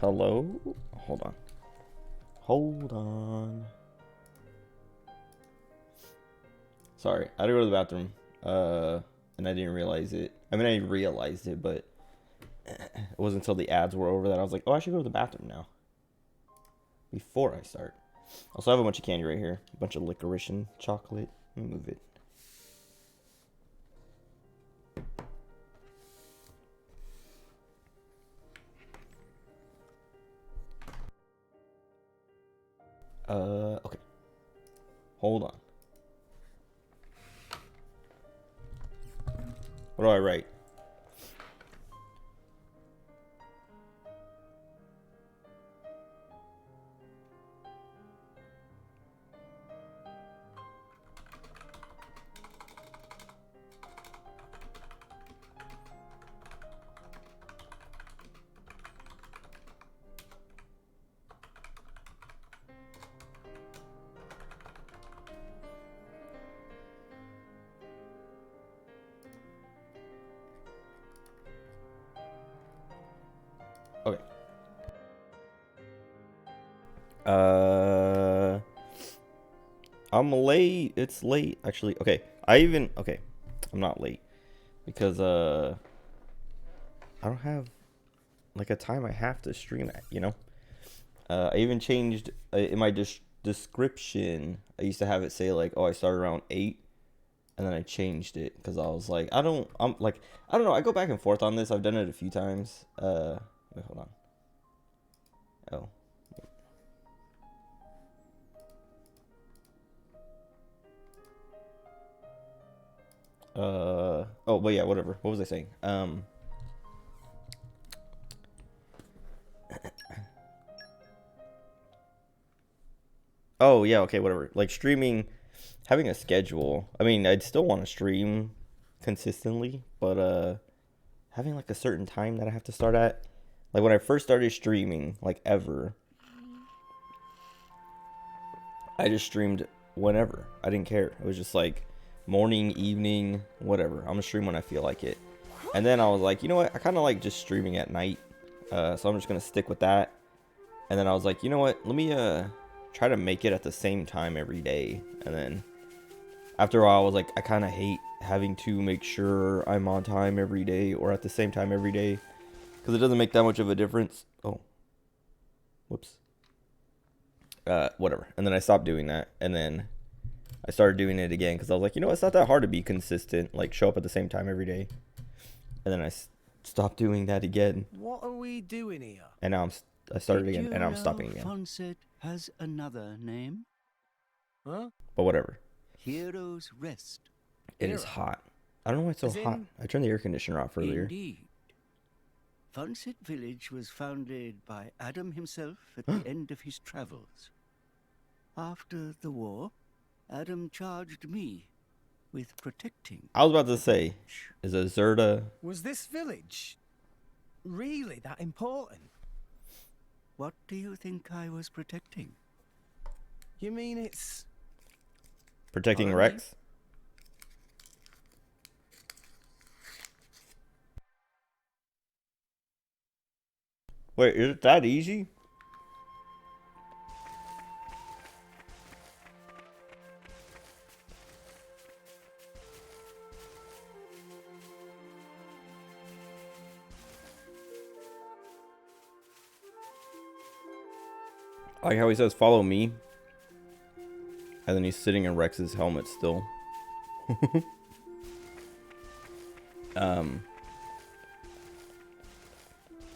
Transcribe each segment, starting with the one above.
Hello? Hold on. Hold on. Sorry, I had to go to the bathroom. And I didn't realize it. I mean, I realized it, but it wasn't until the ads were over that I was like, oh, I should go to the bathroom now. Before I start. Also, I have a bunch of candy right here. A bunch of licorice and chocolate. Let me move it. Okay. Hold on. What do I write? Okay. I'm late. It's late, actually. Okay. Okay. I'm not late. Because, I don't have, like, a time I have to stream at, you know? I even changed, in my description, I used to have it say, like, oh, I started around 8. And then I changed it, because I was like, I don't know. I go back and forth on this. I've done it a few times. Wait, hold on. Oh. Oh, but yeah, whatever. What was I saying? Oh, yeah, okay, whatever. Like, streaming, having a schedule. I mean, I'd still want to stream consistently, but, having, like, a certain time that I have to start at. Like, when I first started streaming, like, ever, I just streamed whenever. I didn't care. It was just, like, morning, evening, whatever. I'm gonna stream when I feel like it. And then I was like, you know what? I kind of like just streaming at night. So I'm just gonna stick with that. And then I was like, you know what? Let me try to make it at the same time every day. And then after a while, I was like, I kind of hate having to make sure I'm on time every day or at the same time every day, because it doesn't make that much of a difference. Oh, whoops. Whatever. And then I stopped doing that. And then I started doing it again because I was like, you know, it's not that hard to be consistent, like show up at the same time every day. And then I stopped doing that again. What are we doing here? And now I started again, and I'm stopping again. Fonset has another name? Huh? But whatever. Hero's Rest. It is hot. I don't know why it's so hot. I turned the air conditioner off earlier. Indeed. Fonset Village was founded by Adam himself at the end of his travels. After the war, Adam charged me with protecting. I was about to say, is a Zerda... Was this village really that important? What do you think I was protecting? You mean it's... Protecting Already? Rex? Wait, is it that easy? I like how he says, follow me. And then he's sitting in Rex's helmet still.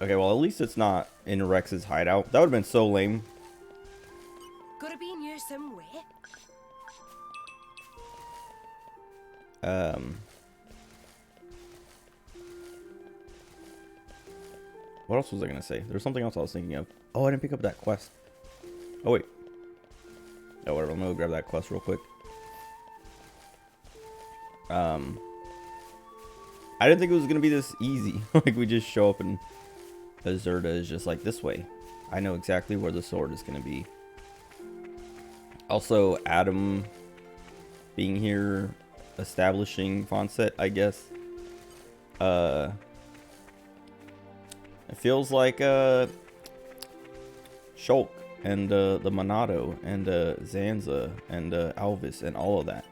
Okay, well, at least it's not in Rex's hideout. That would have been so lame. Gotta be near somewhere. What else was I gonna say? There's something else I was thinking of. Oh, I didn't pick up that quest. Oh, wait. Oh, whatever. I'm gonna go grab that quest real quick. I didn't think it was gonna be this easy. Like, we just show up and Azurda is just like, this way. I know exactly where the sword is gonna be. Also, Adam being here, establishing Fonset, I guess. It feels like Shulk and the Monado and Zanza and Alvis and all of that.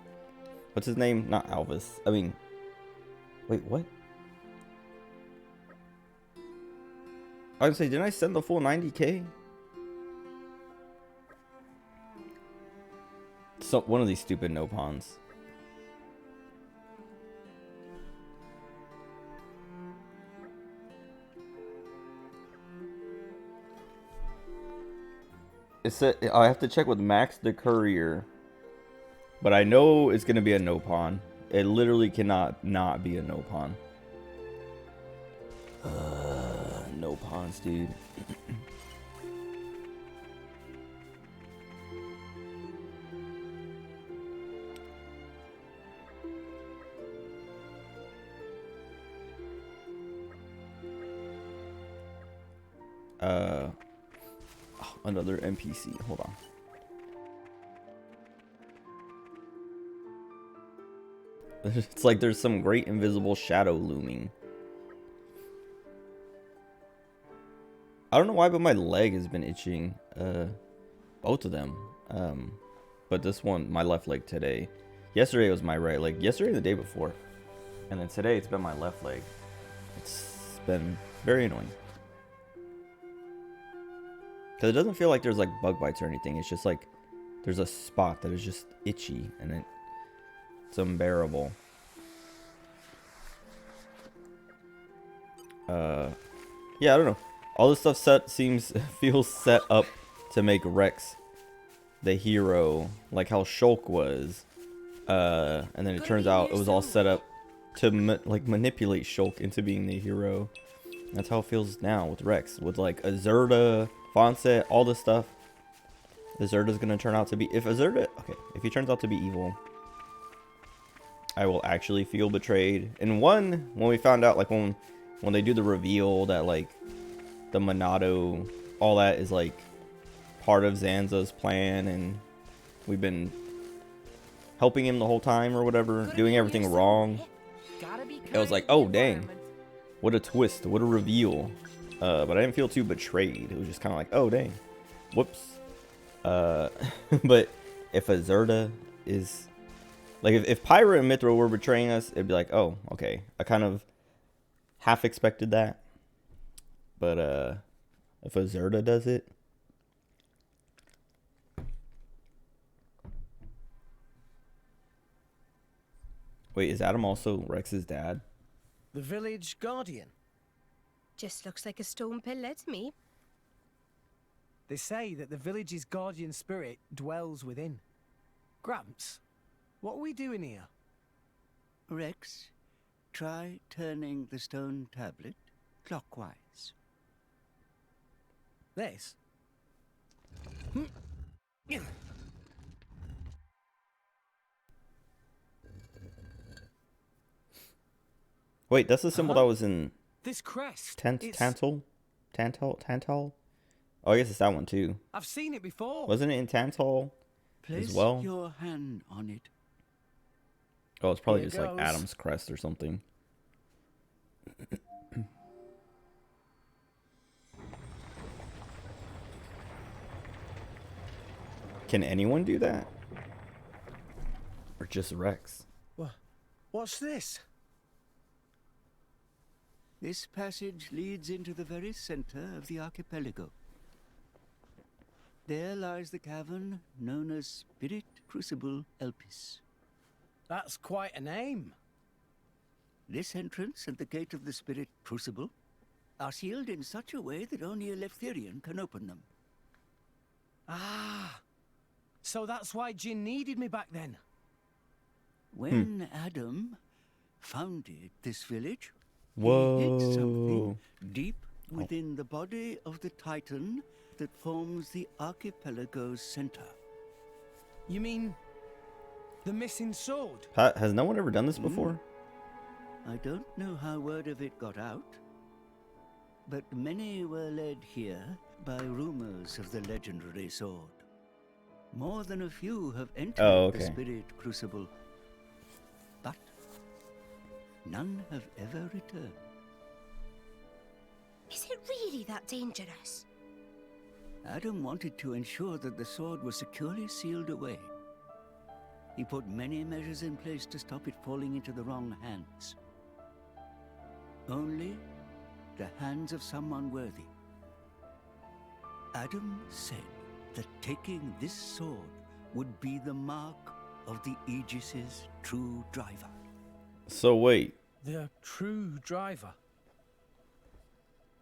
What's his name? Not Alvis. I mean, wait, what? I was gonna say, didn't I send the full 90k? So one of these stupid no pawns. It said I have to check with Max the Courier, but I know it's gonna be a no pawn. It literally cannot not be a no pawn. No pawns, dude. Another NPC. Hold on. It's like there's some great invisible shadow looming. I don't know why, but my leg has been itching. Both of them. But this one, my left leg today. Yesterday was my right leg. Yesterday and the day before. And then today it's been my left leg. It's been very annoying. Because it doesn't feel like there's like bug bites or anything. It's just like there's a spot that is just itchy and it's unbearable. Yeah, I don't know. All this stuff feels set up to make Rex the hero, like how Shulk was. And then it turns out it was all set up to manipulate Shulk into being the hero. That's how it feels now with Rex, with like Azurda, Fonset, all this stuff. Azurda's gonna turn out to be, if he turns out to be evil, I will actually feel betrayed. And when we found out, like when they do the reveal that like the Monado, all that is like part of Zanza's plan, and we've been helping him the whole time or whatever, doing everything wrong. It was like, oh dang, what a twist, what a reveal. But I didn't feel too betrayed. It was just kind of like, oh dang, whoops. But if Azurda is like, if Pyra and Mithra were betraying us, it'd be like, oh, okay. I kind of half expected that. But if Azurda does it, wait, is Adam also Rex's dad? The village guardian. Just looks like a stone pillar to me. They say that the village's guardian spirit dwells within. Gramps, what are we doing here? Rex, try turning the stone tablet clockwise. This? Wait, that's the symbol that was in This crest. Tantal? Oh, I guess it's that one too. I've seen it before. Wasn't it in Tantal Place as well? your hand on it. Oh, it's probably Here just like goes. Adam's crest or something. Can anyone do that? Or just Rex? What's this? This passage leads into the very center of the archipelago. There lies the cavern known as Spirit Crucible Elpis. That's quite a name. This entrance and the gate of the Spirit Crucible are sealed in such a way that only a Leftherian can open them. Ah, so that's why Jin needed me back then. When Adam founded this village, Whoa. he hid something deep within the body of the Titan that forms the archipelago's center. You mean the missing sword? Has no one ever done this before? I don't know how word of it got out, but many were led here by rumors of the legendary sword. More than a few have entered the Spirit Crucible, but none have ever returned. Is it really that dangerous? Adam wanted to ensure that the sword was securely sealed away. He put many measures in place to stop it falling into the wrong hands. Only the hands of someone worthy. Adam said that taking this sword would be the mark of the Aegis's true driver. So wait. The true driver.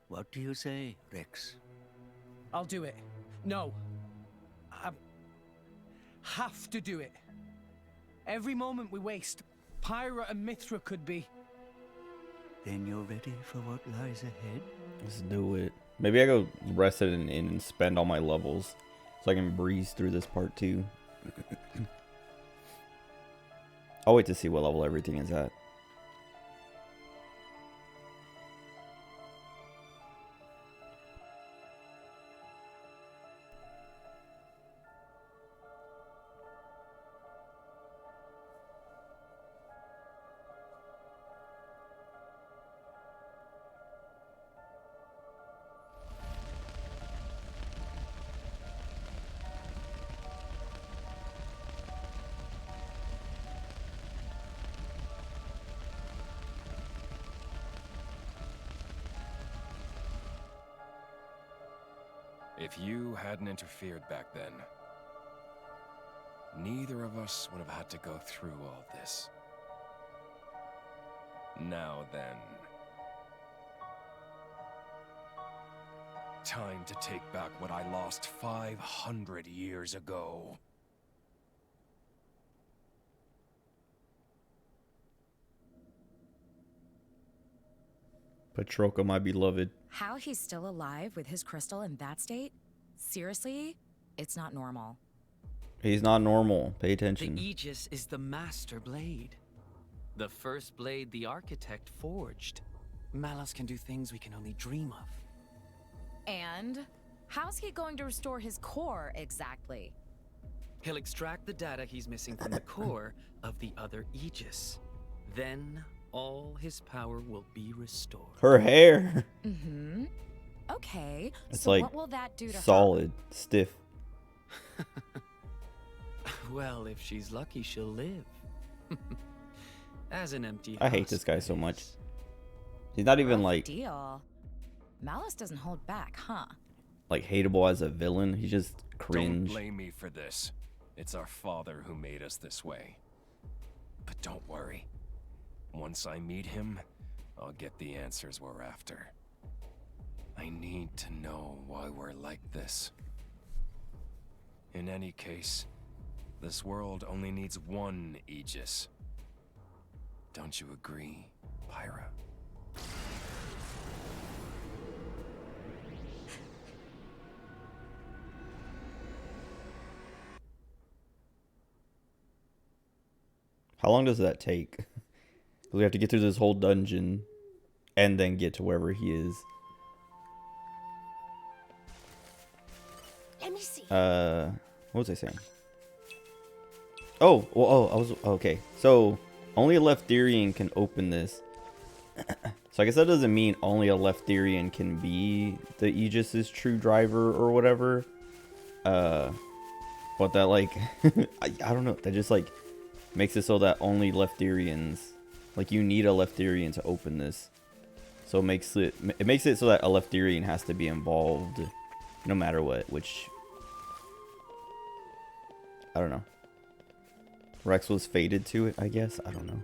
What do you say, Rex? I'll do it. No. I have to do it. Every moment we waste, Pyra and Mithra could be... Then you're ready for what lies ahead? Let's do it. Maybe I go rest at an inn and spend all my levels so I can breeze through this part too. I'll wait to see what level everything is at. If you hadn't interfered back then, neither of us would have had to go through all this. Now then. Time to take back what I lost 500 years ago. Patroka, my beloved. How he's still alive with his crystal in that state? Seriously? It's not normal. He's not normal. Pay The attention. Aegis is the master blade. The first blade the architect forged. Malus can do things we can only dream of. And how's he going to restore his core exactly? He'll extract the data he's missing from the core of the other Aegis. Then all his power will be restored. Her hair. Mm-hmm. Okay. It's so like what will that do to solid, stiff. Well, if she's lucky, she'll live. As an empty I hate house this guy so much. is. He's not her? even Rough like deal. Malice doesn't hold back, huh? hateable as a villain. He's just Don't cringe. blame me for this. It's our father who made us this way. But don't worry. Once I meet him, I'll get the answers we're after. I need to know why we're like this. In any case, this world only needs one Aegis. Don't you agree, Pyra? How long does that take? 'Cause we have to get through this whole dungeon and then get to wherever he is. Let me see. What was I saying? Oh, well, I was okay. So only a Leftherian can open this. So I guess that doesn't mean only a Leftherian can be the Aegis's true driver or whatever. But that like I don't know. That just like makes it so that only Leftherians, like you need a Leftherian to open this. So it makes it so that a Leftherian has to be involved no matter what, which I don't know. Rex was fated to it, I guess. I don't know.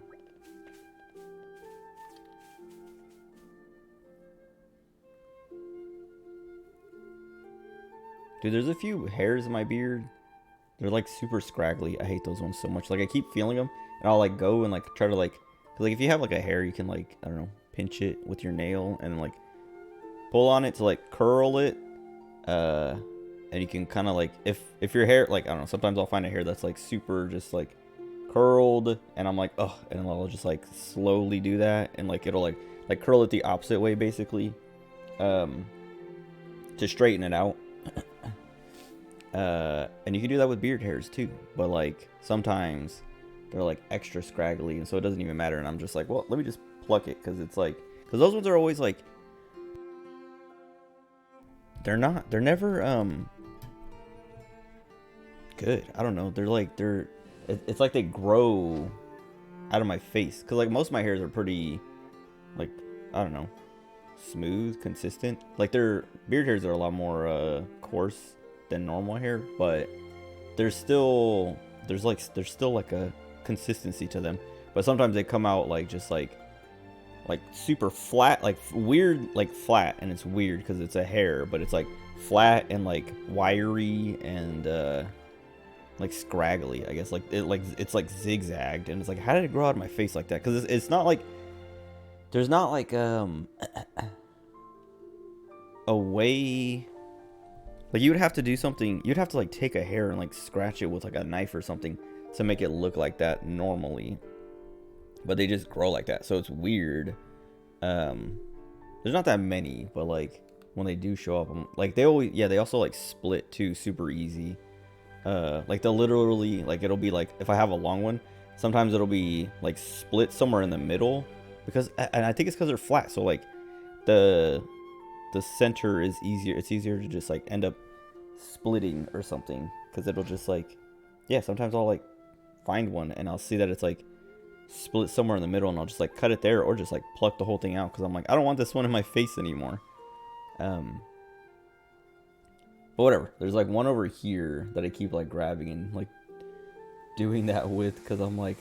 Dude, there's a few hairs in my beard. They're like super scraggly. I hate those ones so much. Like I keep feeling them and I'll like go and like try to like, cause like if you have like a hair, you can like, I don't know, pinch it with your nail and then like pull on it to like curl it. And you can kind of like, if your hair, like, I don't know, sometimes I'll find a hair that's like super just like curled and I'm like, oh, and I'll just like slowly do that and like it'll like curl it the opposite way basically, to straighten it out. And you can do that with beard hairs too, but like sometimes they're like extra scraggly and so it doesn't even matter and I'm just like, well, let me just pluck it because it's like, because those ones are always like, They're never good. I don't know. It's like they grow out of my face, because like most of my hairs are pretty, like, I don't know, smooth, consistent. Like their beard hairs are a lot more coarse than normal hair, but there's still like a consistency to them. But sometimes they come out like just like super flat, like weird, like flat, and it's weird because it's a hair, but it's like flat and like wiry and like scraggly, I guess. Like it's like zigzagged, and it's like, how did it grow out of my face like that? Because it's not like there's not like a way. Like you would have to do something. You'd have to like take a hair and like scratch it with like a knife or something to make it look like that normally. But they just grow like that, so it's weird. There's not that many, but like when they do show up, like they also like split too, super easy. Like they'll literally, like, it'll be like, if I have a long one, sometimes it'll be like split somewhere in the middle, because, and I think it's because they're flat, so like the center is easier. It's easier to just like end up splitting or something, because it'll just like, yeah, sometimes I'll like find one and I'll see that it's like split somewhere in the middle, and I'll just like cut it there, or just like pluck the whole thing out, because I'm like, I don't want this one in my face anymore. But whatever. There's like one over here that I keep like grabbing and like doing that with, because I'm like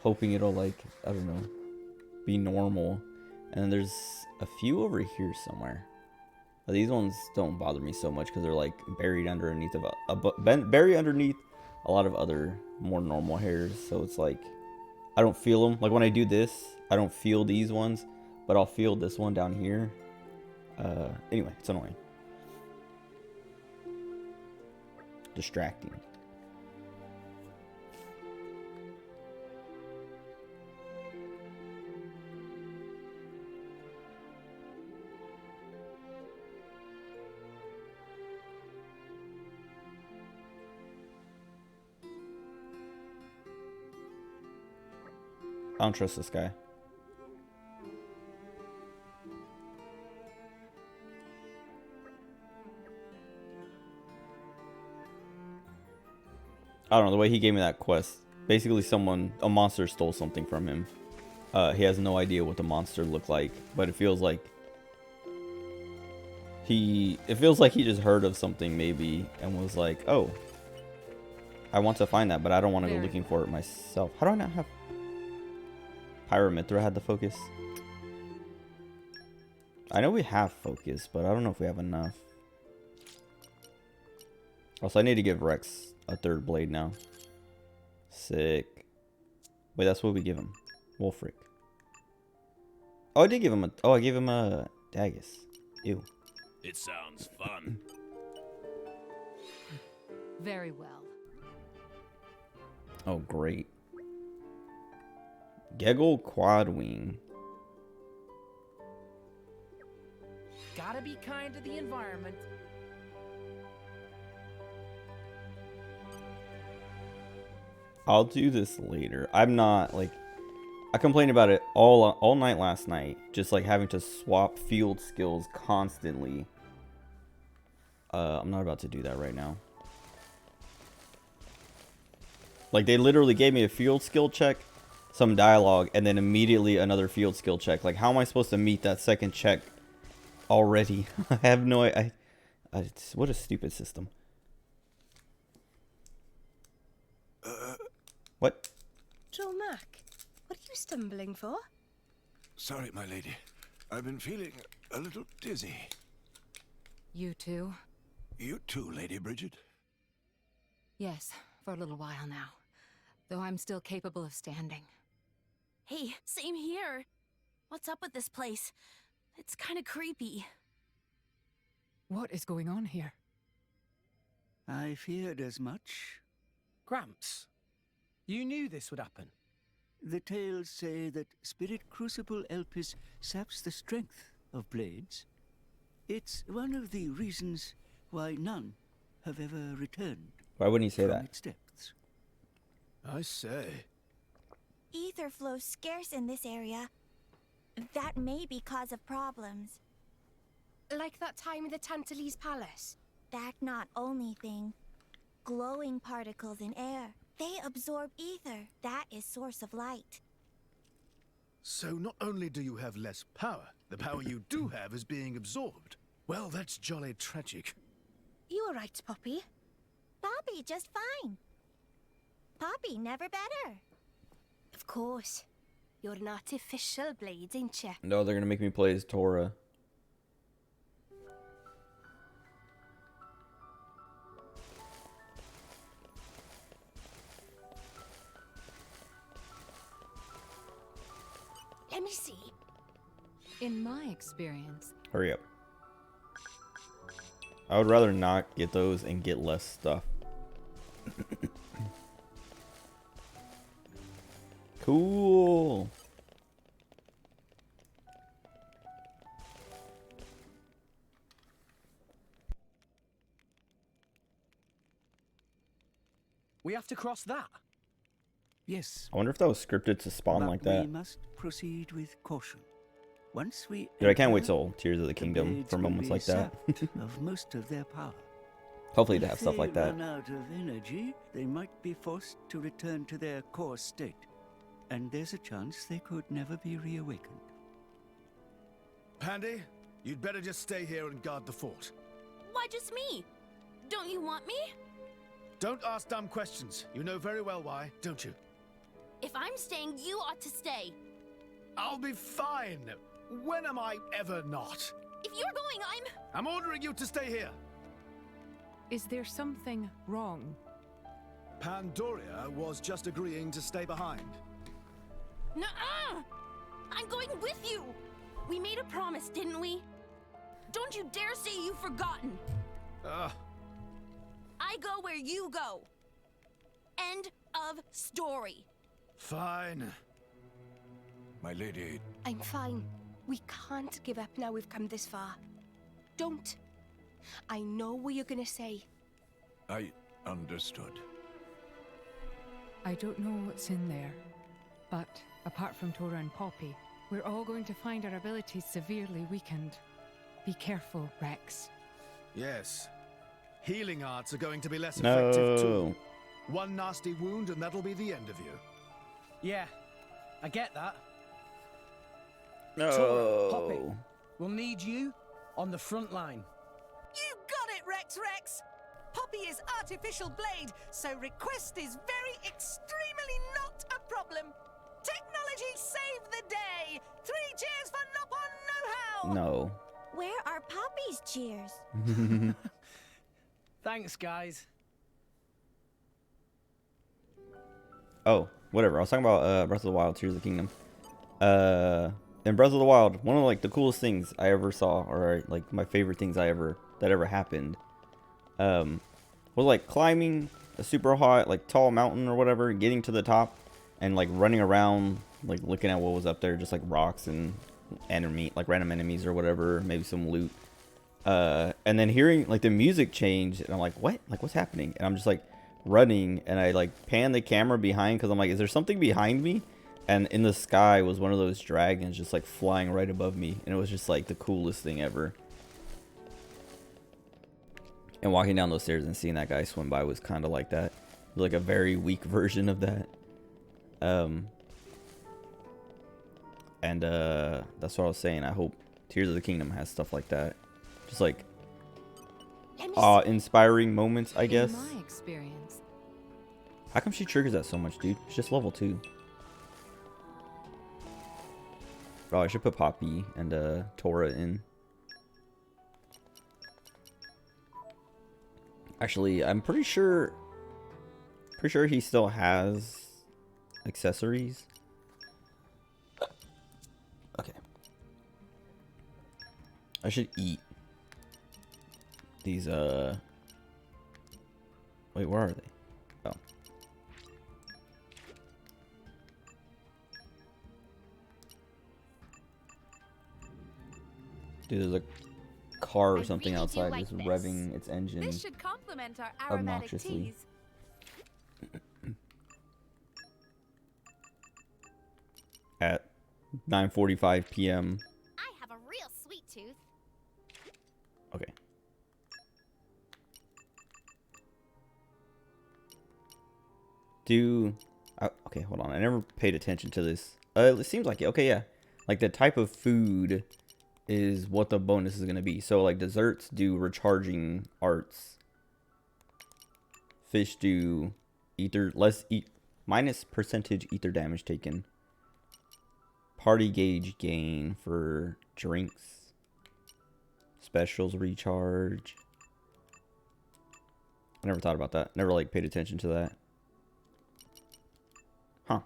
hoping it'll like, I don't know, be normal. And then there's a few over here somewhere. But these ones don't bother me so much because they're like buried underneath buried underneath a lot of other more normal hairs. So it's like I don't feel them. Like when I do this, I don't feel these ones, but I'll feel this one down here. Anyway, it's annoying. Distracting. I don't trust this guy. I don't know, the way he gave me that quest. Basically a monster stole something from him. He has no idea what the monster looked like, but it feels like he just heard of something maybe and was like, oh, I want to find that, but I don't want to go looking for it myself. How do I not have Pyramithra had the focus? I know we have focus, but I don't know if we have enough. Also, I need to give Rex a third blade now. Sick. Wait, that's what we give him. Wolfric. Oh, I did give him a... Oh, I gave him a Dagus. Ew. It sounds fun. Very well. Oh, great. Geggle Quadwing. Gotta be kind to the environment. I'll do this later. I'm not like... I complained about it all night last night. Just like having to swap field skills constantly. I'm not about to do that right now. Like they literally gave me a field skill check, some dialogue, and then immediately another field skill check. Like how am I supposed to meet that second check already? I have no idea. What a stupid system. What? Dromac, what are you stumbling for? Sorry, my lady. I've been feeling a little dizzy. You too? You too, Lady Bridget? Yes, for a little while now. Though I'm still capable of standing. Hey, same here. What's up with this place? It's kind of creepy. What is going on here? I feared as much. Gramps, you knew this would happen. The tales say that Spirit Crucible Elpis saps the strength of blades. It's one of the reasons why none have ever returned. Why wouldn't he say from that? its depths. I say. Ether flow's scarce in this area. That may be cause of problems. Like that time in the Tantalese Palace? That not only thing. Glowing particles in air. They absorb ether. That is source of light. So not only do you have less power, the power you do have is being absorbed. Well, that's jolly tragic. You alright, Poppy? Poppy just fine. Poppy never better. Of course. You're an artificial blade, ain't you? No, they're gonna make me play as Tora. Let me see. In my experience, Hurry up. I would rather not get those and get less stuff. Cool. We have to cross that. Yes. I wonder if that was scripted to spawn but like that. we must proceed with caution. Once we Dude, I can't wait enter, till Tears of the the Kingdom blades for will moments be like that. sapped of most of their power. Hopefully to If have stuff like they that. run out of energy, they might be forced to return to their core state. And there's a chance they could never be reawakened. Pandy, you'd better just stay here and guard the fort. Why just me? Don't you want me? Don't ask dumb questions. You know very well why, don't you? If I'm staying, you ought to stay. I'll be fine. When am I ever not? If you're going, I'm ordering you to stay here. Is there something wrong? Pandoria was just agreeing to stay behind. Nuh-uh! I'm going with you! We made a promise, didn't we? Don't you dare say you've forgotten! I go where you go. End of story. Fine. My lady, I'm fine. We can't give up now we've come this far. Don't. I know what you're gonna say. I understood. I don't know what's in there, but apart from Tora and Poppy, we're all going to find our abilities severely weakened. Be careful, Rex. Yes. Healing arts are going to be less effective too. No. One nasty wound and that'll be the end of you. Yeah, I get that. No. Tora, Poppy, we'll need you on the front line. You got it, Rex! Poppy is artificial blade, so request is very extremely not a problem. Technology save the day! 3 cheers for Nopon Know-How! No. Where are Poppy's cheers? Thanks, guys. Oh, whatever. I was talking about Breath of the Wild, Tears of the Kingdom. In Breath of the Wild, one of like the coolest things I ever saw, or like my favorite things that ever happened, was like climbing a super hot, like tall mountain or whatever, getting to the top, and like running around, like looking at what was up there, just like rocks and like random enemies or whatever, maybe some loot. And then hearing like the music change, and I'm like, what? Like, what's happening? And I'm just like running, and I like pan the camera behind because I'm like, is there something behind me? And in the sky was one of those dragons just like flying right above me, and it was just like the coolest thing ever. And walking down those stairs and seeing that guy swim by was kind of like that. It was like a very weak version of that. And that's what I was saying. I hope Tears of the Kingdom has stuff like that. Just like inspiring moments, I guess. In my experience. How come she triggers that so much, dude? It's just level 2. Oh, I should put Poppy and Tora in. Actually, I'm pretty sure he still has accessories. Okay. I should eat these wait, where are they? Oh. Dude, there's a car or something outside just revving its engine This should complement our aromatic obnoxiously. teas. At 9:45 p.m. I have a real sweet tooth. Okay, hold on. I never paid attention to this. It seems like it. Okay, yeah. Like the type of food is what the bonus is gonna be. So like desserts do recharging arts. Fish do minus percentage ether damage taken. Party gauge gain for drinks. Specials recharge. I never thought about that. Never like paid attention to that. Huh.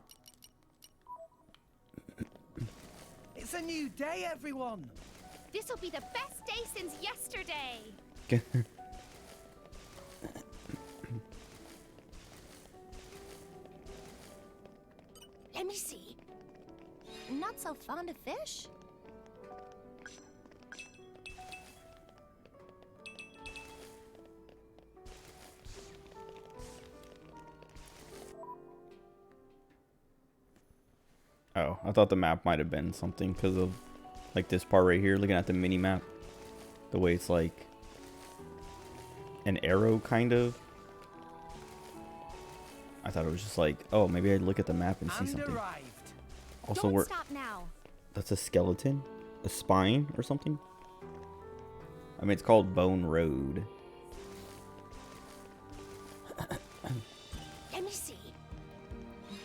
It's a new day, everyone. This'll be the best day since yesterday. Let me see. Not so fond of fish? Oh, I thought the map might have been something because of like this part right here, looking at the mini map. The way it's like an arrow kind of. I thought it was just like, oh, maybe I'd look at the map and see something. Also, Don't stop now. That's a skeleton? A spine or something? I mean, it's called Bone Road. Let me see.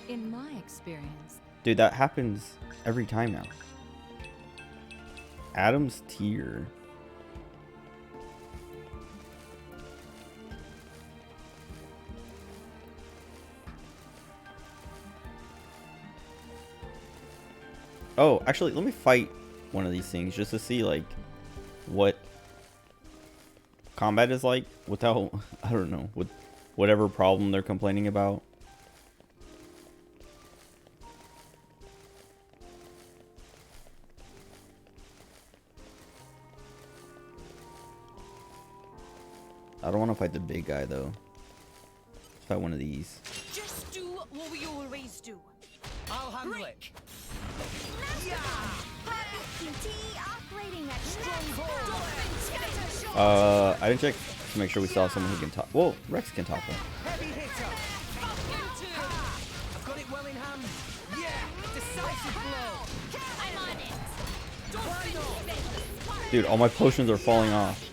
In my experience. Dude, that happens every time now. Adam's Tier. Oh, actually, let me fight one of these things just to see, like, what combat is like without, I don't know, with whatever problem they're complaining about. I don't want to fight the big guy, though. Let's fight one of these. Just do what we always do. I'll handle it. I didn't check to make sure we saw someone who can top. Whoa, Rex can topple. Heavy hitter. I've got it well in hand. Yeah, decisive blow. I'm on it. Dude, all my potions are falling off.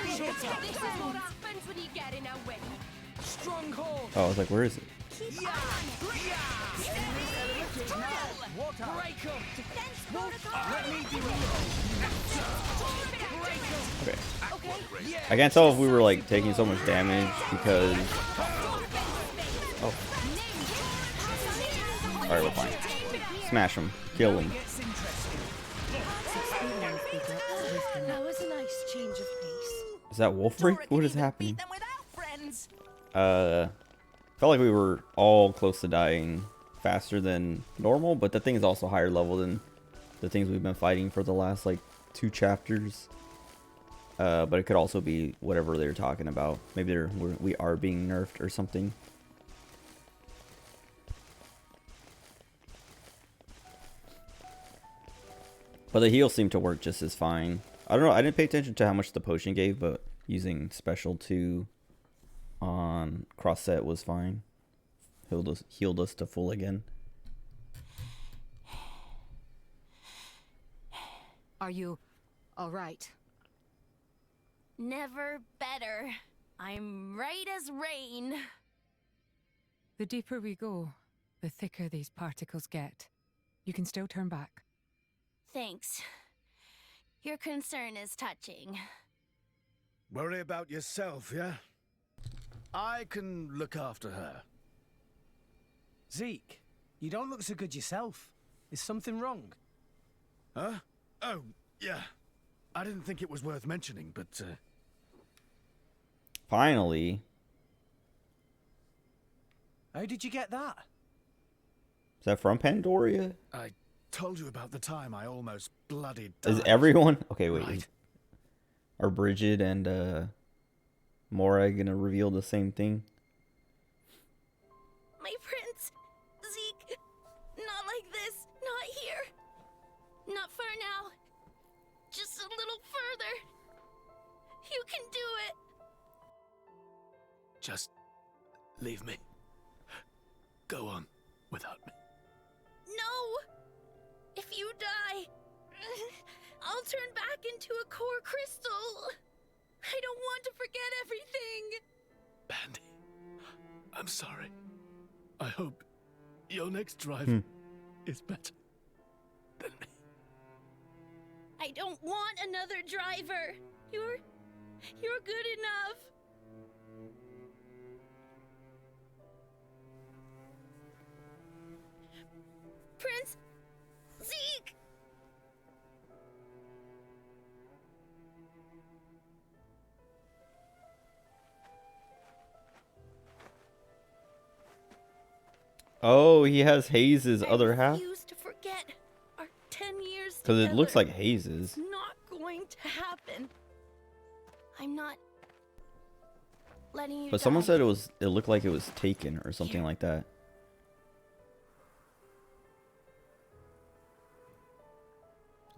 This is what happens when you get in our way. Stronghold. Oh, I was like, where is it? Break 'em. Let me do Okay. I can't tell if we were like taking so much damage because. Oh. Alright, we're fine. Smash him. Kill him. That was a nice change of pace. Is that Wolfric? What is happening? Felt like we were all close to dying faster than normal, but the thing is also higher level than the things we've been fighting for the last like 2 chapters. But it could also be whatever they're talking about. Maybe we are being nerfed or something. But the heals seem to work just as fine. I don't know. I didn't pay attention to how much the potion gave, but using special 2 on cross set was fine. Healed us to full again. Are you all right? Never better. I'm right as rain. The deeper we go, the thicker these particles get. You can still turn back. Thanks. Your concern is touching. Worry about yourself, yeah? I can look after her. Zeke, you don't look so good yourself. Is something wrong? Huh? Oh, yeah. I didn't think it was worth mentioning, but, Finally. How did you get that? Is that from Pandoria? I told you about the time I almost bloody died. Is everyone? Okay, wait. Right. Are Bridget and Mora gonna reveal the same thing? My prince, Zeke, not like this, not here. Not for now. Just a little further. You can do it. Just leave me. go on without me. No! If you die, I'll turn back into a core crystal. I don't want to forget everything. Bandy, I'm sorry. I hope your next drive is better than me. I don't want another driver. You're good enough. Prince Zeke! Oh, he has Hayes' other half? I refuse to forget our 10 years Because it looks together. like Hayes'. It's not going to happen. I'm not letting you But someone die. said it looked like it was taken or something like that.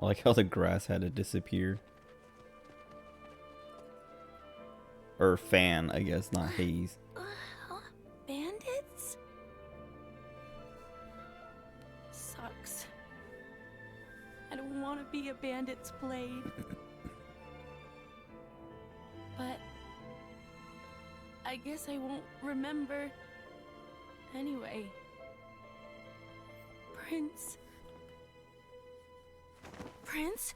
I like how the grass had to disappear. Or fan, I guess, not Hayes. Bandits? Sucks. I don't want to be a bandit's blade. But I guess I won't remember anyway. Prince? Prince?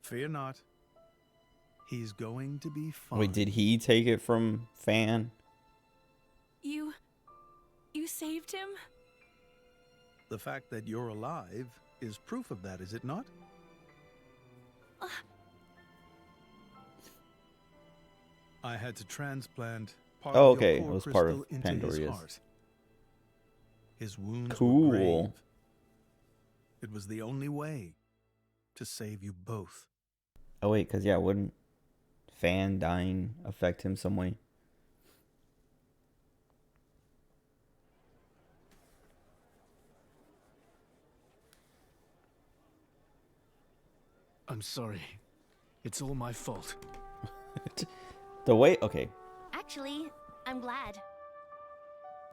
Fear not. He's going to be fine. Wait, did he take it from Fan? You saved him? The fact that you're alive is proof of that, is it not? I had to transplant part Oh, of your okay. It core was part crystal of into his Pandoria's. heart. His wounds Cool. were grave. It was the only way to save you both. Oh, wait, because, yeah, wouldn't Fan dying affect him some way? I'm sorry. It's all my fault. The way, okay. Actually, I'm glad.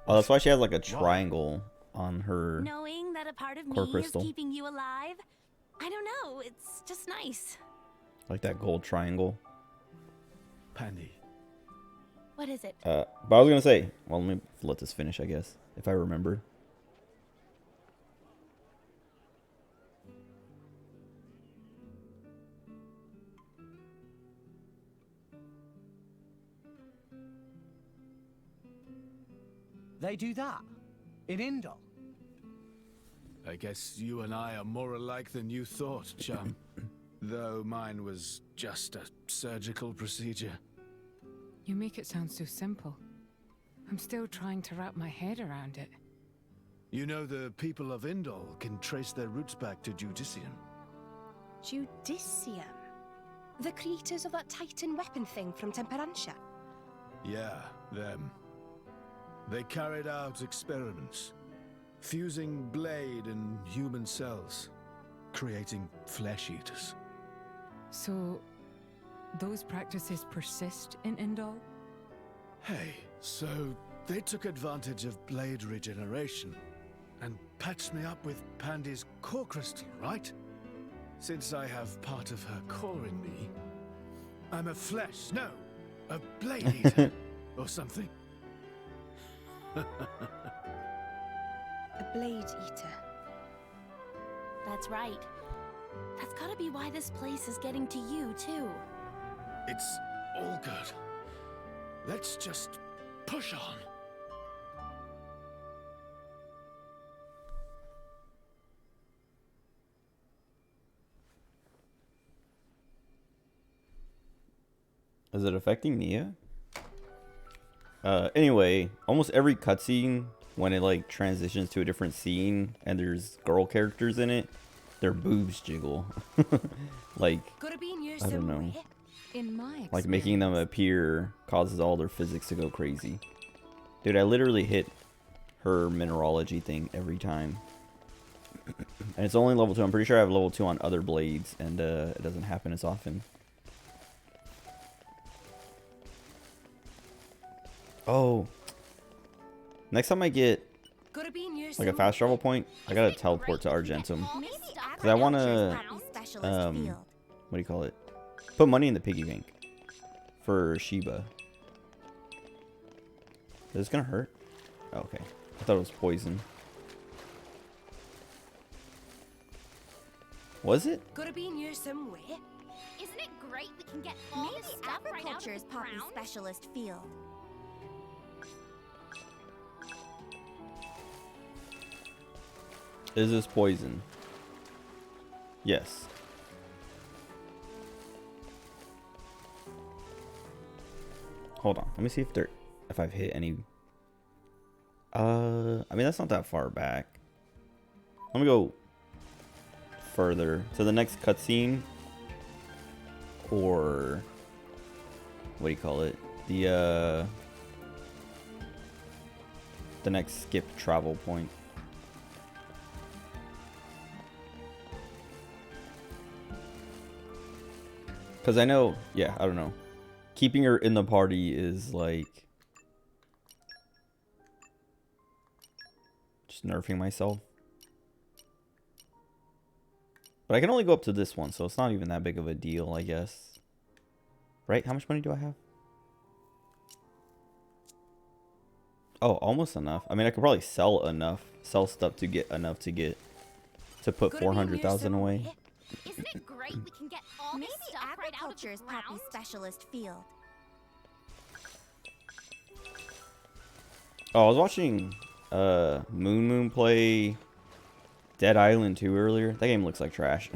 Oh, that's why she has like a triangle on her Knowing that a part of core me crystal. is keeping you alive, I don't know, it's just nice. Like that gold triangle. Pandy. What is it? But I was gonna say, well, let me let this finish, I guess, if I remember. They do that? In Indol? I guess you and I are more alike than you thought, chum. Though mine was just a surgical procedure. You make it sound so simple. I'm still trying to wrap my head around it. You know the people of Indol can trace their roots back to Judicium. Judicium? The creators of that Titan weapon thing from Temperantia? Yeah, them. They carried out experiments, fusing blade and human cells, creating flesh eaters. So, those practices persist in Indol? Hey, so they took advantage of blade regeneration and patched me up with Pandy's core crystal, right? Since I have part of her core in me, I'm a blade eater or something. A blade eater. That's right. That's gotta be why this place is getting to you, too. It's all good. Let's just push on. Is it affecting Nia? Anyway, almost every cutscene, when it like transitions to a different scene and there's girl characters in it, their boobs jiggle. Like, I don't know. In my Like making them appear causes all their physics to go crazy. Dude, I literally hit her mineralogy thing every time. And it's only level 2. I'm pretty sure I have level 2 on other blades, and it doesn't happen as often. Oh. Next time I get like a fast travel point, I gotta teleport to Argentum. Because I want to, what do you call it? Put money in the piggy bank for Shiba. Is this gonna hurt? Oh, okay. I thought it was poison. Was it? Gotta be near somewhere. Isn't it great we can get all this stuff right out of the Poppy's specialist field? Is this poison? Yes. Hold on. Let me see if I've hit any. I mean, that's not that far back. Let me go further to the next cutscene, or what do you call it? The next skip travel point. Because I know, yeah, I don't know. Keeping her in the party is like just nerfing myself. But I can only go up to this one, so it's not even that big of a deal, I guess. Right? How much money do I have? Oh, almost enough. I mean, I could probably sell stuff to get enough to put 400,000 away. Isn't it great we can get all this stuff right out of the ground? Poppy's specialist field. Oh, I was watching Moon play Dead Island 2 earlier. That game looks like trash.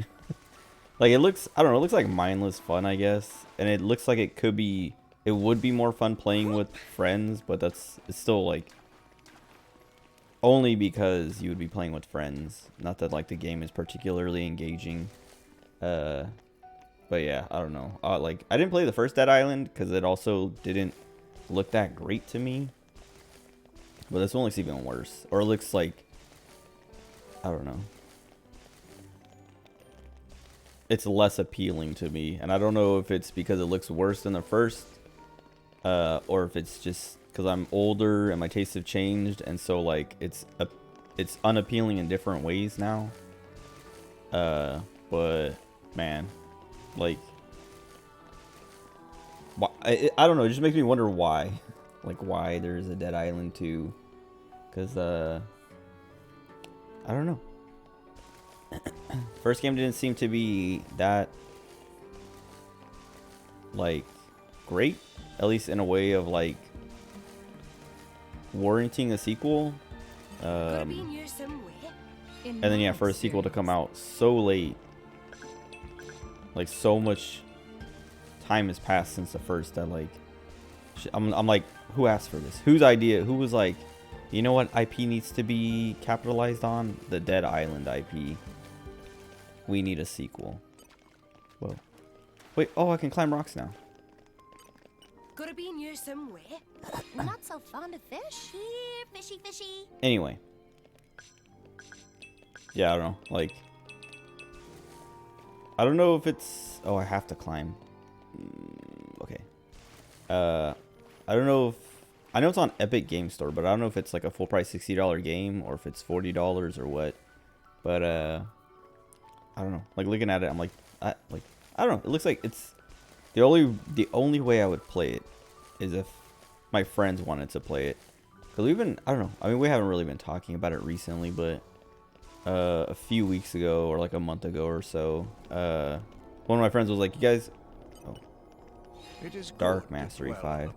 Like, it looks, I don't know, it looks like mindless fun, I guess. And it looks like it would be more fun playing with friends, but it's still like only because you would be playing with friends. Not that like the game is particularly engaging. But yeah, I don't know. Like, I didn't play the first Dead Island because it also didn't look that great to me. But this one looks even worse. Or it looks like, I don't know. It's less appealing to me. And I don't know if it's because it looks worse than the first. Or if it's just because I'm older and my tastes have changed. And so, like, it's unappealing in different ways now. But, man. Like, I don't know. It just makes me wonder why. Like, why there's a Dead Island 2. Because, I don't know. First game didn't seem to be that, like, great. At least in a way of, like, warranting a sequel. And then, yeah, for a sequel to come out so late. Like, so much time has passed since the first that, like, I'm like, who asked for this? Whose idea? Who was like, you know what IP needs to be capitalized on? The Dead Island IP. We need a sequel. Whoa. Wait, oh, I can climb rocks now. Gotta be near somewhere. Not so fond of fish. Here, fishy, fishy. Anyway. Yeah, I don't know. Like, I don't know if it's... Oh, I have to climb. Okay. I don't know if... I know it's on Epic Game Store, but I don't know if it's like a full price $60 game or if it's $40 or what. But, I don't know. Like, looking at it, I'm like, I don't know. It looks like it's... The only way I would play it is if my friends wanted to play it. Because we've been... I don't know. I mean, we haven't really been talking about it recently, but... a few weeks ago or like a month ago or so, one of my friends was like, you guys... Oh. It is Dark Mastery 5.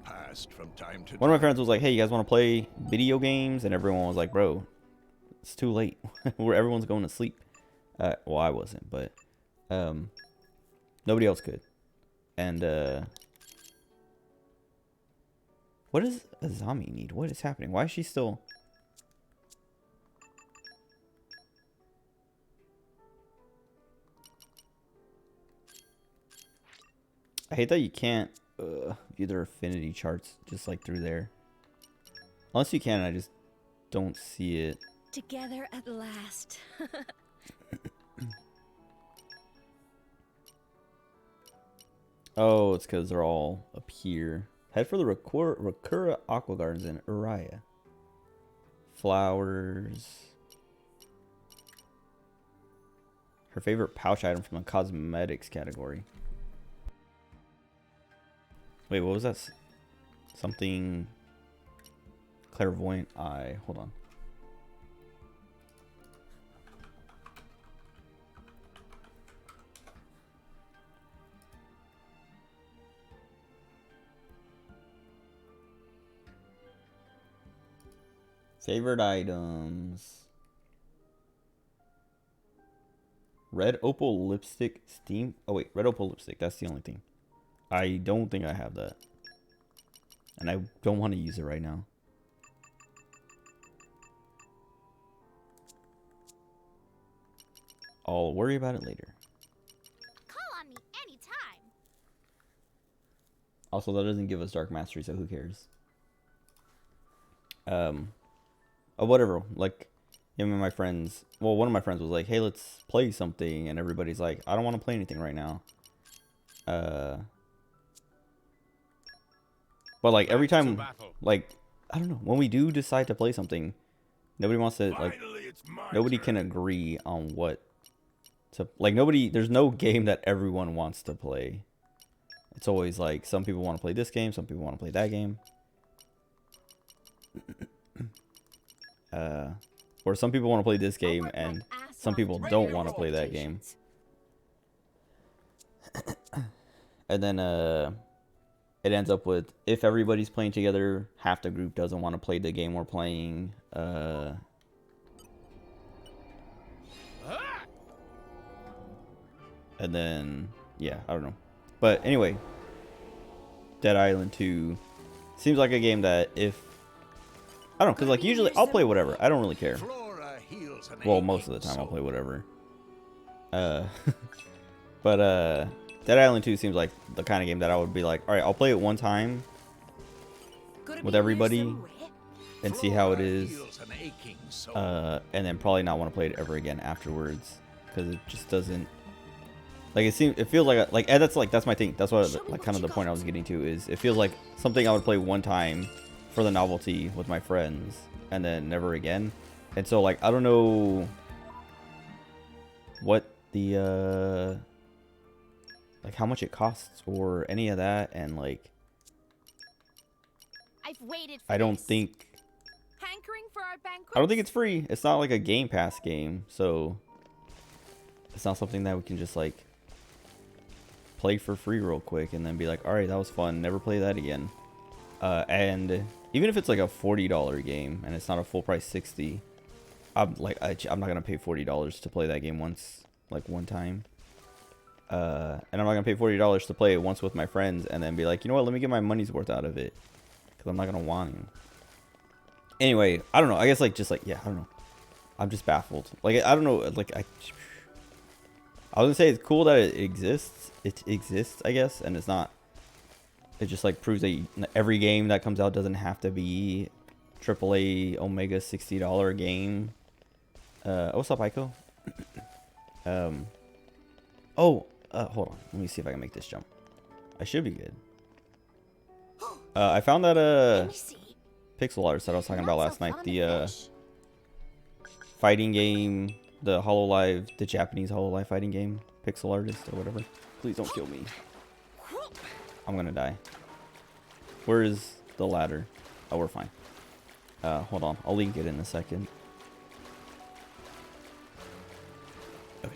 From time to One of my friends was like, hey, you guys want to play video games? And everyone was like, bro, it's too late. Where everyone's going to sleep. Well, I wasn't, but nobody else could. And what does Azami need? What is happening? Why is she still... I hate that you can't view their affinity charts just like through there. Unless you can, I just don't see it. Together at last. Oh, it's because they're all up here. Head for the Rakura Aqua Gardens in Uriah. Flowers. Her favorite pouch item from the cosmetics category. Wait, what was that? Something clairvoyant eye. Hold on. Favorite items. Red opal lipstick steam. Oh wait, red opal lipstick. That's the only thing. I don't think I have that. And I don't want to use it right now. I'll worry about it later. Call on me anytime. Also, that doesn't give us Dark Mastery, so who cares? Oh, whatever. Like, him and my friends. Well, one of my friends was like, "Hey, let's play something," and everybody's like, "I don't want to play anything right now." But like every time, like I don't know, when we do decide to play something, nobody wants to like. Nobody can agree on what to like. Nobody. There's no game that everyone wants to play. It's always like some people want to play this game, some people want to play that game. Or some people want to play this game and some people don't want to play that game. And then it ends up with if everybody's playing together, half the group doesn't want to play the game we're playing. And then yeah, I don't know. But anyway, Dead Island 2 seems like a game that if I don't know, because like usually I'll play whatever. I don't really care. Well, most of the time I'll play whatever. But Dead Island 2 seems like the kind of game that I would be like, all right, I'll play it one time with everybody and see how it is. And then probably not want to play it ever again afterwards because it just doesn't. Like it feels like that's my thing. That's what like kind of the point I was getting to is it feels like something I would play one time for the novelty with my friends and then never again. And so like I don't know what the like how much it costs or any of that, and like I've waited for I don't think hankering for our banquet. I don't think it's free. It's not like a Game Pass game, so it's not something that we can just like play for free real quick and then be like, all right, that was fun, never play that again. And even if it's like a $40 game and it's not a full price $60, I'm not gonna pay $40 to play that game once, like one time. And I'm not gonna pay $40 to play it once with my friends and then be like, you know what, let me get my money's worth out of it, because I'm not gonna want to. Anyway, I don't know. I guess like just like yeah, I don't know. I'm just baffled. Like I don't know. Like I was gonna say it's cool that it exists. It exists, I guess, and it's not. It just like proves that every game that comes out doesn't have to be AAA Omega $60 game. What's up, Aiko? Hold on. Let me see if I can make this jump. I should be good. I found that pixel artist that I was talking about last night. The fighting game, the Hololive, the Japanese Hololive fighting game, pixel artist or whatever. Please don't kill me. I'm gonna die. Where is the ladder? Oh, we're fine. Hold on. I'll link it in a second. Okay.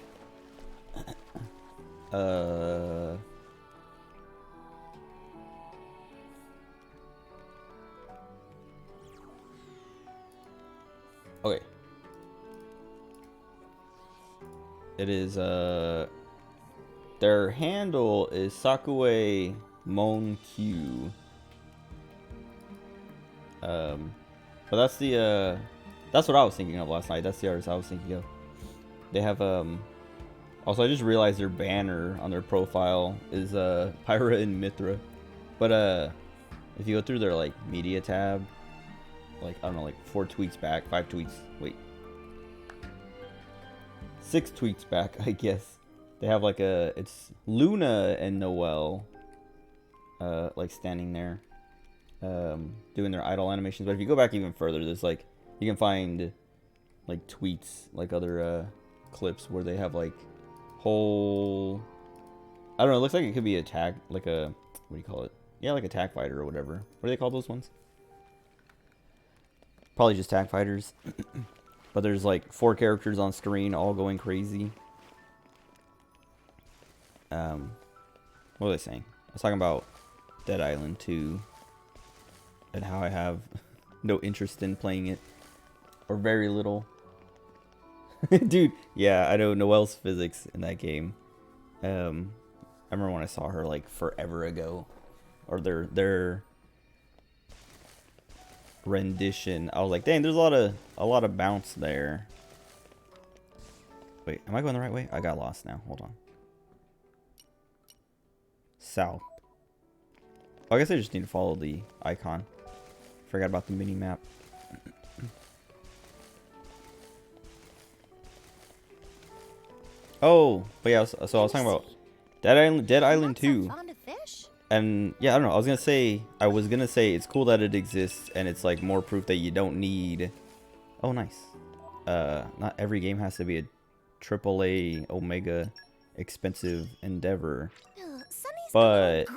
Okay. It is, their handle is Sakue Monkyu. But that's the, that's what I was thinking of last night. That's the artist I was thinking of. They have, also I just realized their banner on their profile is, Pyra and Mithra. But, if you go through their, like, media tab, like, I don't know, like 4 tweets back, 5 tweets, wait. 6 tweets back, I guess. They have like it's Luna and Noelle like standing there, doing their idle animations. But if you go back even further, there's like you can find like tweets, like other clips where they have like whole. I don't know. It looks like it could be a tag, like a what do you call it? Yeah, like a tag fighter or whatever. What do they call those ones? Probably just tag fighters. But there's like 4 characters on screen, all going crazy. What was I saying? I was talking about Dead Island 2 and how I have no interest in playing it, or very little. Dude, yeah, I know Noelle's physics in that game. I remember when I saw her like forever ago, or their rendition. I was like, dang, there's a lot of bounce there. Wait, am I going the right way? I got lost now. Hold on. South. Oh, I guess I just need to follow the icon. Forgot about the mini map. Oh, but yeah, so I was talking about Dead Island 2. And yeah, I don't know. I was gonna say it's cool that it exists, and it's like more proof that you don't need. Oh, nice. Not every game has to be a AAA Omega expensive endeavor. But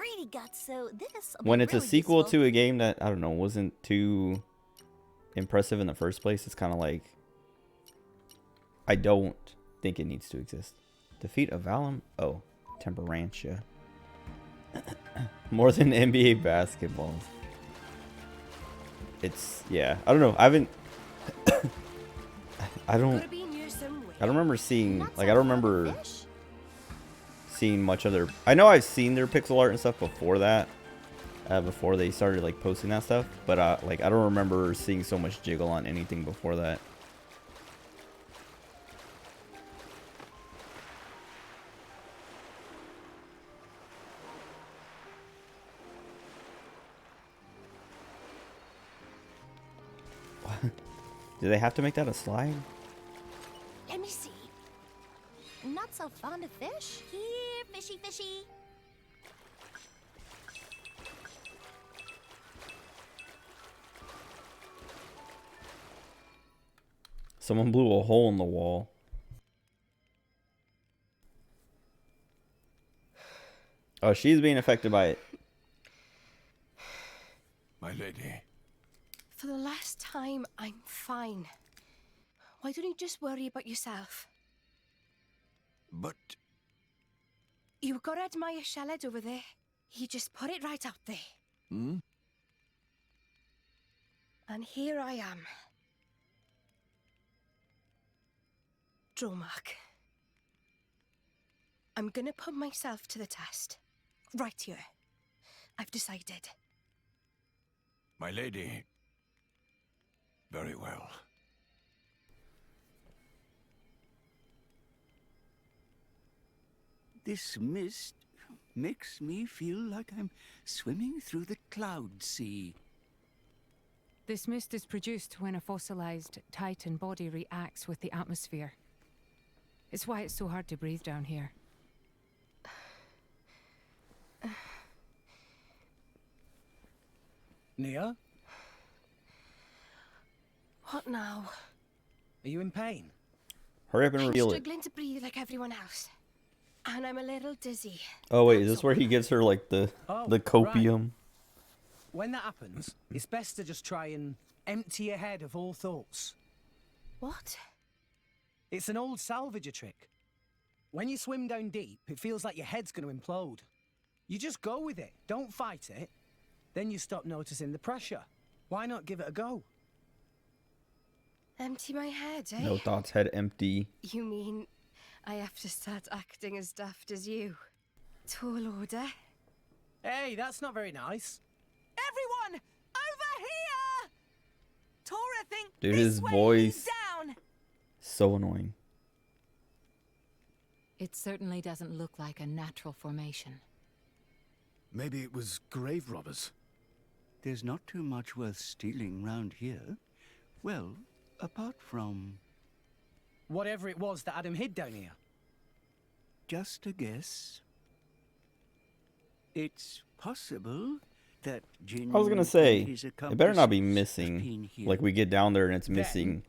when it's a sequel to a game that, I don't know, wasn't too impressive in the first place, it's kind of like, I don't think it needs to exist. Defeat a Valum? Oh, Temperantia. More than NBA basketballs. It's, yeah, I don't know. I haven't, I don't remember seeing, like, I don't remember seeing much of their, I know I've seen their pixel art and stuff before that, before they started like posting that stuff, but like I don't remember seeing so much jiggle on anything before that. Do they have to make that a slide? Let me see. Not so fond of fish? Here, fishy, fishy. Someone blew a hole in the wall. Oh, she's being affected by it. My lady. For the last time, I'm fine. Why don't you just worry about yourself? But... You gotta admire Shaled over there. He just put it right out there. Hmm? And here I am. Dromark. I'm gonna put myself to the test. Right here. I've decided. My lady. Very well. This mist makes me feel like I'm swimming through the cloud sea. This mist is produced when a fossilized Titan body reacts with the atmosphere. It's why it's so hard to breathe down here. Nia? What now? Are you in pain? Hurry up and I'm reveal it. struggling to breathe like everyone else. And I'm a little dizzy. Oh wait, is this where he gives her like the copium? Right. When that happens, it's best to just try and empty your head of all thoughts. What? It's an old salvager trick. When you swim down deep, it feels like your head's going to implode. You just go with it. Don't fight it. Then you stop noticing the pressure. Why not give it a go? Empty my head, eh? No thoughts, head empty. You mean I have to start acting as daft as you? Tall order? Hey, that's not very nice. Everyone, over here! Tora thinks Dude, this his way voice down. so annoying. It certainly doesn't look like a natural formation. Maybe it was grave robbers. There's not too much worth stealing round here. Well, apart from... Whatever it was that Adam hid down here. Just a guess. It's possible that Jin I was gonna and say, his it better not be accomplices have missing. been here. Like we get down there and it's missing,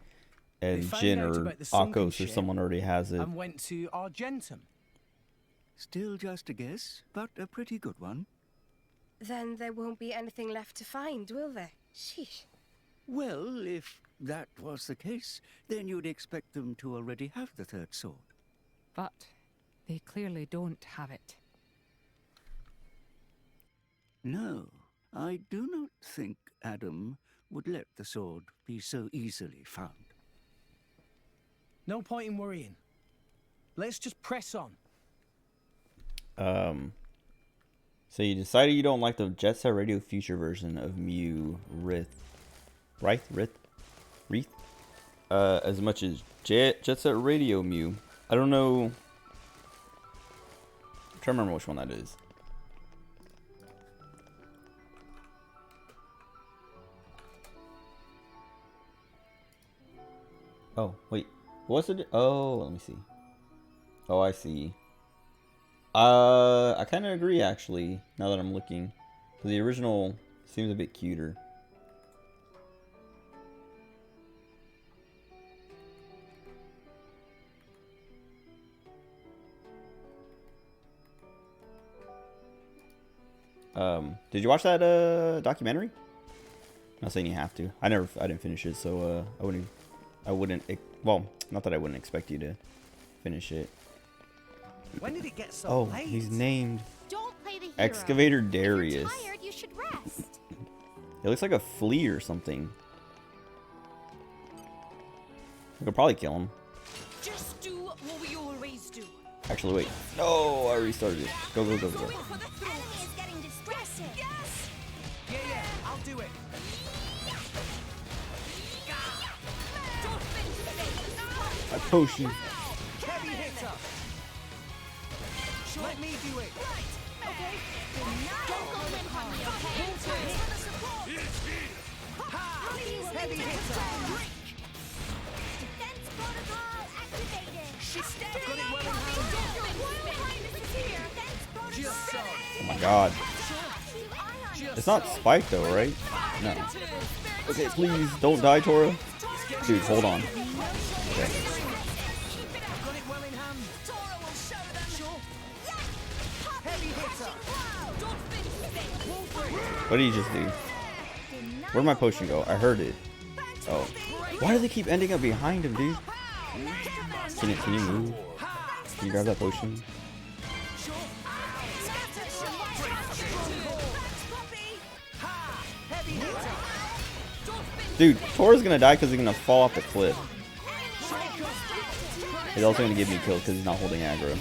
They and found Jin out or about the sunken Akos or ship someone already has it. and went to Argentum. Still just a guess, but a pretty good one. Then there won't be anything left to find, will there? Sheesh. Well, if that was the case, then you'd expect them to already have the third sword. But they clearly don't have it. No, I do not think Adam would let the sword be so easily found. No point in worrying. Let's just press on. So you decided you don't like the Jet Set Radio Future version of Mew Wraith as much as Jet Set Radio Mew. I don't know. I'm trying to remember which one that is. Oh, wait. What's it? Oh, let me see. Oh, I see. I kind of agree, actually, now that I'm looking. The original seems a bit cuter. Did you watch that documentary? I'm not saying you have to. I didn't finish it, so I wouldn't. Well, not that I wouldn't expect you to finish it. When did it get so late? He's named Don't play the hero. Excavator Darius. If you're tired, you should rest. It looks like a flea or something. We could probably kill him. Just do what we always do. Actually, wait. No, I restarted it. Go, go, go, go. Enemy is getting distracted. Yes! Yeah, I'll do it. My potion. Heavy hitter. Let me do it. Okay. Don't go limp on me, okay? Heavy hitter. Defense protocol activated. I've got it well in hand. Just so. Oh my god. It's not Spike though, right? No. Okay, please don't die, Tora. Dude, hold on. Okay. I've got it well in hand. Tora will show them. Sure. Heavy hitter. What did he just do? Where'd my potion go? I heard it. Oh. Why do they keep ending up behind him, dude? Can you move? Can you grab that potion? Dude, Tora's gonna die because he's gonna fall off the cliff. He's also gonna give me kills because he's not holding aggro.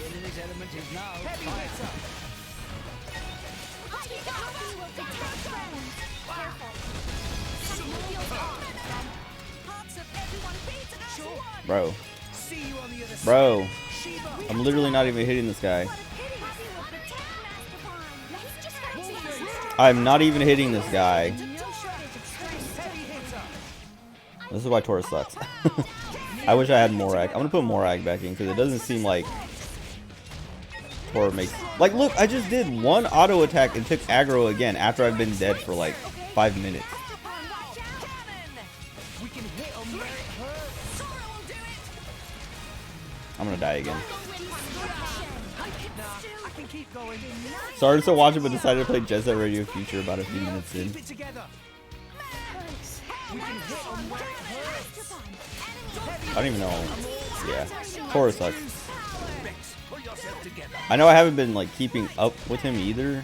Bro. Bro. I'm literally not even hitting this guy. I'm not even hitting this guy. This is why Tora sucks. I wish I had Morag. I'm gonna put Morag back in because it doesn't seem like Tora makes... Like, look, I just did one auto attack and took aggro again after I've been dead for like 5 minutes. I'm gonna die again. Started to watch it but decided to play Jet Set Radio Future about a few minutes in. I don't even know. Yeah. Tora sucks. I know I haven't been like keeping up with him either,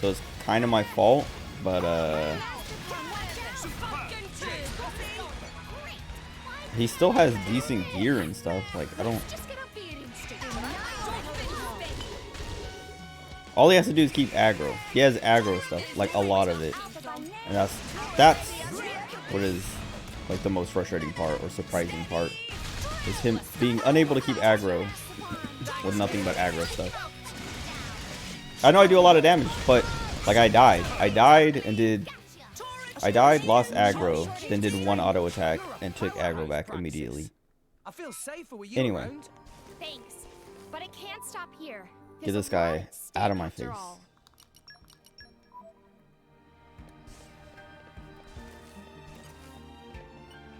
so it's kind of my fault, but he still has decent gear and stuff. Like, I don't... All he has to do is keep aggro. He has aggro stuff, like a lot of it. And that's what is like the most frustrating part or surprising part. Is him being unable to keep aggro with nothing but aggro stuff. I know I do a lot of damage, but like I died, lost aggro, then did one auto attack and took aggro back immediately. I feel safer with you Anyway, Thanks, but it can't stop here. get this guy out of my face.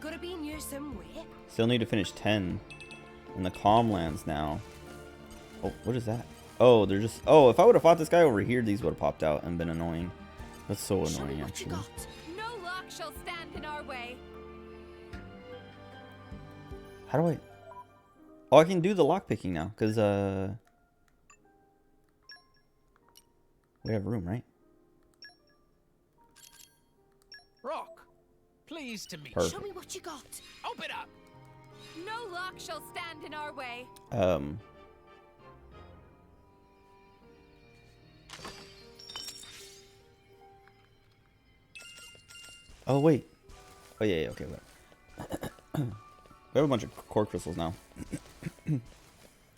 gotta be in here somewhere. Still need to finish 10 in the Calmlands now. Oh, what is that? Oh, they're just... Oh, if I would have fought this guy over here, these would have popped out and been annoying. That's so annoying, actually. No lock shall stand in our way. How do I... Oh, I can do the lockpicking now, because, we have room, right? Rock, pleased to meet you. Perfect. Show me what you got. Open up. No lock shall stand in our way. Oh, wait. Oh, yeah, okay, wait. We have a bunch of core crystals now.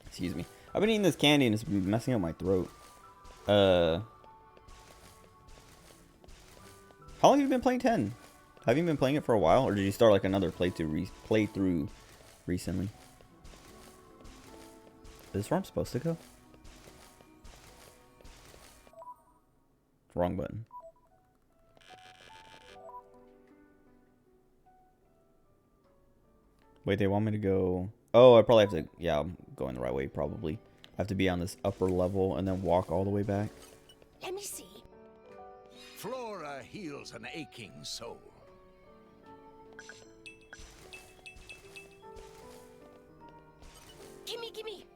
Excuse me. I've been eating this candy and it's been messing up my throat. How long have you been playing 10? Have you been playing it for a while, or did you start like another playthrough recently? Is this where I'm supposed to go? Wrong button. Wait, they want me to go... Oh, I probably have to... Yeah, I'm going the right way, probably. I have to be on this upper level and then walk all the way back. Let me see. Flora heals an aching soul. Gimme, gimme.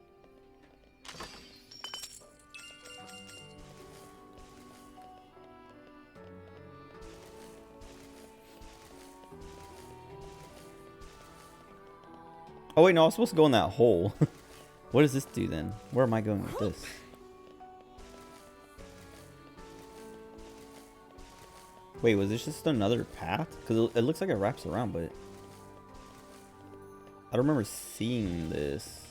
Oh, wait, no, I was supposed to go in that hole. What does this do, then? Where am I going with this? Wait, was this just another path? Because it looks like it wraps around, but... I don't remember seeing this.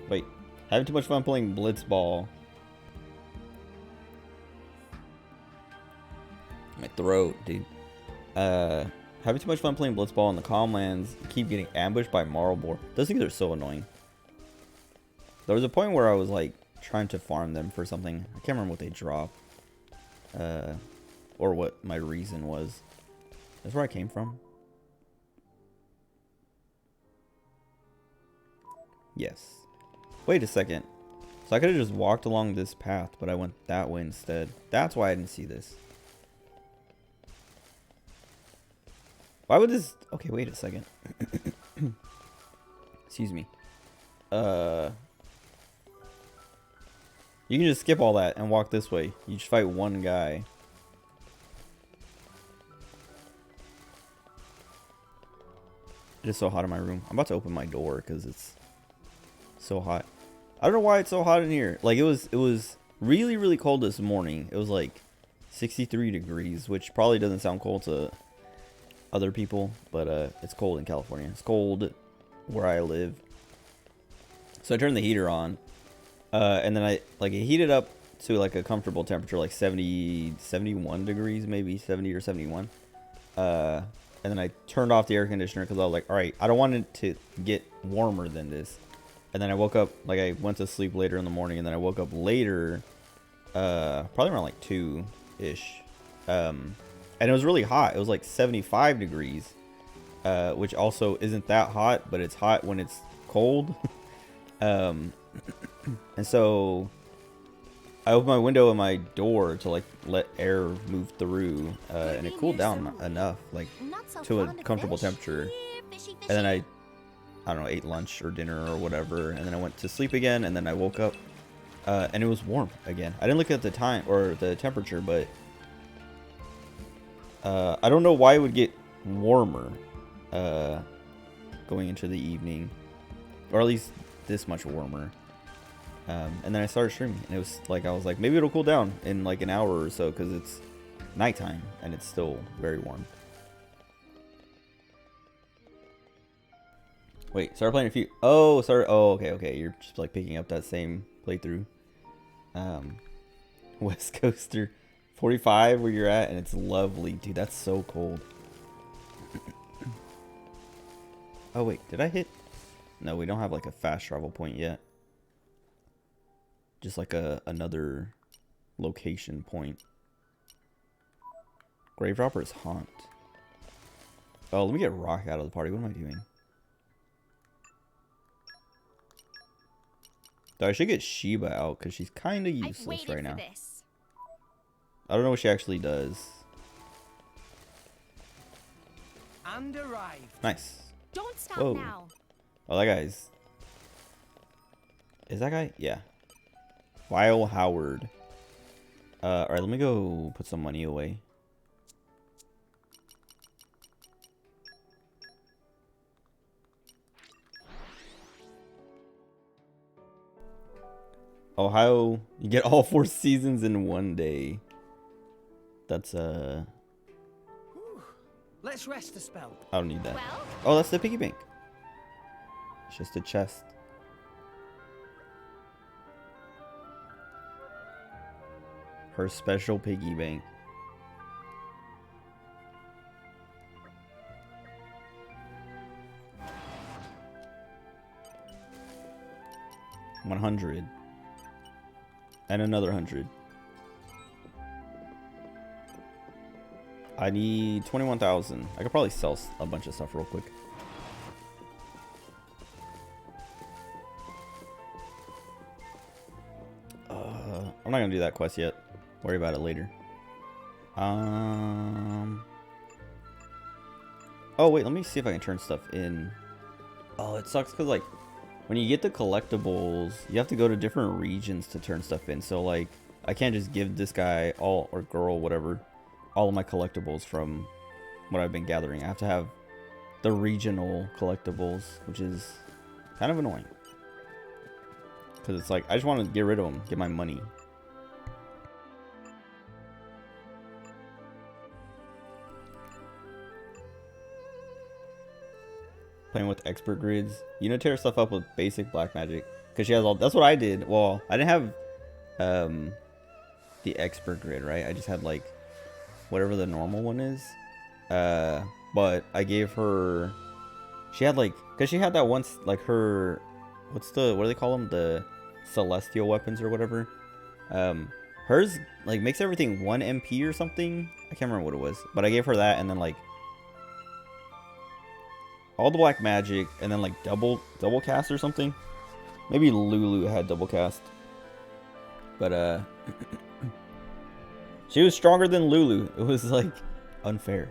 Wait, having too much fun playing Blitzball. My throat, dude. Having too much fun playing Blitzball in the Calmlands. Keep getting ambushed by Marlbor. Those things are so annoying. There was a point where I was like trying to farm them for something. I can't remember what they drop. Or what my reason was. That's where I came from. Yes. Wait a second. So I could have just walked along this path, but I went that way instead. That's why I didn't see this. Why would this... Okay, wait a second. Excuse me. You can just skip all that and walk this way. You just fight one guy. It is so hot in my room. I'm about to open my door because it's so hot. I don't know why it's so hot in here. Like, it was really, really cold this morning. It was like 63 degrees, which probably doesn't sound cold to other people, but it's cold in California. It's cold where I live. So I turned the heater on, and then it heated up to like a comfortable temperature, like 71 degrees, maybe 70 or 71. And then I turned off the air conditioner because I was like, all right, I don't want it to get warmer than this. And then I woke up, like I went to sleep later in the morning, and then I woke up later, probably around like 2-ish. And it was really hot. It was like 75 degrees, which also isn't that hot, but it's hot when it's cold. And so I opened my window and my door to like let air move through, and it cooled down enough, like to a comfortable temperature. And then I don't know, ate lunch or dinner or whatever, and then I went to sleep again, and then I woke up, and it was warm again. I didn't look at the time or the temperature, but I don't know why it would get warmer going into the evening, or at least this much warmer. And then I started streaming, and it was like, I was like, maybe it'll cool down in like an hour or so because it's nighttime and it's still very warm. Wait, started playing a few. Oh, sorry. Oh, okay. You're just like picking up that same playthrough. West Coaster 45 where you're at, and it's lovely, dude. That's so cold. Oh wait, did I hit? No, we don't have like a fast travel point yet. just like another location point. Grave Robber's Haunt. Oh, let me get Rock out of the party. What am I doing? Though I should get Sheba out because she's kind of useless right now. I don't know what she actually does. And arrived. Nice. Don't stop Whoa. now. Oh, that guy's... Is that guy? Yeah. Lyle Howard. Alright, let me go put some money away. Ohio, you get all 4 seasons in one day. That's Let's rest a spell. I don't need that. Well? Oh, that's the piggy bank. It's just a chest. Her special piggy bank. $100 and another 100. I need 21,000. I could probably sell a bunch of stuff real quick. I'm not gonna do that quest yet. Worry about it later. Oh wait, let me see if I can turn stuff in. Oh, it sucks because like when you get the collectibles, you have to go to different regions to turn stuff in. So like I can't just give this guy all, or girl, whatever, all of my collectibles from what I've been gathering. I have to have the regional collectibles, which is kind of annoying. Because it's like, I just want to get rid of them, get my money. Playing with expert grids. You know, tear stuff up with basic black magic. Because she has all, that's what I did. Well, I didn't have the expert grid, right? I just had like whatever the normal one is. But I gave her, she had like, because she had that once, like her, what do they call them? The celestial weapons or whatever. Hers like makes everything 1 MP or something. I can't remember what it was. But I gave her that and then like all the black magic and then like double cast or something. Maybe Lulu had double cast. But she was stronger than Lulu. It was like unfair.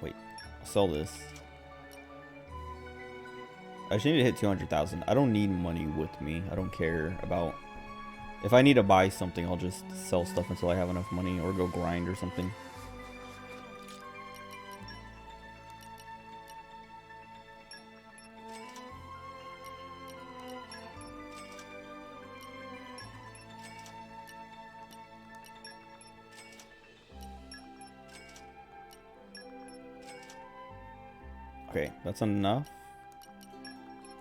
Wait, I'll sell this. I just need to hit 200,000. I don't need money with me. I don't care about, if I need to buy something, I'll just sell stuff until I have enough money or go grind or something. Okay, that's enough.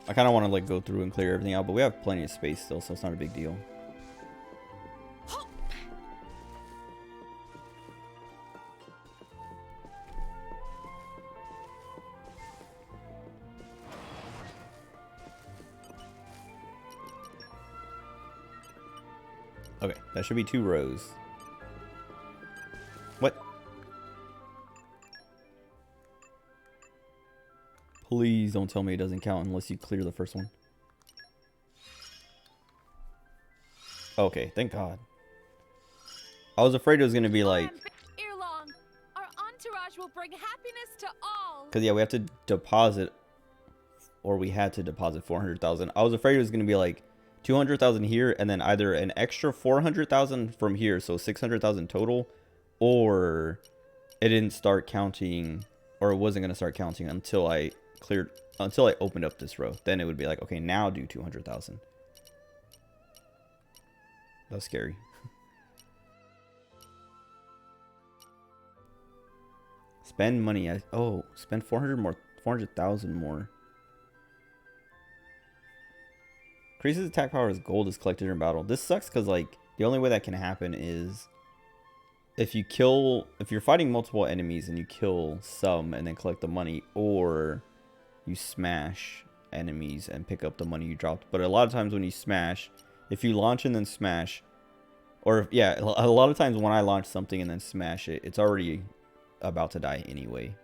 I kind of want to like go through and clear everything out, but we have plenty of space still, so it's not a big deal. Okay, that should be 2 rows. What? Please don't tell me it doesn't count unless you clear the first one. Okay, thank God. I was afraid it was going to be like... Erlong, our entourage will bring happiness to all. Because, yeah, we have to deposit... Or we had to deposit 400,000. I was afraid it was going to be like 200,000 here and then either an extra 400,000 from here. So 600,000 total. Or it didn't start counting... Or it wasn't going to start counting until I... until I opened up this row. Then it would be like, okay, now do 200,000. That's scary. Spend money. Oh, spend 400,000 more. Increases attack power as gold is collected in battle. This sucks because like the only way that can happen is if you're fighting multiple enemies and you kill some and then collect the money, or you smash enemies and pick up the money you dropped. But a lot of times when you smash, if you launch and then smash, or yeah, a lot of times when I launch something and then smash it, it's already about to die anyway.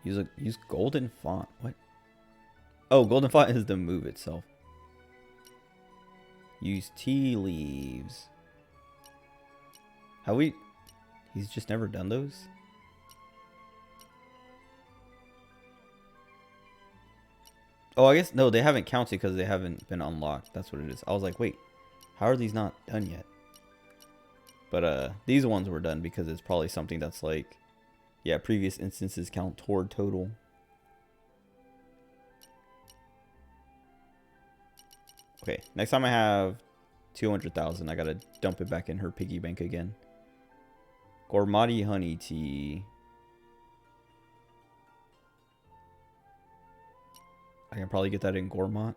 Use golden font. What? Oh, golden font is the move itself. Use tea leaves. He's just never done those? Oh, I guess, no, they haven't counted because they haven't been unlocked. That's what it is. I was like, wait, how are these not done yet? But these ones were done because it's probably something that's like, yeah, previous instances count toward total. Okay, next time I have 200,000, I gotta dump it back in her piggy bank again. Gormati honey tea. I can probably get that in Gormont.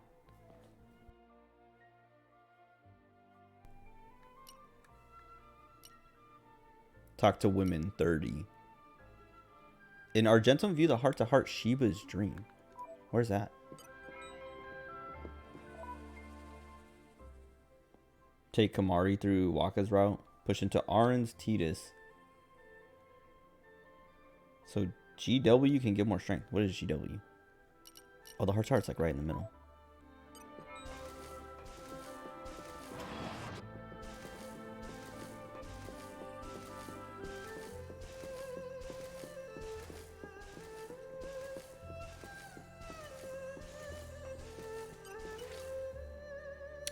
Talk to women 30. In Argentum, view the heart-to-heart Shiba's dream. Where's that? Take Kamari through Waka's route. Push into Aron's Titus. So GW can give more strength. What is GW? Oh, the heart's like right in the middle.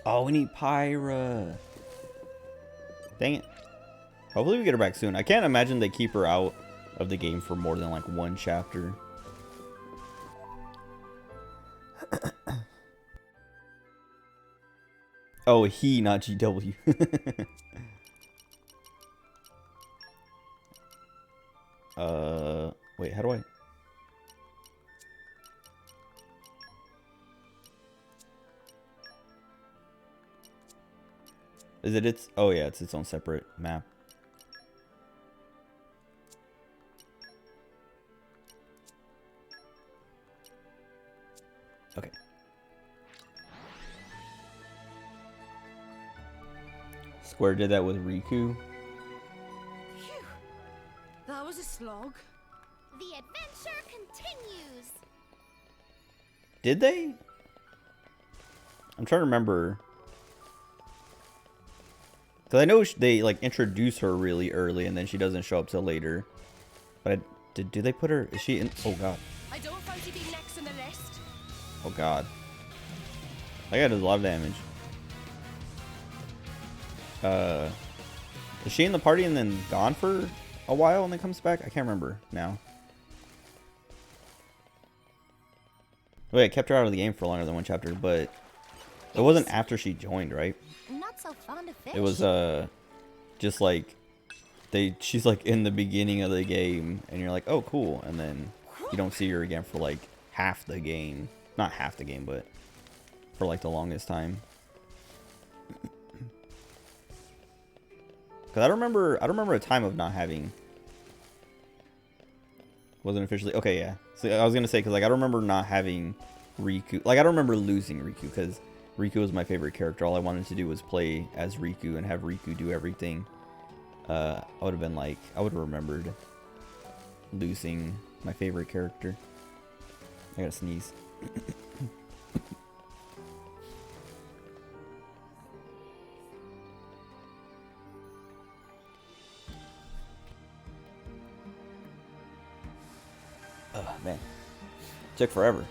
Oh, we need Pyra. Dang it. Hopefully we get her back soon. I can't imagine they keep her out of the game for more than like one chapter. Oh, he, not GW. Wait, how do I? Is it its? Oh yeah, it's its own separate map. Okay. Square did that with Riku. Phew. That was a slog. The adventure continues. Did they? I'm trying to remember. Because I know they like introduce her really early and then she doesn't show up till later. But do they put her? Is she in? Oh god. I don't fancy being next on the list. Oh god. That guy does a lot of damage. Is she in the party and then gone for a while and then comes back? I can't remember now. Wait, I kept her out of the game for longer than one chapter, but it wasn't after she joined, right? Not so fond of fish. It was just like she's like in the beginning of the game and you're like, oh cool, and then you don't see her again for like half the game. Not half the game, but for like the longest time. Cause I don't remember a time of not having. Wasn't officially okay, yeah. So I was gonna say, cause like I don't remember not having Riku. Like I don't remember losing Riku, cause Riku was my favorite character. All I wanted to do was play as Riku and have Riku do everything. I would have been like, I would have remembered losing my favorite character. I gotta sneeze. Oh man, took forever.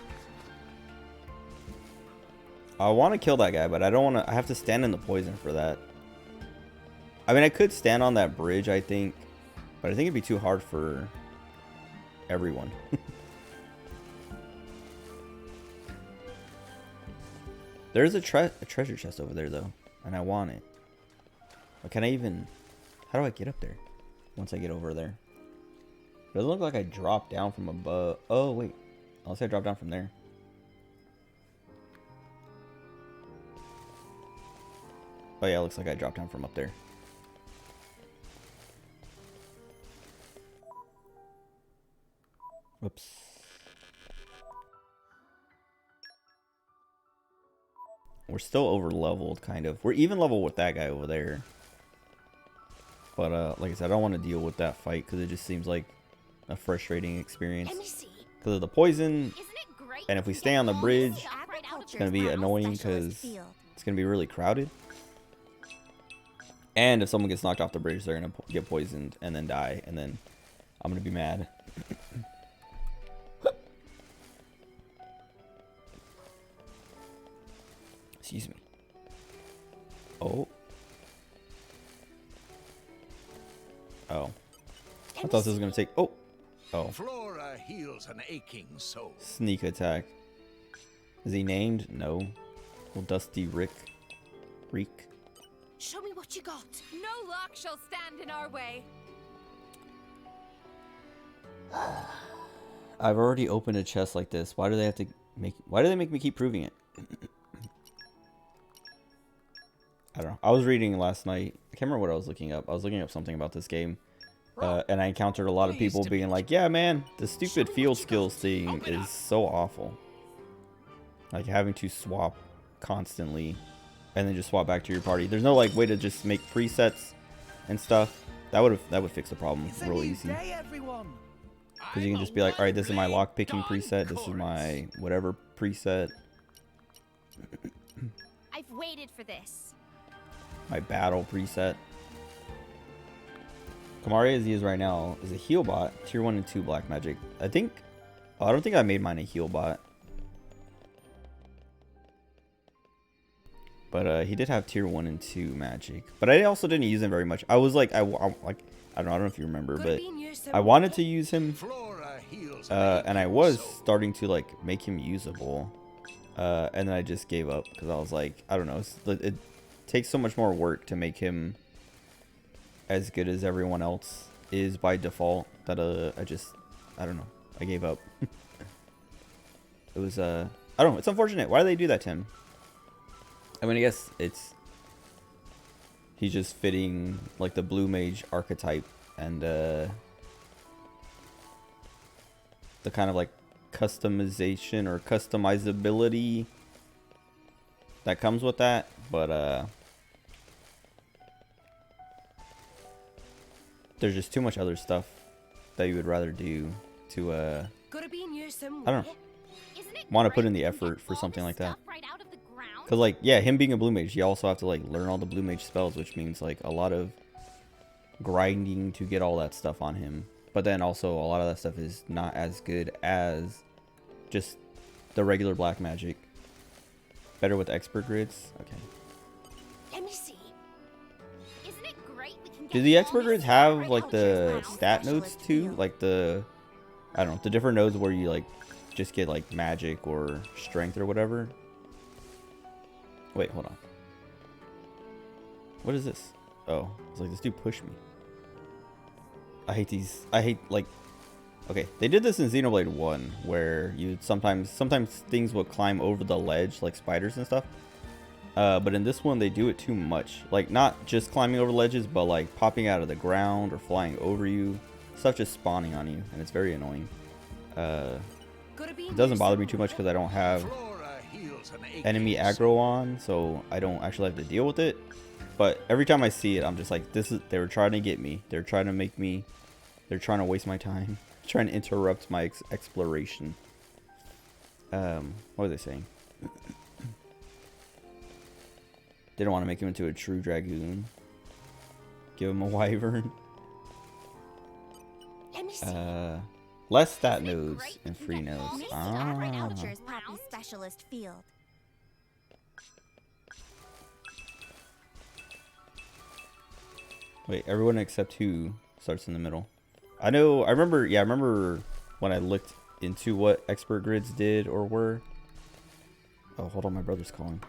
I want to kill that guy, but I don't want to. I have to stand in the poison for that. I mean, I could stand on that bridge, I think, but I think it'd be too hard for everyone. There's a treasure chest over there, though, and I want it. But can I even... How do I get up there once I get over there? It doesn't look like I dropped down from above. Oh, wait. Unless I drop down from there. Oh, yeah, it looks like I dropped down from up there. Whoops. We're still over leveled, kind of. We're even level with that guy over there. But like I said, I don't want to deal with that fight because it just seems like a frustrating experience. Because of the poison, and if we stay on the bridge, it's going to be annoying because it's going to be really crowded. And if someone gets knocked off the bridge, they're going to get poisoned and then die, and then I'm going to be mad. Excuse me. Oh. Oh. I thought this was going to take... Oh. Oh. Flora heals an aching soul. Sneak attack. Is he named? No. Well, Dusty Rick. Reek. Show me what you got. No lock shall stand in our way. I've already opened a chest like this. Why do they have to make... Why do they make me keep proving it? I don't know. I was reading last night. I can't remember what I was looking up. I was looking up something about this game. And I encountered a lot of people being like, yeah, man, the stupid field skills thing is so awful. Like having to swap constantly and then just swap back to your party. There's no like way to just make presets and stuff. That would fix the problem real easy. Because you can just be like, all right, this is my lock picking preset. This is my whatever preset. I've waited for this. My battle preset. Kamari, as he is right now, is a heal bot. Tier 1 and 2 black magic. I don't think I made mine a heal bot. But he did have tier 1 and 2 magic. But I also didn't use him very much. I was like, I don't know if you remember, but I wanted to use him. And I was starting to like make him usable. And then I just gave up because I was like, I don't know. It takes so much more work to make him as good as everyone else is by default that I don't know. I gave up. It was I don't know. It's unfortunate. Why do they do that to him? I mean, I guess he's just fitting like the blue mage archetype and the kind of like customization or customizability that comes with that, but there's just too much other stuff that you would rather do to I don't know, want to put in the effort for something like that. Because like, yeah, him being a blue mage, you also have to like learn all the blue mage spells, which means like a lot of grinding to get all that stuff on him. But then also a lot of that stuff is not as good as just the regular black magic. Better with expert grids? Okay. Let me see. Isn't it great we can Do the expert grids have like the stat nodes too? Like the, I don't know, the different nodes where you like just get like magic or strength or whatever? Wait, hold on. What is this? Oh, it's like this dude pushed me. I hate these. I hate like. Okay, they did this in Xenoblade 1 where you sometimes things would climb over the ledge like spiders and stuff. But in this one they do it too much. Like not just climbing over ledges, but like popping out of the ground or flying over you. Stuff just spawning on you, and it's very annoying. It doesn't bother me too much because I don't have enemy aggro on, so I don't actually have to deal with it. But every time I see it, I'm just like, they were trying to get me. They're trying to make me. They're trying to waste my time. Trying to interrupt my exploration. What are they saying? They don't want to make him into a true dragoon. Give him a wyvern. Less stat nodes and free nodes. Poppy specialist field. Wait, everyone except who starts in the middle? I remember when I looked into what expert grids did or were. Oh, hold on, my brother's calling.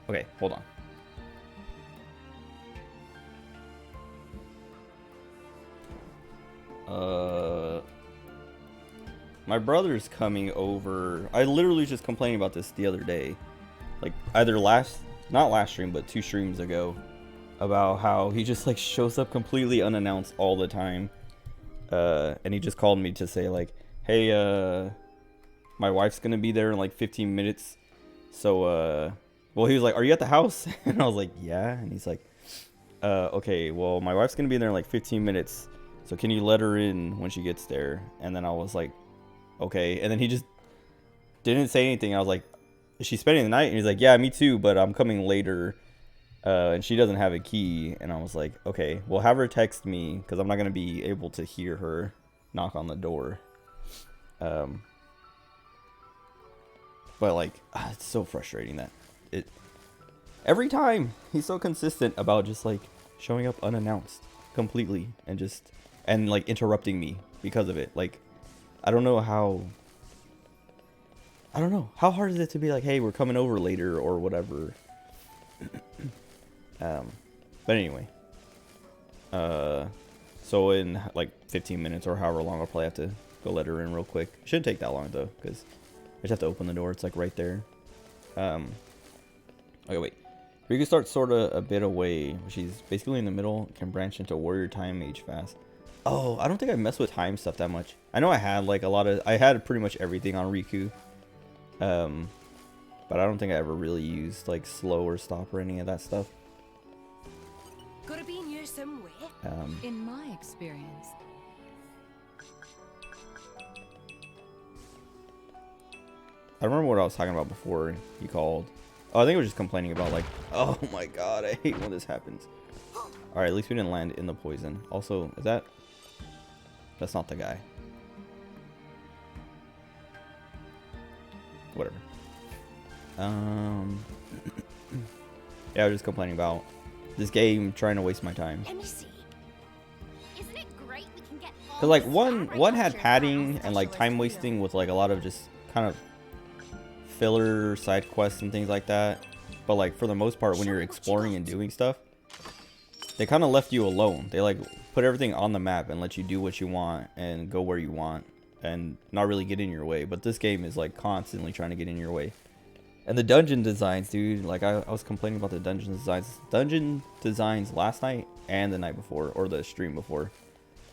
Okay, hold on. My brother's coming over. I literally was just complaining about this the other day. Like, either not last stream, but 2 streams ago. About how he just, like, shows up completely unannounced all the time. And he just called me to say, like, hey, my wife's gonna be there in, like, 15 minutes. So, well, he was like, are you at the house? And I was like, yeah. And he's like, okay, well, my wife's gonna be in there in, like, 15 minutes. So can you let her in when she gets there? And then I was like, okay. And then he just didn't say anything. I was like, is she spending the night? And he's like, yeah, me too, but I'm coming later. And she doesn't have a key. And I was like, okay, well, have her text me, because I'm not going to be able to hear her knock on the door. But like, it's so frustrating that every time he's so consistent about just like showing up unannounced completely and like interrupting me because of it. Like, I don't know how hard is it to be like, hey, we're coming over later or whatever. But anyway, so in like 15 minutes or however long, I'll probably have to go let her in real quick. It shouldn't take that long though, because I just have to open the door. It's like right there. Okay, wait. Riku starts sort of a bit away. She's basically in the middle, can branch into warrior time mage fast. Oh, I don't think I messed with time stuff that much. I know I had like I had pretty much everything on Riku. But I don't think I ever really used like slow or stop or any of that stuff. Gotta be near somewhere. In my experience, I remember what I was talking about before you called. Oh, I think I was just complaining about like, oh my god, I hate when this happens. Alright, at least we didn't land in the poison. Also, that's not the guy. Whatever. Yeah, I was just complaining about this game trying to waste my time. Let me see. Isn't it great we can get all Cause like this one had Rapture padding and like specialist time field? wasting with like a lot of just kind of filler side quests and things like that. But like for the most part, when you're exploring and doing stuff, they kind of left you alone. They like put everything on the map and let you do what you want and go where you want and not really get in your way. But this game is like constantly trying to get in your way. And the dungeon designs, dude, like I was complaining about the dungeon designs last night and the night before, or the stream before.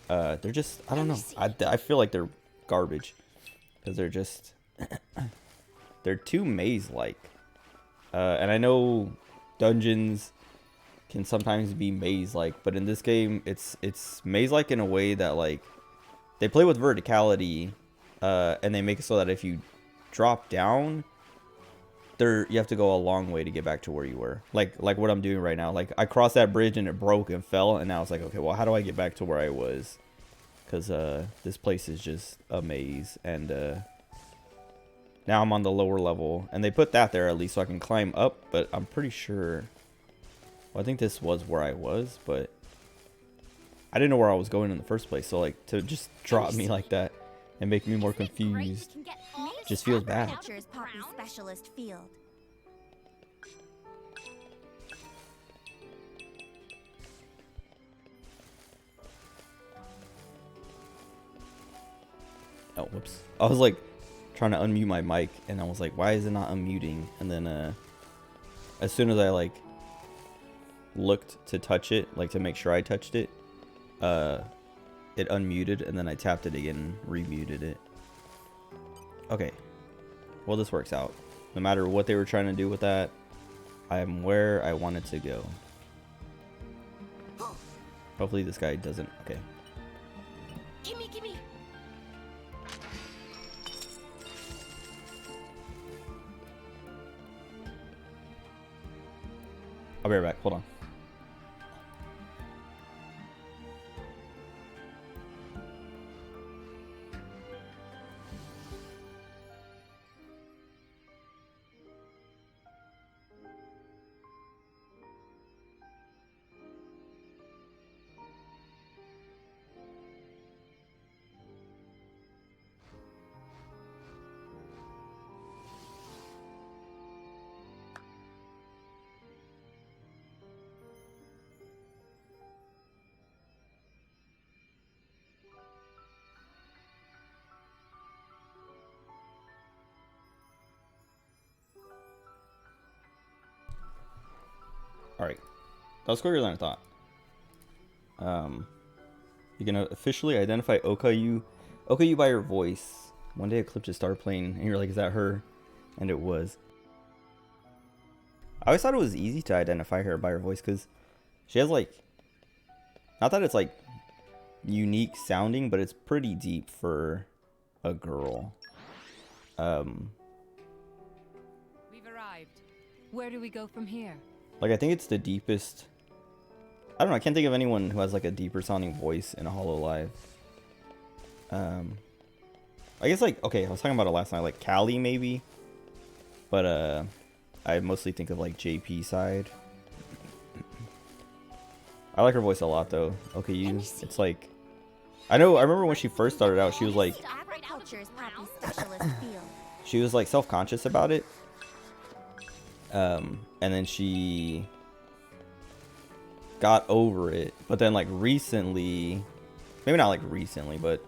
They're just, I don't know. I feel like they're garbage because they're just, they're too maze-like. And I know dungeons can sometimes be maze-like, but in this game, it's maze-like in a way that like they play with verticality, and they make it so that if you drop down, you have to go a long way to get back to where you were. Like what I'm doing right now. Like I crossed that bridge and it broke and fell, and now it's like, okay, well, how do I get back to where I was? Because this place is just a maze, and now I'm on the lower level, and they put that there at least so I can climb up. But I'm pretty sure, well, I think this was where I was, but I didn't know where I was going in the first place. So like to just drop me like that and make me more confused just feels bad. Nature's Poppy Specialist Field. Oh, whoops. I was like trying to unmute my mic, and I was like, why is it not unmuting? And then as soon as I like looked to touch it, like to make sure I touched it, it unmuted, and then I tapped it again and remuted it. Okay. Well, this works out. No matter what they were trying to do with that, I am where I wanted to go. Hopefully this guy doesn't. Okay. Gimme, gimme. I'll be right back. Hold on. Alright. That was quicker than I thought. You can officially identify Okayu by her voice. One day Eclipse just started playing and you're like, is that her? And it was. I always thought it was easy to identify her by her voice because she has like, not that it's like unique sounding, but it's pretty deep for a girl. We've arrived. Where do we go from here? Like, I think it's the deepest. I don't know. I can't think of anyone who has like a deeper sounding voice in a Hololive. I guess like, okay, I was talking about it last night, like Callie maybe, but I mostly think of like JP side. I like her voice a lot though. Okay, it's like, I remember when she first started out, she was like, she was like self-conscious about it. And then she got over it, but then like recently, maybe not like recently, but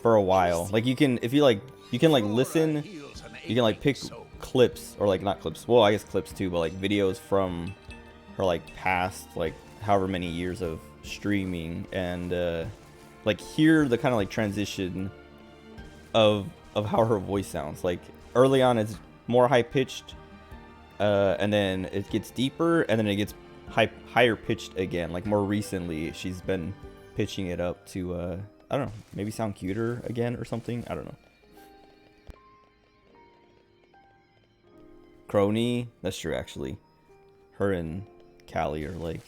for a while, like you can, if you like, you can like listen, you can like pick clips, or like not clips, well I guess clips too, but like videos from her like past like however many years of streaming, and like hear the kind of like transition of how her voice sounds. Like early on it's more high pitched, and then it gets deeper, and then it gets higher pitched again. Like more recently she's been pitching it up to I don't know, maybe sound cuter again or something. I don't know. Crony, that's true actually. Her and Callie are like,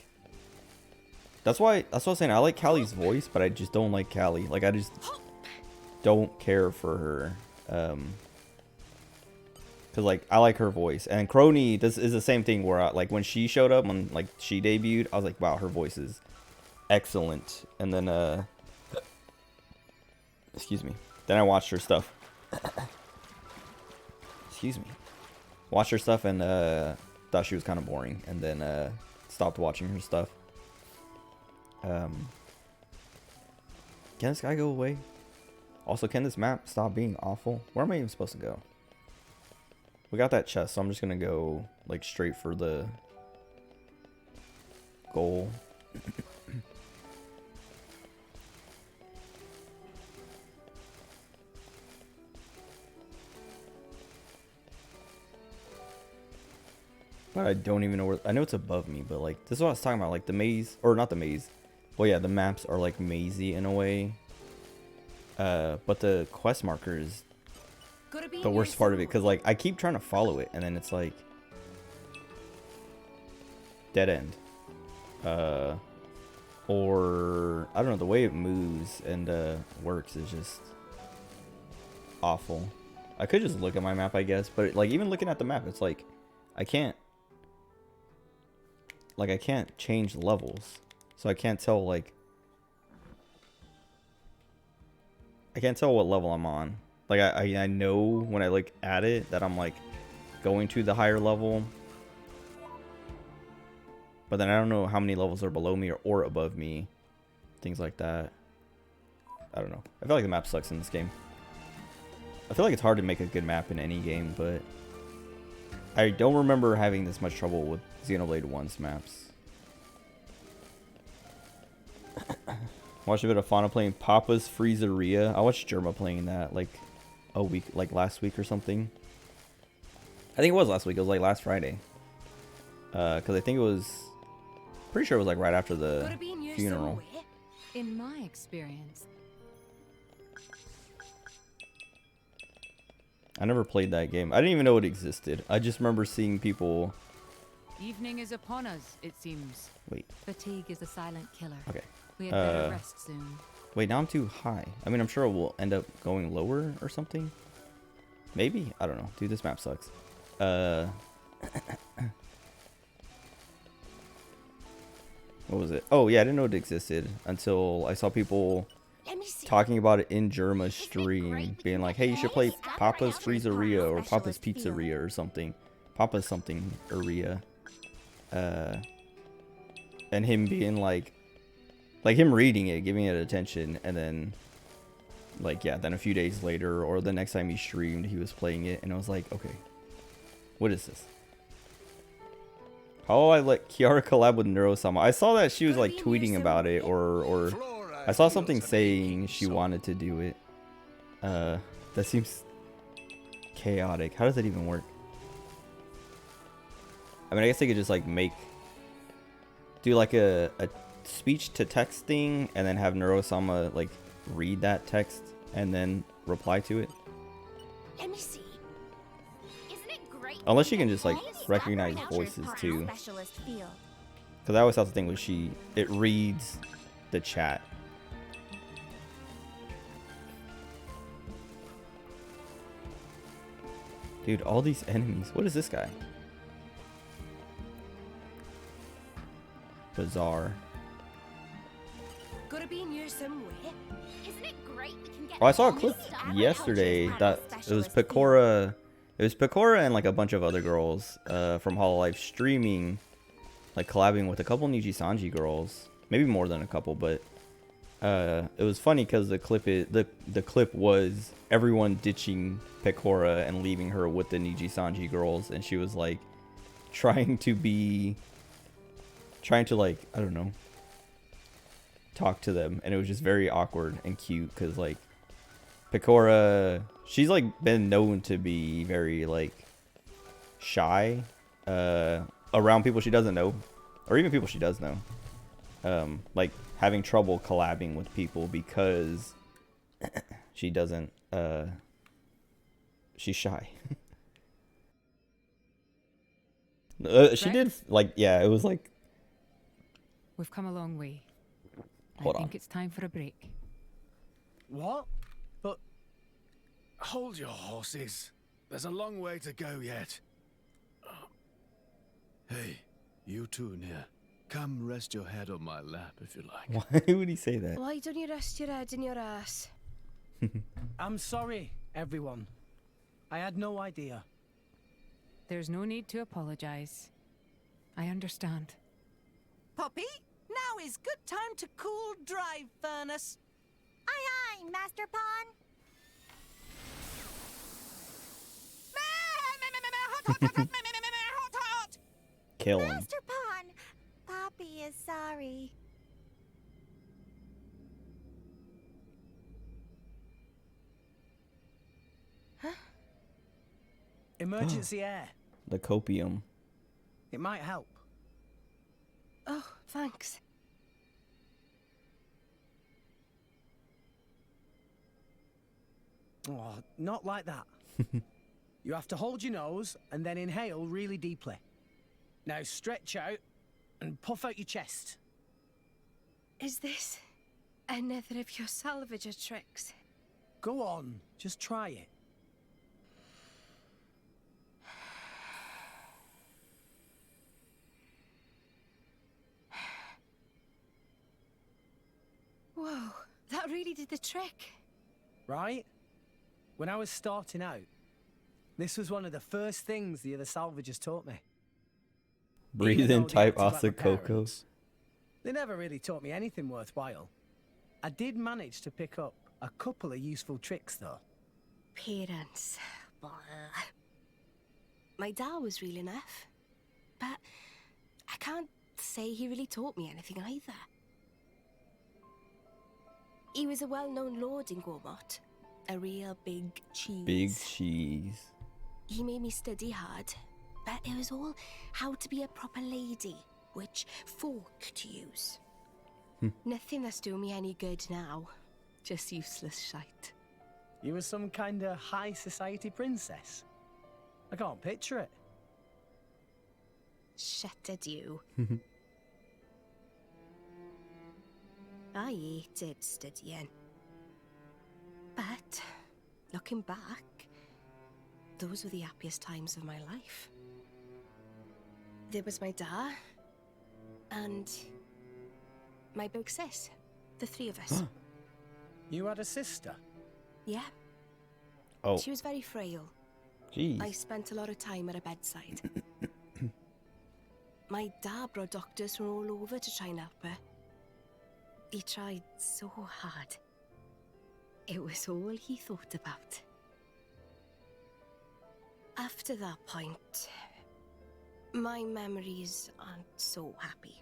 that's what I was saying. I like Callie's voice, but I just don't like Callie. Like I just don't care for her. Cause like I like her voice, and Crony, this is the same thing where like when she showed up, when like she debuted, I was like, wow, her voice is excellent. And then excuse me. Then I watched her stuff. Excuse me. Watched her stuff and thought she was kind of boring, and then stopped watching her stuff. Can this guy go away? Also, can this map stop being awful? Where am I even supposed to go? We got that chest, so I'm just gonna go like straight for the goal. But I don't even know where. I know it's above me, but like this is what I was talking about. Like the maze, or not the maze. Well, yeah, the maps are like mazy in a way. But the quest marker is the worst part of it, because like I keep trying to follow it, and then it's like dead end. Or I don't know, the way it moves and works is just awful. I could just look at my map, I guess, but like even looking at the map, it's like I can't change levels, so I can't tell like I can't tell what level I'm on. Like I know when I look at it that I'm like going to the higher level, but then I don't know how many levels are below me or above me, things like that. I don't know. I feel like the map sucks in this game. I feel like it's hard to make a good map in any game, but I don't remember having this much trouble with Xenoblade 1's maps. Watched a bit of Fauna playing Papa's Freezeria. I watched Germa playing that like a week, like last week or something. I think it was last week. It was like last Friday. Because I think it was, pretty sure it was like right after the funeral. In my experience, I never played that game. I didn't even know it existed. I just remember seeing people. evening is upon us, it seems. Wait. Fatigue is a silent killer. Okay. We had better rest soon. Wait, now I'm too high. I mean, I'm sure it will end up going lower or something. Maybe? I don't know. Dude, this map sucks. What was it? Oh, yeah, I didn't know it existed until I saw people talking about it in Germa's stream, being like, hey, you should play Papa's Freezeria or Papa's Pizzeria or something. Papa's something area. And him being like him reading it, giving it attention, and then like, yeah, then a few days later or the next time he streamed, he was playing it, and I was like, okay, what is this? How will I let Kiara collab with Neurosama? I saw that she was like tweeting about it, or I saw something saying she wanted to do it. That seems chaotic. How does that even work? I mean, I guess they could just like do like a speech to text thing and then have Neurosama like read that text and then reply to it. Let me see. Isn't it great? Unless she can just like recognize voices too. Because I always thought the thing was it reads the chat. Dude, all these enemies. What is this guy? Bizarre. Gotta be in here somewhere. Isn't it great we can get Oh, I saw a clip yesterday that it was Pecora. It was Pecora and like a bunch of other girls from Hololive streaming, like collabing with a couple Niji-Sanji girls, maybe more than a couple, but it was funny because the clip was everyone ditching Pecora and leaving her with the Niji-Sanji girls, and she was like trying to like, I don't know, talk to them, and it was just very awkward and cute because like Pecora, she's like been known to be very like shy around people she doesn't know, or even people she does know, like having trouble collabing with people because she doesn't she's shy. She did like, yeah, it was like, We've come a long way. I Hold think on. it's time for a break. What? But hold your horses. There's a long way to go yet. Hey, you two near. Come rest your head on my lap if you like. why would he say that? Why don't you rest your head in your ass? I'm sorry, everyone. I had no idea. There's no need to apologize. I understand. Poppy, now is good time to cool drive furnace. Aye, aye, Master Pawn. Hot, hot. Kill him. Master Pawn, Poppy is sorry. Emergency air. The copium. It might help. Oh, thanks. Oh, not like that. You have to hold your nose and then inhale really deeply. Now stretch out and puff out your chest. Is this another of your salvager tricks? Go on, just try it. Whoa, that really did the trick. Right? When I was starting out, this was one of the first things the other salvagers taught me. Breathe Even in though they type acted like my Asakoko. parents, they never really taught me anything worthwhile. I did manage to pick up a couple of useful tricks, though. Parents. Blah. My dad was real enough, but I can't say he really taught me anything either. He was a well-known lord in Gormott, a real big cheese. Big cheese. He made me study hard, but it was all how to be a proper lady, which fork to use. Nothing that's doing me any good now, just useless shite. You were some kind of high society princess. I can't picture it. Shut at you. I hated studying. But, looking back, those were the happiest times of my life. There was my dad, and my big sis, the three of us. You had a sister? Yeah. Oh. She was very frail. Jeez. I spent a lot of time at her bedside. My dad brought doctors from all over to try and help her. He tried so hard. It was all he thought about. After that point, My memories aren't so happy.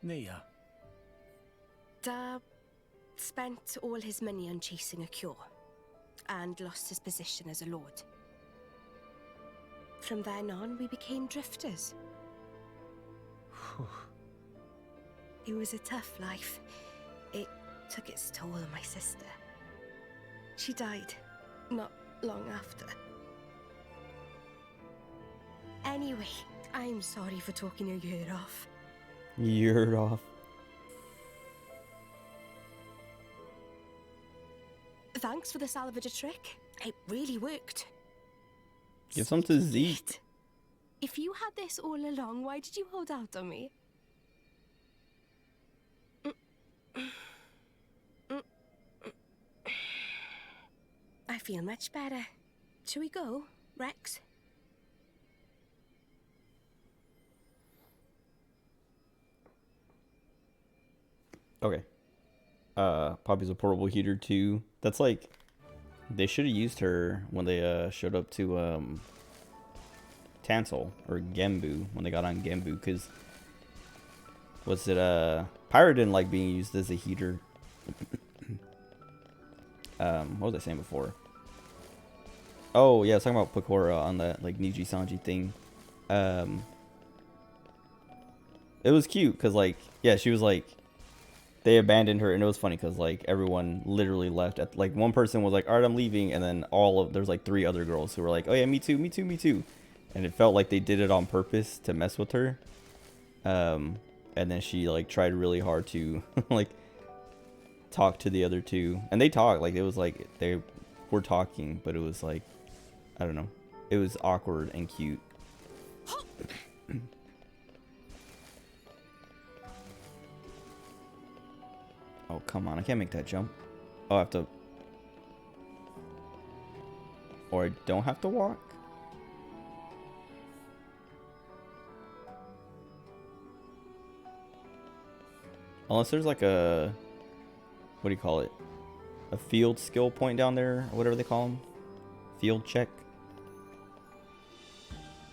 Nia. Dad spent all his money on chasing a cure and lost his position as a lord. From then on, we became drifters. It was a tough life. It took its toll on my sister. She died not long after. Anyway, I'm sorry for talking your ear off. Year off. Thanks for the salvager trick. It really worked. Give some to Zeke. If you had this all along, why did you hold out on me? I feel much better. Shall we go, Rex? Okay. Poppy's a portable heater too. That's like, they should have used her when they showed up to Tansel or Gembu, when they got on Gembu, because was it Pyra didn't like being used as a heater. What was I saying before? Oh yeah, I was talking about Pecora on that like Niji Sanji thing. It was cute because like, yeah, she was like, they abandoned her, and it was funny because like everyone literally left. At like, one person was like, all right, I'm leaving, and then there's like 3 other girls who were like, oh yeah, me too, me too, me too. And it felt like they did it on purpose to mess with her. And then she like tried really hard to like talk to the other 2, and they talked, like it was like they were talking, but it was like, I don't know, it was awkward and cute. Oh, come on, I can't make that jump. Oh, I have to, or I don't have to walk. Unless there's like a, what do you call it? A field skill point down there, or whatever they call them. Field check.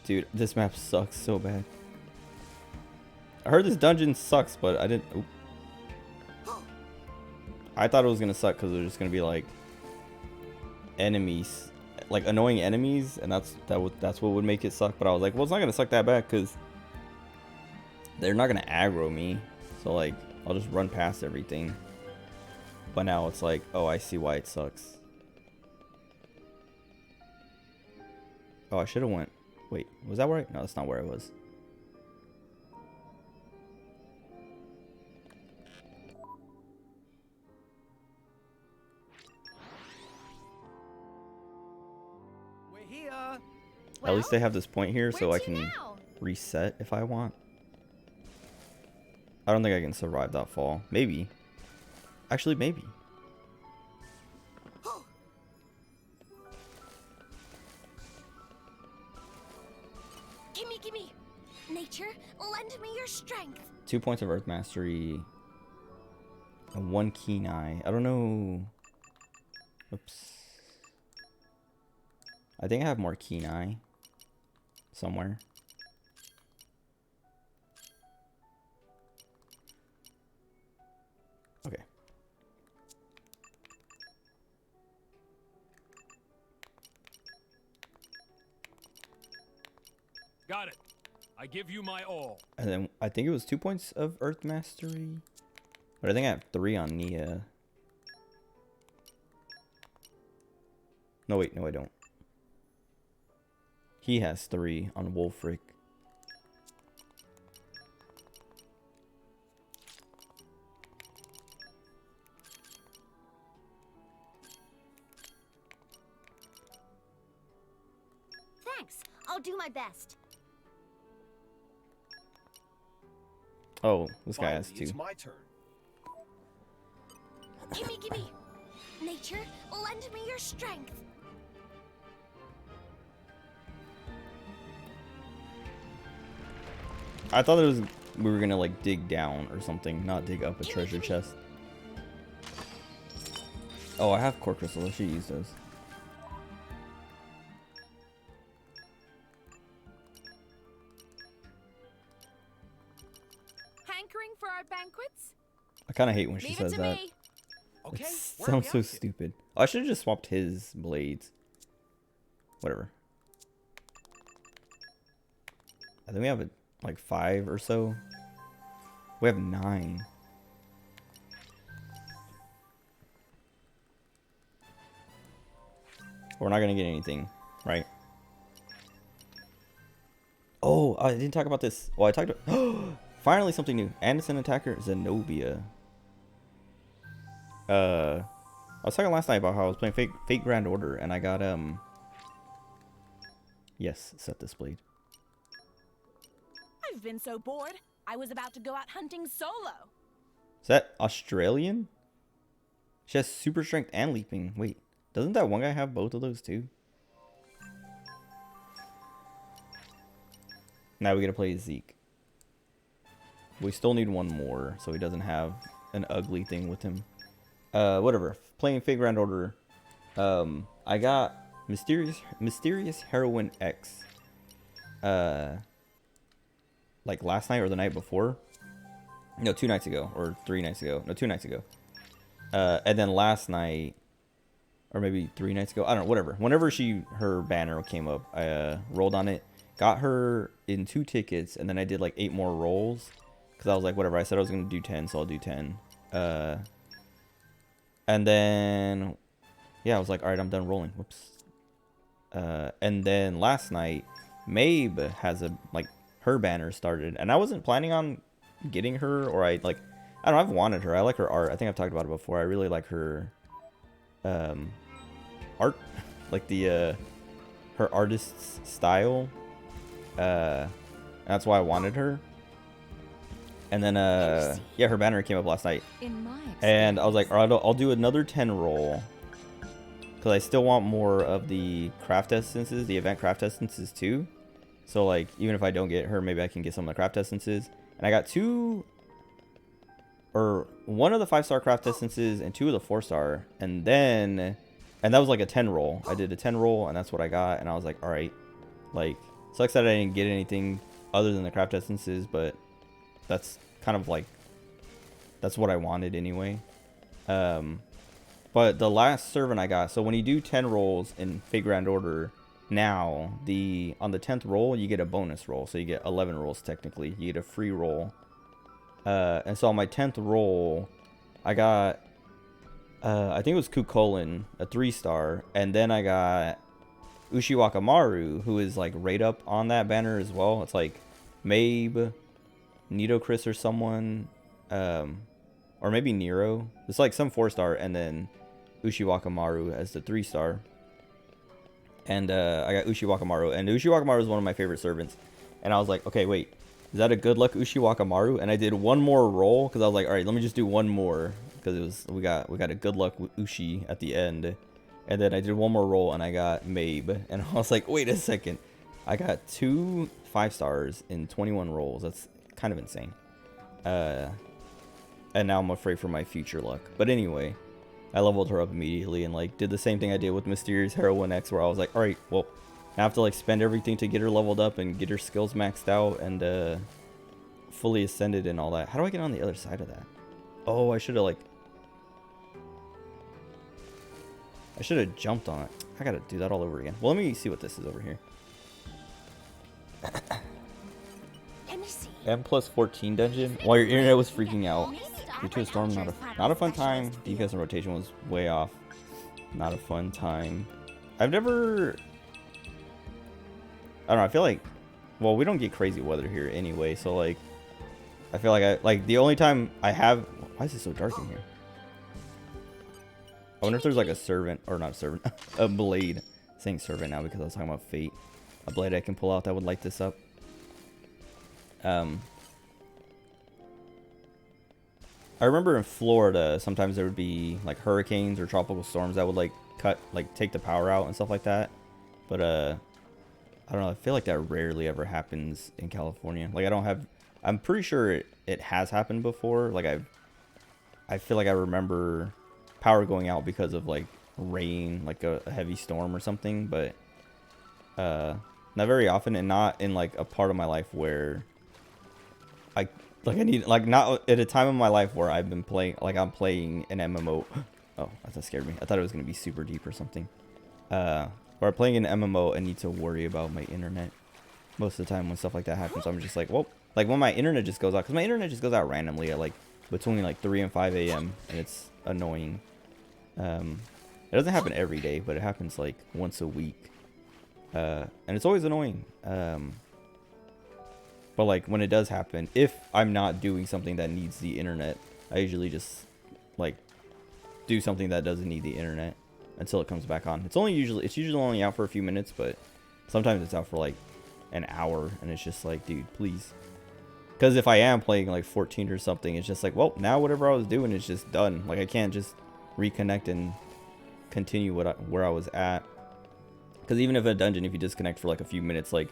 Dude, this map sucks so bad. I heard this dungeon sucks, but I didn't. Oop. I thought it was gonna suck because it was just gonna be like enemies, like annoying enemies, and that's what would make it suck. But I was like, well, it's not gonna suck that bad because they're not gonna aggro me, so like I'll just run past everything. But now it's like, oh, I see why it sucks. Oh, I should have went. Wait, was that where no, that's not where I was. We're here. At least they have this point here, so I can reset if I want. I don't think I can survive that fall. Maybe. Actually, maybe. Gimme! Nature, lend me your strength. 2 points of Earth Mastery. And 1 Keen Eye. I don't know. Oops. I think I have more Keen Eye. Somewhere. Okay. Got it. I give you my all. And then I think it was 2 points of Earth Mastery. But I think I have 3 on Nia. No, wait, no, I don't. He has 3 on Wolfric. Thanks. I'll do my best. Oh, this guy has Finally, 2. It's my turn. Gimme! Nature, lend me your strength. I thought it was we were gonna like dig down or something, not dig up a treasure chest. Oh, I have core crystal. I should use those. hankering for our banquets? I kind of hate when she Leave says it to that. me. It sounds so stupid. Oh, I should have just swapped his blades. Whatever. I think we have like 5 or so. We have 9. We're not gonna get anything, right? Oh, I didn't talk about this. Well, I talked about finally something new. Anderson attacker Zenobia. I was talking last night about how I was playing Fate Grand Order, and I got yes, set this blade. I've been so bored, I was about to go out hunting solo. Is that Australian? She has super strength and leaping. Wait, doesn't that one guy have both of those too? Now we gotta play Zeke. We still need one more, so he doesn't have an ugly thing with him. Whatever. Playing Fate Grand Order. I got Mysterious Heroine X. Like last night or the night before. No, 2 nights ago or 3 nights ago. No, 2 nights ago. And then last night, or maybe 3 nights ago. I don't know. Whatever. Whenever her banner came up, I rolled on it. Got her in 2 tickets, and then I did like 8 more rolls. Because I was like, whatever. I said I was gonna do 10, so I'll do 10. And then, yeah, I was like, all right, I'm done rolling. Whoops. And then last night, Mabe has her banner started, and I wasn't planning on getting her, or I don't know, I've wanted her. I like her art. I think I've talked about it before. I really like her art, like the her artist's style. That's why I wanted her. And then yeah, her banner came up last night, and I was like, all right, I'll do another 10 roll, because I still want more of the craft essences, the event craft essences too. So like, even if I don't get her, maybe I can get some of the craft essences. And I got 2 or 1 of the 5-star craft essences and 2 of the 4-star, and that was like a 10 roll. I did a 10 roll, and that's what I got. And I was like, all right, like, sucks that I didn't get anything other than the craft essences, but that's kind of like, that's what I wanted anyway. But the last servant I got, so when you do 10 rolls in Fate Grand Order, now on the 10th roll you get a bonus roll, so you get 11 rolls technically. You get a free roll, and so on my 10th roll I got I think it was Kukulin, a 3-star, and then I got Ushiwakamaru, who is like right up on that banner as well. It's like Mabe, Nito Chris or someone, or maybe Nero. It's like some 4-star, and then Ushiwakamaru as the 3-star. And I got Ushiwakamaru, and Ushiwakamaru is one of my favorite servants. And I was like, okay, wait, is that a good luck Ushiwakamaru? And I did one more roll, because I was like, all right, let me just do one more, because we got a good luck Ushi at the end. And then I did one more roll, and I got Mabe, and I was like, wait a second, I got 2 5-stars in 21 rolls. That's kind of insane. And now I'm afraid for my future luck. But anyway, I leveled her up immediately, and like did the same thing I did with Mysterious Heroine X, where I was like, all right, well, I have to like spend everything to get her leveled up and get her skills maxed out and fully ascended and all that. How do I get on the other side of that? Oh, I should have jumped on it. I gotta do that all over again. Well, let me see what this is over here. M+14 dungeon. While your internet was freaking out due to a storm, not a fun time. Defense and rotation was way off. Not a fun time. I've never, I don't know, I feel like, well, we don't get crazy weather here anyway, so like, I feel like the only time I have, why is it so dark in here? I wonder if there's like a servant, or not a servant, a blade. I'm saying servant now because I was talking about Fate. A blade I can pull out that would light this up. I remember in Florida, sometimes there would be like hurricanes or tropical storms that would like take the power out and stuff like that. But I don't know, I feel like that rarely ever happens in California. Like I'm pretty sure it has happened before. Like I feel like I remember power going out because of like rain, like a heavy storm or something, but not very often, and not in like a part of my life where Like I need, like not at a time in my life where I've been playing, like I'm playing an MMO. Oh, that scared me. I thought it was gonna be super deep or something. Where I'm playing an MMO and need to worry about my internet most of the time when stuff like that happens. I'm just like, well, like when my internet just goes out, because my internet just goes out randomly at like between like 3 and 5 a.m. and it's annoying. It doesn't happen every day, but it happens like once a week, and it's always annoying. But like when it does happen, if I'm not doing something that needs the internet, I usually just like do something that doesn't need the internet until it comes back on. It's usually only out for a few minutes, but sometimes it's out for like an hour, and it's just like, dude, please. Because if I am playing like 14 or something, it's just like, well, now whatever I was doing is just done. Like I can't just reconnect and continue where I was at. Because even if a dungeon, if you disconnect for like a few minutes, like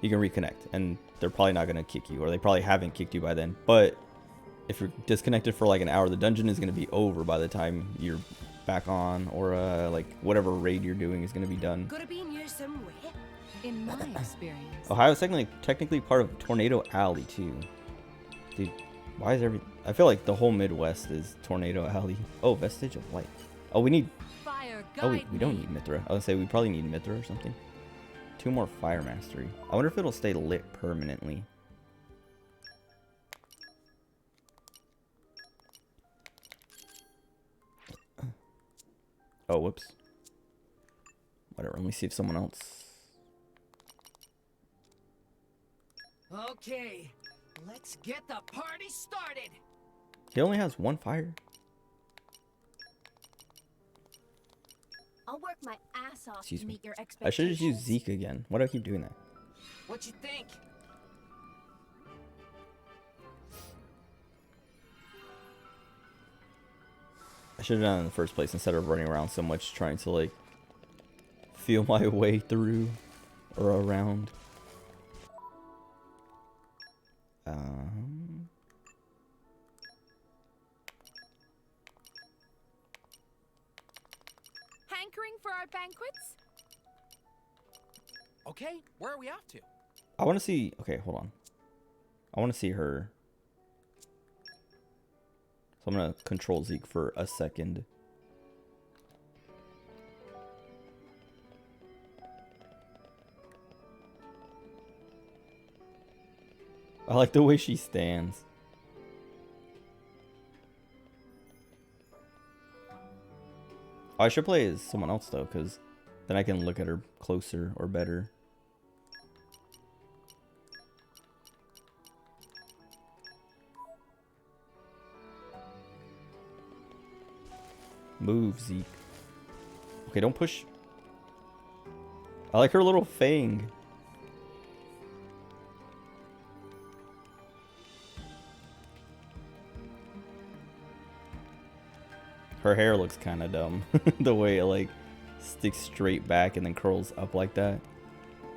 you can reconnect, and they're probably not gonna kick you, or they probably haven't kicked you by then. But if you're disconnected for like an hour, the dungeon is gonna be over by the time you're back on, or like whatever raid you're doing is gonna be done. Gotta be near somewhere. In my experience. Ohio's technically part of Tornado Alley too. Dude, why is I feel like the whole Midwest is Tornado Alley. Oh, Vestige of Light. Oh, we need... Fire, Oh, we don't need Mithra. I was gonna say we probably need Mithra or something. 2 more Fire Mastery. I wonder if it'll stay lit permanently. Oh, whoops. Whatever, let me see if someone else... Okay, let's get the party started. He only has 1 fire. I'll work my ass off Excuse to me. meet your I expectations. should just use Zeke again. Why do I keep doing that? What you think? I should have done it in the first place instead of running around so much trying to like feel my way through or around. Hankering for our banquets? Okay, where are we off to? I want to see... Okay, hold on. I want to see her. So I'm going to control Zeke for a second. I like the way she stands. Oh, I should play as someone else though, because then I can look at her closer or better. Move, Zeke. Okay, don't push. I like her little fang. Her hair looks kind of dumb. The way it like sticks straight back and then curls up like that.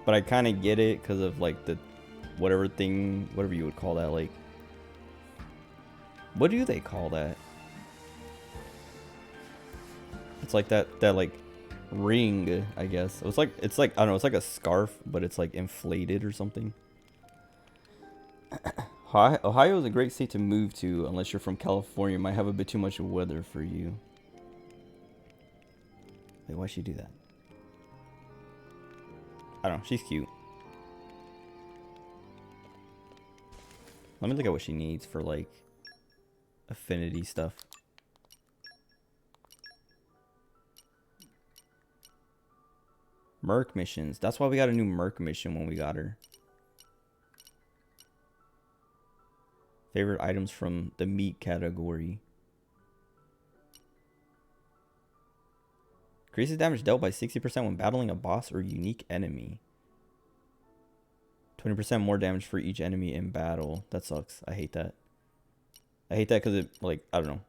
But I kind of get it because of like the whatever you would call that. Like, what do they call that? It's like that like ring, I guess. It's like I don't know, it's like a scarf, but it's like inflated or something. Ohio is a great state to move to unless you're from California. It might have a bit too much weather for you. Wait, why'd she do that? I don't know. She's cute. Let me look at what she needs for like affinity stuff. Merc missions. That's why we got a new Merc mission when we got her. Favorite items from the meat category. Increases damage dealt by 60% when battling a boss or unique enemy. 20% more damage for each enemy in battle. That sucks. I hate that. I hate that because it, like, I don't know.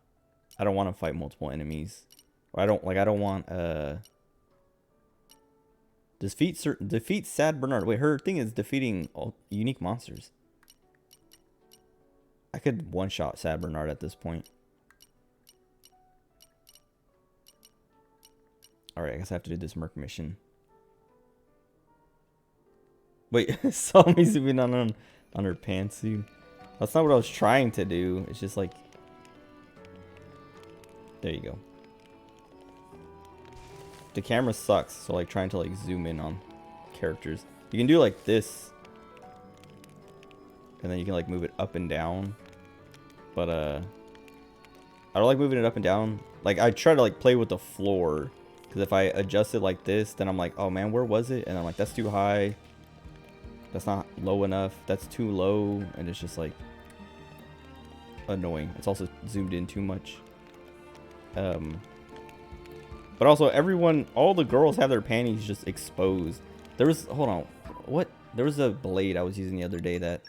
I don't want to fight multiple enemies. Or I don't want, defeat Sad Bernard. Wait, her thing is defeating all unique monsters. I could one-shot Sad Bernard at this point. Alright, I guess I have to do this Merc mission. Wait, saw me zooming on her pantsuit. That's not what I was trying to do. It's just like... There you go. The camera sucks, so like trying to like zoom in on characters. You can do like this. And then you can like move it up and down. But I don't like moving it up and down. Like I try to like play with the floor. Because if I adjust it like this, then I'm like, oh man, where was it? And I'm like, that's too high. That's not low enough. That's too low. And it's just like annoying. It's also zoomed in too much. But also all the girls have their panties just exposed. There was, hold on, what? There was a blade I was using the other day that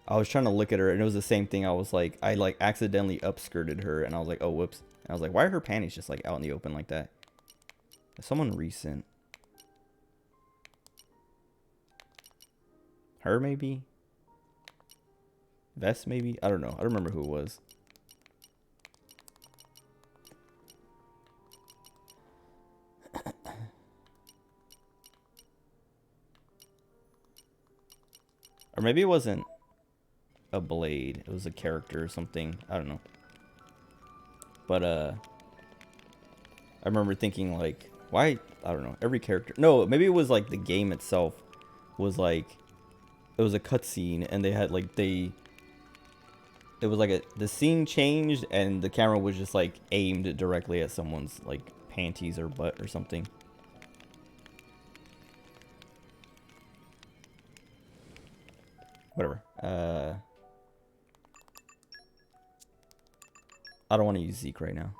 I was trying to look at her and it was the same thing. I was like, I like accidentally upskirted her and I was like, oh, whoops. And I was like, why are her panties just like out in the open like that? Someone recent. Her maybe? Vest maybe? I don't know. I don't remember who it was. Or maybe it wasn't a blade. It was a character or something. I don't know. But I remember thinking like, why? I don't know. Every character. No, maybe it was like the game itself was like, it was a cutscene and they had like it was like the scene changed and the camera was just like aimed directly at someone's like panties or butt or something. Whatever. I don't want to use Zeke right now.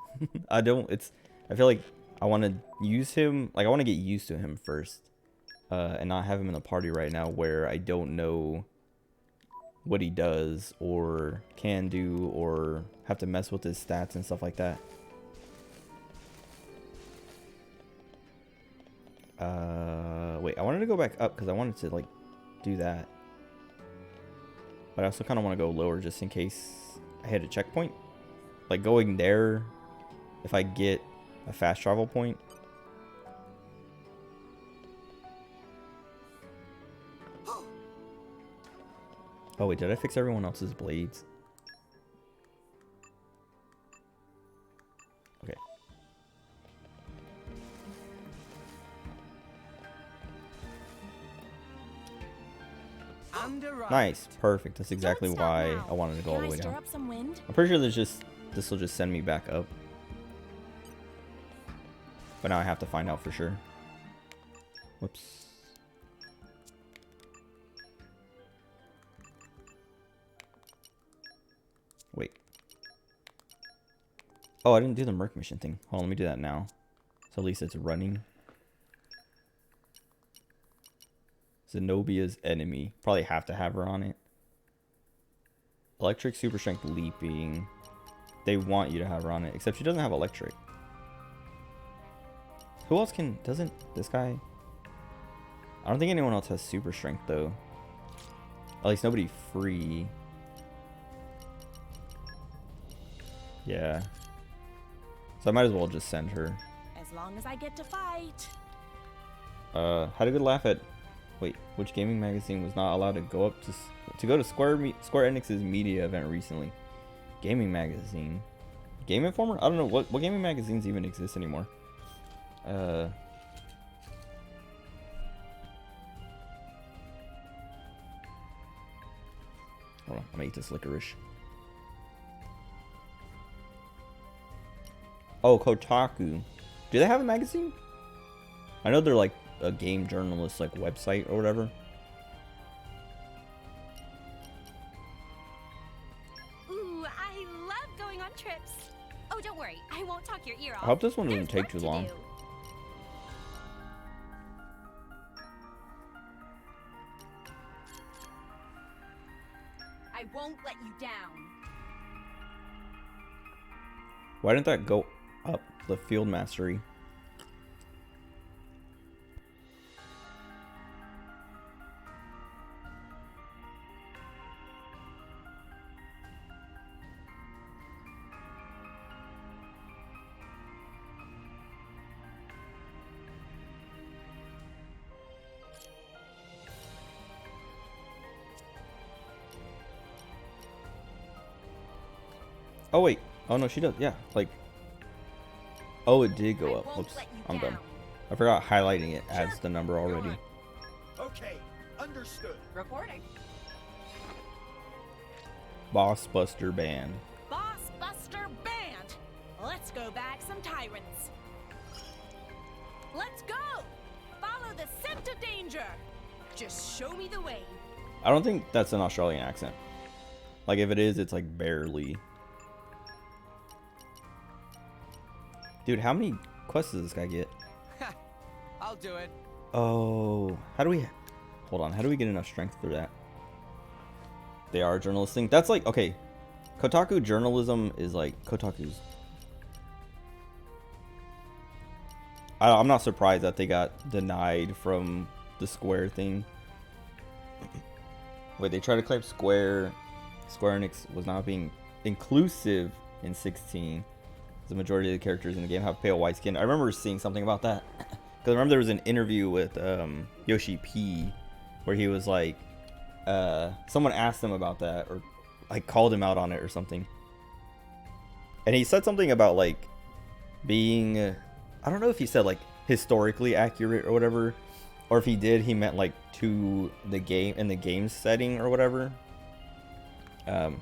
I feel like I want to use him. Like I want to get used to him first. And not have him in the party right now where I don't know what he does or can do or have to mess with his stats and stuff like that. Wait, I wanted to go back up because I wanted to like do that. But I also kind of want to go lower just in case I hit a checkpoint. Like going there, if I get a fast travel point. Oh wait, did I fix everyone else's blades? Okay. Nice, perfect. That's exactly why I wanted to go all the way down. I'm pretty sure this will just send me back up. But now I have to find out for sure. Whoops. Wait. Oh, I didn't do the Merc mission thing. Hold on, let me do that now. So at least it's running. Zenobia's enemy. Probably have to have her on it. Electric, super strength, leaping. They want you to have her on it. Except she doesn't have electric. Who else can... Doesn't this guy... I don't think anyone else has super strength though. At least nobody free. Yeah. So I might as well just send her. As long as I get to fight. Had a good laugh at... Wait, which gaming magazine was not allowed to go up to go to Square Enix's media event recently? Gaming magazine. Game Informer? I don't know what gaming magazines even exist anymore. Hold on, I'm gonna eat this licorice. Oh, Kotaku. Do they have a magazine? I know they're like a game journalist like website or whatever. Ooh, I love going on trips. Oh, don't worry. I won't talk your ear off. I hope this one doesn't take too long. I won't let you down. Why didn't that go up the field mastery? Oh wait. Oh no, she does. Yeah, like. Oh, it did go up. Whoops, I'm dumb. I forgot highlighting it adds the number already. Okay, understood. Reporting. Boss Buster Band. Boss Buster Band. Let's go bag some tyrants. Let's go. Follow the scent of danger. Just show me the way. I don't think that's an Australian accent. Like if it is, it's like barely. Dude, how many quests does this guy get? I'll do it. Oh, how do we... Hold on, how do we get enough strength for that? They are journalist thing. That's like, okay. Kotaku journalism is like Kotaku's. I'm not surprised that they got denied from the Square thing. Wait, they tried to claim Square Enix was not being inclusive in 16. The majority of the characters in the game have pale white skin. I remember seeing something about that. Because I remember there was an interview with Yoshi P where he was like, someone asked him about that or like called him out on it or something. And he said something about like being, I don't know if he said like historically accurate or whatever. Or if he did, he meant like to the game, in the game setting or whatever. But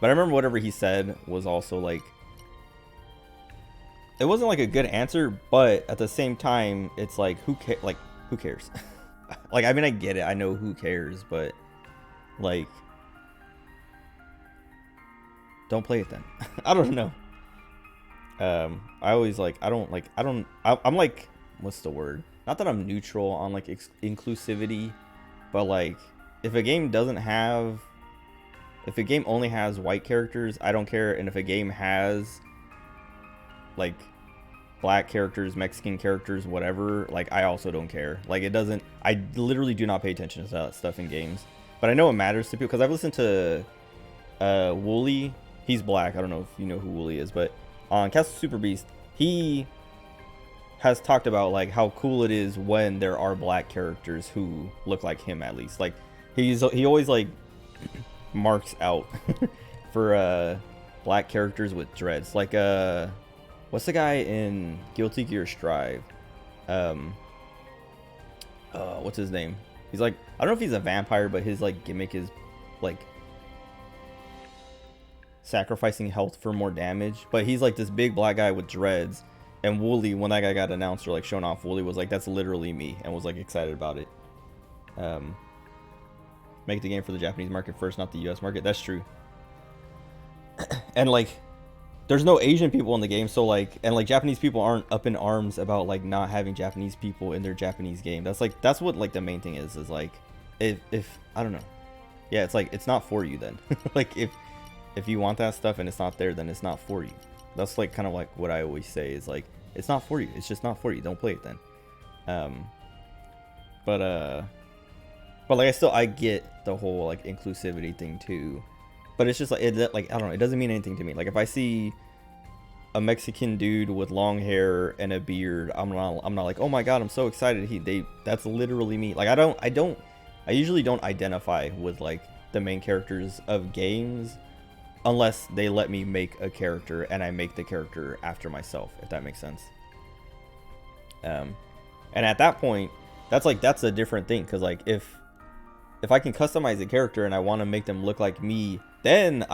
I remember whatever he said was also like, it wasn't like a good answer, but at the same time, it's like, who cares? Like, I mean, I get it. I know who cares, but like, don't play it then. I don't know. I always like, I'm like, what's the word? Not that I'm neutral on like inclusivity, but like, if a game only has white characters, I don't care. And if a game has like black characters, Mexican characters, whatever, like I also don't care. Like it doesn't, I literally do not pay attention to that stuff in games, but I know it matters to people because I've listened to Wooly. He's black. I don't know if you know who Wooly is, but on Castle Super Beast, he has talked about like how cool it is when there are black characters who look like him, at least. Like he always like marks out for black characters with dreads. Like what's the guy in Guilty Gear Strive? What's his name? He's like, I don't know if he's a vampire, but his like gimmick is like sacrificing health for more damage. But he's like this big black guy with dreads. And Wooly, when that guy got announced or like shown off, Wooly was like, that's literally me, and was like excited about it. Make the game for the Japanese market first, not the US market. That's true. And like, there's no Asian people in the game, so like, and like Japanese people aren't up in arms about like not having Japanese people in their Japanese game. That's like, that's what like the main thing is like, if I don't know, yeah, it's like, it's not for you then. Like if you want that stuff and it's not there, then it's not for you. That's like kind of like what I always say is like, it's not for you. It's just not for you. Don't play it then. But like I get the whole like inclusivity thing too. But it's just like, like I don't know, it doesn't mean anything to me. Like if I see a Mexican dude with long hair and a beard, I'm not like, oh my god, I'm so excited. That's literally me. Like I usually don't identify with like the main characters of games unless they let me make a character and I make the character after myself, if that makes sense. And at that point, that's a different thing, because like if I can customize a character and I want to make them look like me, then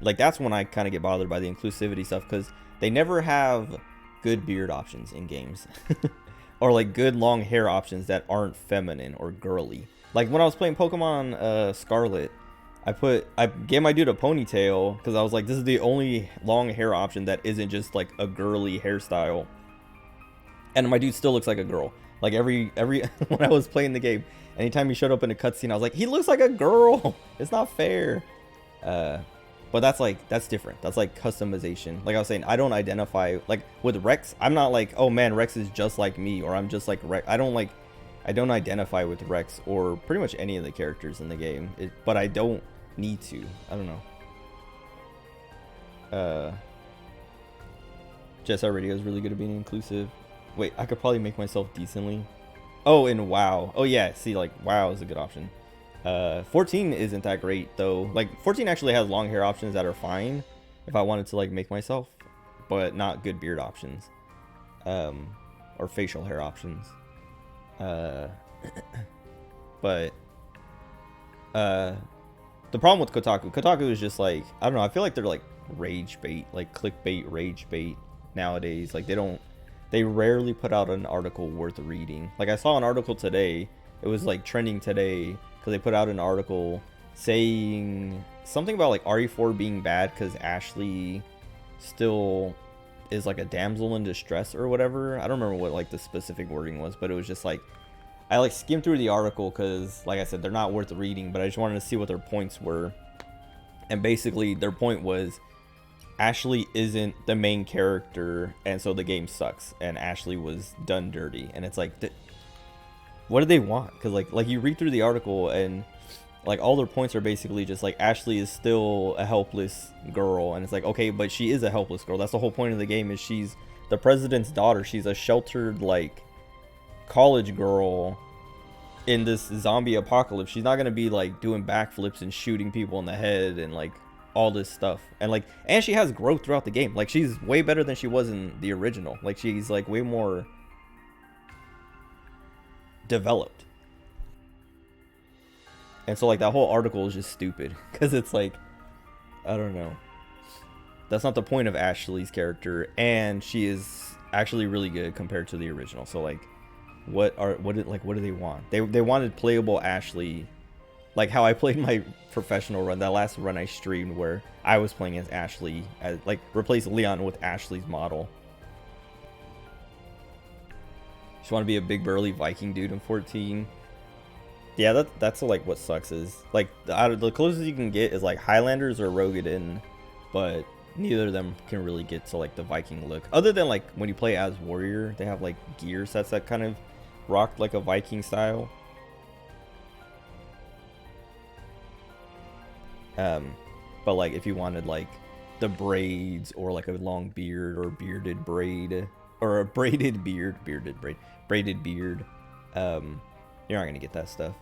that's when I kind of get bothered by the inclusivity stuff, because they never have good beard options in games or like good long hair options that aren't feminine or girly. Like when I was playing Pokemon Scarlet, I gave my dude a ponytail because I was like, this is the only long hair option that isn't just like a girly hairstyle. And my dude still looks like a girl. Like every when I was playing the game, anytime he showed up in a cutscene, I was like, he looks like a girl. It's not fair. But that's different. That's like customization. Like I was saying, I don't identify like with Rex. I'm not like, oh man, Rex is just like me, or I'm just like Rex. I don't identify with Rex or pretty much any of the characters in the game. But I don't need to. I don't know. JSR Radio is really good at being inclusive. Wait, I could probably make myself decently. Oh, and WoW. Oh yeah, see, like WoW is a good option. 14 isn't that great though. Like 14 actually has long hair options that are fine. if I wanted to like make myself, but not good beard options, or facial hair options. But the problem with Kotaku is just like, I don't know, I feel like they're like rage bait, like clickbait, rage bait nowadays. Like they rarely put out an article worth reading. Like I saw an article today, it was like trending today because they put out an article saying something about like RE4 being bad because Ashley still is like a damsel in distress or whatever. I don't remember what like the specific wording was, but it was just like, I like skimmed through the article because, like I said, they're not worth reading, but I just wanted to see what their points were. And basically, their point was Ashley isn't the main character, and so the game sucks. And Ashley was done dirty. And it's like, what do they want? Because like you read through the article, and like all their points are basically just like Ashley is still a helpless girl, and it's like, okay, but she is a helpless girl. That's the whole point of the game. Is she's the president's daughter. She's a sheltered like college girl in this zombie apocalypse. She's not gonna be like doing backflips and shooting people in the head and like all this stuff. And like, and she has growth throughout the game. Like she's way better than she was in the original. Like she's like way more developed. And so like that whole article is just stupid because it's like, I don't know, that's not the point of Ashley's character, and she is actually really good compared to the original. So like, what do they want? They wanted playable Ashley, like how I played my professional run, that last run I streamed where I was playing as Ashley, as like replace Leon with Ashley's model. Just want to be a big burly Viking dude in 14. Yeah, that's like what sucks is like the closest you can get is like Highlanders or Rogadin, but neither of them can really get to like the Viking look. Other than like when you play as warrior, they have like gear sets that kind of rock like a Viking style. But like if you wanted like the braids or like a long beard or bearded braid or a braided beard, braided beard, you're not gonna get that stuff.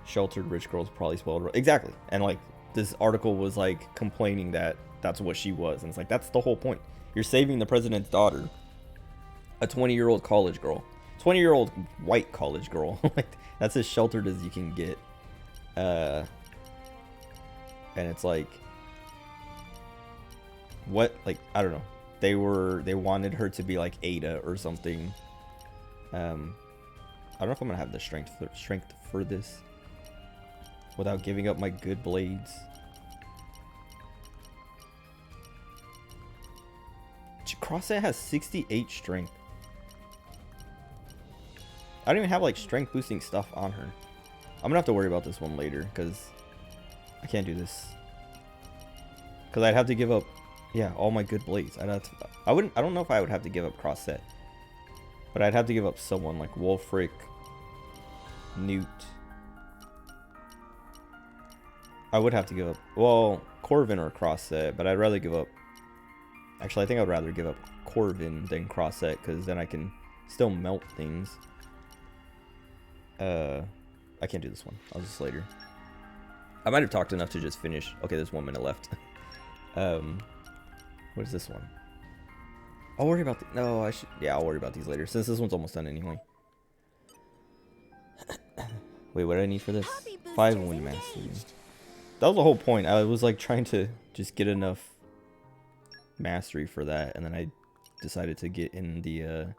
Sheltered rich girls probably spoiled. Exactly. And like this article was like complaining that that's what she was, and it's like, that's the whole point. You're saving the president's daughter, a 20-year-old college girl, 20-year-old white college girl. Like that's as sheltered as you can get. And it's like, what, like, I don't know, they wanted her to be like Ada or something. I don't know if I'm gonna have the strength for this without giving up my good blades. Crossset has 68 strength. I don't even have like strength boosting stuff on her. I'm gonna have to worry about this one later because I can't do this. Because I'd have to give up, yeah, all my good blades. I don't know if I would have to give up Crossset, but I'd have to give up someone like Wolfric, Newt. I would have to give up, well, Corvin or Crossset, but I'd rather give up, actually I think I'd rather give up Corvin than Crossset, because then I can still melt things. I can't do this one. I'll just later. I might have talked enough to just finish. Okay, there's 1 minute left. What is this one? I'll worry about no, I should, yeah, I'll worry about these later, since this one's almost done anyway. Wait, what do I need for this? 5 wind mastery. That was the whole point. I was like trying to just get enough mastery for that, and then I decided to get in the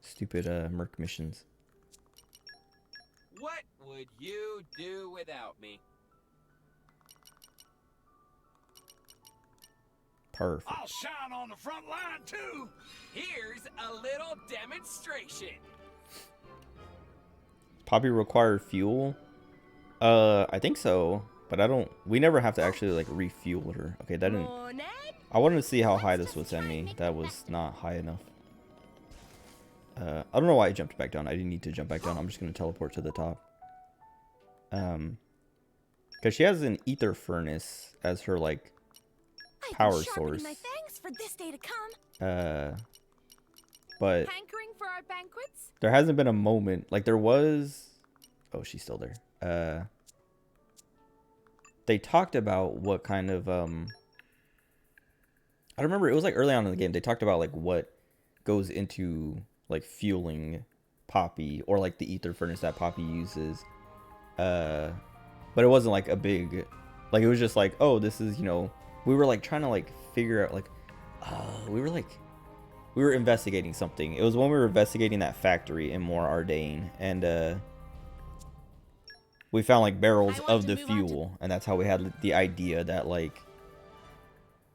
stupid merc missions. What would you do without me? Perfect. I'll shine on the front line too. Here's a little demonstration. Poppy require fuel? I think so, but I don't. We never have to actually like refuel her. Okay, that didn't. I wanted to see how high this would send me. That was not high enough. I don't know why I jumped back down. I didn't need to jump back down. I'm just gonna teleport to the top. Because she has an ether furnace as her like power source. My fangs for this day to come. But hankering for our banquets? there hasn't been a moment like there was. Oh, she's still there. they talked about what kind of I don't remember, it was like early on in the game they talked about like what goes into like fueling Poppy, or like the ether furnace that Poppy uses. But it wasn't like a big, like it was just like, oh, this is, you know, we were like trying to like figure out like we were investigating something. It was when we were investigating that factory in Mor Ardain, and we found like barrels of the fuel, and that's how we had the idea that like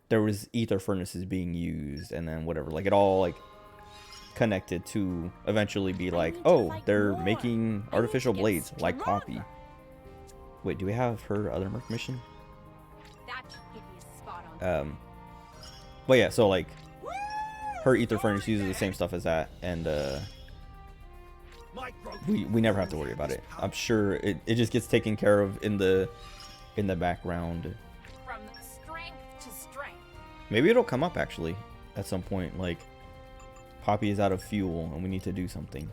there was ether furnaces being used, and then whatever, like it all like connected to eventually be like, oh, they're making artificial blades like Poppy. Wait, do we have her other merc mission? That should give you a spot on. But yeah, so like her ether furnace uses the same stuff as that, and we never have to worry about it. I'm sure it just gets taken care of in the background. From strength to strength. Maybe it'll come up actually at some point, like Poppy is out of fuel and we need to do something.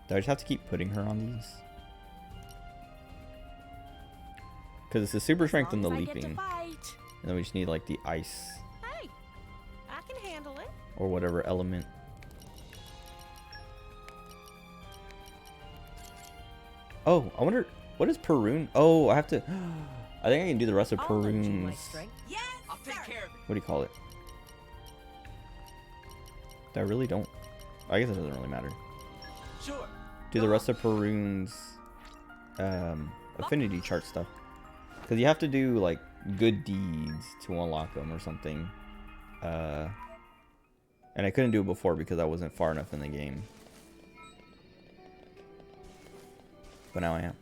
Do I just have to keep putting her on these? Because it's the super strength and the leaping. And then we just need like the ice. Hey, I can handle it. Or whatever element. Oh, I wonder, what is Perun? Oh, I have to, I think I can do the rest of Perun's. Yes, I'll take care of it. What do you call it? I really don't. I guess it doesn't really matter. Sure. Do the rest of Perun's affinity chart stuff. Because you have to do like good deeds to unlock them or something. And I couldn't do it before because I wasn't far enough in the game. But now I am.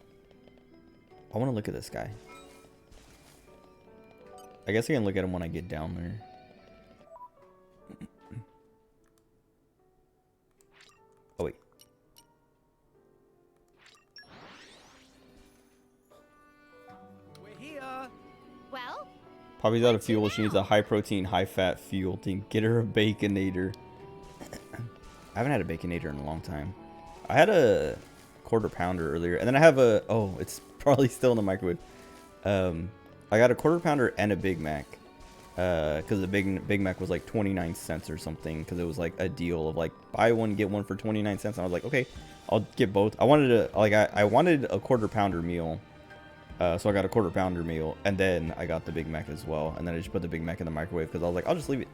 I want to look at this guy. I guess I can look at him when I get down there. Oh wait. We're here. Well, Poppy's out of fuel. She needs a high protein, high fat fuel thing. Get her a baconator. I haven't had a baconator in a long time. I had a quarter pounder earlier, and then I have a, oh, it's probably still in the microwave. I got a quarter pounder and a Big Mac. Because the Big Mac was like 29 cents or something, because it was like a deal of like buy one get one for 29 cents. And I was like, okay, I'll get both. I wanted a like I wanted a quarter pounder meal, so I got a quarter pounder meal, and then I got the Big Mac as well, and then I just put the Big Mac in the microwave because I was like, I'll just leave it.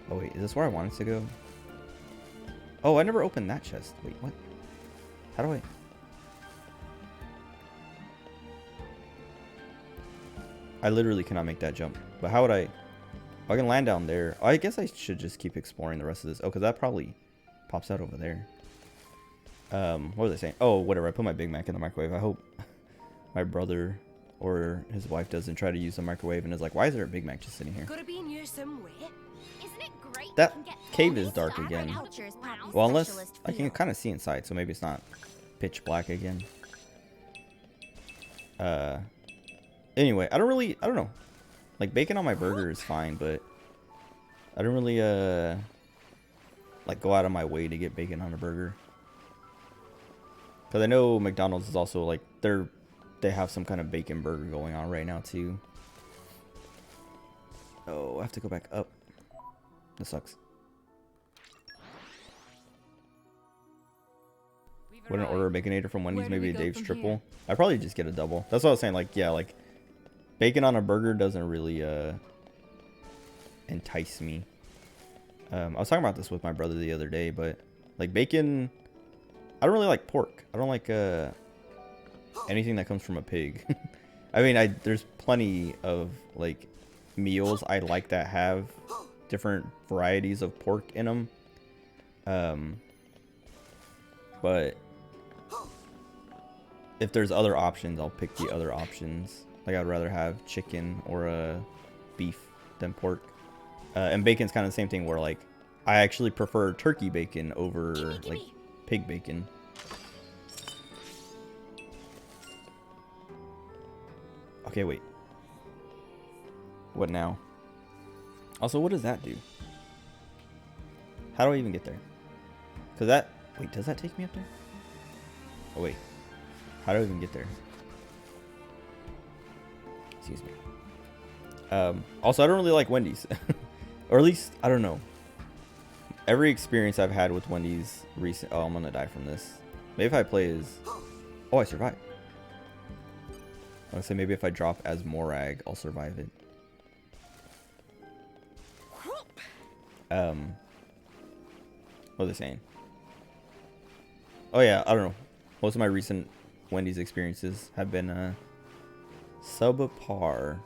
Oh wait, is this where I wanted to go? Oh, I never opened that chest. Wait, what? How do I? I literally cannot make that jump. But how would I? Oh, I can land down there. Oh, I guess I should just keep exploring the rest of this. Oh, because that probably pops out over there. What was I saying? Oh, whatever. I put my Big Mac in the microwave. I hope my brother or his wife doesn't try to use the microwave and is like, why is there a Big Mac just sitting here? gotta be in here somewhere. Isn't it great? That we can get cave all is this dark stuff again. without- Well, unless I can kind of see inside, so maybe it's not pitch black again. Anyway, I don't know. Like, bacon on my burger is fine, but I don't really, like, go out of my way to get bacon on a burger. Because I know McDonald's is also, like, they have some kind of bacon burger going on right now, too. Oh, I have to go back up. This sucks. Wouldn't order a Baconator from Wendy's, maybe a Dave's triple. I'd probably just get a double. That's what I was saying, like, yeah, like, bacon on a burger doesn't really entice me. I was talking about this with my brother the other day, but like bacon, I don't really like pork. I don't like anything that comes from a pig. I mean, there's plenty of like meals I like that have different varieties of pork in them. But if there's other options, I'll pick the other options. Like, I'd rather have chicken or beef than pork. And bacon's kind of the same thing where, like, I actually prefer turkey bacon over, like, pig bacon. Okay, wait. What now? Also, what does that do? How do I even get there? Because that... Wait, does that take me up there? Oh, wait. How do I even get there? Excuse me. Also, I don't really like Wendy's. Or at least, I don't know. Every experience I've had with Wendy's recent... Oh, I'm gonna die from this. Maybe if I play as... Oh, I survived. I would say maybe if I drop as Morag, I'll survive it. What are they saying? Oh yeah, I don't know. Most of my recent Wendy's experiences have been subpar.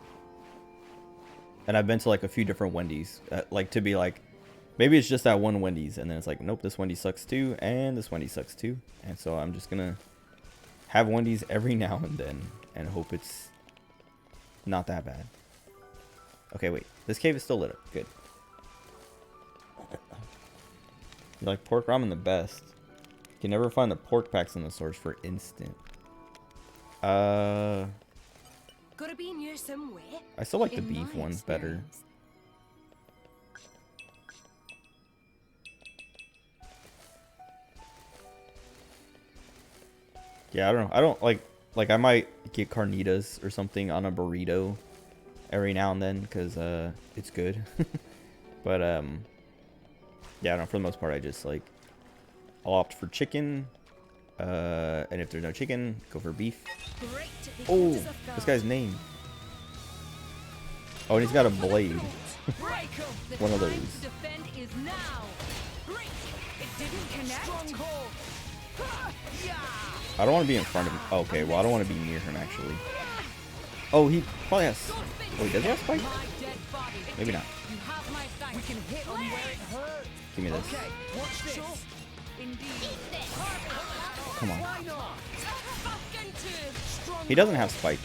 And I've been to like a few different Wendy's. Like to be like, maybe it's just that one Wendy's, and then it's like, nope, this Wendy sucks too, and this Wendy sucks too. And so I'm just gonna have Wendy's every now and then and hope it's not that bad. Okay, wait. This cave is still lit up. Good. You like pork ramen the best. You can never find the pork packs in the source for instant. Gotta be near somewhere. I still like the beef ones better. Yeah, I don't know. I don't like I might get carnitas or something on a burrito every now and then because it's good. But yeah, I don't know, for the most part I just like I'll opt for chicken. And if there's no chicken, go for beef. Oh, this guy's name. Oh, and he's got a blade. One of those. I don't want to be in front of him. Oh, okay, well, I don't want to be near him, actually. Oh, he probably has... Wait, does he have spike? Maybe not. Give me this. Come on. He doesn't have spike.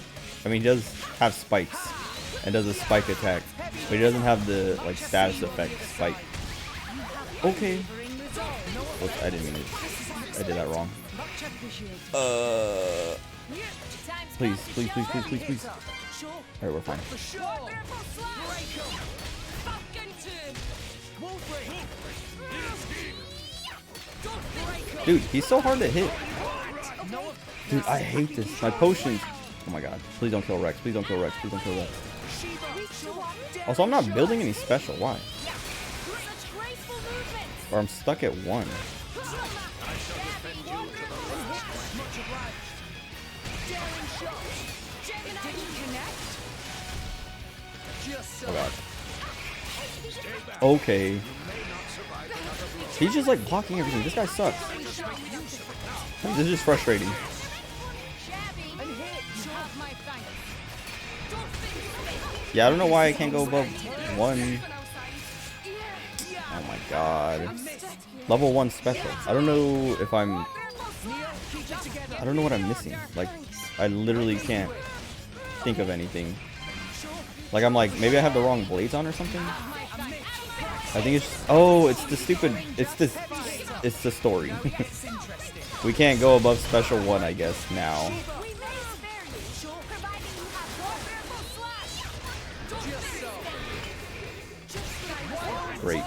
I mean, he does have spikes and does a spike attack, but he doesn't have the like status effect spike. Okay. Oops, I didn't mean it. I did that wrong. Please, please, please, please, please, please. All right, we're fine. Dude, he's so hard to hit. Dude, I hate this. My potions. Oh my god. Please don't kill Rex. Please don't kill Rex. Please don't kill Rex. Also, I'm not building any special. Why? Or I'm stuck at 1. Oh god. Okay. He's just like blocking everything. This guy sucks. This is just frustrating. Yeah, I don't know why I can't go above 1. Oh my god. Level 1 special. I don't know if I don't know what I'm missing. Like, I literally can't think of anything. Like, I'm like, maybe I have the wrong blades on or something? I think it's... Oh, it's the stupid... It's the story. We can't go above special 1, I guess, now. Great.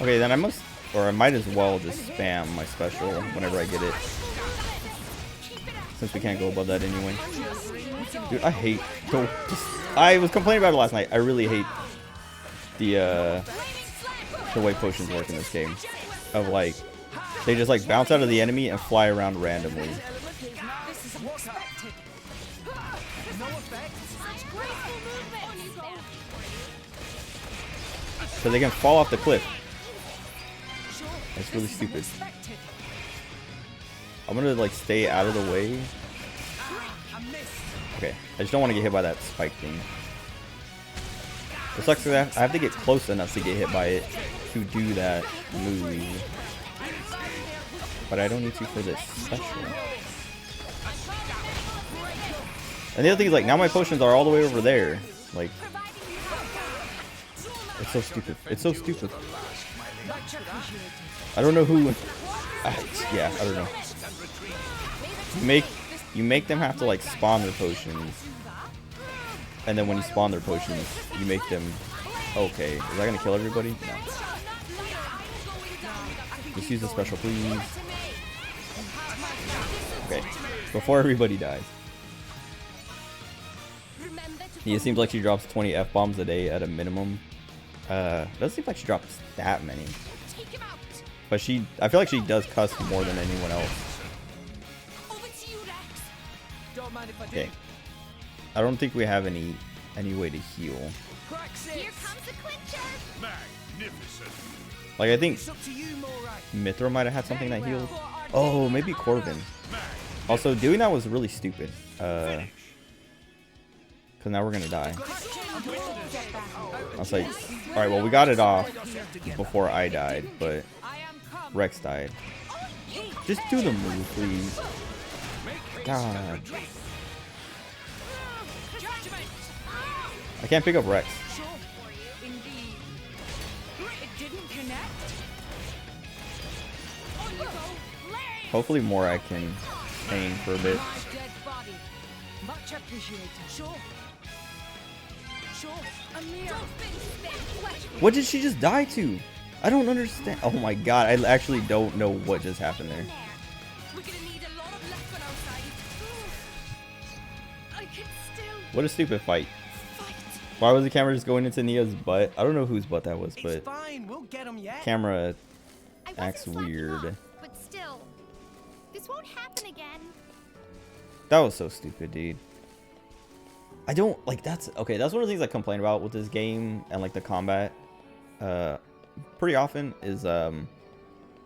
Okay, then I must... Or I might as well just spam my special whenever I get it. Since we can't go above that anyway. Dude, I hate... I was complaining about it last night. I really hate the way potions work in this game. Of like... They just like bounce out of the enemy and fly around randomly. So they can fall off the cliff. That's really stupid. I'm gonna like stay out of the way. Okay, I just don't want to get hit by that spike thing. It sucks that I have to get close enough to get hit by it to do that move. But I don't need to for this special. And the other thing is, like, now my potions are all the way over there. Like, it's so stupid. It's so stupid. I don't know who... yeah, I don't know. You make them have to, like, spawn their potions. And then when you spawn their potions, you make them Okay, is that gonna kill everybody? No. Just use the special, please. Okay, before everybody dies. Yeah, it seems like she drops 20 F-bombs a day at a minimum. Doesn't seem like she drops that many. But I feel like she does cuss more than anyone else. Okay. I don't think we have any way to heal. Here comes the clincher. Magnificent. Like, I think Mithra might have had something that healed. Oh, maybe Corvin. Also, doing that was really stupid. Because now we're gonna die. I was like, alright, well, we got it off before I died, but Rex died. Just do the move, please. God. I can't pick up Rex. Hopefully Morag can hang for a bit. What did she just die to? I don't understand. Oh my god, I actually don't know what just happened there. What a stupid fight. Why was the camera just going into Nia's butt? I don't know whose butt that was, but camera acts weird. But still, this won't happen again. That was so stupid, dude. I don't like that's okay. That's one of the things I complain about with this game and like the combat. Pretty often is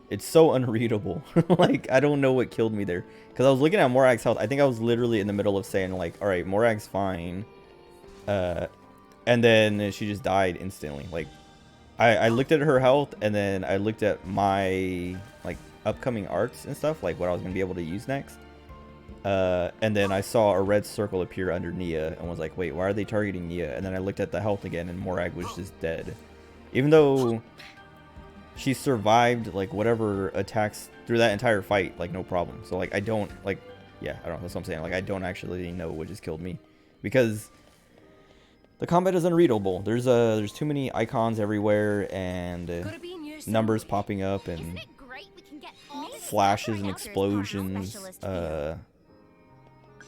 it's so unreadable. Like I don't know what killed me there because I was looking at Morag's health. I think I was literally in the middle of saying like, all right, Morag's fine, and then she just died instantly. Like I looked at her health and then I looked at my like upcoming arts and stuff, like what I was gonna be able to use next. And then I saw a red circle appear under Nia and was like, wait, why are they targeting Nia? And then I looked at the health again and Morag was just dead. Even though she survived like whatever attacks through that entire fight, like no problem. So like I don't like, yeah, I don't know, that's what I'm saying. Like I don't actually know what just killed me because the combat is unreadable. There's too many icons everywhere and numbers popping up and flashes and explosions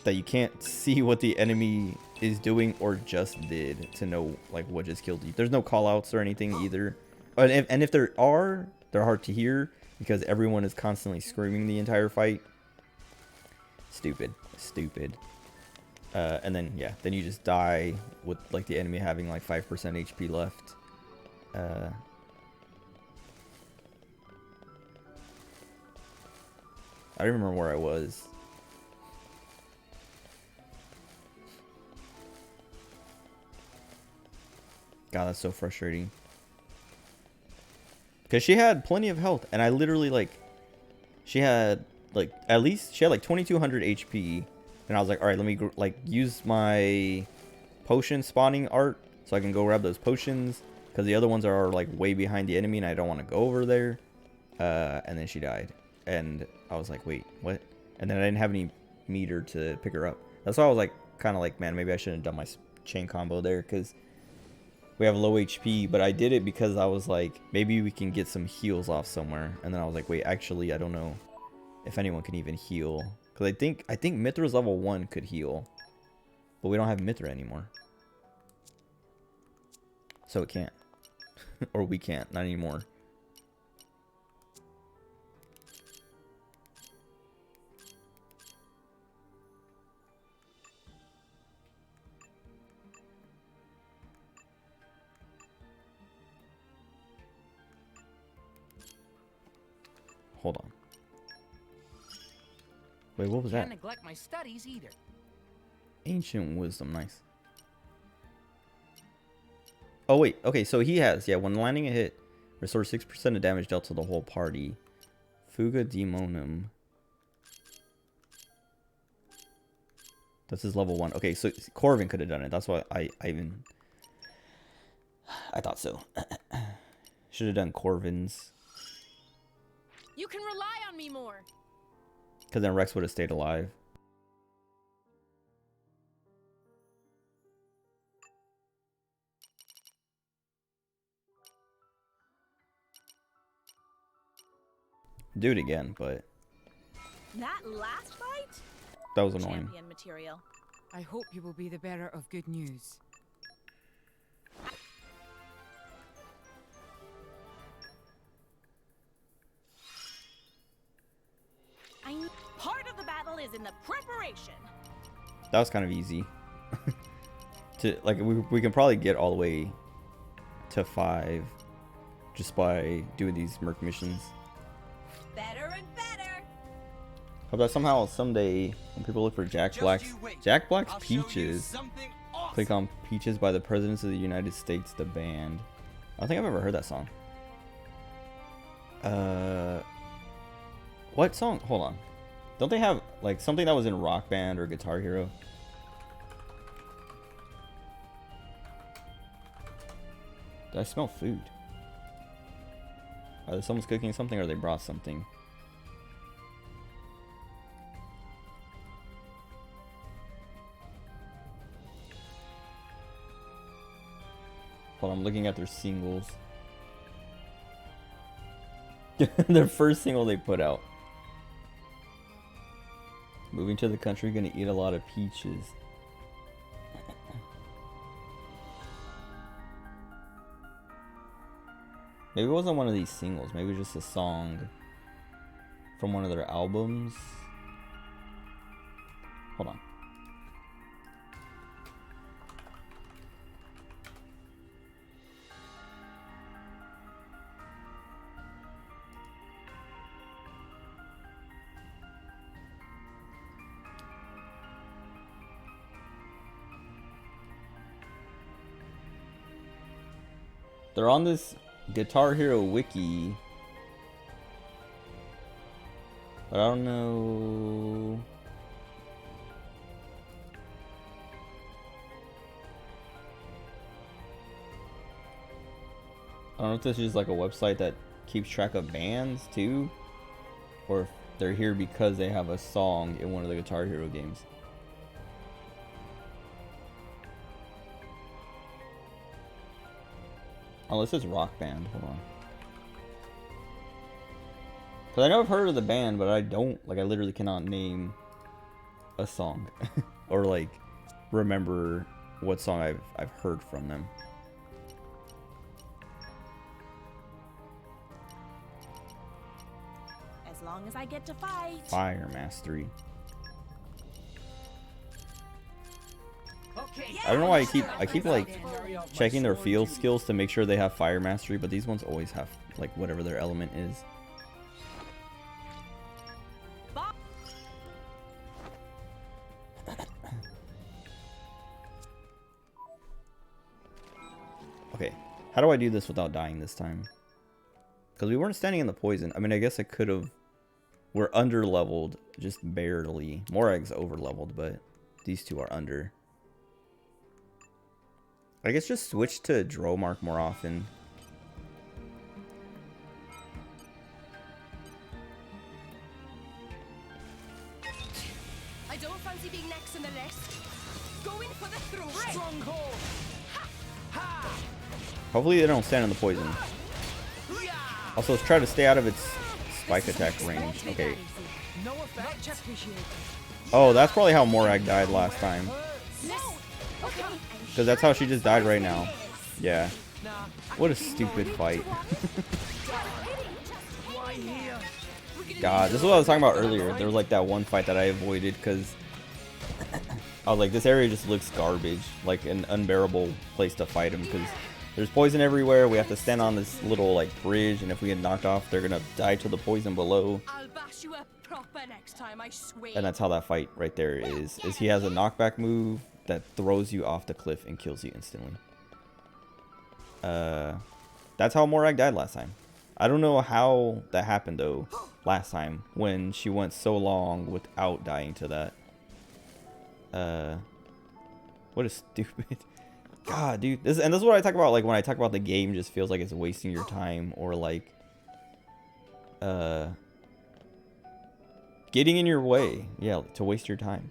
that you can't see what the enemy is doing or just did to know like what just killed you. There's no call outs or anything either. And if there are, they're hard to hear because everyone is constantly screaming the entire fight. Stupid. And then yeah, then you just die with like the enemy having like 5% HP left. I don't remember where I was. God, that's so frustrating. Because she had plenty of health, and I literally, like, she had, like, at least, she had, like, 2,200 HP. And I was like, alright, let me, like, use my potion spawning art so I can go grab those potions. Because the other ones are, like, way behind the enemy, and I don't want to go over there. And then she died. And I was like, wait, what? And then I didn't have any meter to pick her up. That's why I was, like, kind of like, man, maybe I shouldn't have done my chain combo there, because we have low HP, but I did it because I was like, maybe we can get some heals off somewhere. And then I was like, wait, actually, I don't know if anyone can even heal. Because I think Mithra's level 1 could heal. But we don't have Mithra anymore. So it can't. Or we can't, not anymore. Hold on. Wait, what was that? Can't neglect my studies either. Ancient wisdom, nice. Oh wait, okay, so he has, yeah, when landing a hit, restore 6% of damage dealt to the whole party. Fuga Demonum. That's his level 1. Okay, so Corvin could have done it. That's why I thought so. Should have done Corvin's. You can rely on me more. Because then Rex would have stayed alive. do it again, but That last fight? that was annoying. Champion material. I hope you will be the bearer of good news. Part of the battle is in the preparation. That was kind of easy. To like, we can probably get all the way to 5 just by doing these merc missions. Better and better. Hope that somehow someday when people look for Jack Black's Peaches, click on Peaches by the Presidents of the United States, the band. I don't think I've ever heard that song. What song? Hold on. Don't they have like something that was in Rock Band or Guitar Hero? Did I smell food? Either someone's cooking something or they brought something. Hold on, I'm looking at their singles. Their first single they put out. Moving to the country, gonna eat a lot of peaches. Maybe it wasn't one of these singles. Maybe it was just a song from one of their albums. Hold on. They're on this Guitar Hero wiki, but I don't know. I don't know if this is like a website that keeps track of bands too, or if they're here because they have a song in one of the Guitar Hero games. Unless it's Rock Band. Hold on. Because I know I've heard of the band, but I don't, like, I literally cannot name a song. Or, like, remember what song I've heard from them. As long as I get to fight. Fire Mastery. I don't know why I keep like checking their field skills to make sure they have fire mastery, but these ones always have like whatever their element is. Okay, how do I do this without dying this time? Because we weren't standing in the poison. I mean, I guess I could have. We're under leveled, just barely. Morag's over leveled, but these two are under. I guess just switch to Dromark more often. I don't fancy being next on the list. Going for the throat. Stronghold. Hopefully they don't stand in the poison. Also, let's try to stay out of its spike attack range. Okay. No effect. Oh, that's probably how Morag died last time. Because that's how she just died right now. Yeah. What a stupid fight. God, this is what I was talking about earlier. There was like that one fight that I avoided because I was like, this area just looks garbage. Like an unbearable place to fight him because there's poison everywhere. We have to stand on this little like bridge, and if we get knocked off, they're gonna die to the poison below. I'll bash you up proper next time, I swear. And that's how that fight right there is he has a knockback move that throws you off the cliff and kills you instantly. That's how Morag died last time. I don't know how that happened though last time when she went so long without dying to that. What a stupid. God, dude. This is what I talk about, like when I talk about the game just feels like it's wasting your time, or like getting in your way. Yeah, to waste your time.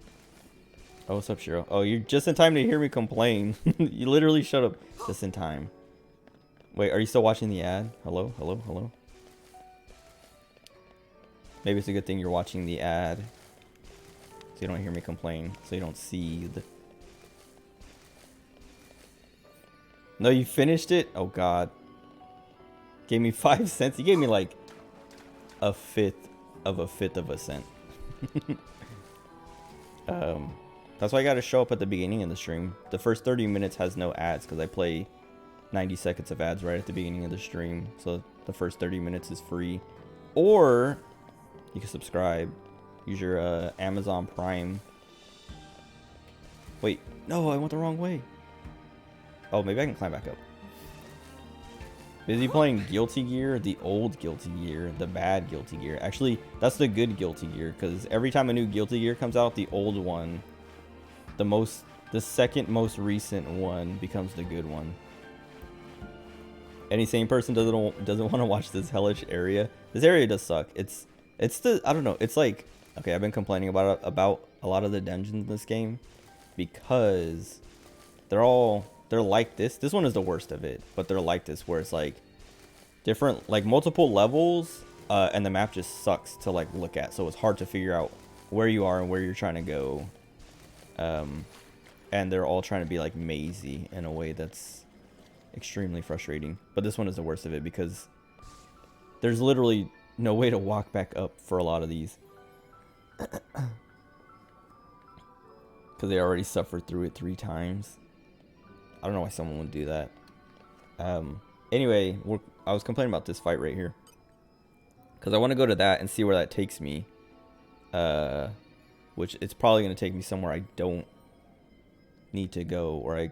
Oh, what's up, Shiro? Oh, you're just in time to hear me complain. You literally shut up just in time. Wait, are you still watching the ad? Hello? Hello? Hello? Maybe it's a good thing you're watching the ad, so you don't hear me complain, so you don't see the... No, you finished it? Oh god. Gave me 5 cents. He gave me like a fifth of a cent. That's why I gotta show up at the beginning of the stream. The first 30 minutes has no ads because I play 90 seconds of ads right at the beginning of the stream. So the first 30 minutes is free. Or you can subscribe. Use your Amazon Prime. Wait, no, I went the wrong way. Oh, maybe I can climb back up. Busy playing Guilty Gear, the old Guilty Gear, the bad Guilty Gear. Actually, that's the good Guilty Gear, because every time a new Guilty Gear comes out, the old one, the second most recent one becomes the good one. Any sane person doesn't want to watch this hellish area. This area does suck. It's the, I don't know. It's like, okay, I've been complaining about a lot of the dungeons in this game because they're like this. This one is the worst of it, but they're like this where it's like different, like multiple levels, and the map just sucks to like look at. So it's hard to figure out where you are and where you're trying to go. And they're all trying to be like mazy in a way that's extremely frustrating. But this one is the worst of it because there's literally no way to walk back up for a lot of these. Because they already suffered through it 3 times. I don't know why someone would do that. Anyway, I was complaining about this fight right here. Because I want to go to that and see where that takes me. Which it's probably going to take me somewhere I don't need to go. Or I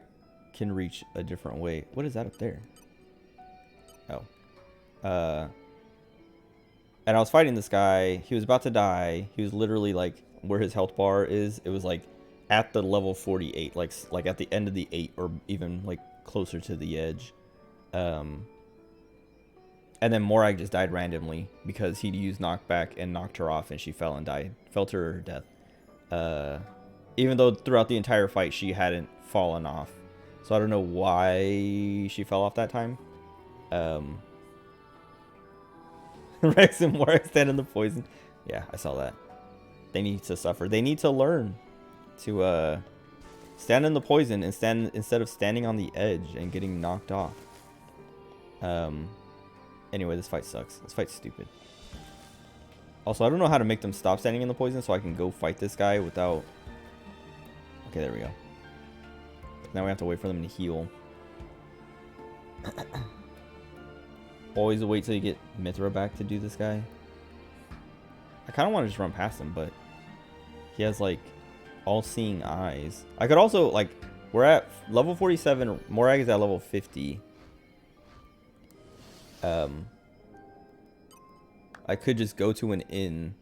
can reach a different way. What is that up there? Oh. And I was fighting this guy. He was about to die. He was literally like where his health bar is. It was like at the level 48, like at the end of the 8, or even like closer to the edge. And then Morag just died randomly because he'd used knockback and knocked her off, and she fell and died. Fell to her death. Even though throughout the entire fight she hadn't fallen off. So I don't know why she fell off that time. Rex and Morag stand in the poison. Yeah, I saw that. They need to suffer. They need to learn to stand in the poison and instead of standing on the edge and getting knocked off. Anyway, this fight sucks. This fight's stupid. Also, I don't know how to make them stop standing in the poison so I can go fight this guy without... Okay, there we go. Now we have to wait for them to heal. Always wait till you get Mithra back to do this guy. I kind of want to just run past him, but he has like all-seeing eyes. I could also, like, we're at level 47. Morag is at level 50. I could just go to an inn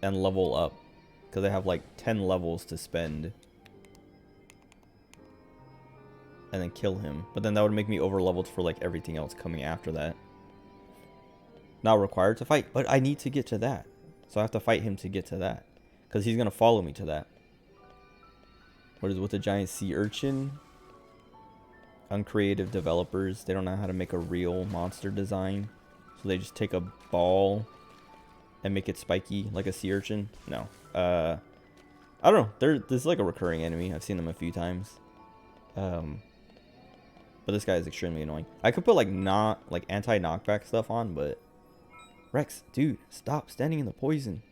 and level up because I have like 10 levels to spend and then kill him. But then that would make me over leveled for like everything else coming after that. Not required to fight, but I need to get to that. So I have to fight him to get to that because he's going to follow me to that. What is with the giant sea urchin? Uncreative developers. They don't know how to make a real monster design. So they just take a ball and make it spiky like a sea urchin. No. I don't know. This is like a recurring enemy. I've seen them a few times. But this guy is extremely annoying. I could put like anti-knockback stuff on, but Rex, dude, stop standing in the poison.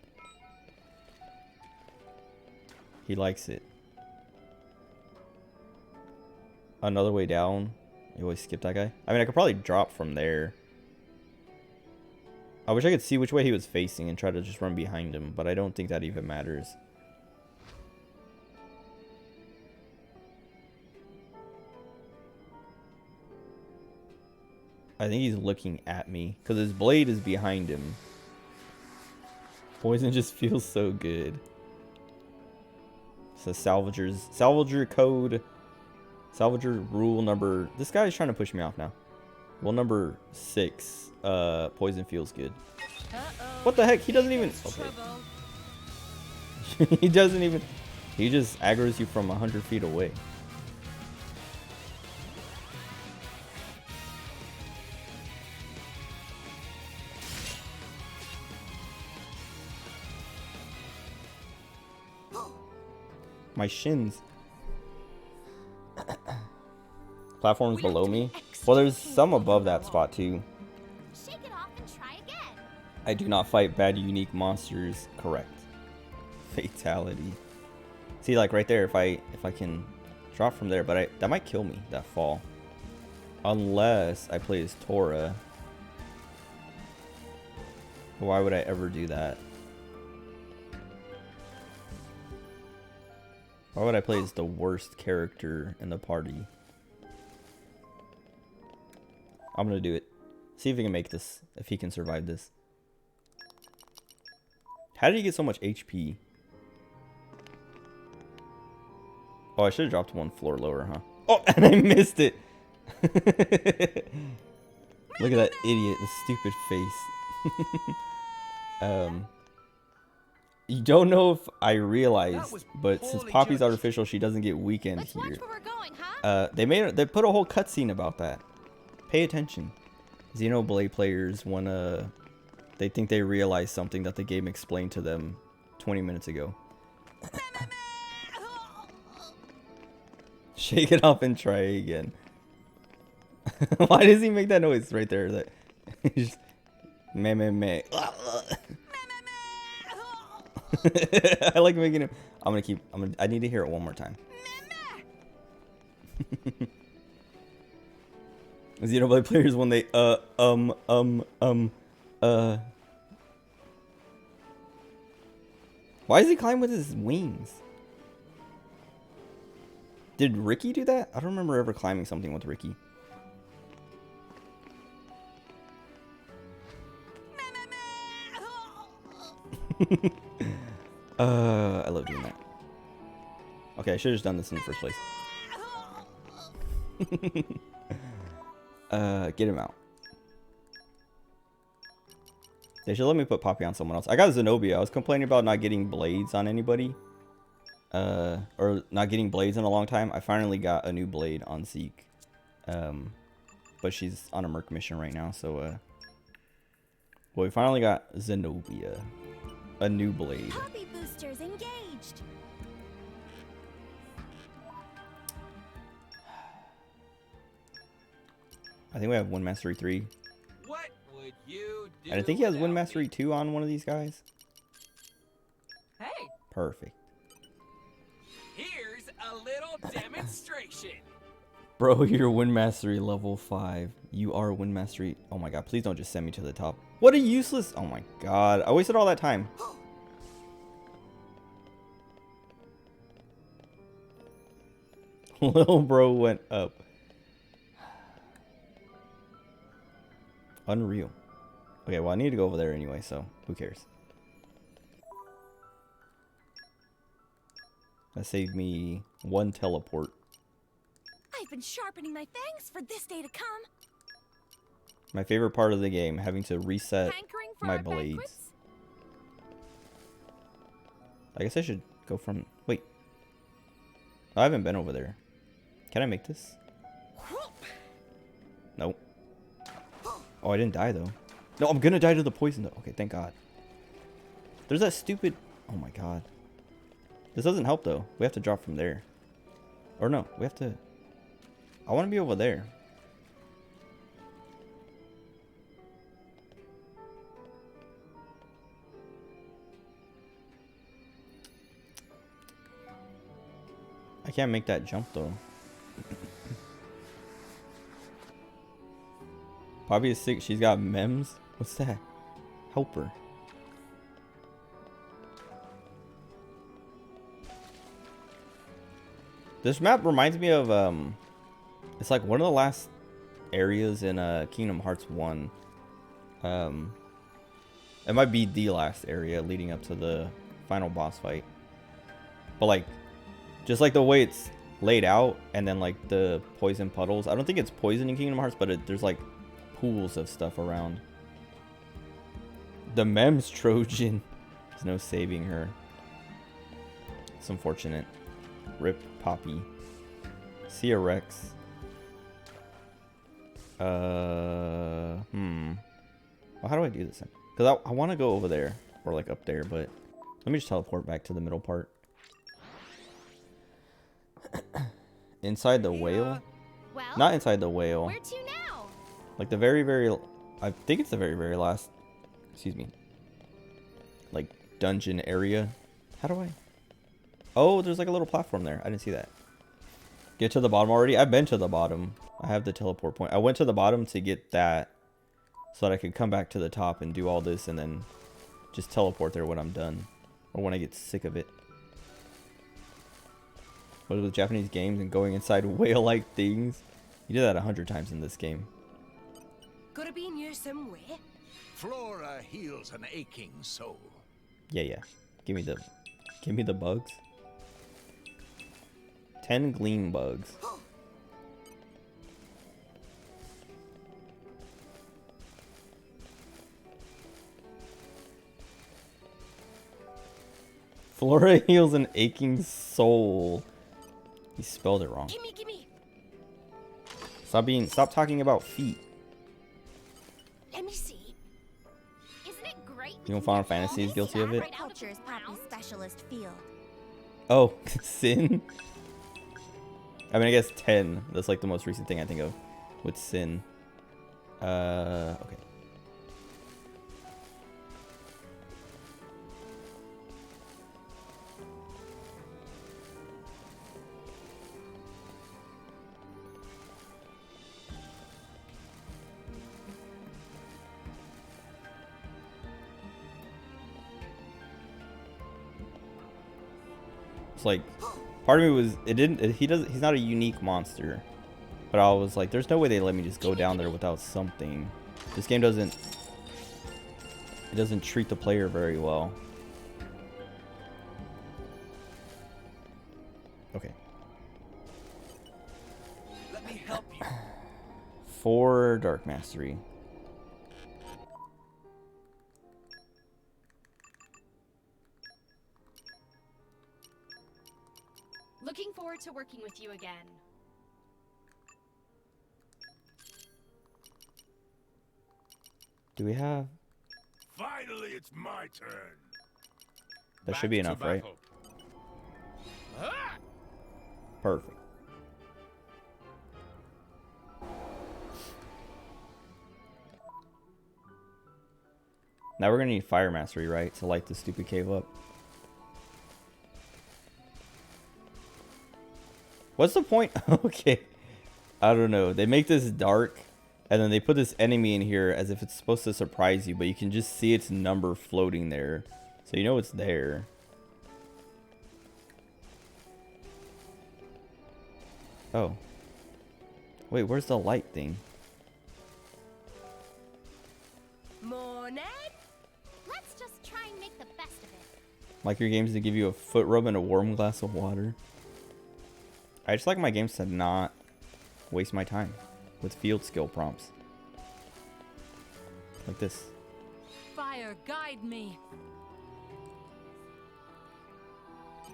He likes it. Another way down. You always skip that guy. I mean, I could probably drop from there. I wish I could see which way he was facing and try to just run behind him, but I don't think that even matters. I think he's looking at me because his blade is behind him. Poison just feels so good. So salvager code. Salvager rule number... This guy is trying to push me off now. Rule number 6. Poison feels good. What the heck? He doesn't even... Okay. He doesn't even... He just aggroes you from 100 feet away. My shins. Platforms below me? Well, there's some above that spot too. Shake it off and try again. I do not fight bad unique monsters. Correct. Fatality. See, like right there, if I can drop from there, but that might kill me, that fall. Unless I play as Tora. Why would I ever do that? Why would I play as the worst character in the party? I'm gonna do it. See if he can make this. If he can survive this. How did he get so much HP? Oh, I should have dropped one floor lower, huh? Oh, and I missed it! Look at that idiot, the stupid face. You don't know if I realized, but since Poppy's artificial, she doesn't get weakened here. They put a whole cutscene about that. Pay attention. Xenoblade players, when they think they realize something that the game explained to them 20 minutes ago. Shake it off and try again. Why does he make that noise right there? That just meh. I like making him. I need to hear it one more time. Xenoblade players when they Why does he climb with his wings? Did Ricky do that? I don't remember ever climbing something with Ricky. I love doing that. Okay, I should have just done this in the first place. Get him out. They should let me put Poppy on someone else. I got Zenobia. I was complaining about not getting blades on anybody. Or not getting blades in a long time. I finally got a new blade on Zeke. But she's on a Merc mission right now, so well, we finally got Zenobia. A new blade. Poppy boosters engaged. I think we have Wind Mastery 3. What would you do? And I think he has Wind Mastery 2 on one of these guys. Hey, Perfect. here's a little demonstration. Bro, you're Wind Mastery level 5. You are Wind Mastery. Oh my god, please don't just send me to the top. What a useless. Oh my god. I wasted all that time. Little bro went up. Unreal. Okay, well, I need to go over there anyway, so who cares? That saved me one teleport. I've been sharpening my fangs for this day to come. My favorite part of the game, having to reset Hankering for my our blades. banquets? I guess I should go from... Wait. I haven't been over there. Can I make this? Nope. Oh, I didn't die, though. No, I'm gonna die to the poison, though. Okay, thank God. There's that stupid... Oh, my God. This doesn't help, though. We have to drop from there. Or no, we have to... I want to be over there. I can't make that jump, though. Poppy is sick. She's got mems. What's that? Help her. This map reminds me of it's like one of the last areas in Kingdom Hearts 1. It might be the last area leading up to the final boss fight. But like just like the way it's laid out and then like the poison puddles. I don't think it's poison in Kingdom Hearts, but there's like pools of stuff around. The mems Trojan. There's no saving her. It's unfortunate. Rip Poppy. See a Rex. Well, how do I do this then? Because I want to go over there or like up there, but let me just teleport back to the middle part. inside the whale? Well, Not inside the whale. where to now? Like the very, I think it's the very last, excuse me, like dungeon area. How do I? Oh, there's like a little platform there. I didn't see that. Get to the bottom already? I've been to the bottom. I have the teleport point. I went to the bottom to get that so that I could come back to the top and do all this and then just teleport there when I'm done. Or when I get sick of it. What with Japanese games and going inside whale-like things? You did that 100 times in this game. Gotta be near somewhere. Flora heals an aching soul. Yeah. Give me the bugs. 10 gleam bugs. Flora heals an aching soul. He spelled it wrong. Gimme. Stop talking about feet. Let me see. Isn't it great? You know Final Fantasy is guilty of it? Culture's Poppy's specialist field. Oh, Sin? I mean, I guess 10. That's like the most recent thing I think of with Sin. Okay. Like part of me was he's not a unique monster, but I was like, there's no way they let me just go down there without something. This game doesn't treat the player very well. Okay, Let me help you. 4 dark mastery. Looking forward to working with you again. Do we have? Finally, it's my turn. That should be enough, right? Perfect. Now we're gonna need fire mastery, right, to light the stupid cave up. What's the point? Okay, I don't know. They make this dark, and then they put this enemy in here as if it's supposed to surprise you, but you can just see its number floating there, so you know it's there. Oh. Wait, where's the light thing? Morning. Let's just try and make the best of it. Like your games to give you a foot rub and a warm glass of water. I just like my games to not waste my time with field skill prompts. Like this. Fire, guide me.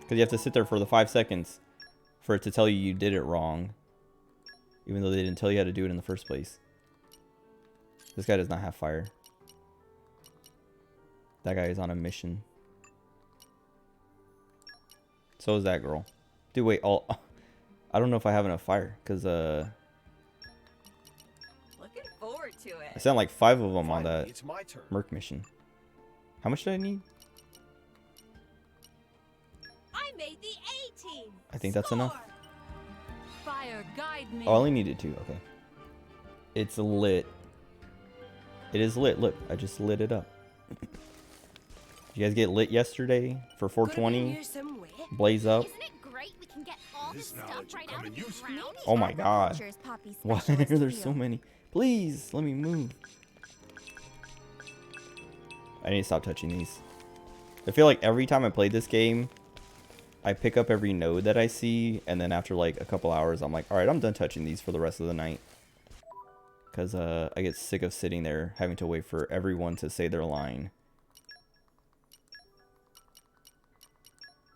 Because you have to sit there for the 5 seconds for it to tell you you did it wrong. Even though they didn't tell you how to do it in the first place. This guy does not have fire. That guy is on a mission. So is that girl. Dude, wait, I don't know if I have enough fire, because Looking forward to it. I sent like 5 of them on that It's my turn. Merc mission. How much did I need? I made the A team. I think that's enough. Fire, guide me. Oh, I only needed 2, okay. It's lit. It is lit, look, I just lit it up. Did you guys get lit yesterday for 420? Blaze up. Isn't it great we can get all this stuff right out of the ground? Oh my god. Culture's Poppy's Why are specialist there so field. many? Please, let me move. I need to stop touching these. I feel like every time I play this game, I pick up every node that I see, and then after like a couple hours, I'm like, alright, I'm done touching these for the rest of the night. Because I get sick of sitting there, having to wait for everyone to say their line.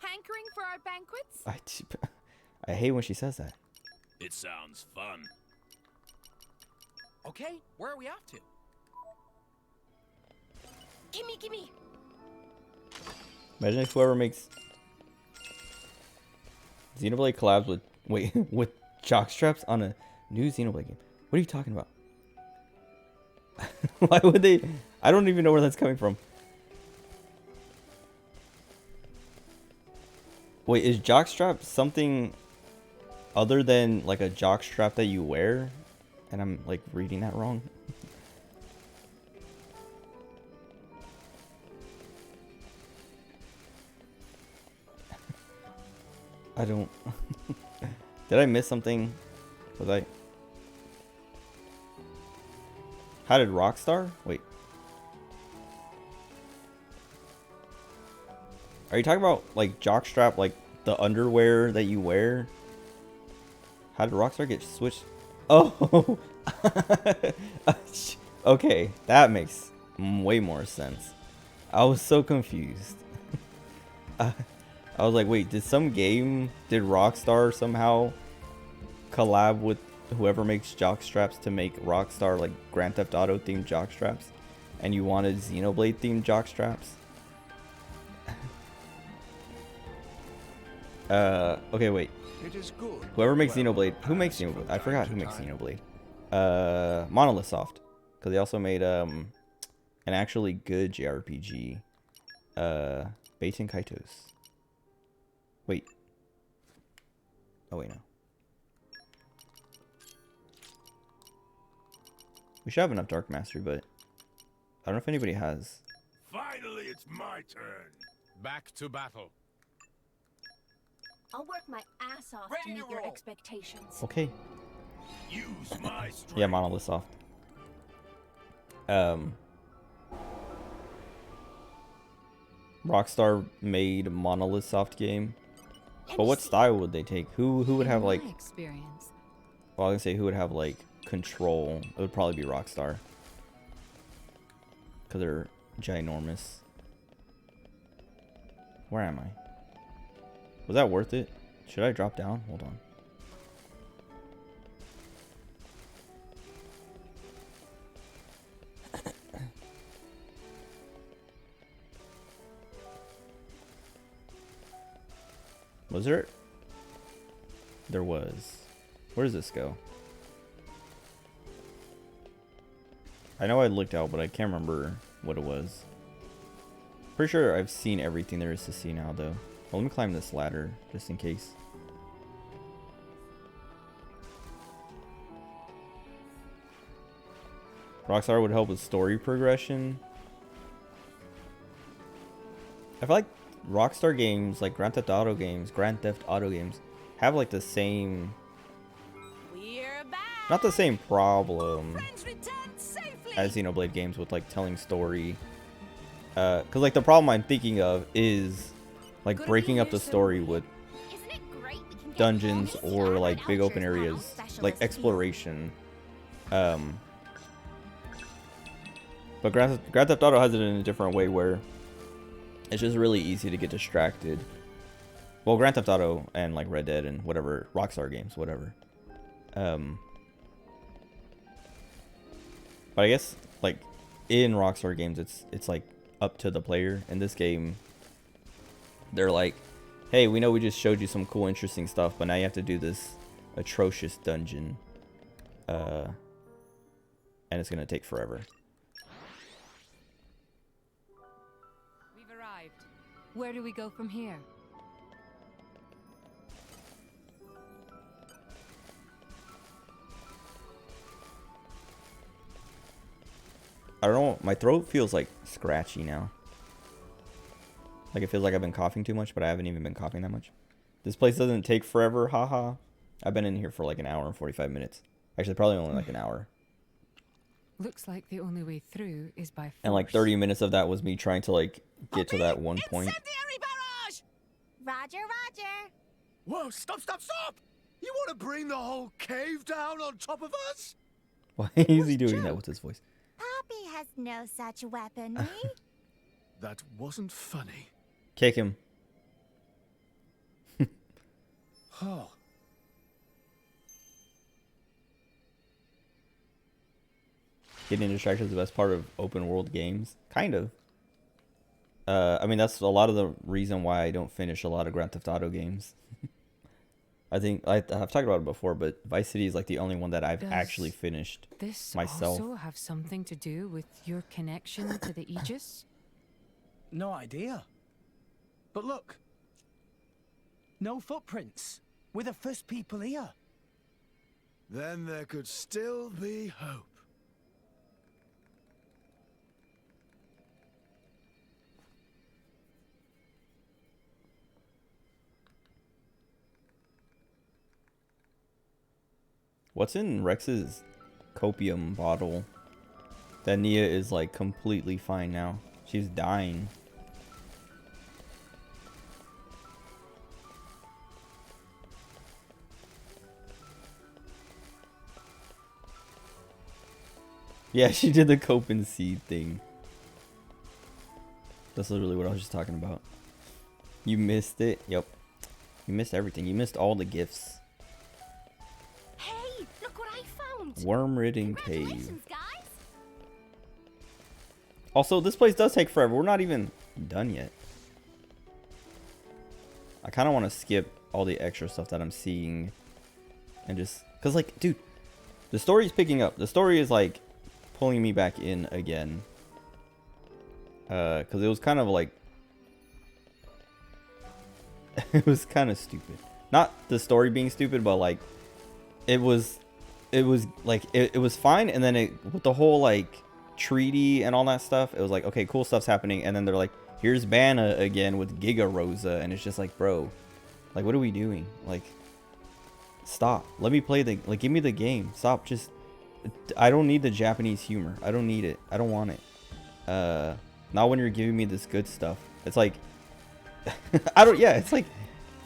Hankering for our banquets? I hate when she says that. It sounds fun. Okay, where are we off to? Gimme. Imagine if whoever makes Xenoblade collabs with Jockstraps on a new Xenoblade game. What are you talking about? Why would they? I don't even know where that's coming from. Wait, is jockstrap something other than like a jockstrap that you wear? And I'm like reading that wrong. I don't. Did I miss something? Was I? How did Rockstar? Wait. Are you talking about like jockstrap, like the underwear that you wear? How did Rockstar get switched? Oh, okay, that makes way more sense. I was so confused. I was like, wait, did Rockstar somehow collab with whoever makes jockstraps to make Rockstar like Grand Theft Auto themed jockstraps? And you wanted Xenoblade themed jockstraps? Okay, wait. It is good. Whoever makes Xenoblade, who makes Xenoblade? I forgot who makes Xenoblade. Monolith Soft, because they also made an actually good JRPG, Baten Kaitos. Wait. Oh wait, no. We should have enough Dark Mastery, but I don't know if anybody has. Finally, it's my turn. Back to battle. I'll work my ass off to meet your expectations. Okay. Use my strength. Yeah, Monolith Soft. Rockstar made Monolith Soft game. But what style would they take? Who would have like experience? Well, I was gonna say who would have like control. It would probably be Rockstar. Cause they're ginormous. Where am I? Was that worth it? Should I drop down? Hold on. Was there? There was. Where does this go? I know I looked out, but I can't remember what it was. Pretty sure I've seen everything there is to see now, though. Well, let me climb this ladder, just in case. Rockstar would help with story progression. I feel like Rockstar games, like Grand Theft Auto games, have like the same... Not the same problem as Xenoblade games with like telling story. Cause like the problem I'm thinking of is like breaking up the story with dungeons or like big open areas, like exploration. But Grand Theft Auto has it in a different way where it's just really easy to get distracted. Well, Grand Theft Auto and like Red Dead and whatever Rockstar games, whatever. But I guess like in Rockstar games, it's like up to the player. In this game, they're like, hey, we know we just showed you some cool, interesting stuff, but now you have to do this atrocious dungeon, and it's gonna take forever. We've arrived. Where do we go from here? I don't know, my throat feels like scratchy now. Like it feels like I've been coughing too much, but I haven't even been coughing that much. This place doesn't take forever, haha. I've been in here for like an hour and 45 minutes. Actually, probably only like an hour. Looks like the only way through is by force. And like 30 minutes of that was me trying to like get to that one point. Roger, Roger. Whoa, stop, stop, stop! You want to bring the whole cave down on top of us? Why is he doing that with his voice? Poppy has no such weaponry. That wasn't funny. Kick him. Oh. Getting distracted is the best part of open world games. Kind of. I mean, that's a lot of the reason why I don't finish a lot of Grand Theft Auto games. I think I've talked about it before, but Vice City is like the only one that I've Does actually finished this myself. also have something to do with your connection to the Aegis? No idea. But look. No footprints. We're the first people here. Then there could still be hope. What's in Rex's copium bottle? That Nia is like completely fine now. She's dying. Yeah, she did the cope and seed thing. That's literally what I was just talking about. You missed it. Yep. You missed everything. You missed all the gifts. Hey, look what I found. Worm-ridden cave. Congratulations, guys. Also, this place does take forever. We're not even done yet. I kind of want to skip all the extra stuff that I'm seeing. And just... Because, like, dude, the story is picking up. The story is, like, pulling me back in again. Because it was kind of, like... it was kind of stupid. Not the story being stupid, but, like, it was like, it was fine. And then with the whole, like, treaty and all that stuff, it was like, okay, cool stuff's happening. And then they're like, here's Banna again with Giga Rosa. And it's just like, bro, like, what are we doing? Like, stop. Let me play the, like, give me the game. Stop. Just, I don't need the Japanese humor. I don't need it. I don't want it. Not when you're giving me this good stuff. It's like, it's like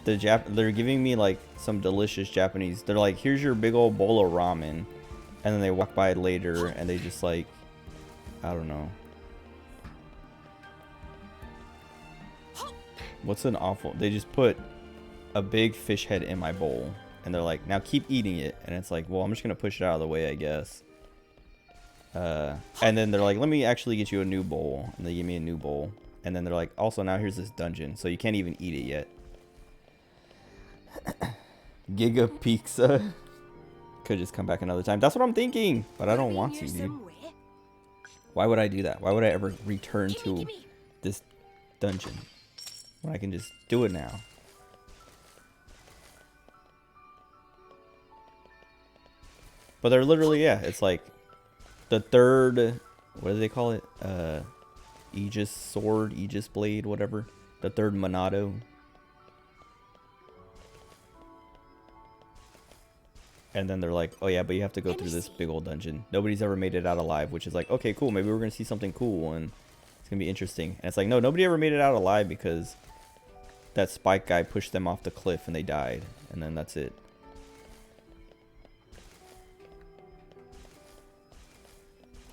they're giving me like some delicious Japanese. They're like, here's your big old bowl of ramen. And then they walk by it later and they just like, I don't know. What's an awful, they just put a big fish head in my bowl and they're like, now keep eating it. And it's like, well, I'm just going to push it out of the way, I guess. And then they're like, let me actually get you a new bowl. And they give me a new bowl. And then they're like, also now here's this dungeon. So you can't even eat it yet. Giga Pizza. Could just come back another time. That's what I'm thinking. But I don't want to, dude. Why would I do that? Why would I ever return to this dungeon when I can just do it now? But they're literally, yeah, it's like the third, what do they call it? Aegis sword, Aegis blade, whatever. The third Monado. And then they're like, oh yeah, but you have to go through this big old dungeon. Nobody's ever made it out alive, which is like, okay, cool. Maybe we're going to see something cool and it's going to be interesting. And it's like, no, nobody ever made it out alive because that Spike guy pushed them off the cliff and they died. And then that's it.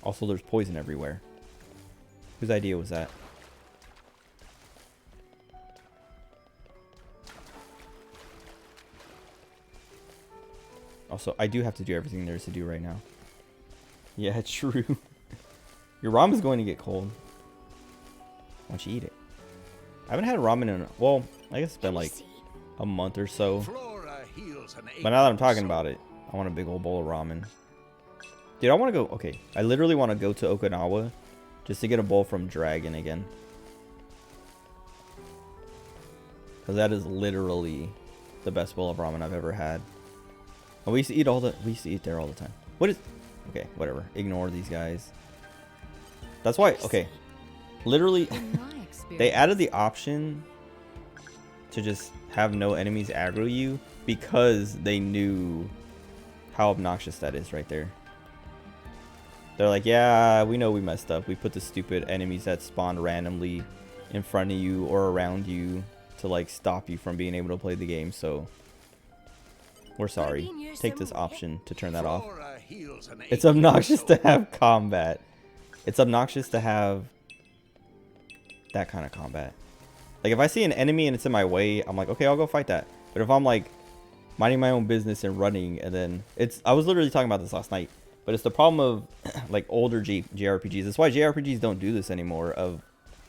Also, there's poison everywhere. Whose idea was that? Also, I do have to do everything there is to do right now. Yeah, true. Your ramen's going to get cold. Why don't you eat it? I haven't had ramen in, well, I guess it's been like a month or so. But now that I'm talking about it, I want a big old bowl of ramen. Dude, I want to go, okay, I literally want to go to Okinawa just to get a bowl from Dragon again. Because that is literally the best bowl of ramen I've ever had. And we used to eat there all the time. What is, okay, whatever. Ignore these guys. That's why, okay. Literally, they added the option to just have no enemies aggro you because they knew how obnoxious that is right there. They're like, yeah, we know we messed up. We put the stupid enemies that spawn randomly in front of you or around you to like stop you from being able to play the game. So we're sorry. Take this option to turn that off. It's obnoxious to have combat. It's obnoxious to have that kind of combat. Like if I see an enemy and it's in my way, I'm like, okay, I'll go fight that. But if I'm like minding my own business and running and then I was literally talking about this last night. But it's the problem of like older JRPGs. That's why JRPGs don't do this anymore of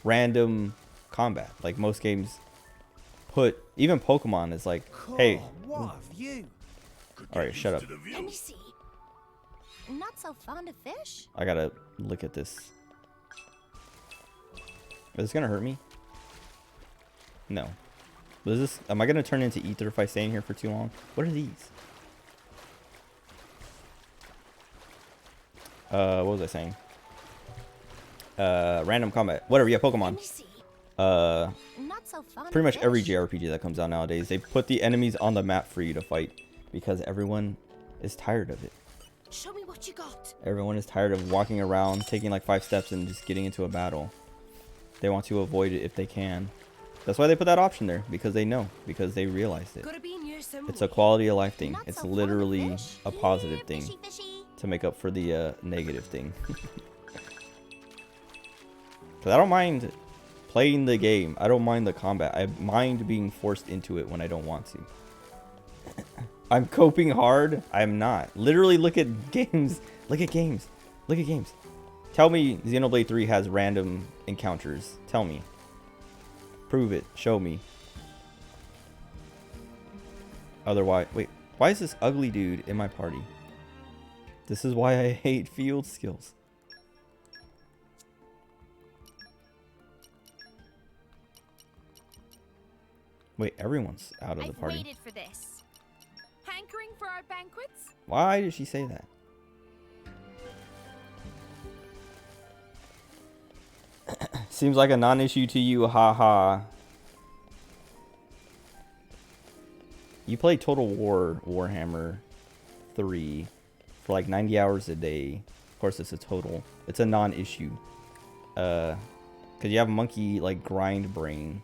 random combat. Like most games put even Pokemon is like, hey, What a view. all right, shut up. Let me see. Not so fond of fish? I gotta look at this. Is this gonna hurt me? No. But is this? Am I gonna turn into ether if I stay in here for too long? What are these? What was I saying? Random combat. Whatever. Yeah, Pokemon. Not so fond Pretty of much fish. every JRPG that comes out nowadays, they put the enemies on the map for you to fight because everyone is tired of it. Show me what you got. Everyone is tired of walking around, taking like 5 steps and just getting into a battle. They want to avoid it if they can. That's why they put that option there, because they know, because they realized it. It's a quality of life thing. It's literally a positive thing to make up for the negative thing. Because I don't mind playing the game. I don't mind the combat. I mind being forced into it when I don't want to. I'm coping hard. I'm not. Literally, look at games. Look at games. Look at games. Tell me Xenoblade 3 has random encounters. Tell me. Prove it. Show me. Otherwise, wait. Why is this ugly dude in my party? This is why I hate field skills. Wait, everyone's out of the party. I've waited for this. Hankering for our banquets? Why did she say that? Seems like a non-issue to you, haha. You play Total War Warhammer 3 for like 90 hours a day. Of course, it's a total. It's a non-issue. Because you have monkey like grind brain.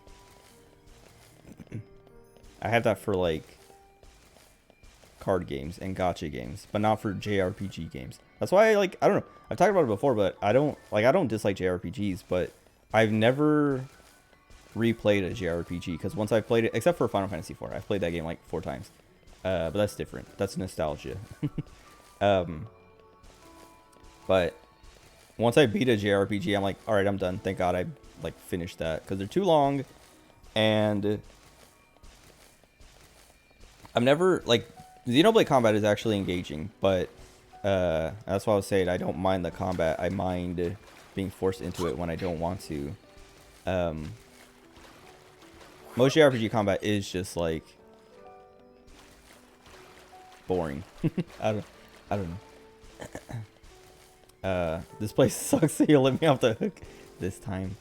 I have that for like card games and gacha games, but not for JRPG games. That's why I don't know. I've talked about it before, but I don't dislike JRPGs, but I've never replayed a JRPG because once I played it, except for Final Fantasy IV, I've played that game like 4 times. But that's different. That's nostalgia. But once I beat a JRPG, I'm like, all right, I'm done. Thank God I like finished that because they're too long, and I'm never like Xenoblade combat is actually engaging, but that's why I was saying I don't mind the combat. I mind being forced into it when I don't want to. Most JRPG combat is just like boring. I don't know. This place sucks, so you'll let me off the hook this time.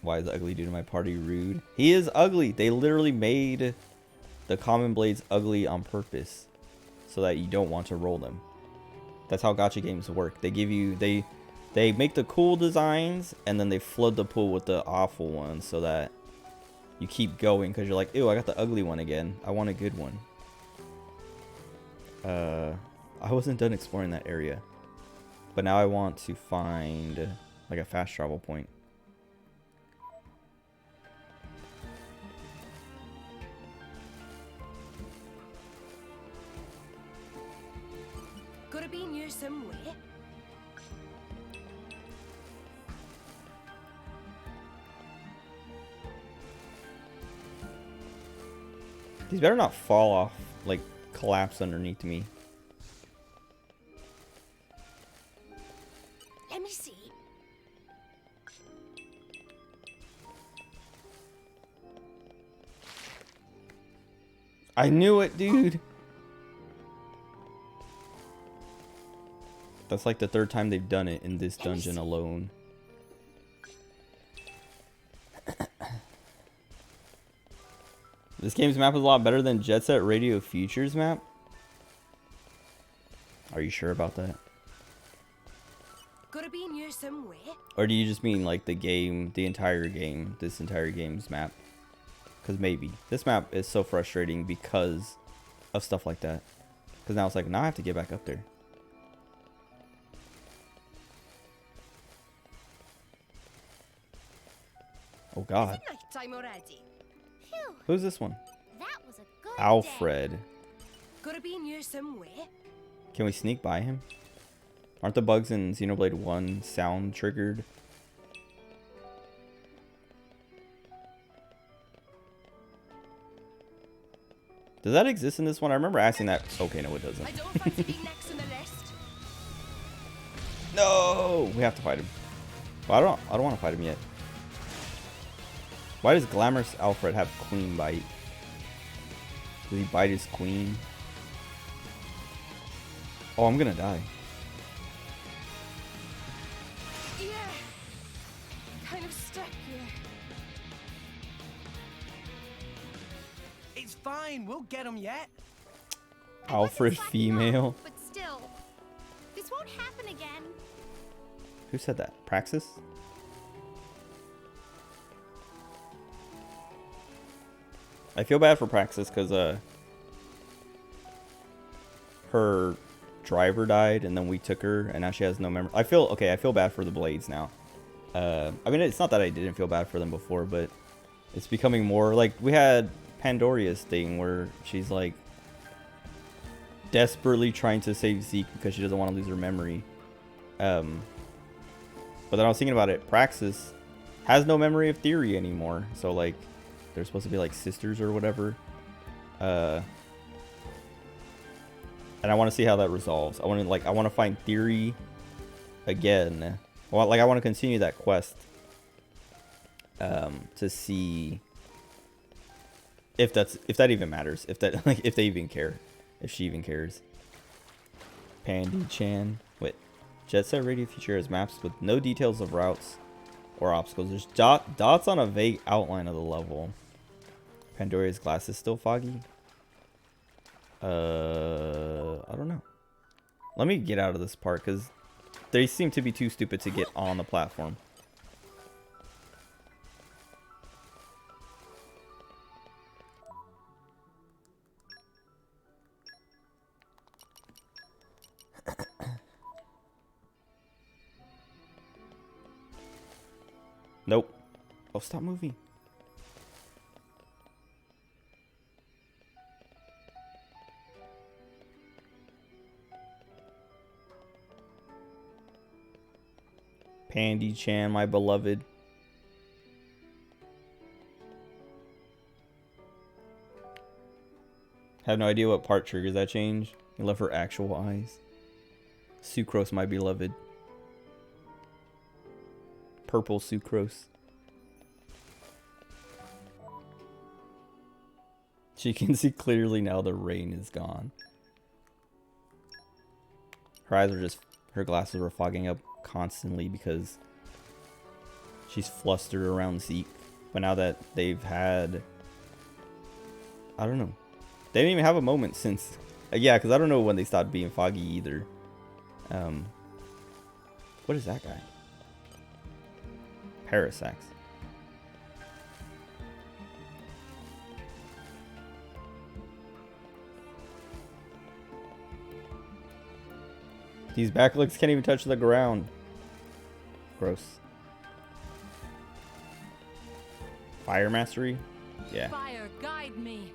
Why is the ugly dude in my party rude? He is ugly. They literally made the common blades ugly on purpose so that you don't want to roll them. That's how gacha games work. They give you they make the cool designs and then they flood the pool with the awful ones so that you keep going because you're like, ew, I got the ugly one again. I want a good one. I wasn't done exploring that area, but now I want to find like a fast travel point. Gotta be near somewhere. These better not fall off, like collapse underneath me. Let me see. I knew it, dude. That's like the 3rd time they've done it in this dungeon alone. This game's map is a lot better than Jet Set Radio Future's map. Are you sure about that? Gotta be near somewhere. Or do you just mean like the game, the entire game, this entire game's map? Because maybe. This map is so frustrating because of stuff like that. Because now it's like, now I have to get back up there. Oh God. Nighttime already. Phew, Who's this one? that was a good Alfred. day. Gotta be near somewhere. Can we sneak by him? Aren't the bugs in Xenoblade 1 sound triggered? Does that exist in this one? I remember asking that. Okay, no, it doesn't. I don't fancy being next on the list. No, we have to fight him. Well, I don't want to fight him yet. Why does Glamorous Alfred have Queen bite? Does he bite his queen? Oh, I'm gonna die. Yeah. Kind of stuck here. It's fine. We'll get him yet. Alfred female. But still, this won't happen again. Who said that? Praxis? I feel bad for Praxis because her driver died and then we took her and now she has no memory. I feel bad for the Blades now. I mean, it's not that I didn't feel bad for them before, but it's becoming more like we had Pandoria's thing where she's like desperately trying to save Zeke because she doesn't want to lose her memory. But then I was thinking about it. Praxis has no memory of Theory anymore. So like they're supposed to be like sisters or whatever. And I want to see how that resolves. I want to find Theory again. Well, like I want to continue that quest to see if that even matters. If that like if they even care. If she even cares. Pandy Chan. Wait. Jet Set Radio Future has maps with no details of routes or obstacles. There's dots on a vague outline of the level. Pandora's glass is still foggy. I don't know. Let me get out of this part because they seem to be too stupid to get on the platform. Nope. Oh, stop moving. Pandy Chan, my beloved. Have no idea what part triggers that change. I love her actual eyes. Sucrose, my beloved. Purple sucrose. She can see clearly now the rain is gone. Her eyes are just, her glasses are fogging up constantly because she's flustered around Zeke. But now that they've had, I don't know. They didn't even have a moment since, yeah, because I don't know when they stopped being foggy either. What is that guy? Parasax. These backlinks can't even touch the ground. Gross. Fire mastery? Yeah. Fire, guide me.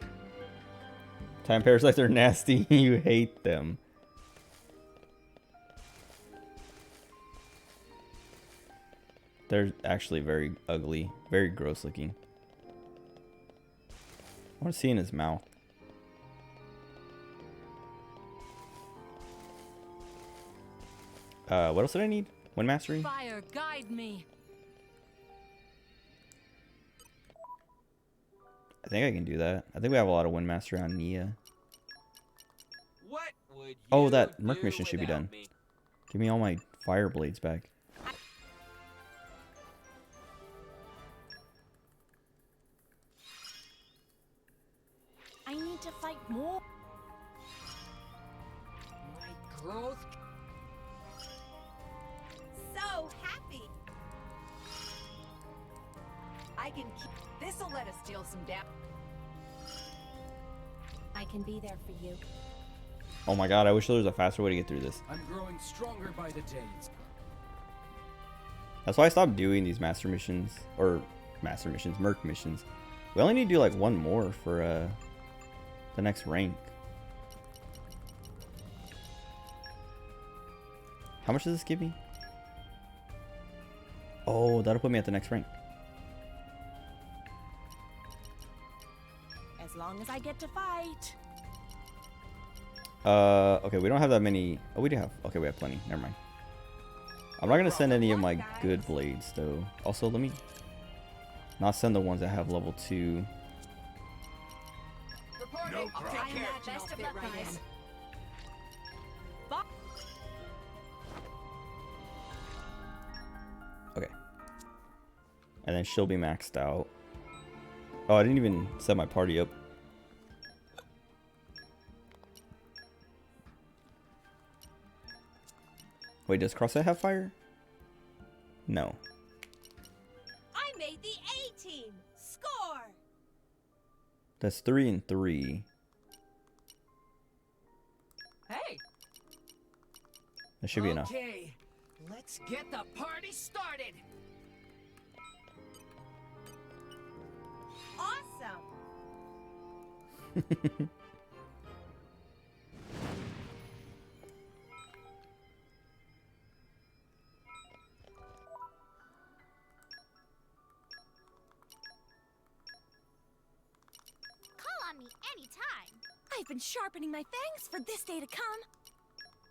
Time parasites are nasty. You hate them. They're actually very ugly. Very gross looking. I want to see in his mouth. What else did I need? Wind mastery? Fire, guide me. I think I can do that. I think we have a lot of wind mastery on Nia. What would Oh, you that Merc do mission should be without done. me? Give me all my fire blades back. I need to fight more. My growth. So happy. I can keep. This'll let us deal some damage. I can be there for you. Oh my god, I wish there was a faster way to get through this. I'm growing stronger by the day. That's why I stopped doing these master missions. Or master missions, Merc missions. We only need to do like one more for the next rank. How much does this give me? Oh, that'll put me at the next rank. As long long as I get to fight. Okay, we don't have that many. Oh, we do have. Okay, we have plenty. Never mind. I'm not gonna send any of my good blades though. Also, let me not send the ones that have level 2. No problem. Best of luck, guys. Okay. And then she'll be maxed out. Oh, I didn't even set my party up. Wait, does Crosshair have fire? No. I made the A team. Score. That's 3 and 3. Hey. That should be enough. Okay, let's get the party started. Awesome. Call on me anytime. I've been sharpening my fangs for this day to come.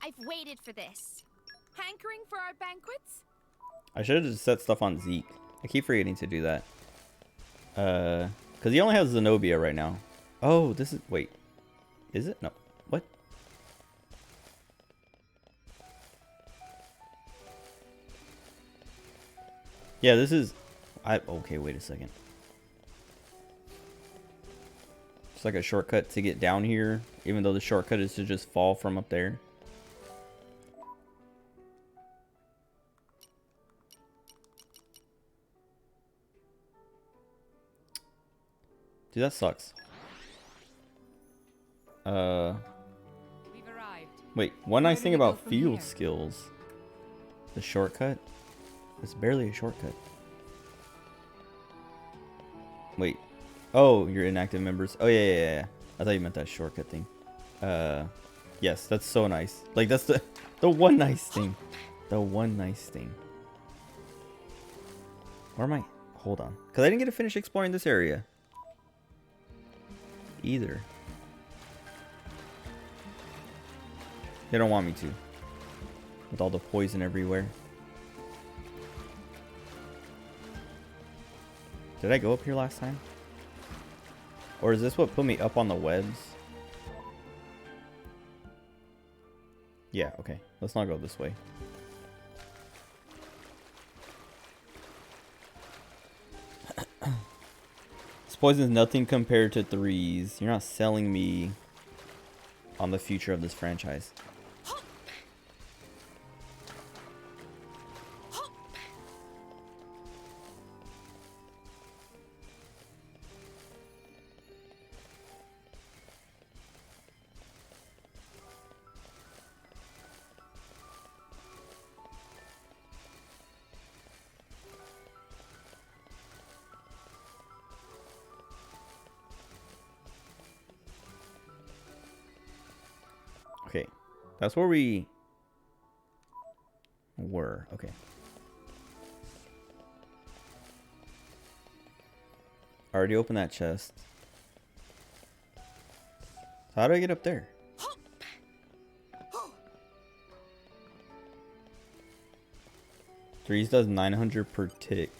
I've waited for this. Hankering for our banquets? I should have just set stuff on Zeke. I keep forgetting to do that. Because he only has Zenobia right now. Oh, this is... Wait. Is it? No. What? Yeah, this is... Okay, wait a second. It's like a shortcut to get down here, even though the shortcut is to just fall from up there. Dude, that sucks. We've arrived. Wait, one nice Where do thing we go about from field here? skills. The shortcut. It's barely a shortcut. Wait. Oh, you're inactive members. Oh, yeah. I thought you meant that shortcut thing. Yes, that's so nice. Like, that's the one nice thing. The one nice thing. Where am I? Hold on. Because I didn't get to finish exploring this area. Either. They don't want me to. With all the poison everywhere. Did I go up here last time? Or is this what put me up on the webs? Yeah, okay. Let's not go this way. This poison's nothing compared to 3s. You're not selling me on the future of this franchise. Okay, that's where we were. Okay. Already opened that chest. How do I get up there? Threes does 900 per tick.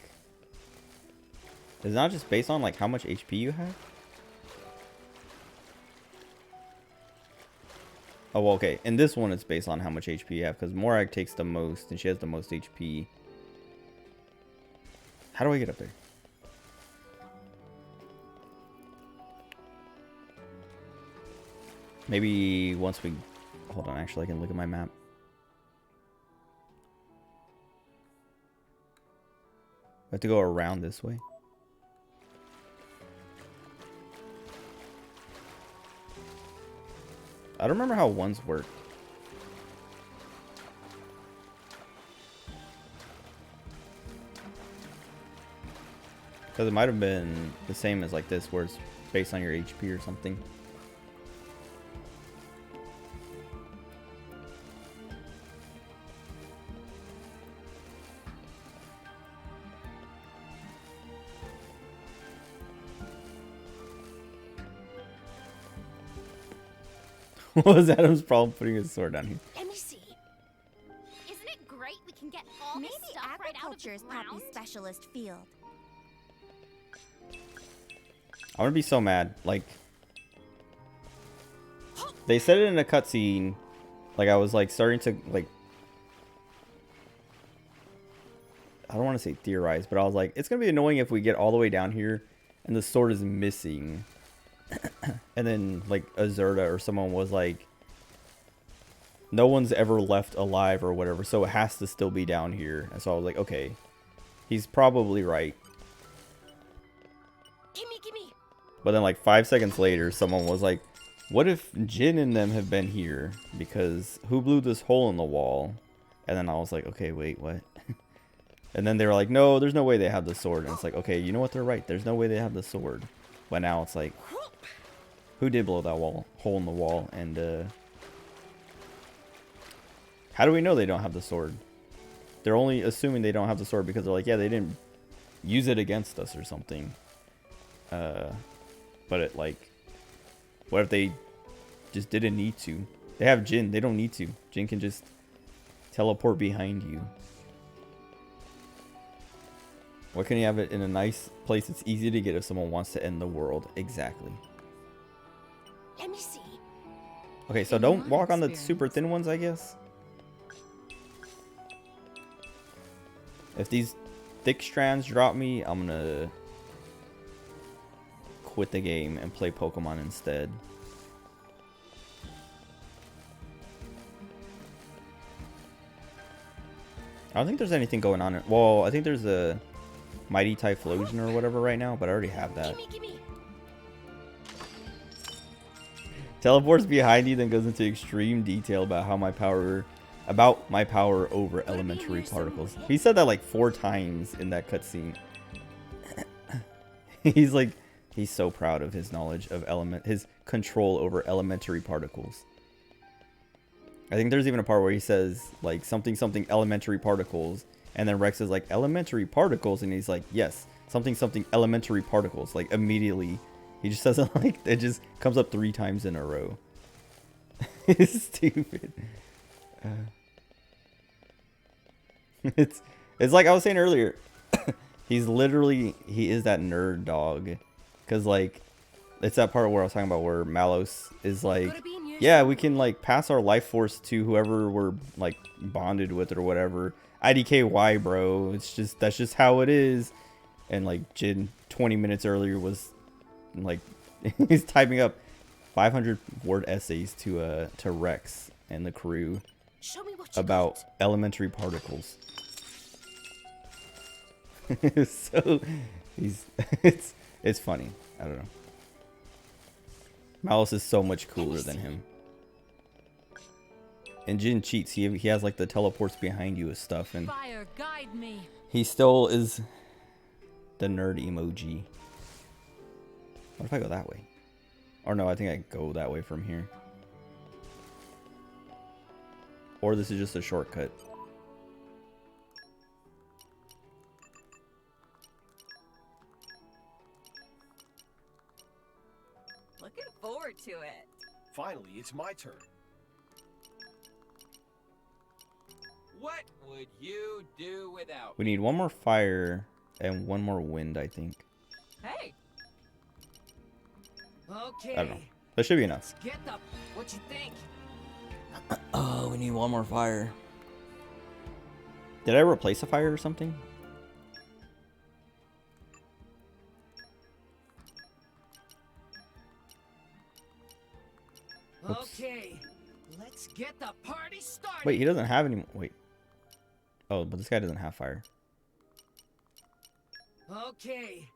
Is it not just based on like how much HP you have? Oh, well, okay. In this one, it's based on how much HP you have, because Morag takes the most, and she has the most HP. How do I get up there? Maybe once we... Hold on, actually, I can look at my map. I have to go around this way. I don't remember how ones work. Because it might have been the same as like this, where it's based on your HP or something. What was Adam's problem putting his sword down here? Let me see. Isn't it great we can get all Maybe this stuff right out of agriculture the is ground? Poppy's specialist field. I'm gonna be so mad. Like, they said it in a cutscene. Like, I was like starting to like, I don't want to say theorize, but I was like, it's gonna be annoying if we get all the way down here and the sword is missing. And then like Azurda or someone was like, no one's ever left alive or whatever, so it has to still be down here. And so I was like, okay, he's probably right. Gimme. But then like 5 seconds later, someone was like, what if Jin and them have been here? Because who blew this hole in the wall? And then I was like, okay, wait, what? And then they were like, no, there's no way they have the sword. And it's like, okay, you know what? They're right. There's no way they have the sword. But now it's like, who did blow that hole in the wall? And how do we know they don't have the sword? They're only assuming they don't have the sword because they're like, yeah, they didn't use it against us or something. But it like, what if they just didn't need to? They have Jin. They don't need to. Jin can just teleport behind you. Why can't you have it in a nice place it's easy to get if someone wants to end the world? Exactly. Let me see. Okay, so don't walk on the super thin ones, I guess. If these thick strands drop me, I'm gonna quit the game and play Pokemon instead. I don't think there's anything going on. Well, I think there's a Mighty Typhlosion or whatever right now, but I already have that. Gimme. Teleports behind you, then goes into extreme detail about my power over elementary particles. He said that like 4 times in that cutscene. He's so proud of his knowledge of his control over elementary particles. I think there's even a part where he says like something elementary particles, and then Rex is like elementary particles, and he's like, yes, something elementary particles. Like immediately, he just says it like it just comes up 3 times in a row. It's stupid. It's like I was saying earlier. He is that nerd dog, because like it's that part where I was talking about where Malos is like, yeah, we can like pass our life force to whoever we're like bonded with or whatever. IDKY, bro. That's just how it is. And like Jin 20 minutes earlier was like he's typing up 500 word essays to Rex and the crew about elementary particles. So it's funny. I don't know. Malice is so much cooler than him. And Jin cheats. He has like the teleports behind you and stuff, and Fire, guide me. he still is the nerd emoji. What if I go that way? Or no, I think I go that way from here. Or this is just a shortcut. Looking forward to it. Finally, it's my turn. What would you do without We need 1 more fire and 1 more wind, I think. Hey. Okay. I don't know. That should be enough. Get the. What you think? Oh, we need 1 more fire. Did I replace a fire or something? Oops. Okay. Let's get the party started. Wait, he doesn't have any. Wait. Oh, but this guy doesn't have fire. Okay.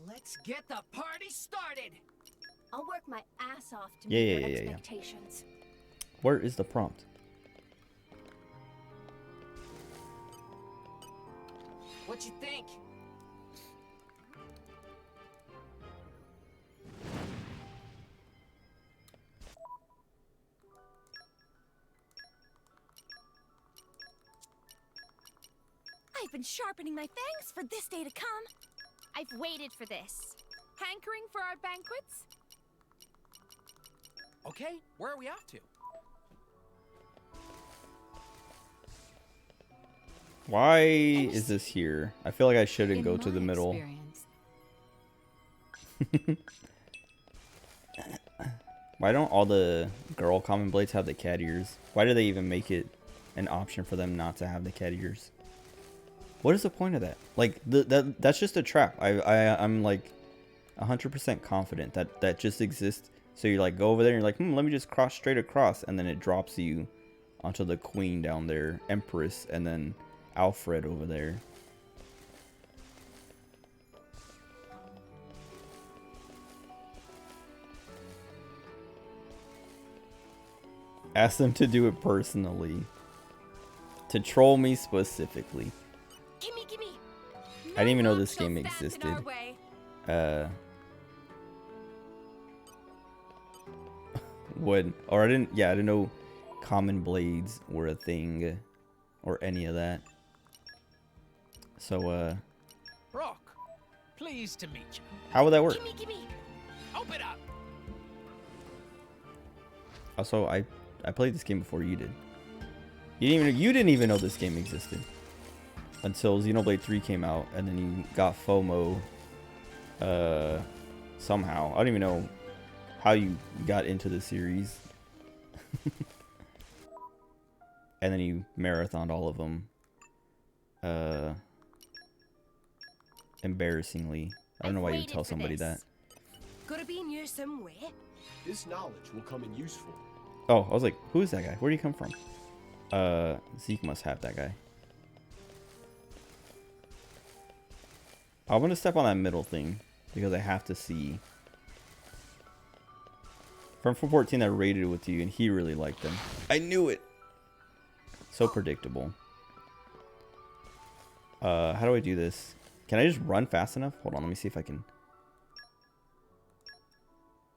Let's get the party started. I'll work my ass off to Yeah, meet yeah, your yeah, yeah. expectations. Where is the prompt? What you think? I've been sharpening my fangs for this day to come. I've waited for this. Hankering for our banquets? Okay, where are we off to? Why is this here? I feel like I shouldn't In go to the my middle. experience. Why don't all the girl common blades have the cat ears? Why do they even make it an option for them not to have the cat ears? What is the point of that? Like, that's just a trap. I'm like 100% confident that that just exists. So you like go over there and you're like, let me just cross straight across, and then it drops you onto the queen down there, Empress, and then Alfred over there. Ask them to do it personally. To troll me specifically. Gimme, gimme. I didn't even know this game existed. I didn't know common blades were a thing or any of that. So Brock, pleased to meet you. how would that work? Gimme, gimme. Open up. Also, I played this game before you did. You didn't even know this game existed until Xenoblade 3 came out, and then you got FOMO somehow. I don't even know how you got into the series. And then you marathoned all of them. Embarrassingly. I don't know why you would tell somebody that. Gotta be in here somewhere. This knowledge will come in useful. Oh, I was like, who is that guy? Where did he come from? Zeke must have that guy. I'm gonna step on that middle thing because I have to see. From 14 that raided with you, and he really liked them. I knew it. So predictable. How do I do this? Can I just run fast enough? Hold on, let me see if I can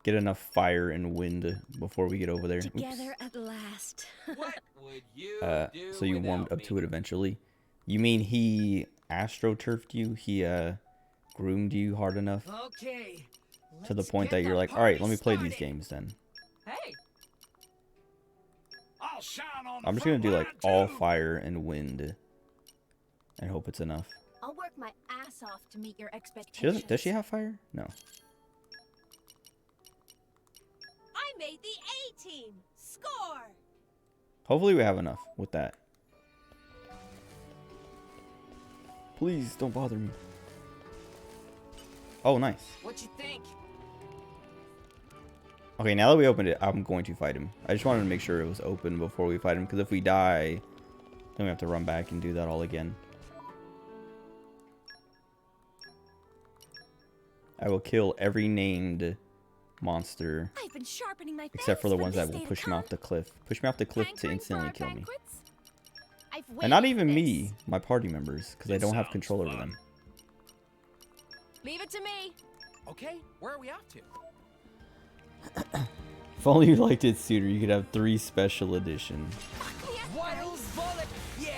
get enough fire and wind before we get over there. Together at last. What would you do So you warmed up me? to it eventually. You mean he astroturfed you? He groomed you hard enough Okay. to the let's point get that you're the like, all right, let me party play these started." games then. Hey. I'll shine on I'm just gonna do like all fire and wind and hope it's enough. I'll work my ass off to meet your She expectations. doesn't. Does she have fire? No. I made the A team. Score. Hopefully we have enough with that. Please don't bother me. Oh, nice. What you think? Okay, now that we opened it, I'm going to fight him. I just wanted to make sure it was open before we fight him, because if we die, then we have to run back and do that all again. I will kill every named monster I've been sharpening my except for the ones that will push me off the cliff. Push me off the cliff to instantly kill me. And not even me, my party members, because I don't have control over them. Leave it to me. Okay, where are we off to? If only you liked it sooner, you could have 3 special edition. Wild bullet. Yeah.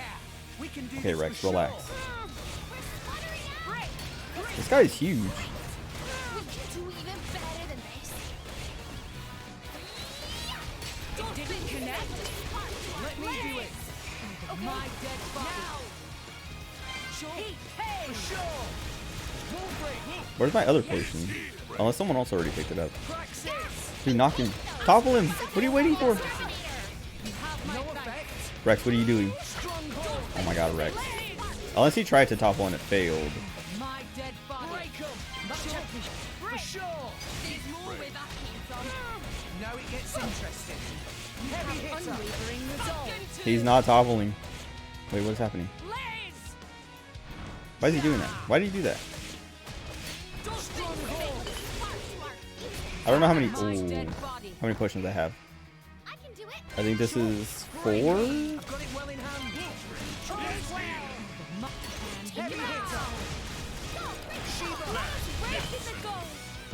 We can do Okay, this Rex, for relax. sure. This guy is huge. We can do even better than this. It didn't connect. Let me do it. Okay. My dead body. Sure. Hey. For sure. Wolverine. Where's my other potion? Unless someone else already picked it up. Praxis. Dude, knock him. Topple him. What are you waiting for? No effect. Rex, what are you doing? Stronghold. Oh my god, Rex. Unless he tried to topple and it failed. My dead body. Break 'em. For sure. There's more where that came from. Now it gets interesting. Heavy hitter. Unwavering resolve. He's not toppling. Wait, what's happening? Why is he doing that? Why did he do that? I don't know how many potions I have. I think this is 4? I've got it well in hand. Heavy hitter.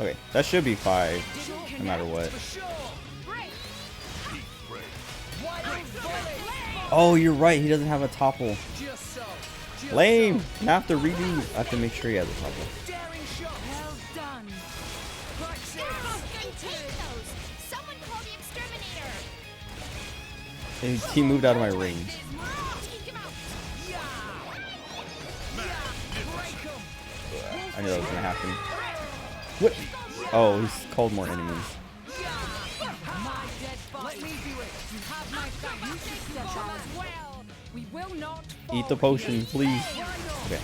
Okay, that should be 5, no matter what. For sure. Wild bullet. Oh, you're right, he doesn't have a topple. Just so. Lame! I have to redo. I have to make sure he has a topple. Daring shot. Well done. Someone call the exterminator. He moved out of my range. I knew that was gonna happen. What? Oh, he's called more enemies. Eat the potion, please. Okay.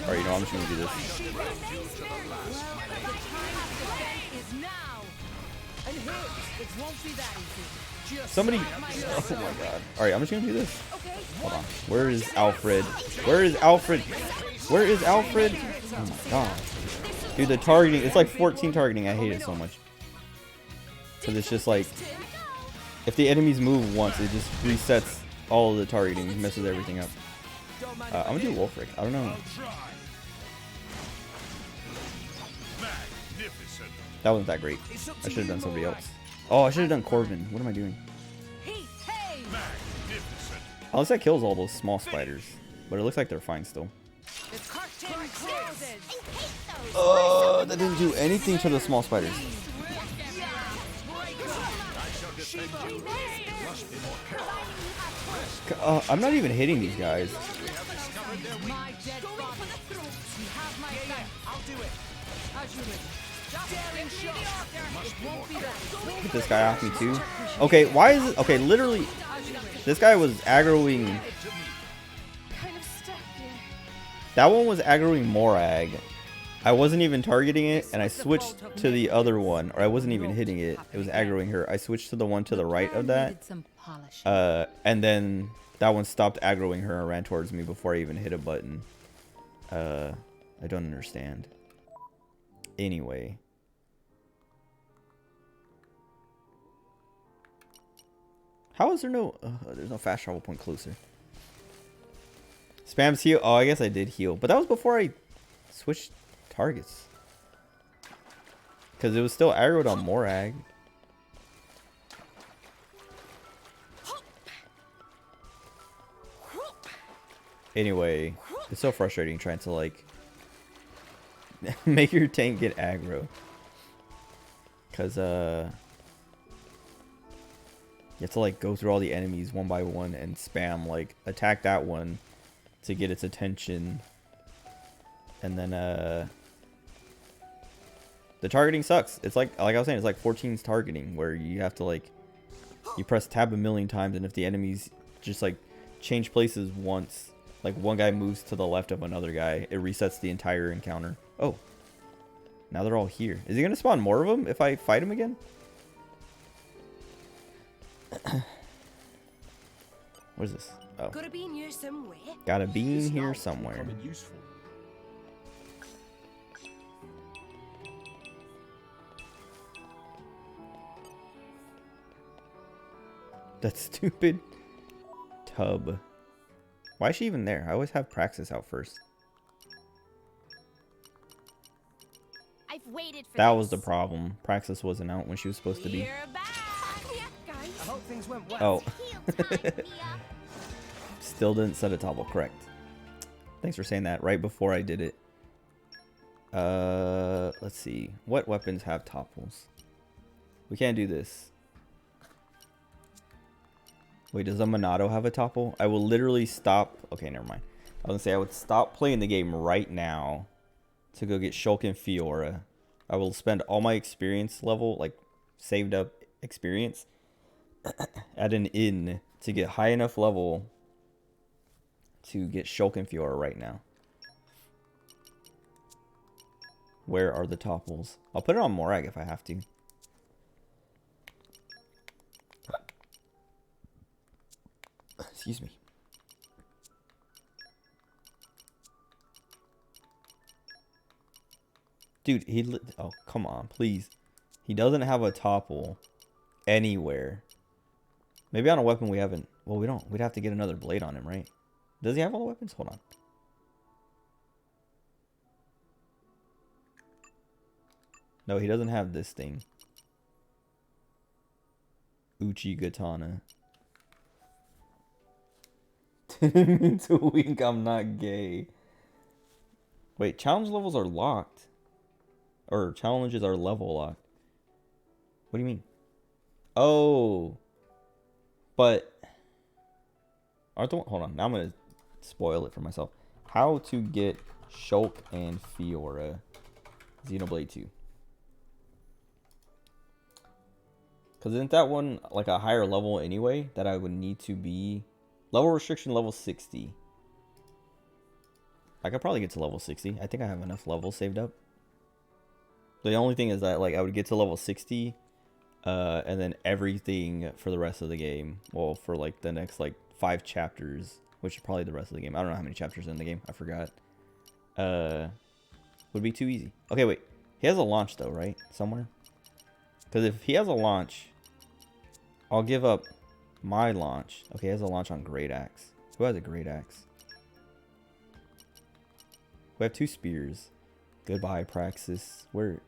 Alright, you know, I'm just gonna do this. Somebody. Oh my god. Alright, I'm just gonna do this. Hold on. Where is Alfred? Where is Alfred? Where is Alfred? Oh my god. Dude, the targeting. It's like 14 targeting. I hate it so much. Because it's just like. If the enemies move once, it just resets all of the targeting. Messes everything up. I'm gonna do Wolfric. I don't know. That wasn't that great. I should have done somebody else. Oh, I should have done Corbin. What am I doing? Unless that kills all those small spiders. But it looks like they're fine still. That didn't do anything to the small spiders. I'm not even hitting these guys. Get this guy off me too. Okay, why is it? Okay, literally, this guy was aggroing. That one was aggroing Morag. I wasn't even targeting it, and I switched to the other one, or I wasn't even hitting it. It was aggroing her. I switched to the one to the right of that, and then that one stopped aggroing her and ran towards me before I even hit a button. I don't understand. Anyway. How is there no... there's no fast travel point closer. Spams heal. Oh, I guess I did heal. But that was before I switched targets. Because it was still aggroed on Morag. Anyway, it's so frustrating trying to, like... make your tank get aggro. Because, you have to, like, go through all the enemies one by one and spam, like, attack that one to get its attention. And then, the targeting sucks. It's like I was saying, it's like 14's targeting, where you have to, like, you press tab a million times, and if the enemies just, like, change places once, like, one guy moves to the left of another guy, it resets the entire encounter. Oh. Now they're all here. Is he going to spawn more of them if I fight him again? What is this? Oh. Got a bean here somewhere. Got a bean here somewhere. That stupid tub. Why is she even there? I always have Praxis out first. I've waited for That this. was the problem. Praxis wasn't out when she was supposed to be. You're back. Yeah, guys. I hope things went well. Oh. Still didn't set a topple correct. Thanks for saying that right before I did it. Let's see. What weapons have topples? We can't do this. Wait, does a Monado have a topple? I will literally stop. Okay, never mind. I was gonna say I would stop playing the game right now to go get Shulk and Fiora. I will spend all my experience level, like saved up experience, at an inn to get high enough level to get Shulk and Fiora right now. Where are the topples? I'll put it on Morag if I have to. Excuse me. Dude, oh, come on, please. He doesn't have a topple anywhere. Maybe on a weapon we haven't... Well, we don't. We'd have to get another blade on him, right? Does he have all the weapons? Hold on. No, he doesn't have this thing. Uchi Katana. To wink, I'm not gay. Wait, challenge levels are locked. Or challenges are level locked. What do you mean? Oh. But aren't the hold on, now I'm gonna spoil it for myself. How to get Shulk and Fiora. Xenoblade 2. Because isn't that one like a higher level anyway? That I would need to be... Level restriction level 60. I could probably get to level 60. I think I have enough levels saved up. The only thing is that like I would get to level 60. And then everything for the rest of the game. Well, for like the next like 5 chapters. Which is probably the rest of the game. I don't know how many chapters in the game. I forgot. Would be too easy. Okay, wait. He has a launch though, right? Somewhere? Because if he has a launch, I'll give up my launch. Okay, he has a launch on Great Axe. Who has a Great Axe? We have 2 spears. Goodbye, Praxis. Where?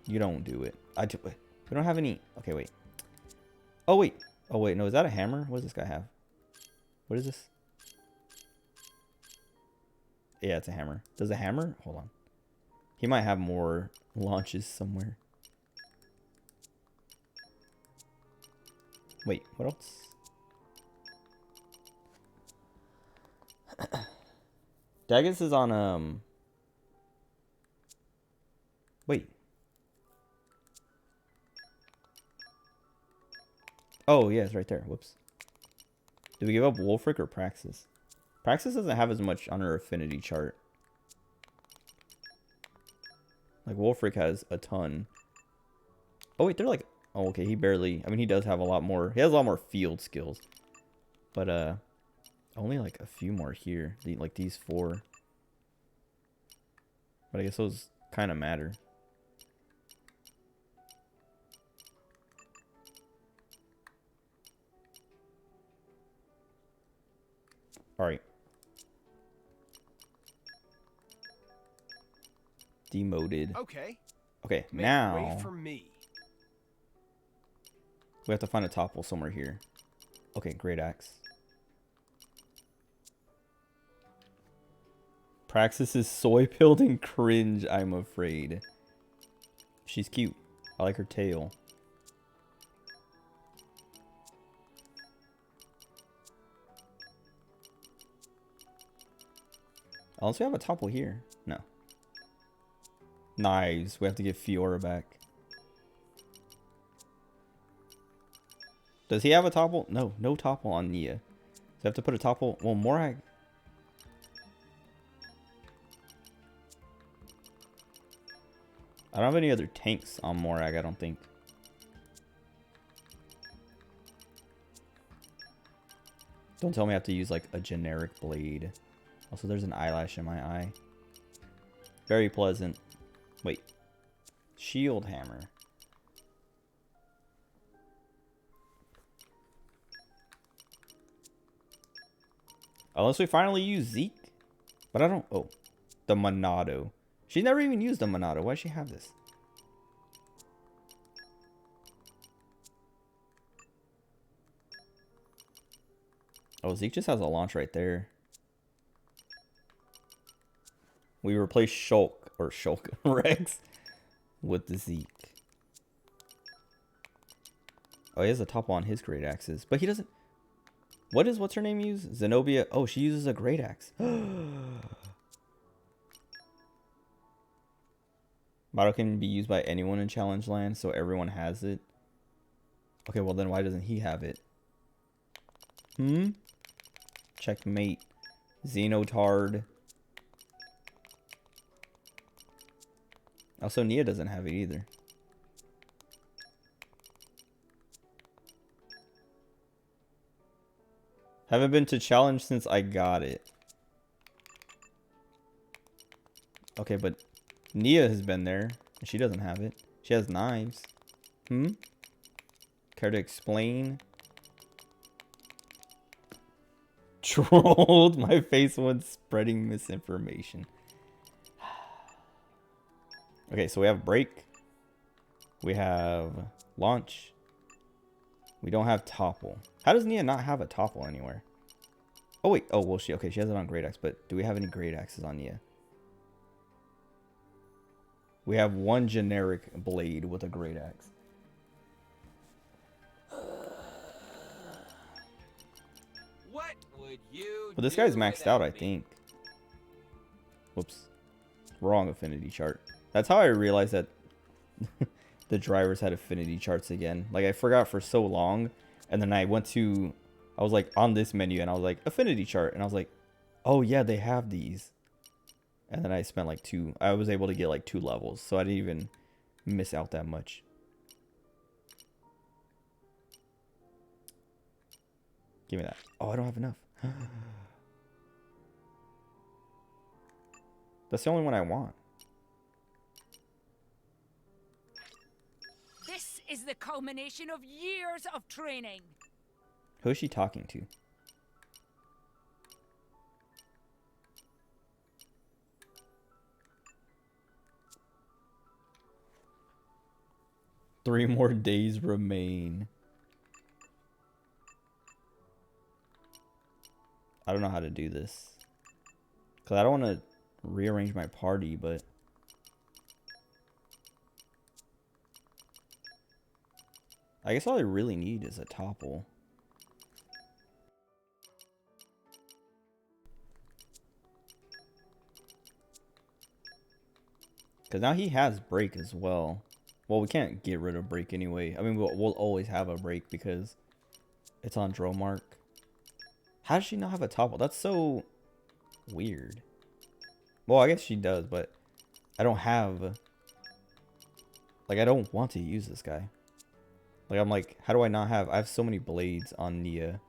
You don't do it. I do it. We don't have any. Okay, wait. Oh, wait. Oh, wait. No, is that a hammer? What does this guy have? What is this? Yeah, it's a hammer. Does a hammer? Hold on. He might have more launches somewhere. Wait, what else? Daggis is on, Wait. Oh, yeah, it's right there. Whoops. Did we give up Wolfric or Praxis? Praxis doesn't have as much on her affinity chart. Like, Wolfric has a ton. Oh, wait, they're like... Oh, okay, he barely... I mean, he does have a lot more... He has a lot more field skills. But, only, like, a few more here. Like, these 4. But I guess those kind of matter. Alright. Demoted. Okay. Okay, Make now... way for me. We have to find a topple somewhere here. Okay, Great Axe. Praxis is soy-pilled and cringe, I'm afraid. She's cute. I like her tail. Unless we have a topple here. No. Knives. We have to get Fiora back. Does he have a topple? No, no topple on Nia. So I have to put a topple. Well, Morag. I don't have any other tanks on Morag, I don't think. Don't tell me I have to use like a generic blade. Also, there's an eyelash in my eye. Very pleasant. Wait. Shield hammer. Unless we finally use Zeke. But I don't... Oh. The Monado. She's never even used the Monado. Why does she have this? Oh, Zeke just has a launch right there. We replace Shulk, or Shulk, Rex, with the Zeke. Oh, he has a top on his Great Axes. But he doesn't... What's her name use? Zenobia. Oh, she uses a Great Axe. Motto can be used by anyone in Challenge Land, so everyone has it. Okay, well then why doesn't he have it? Checkmate. Xenotard. Also, Nia doesn't have it either. Haven't been to Challenge since I got it. Okay, but Nia has been there. And she doesn't have it. She has knives. Care to explain? Trolled my face when spreading misinformation. Okay, so we have break. We have launch. We don't have topple. How does Nia not have a topple anywhere? Oh wait, oh well she has it on Great Axe, but do we have any Great Axes on Nia? We have one generic blade with a Great Axe. What would would you But this guy's do maxed out, I without me? think. Whoops. Wrong affinity chart. That's how I realized that the drivers had affinity charts again. Like, I forgot for so long, and then I went to, I was like on this menu, and I was like, affinity chart, and I was like, oh yeah, they have these. And then I spent like I was able to get like 2 levels, so I didn't even miss out that much. Give me that. Oh, I don't have enough. That's the only one I want. This is the culmination of years of training. Who is she talking to? Three more days remain. I don't know how to do this. Because I don't want to rearrange my party, but... I guess all I really need is a topple. Because now he has break as well. Well, we can't get rid of break anyway. I mean, we'll always have a break because it's on Dromark. How does she not have a topple? That's so weird. Well, I guess she does, but I don't have... Like, I don't want to use this guy. Like, I'm like, how do I not have... I have so many blades on Nia.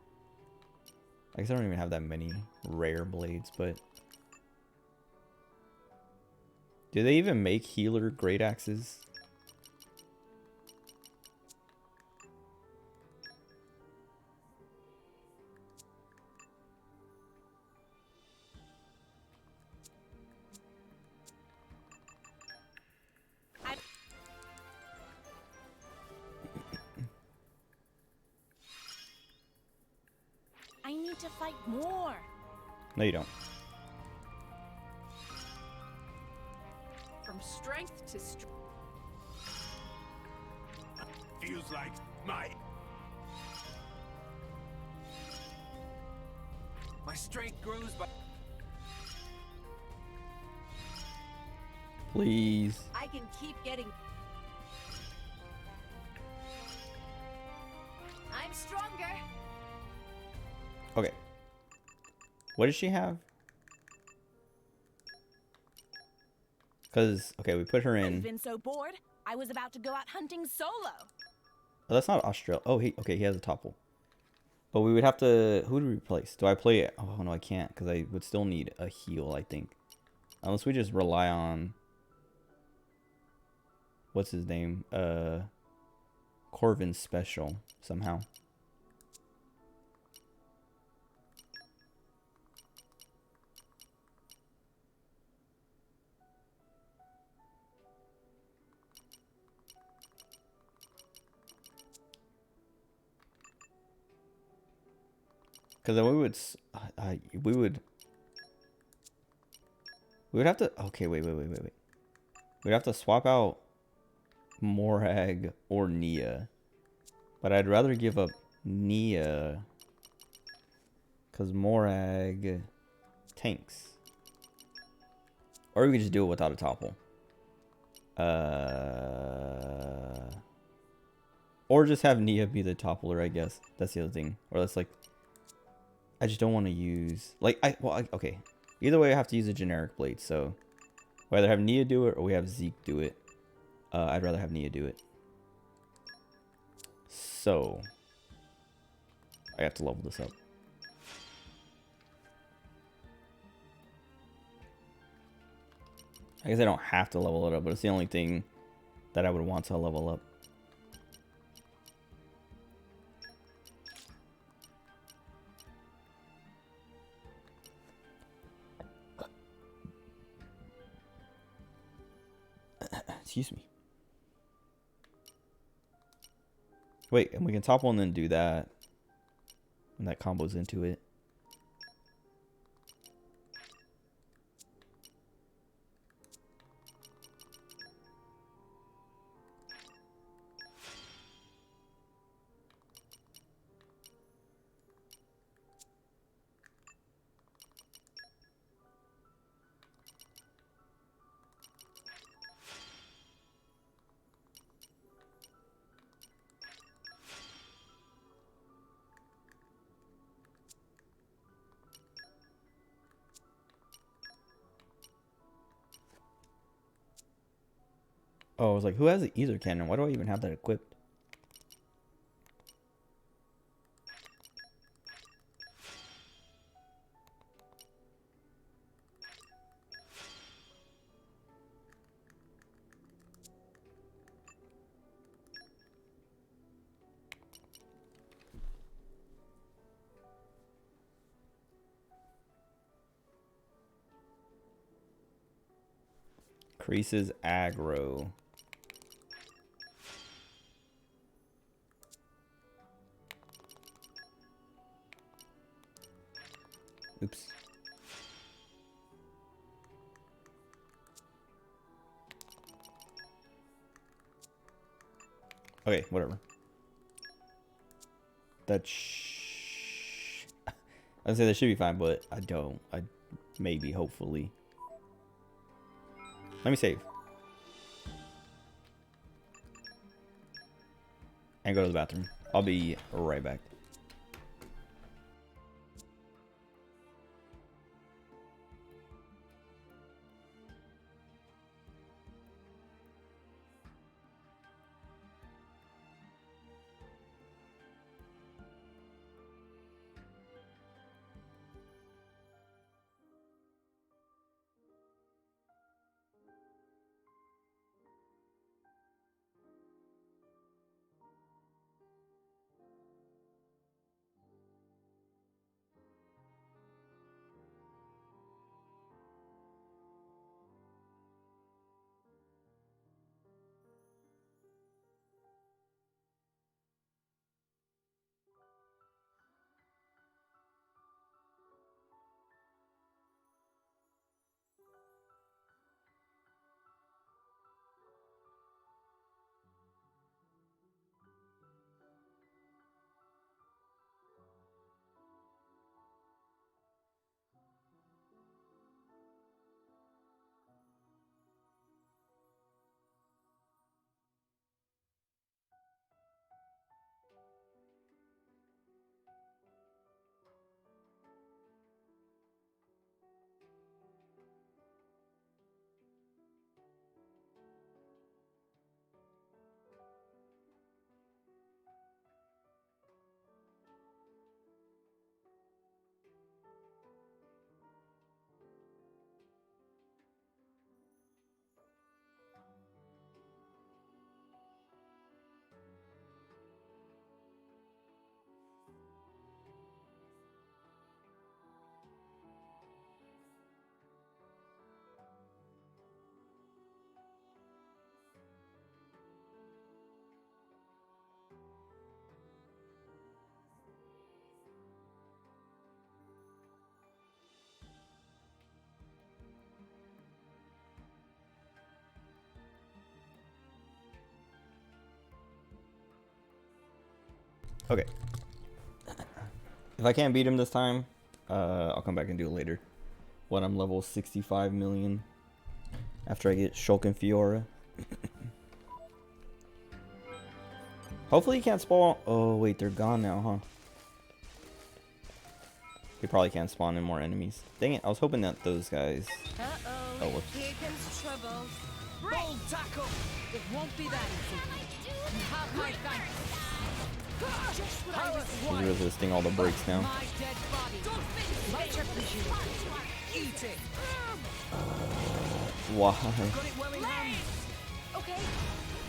I guess I don't even have that many rare blades, but... Do they even make healer great axes? I need to fight more. No, you don't. From strength to strength. Feels like my strength grows by... Please. I can keep getting... I'm stronger. Okay. What does she have? Because, okay, we put her I've in... been so bored, I was about to go out hunting solo. Oh, that's not Australia. Oh, okay, he has a topple. But we would have to... Who do we replace? Do I play it? Oh, no, I can't. Because I would still need a heal, I think. Unless we just rely on... What's his name? Corvin's special, somehow. Because then we would have to... Okay, wait. We'd have to swap out Morag or Nia. But I'd rather give up Nia. Because Morag tanks. Or we could just do it without a topple. Or just have Nia be the toppler, I guess. That's the other thing. Or that's like... I just don't want to use... Like, okay. Either way, I have to use a generic blade, so... We either have Nia do it, or we have Zeke do it. I'd rather have Nia do it. So... I have to level this up. I guess I don't have to level it up, but it's the only thing that I would want to level up. Excuse me. Wait, and we can topple and then do that. And that combos into it. Oh, I was like, who has the ether cannon? Why do I even have that equipped? Increases aggro. Oops. Okay, whatever. That I'd say that should be fine, but I don't. Maybe, hopefully. Let me save. And go to the bathroom. I'll be right back. Okay. If I can't beat him this time, I'll come back and do it later. When I'm level 65 million. After I get Shulk and Fiora. Hopefully he can't spawn. Oh, wait, they're gone now, huh? He probably can't spawn in more enemies. Dang it, I was hoping that those guys... Oh, whoops. Here comes trouble. Bold tackle. It won't be that easy. You have my thanks. Just what I was He's resisting all the breaks now. My dead body. Much appreciated. Eat it. Why? Got it well in hand. Okay.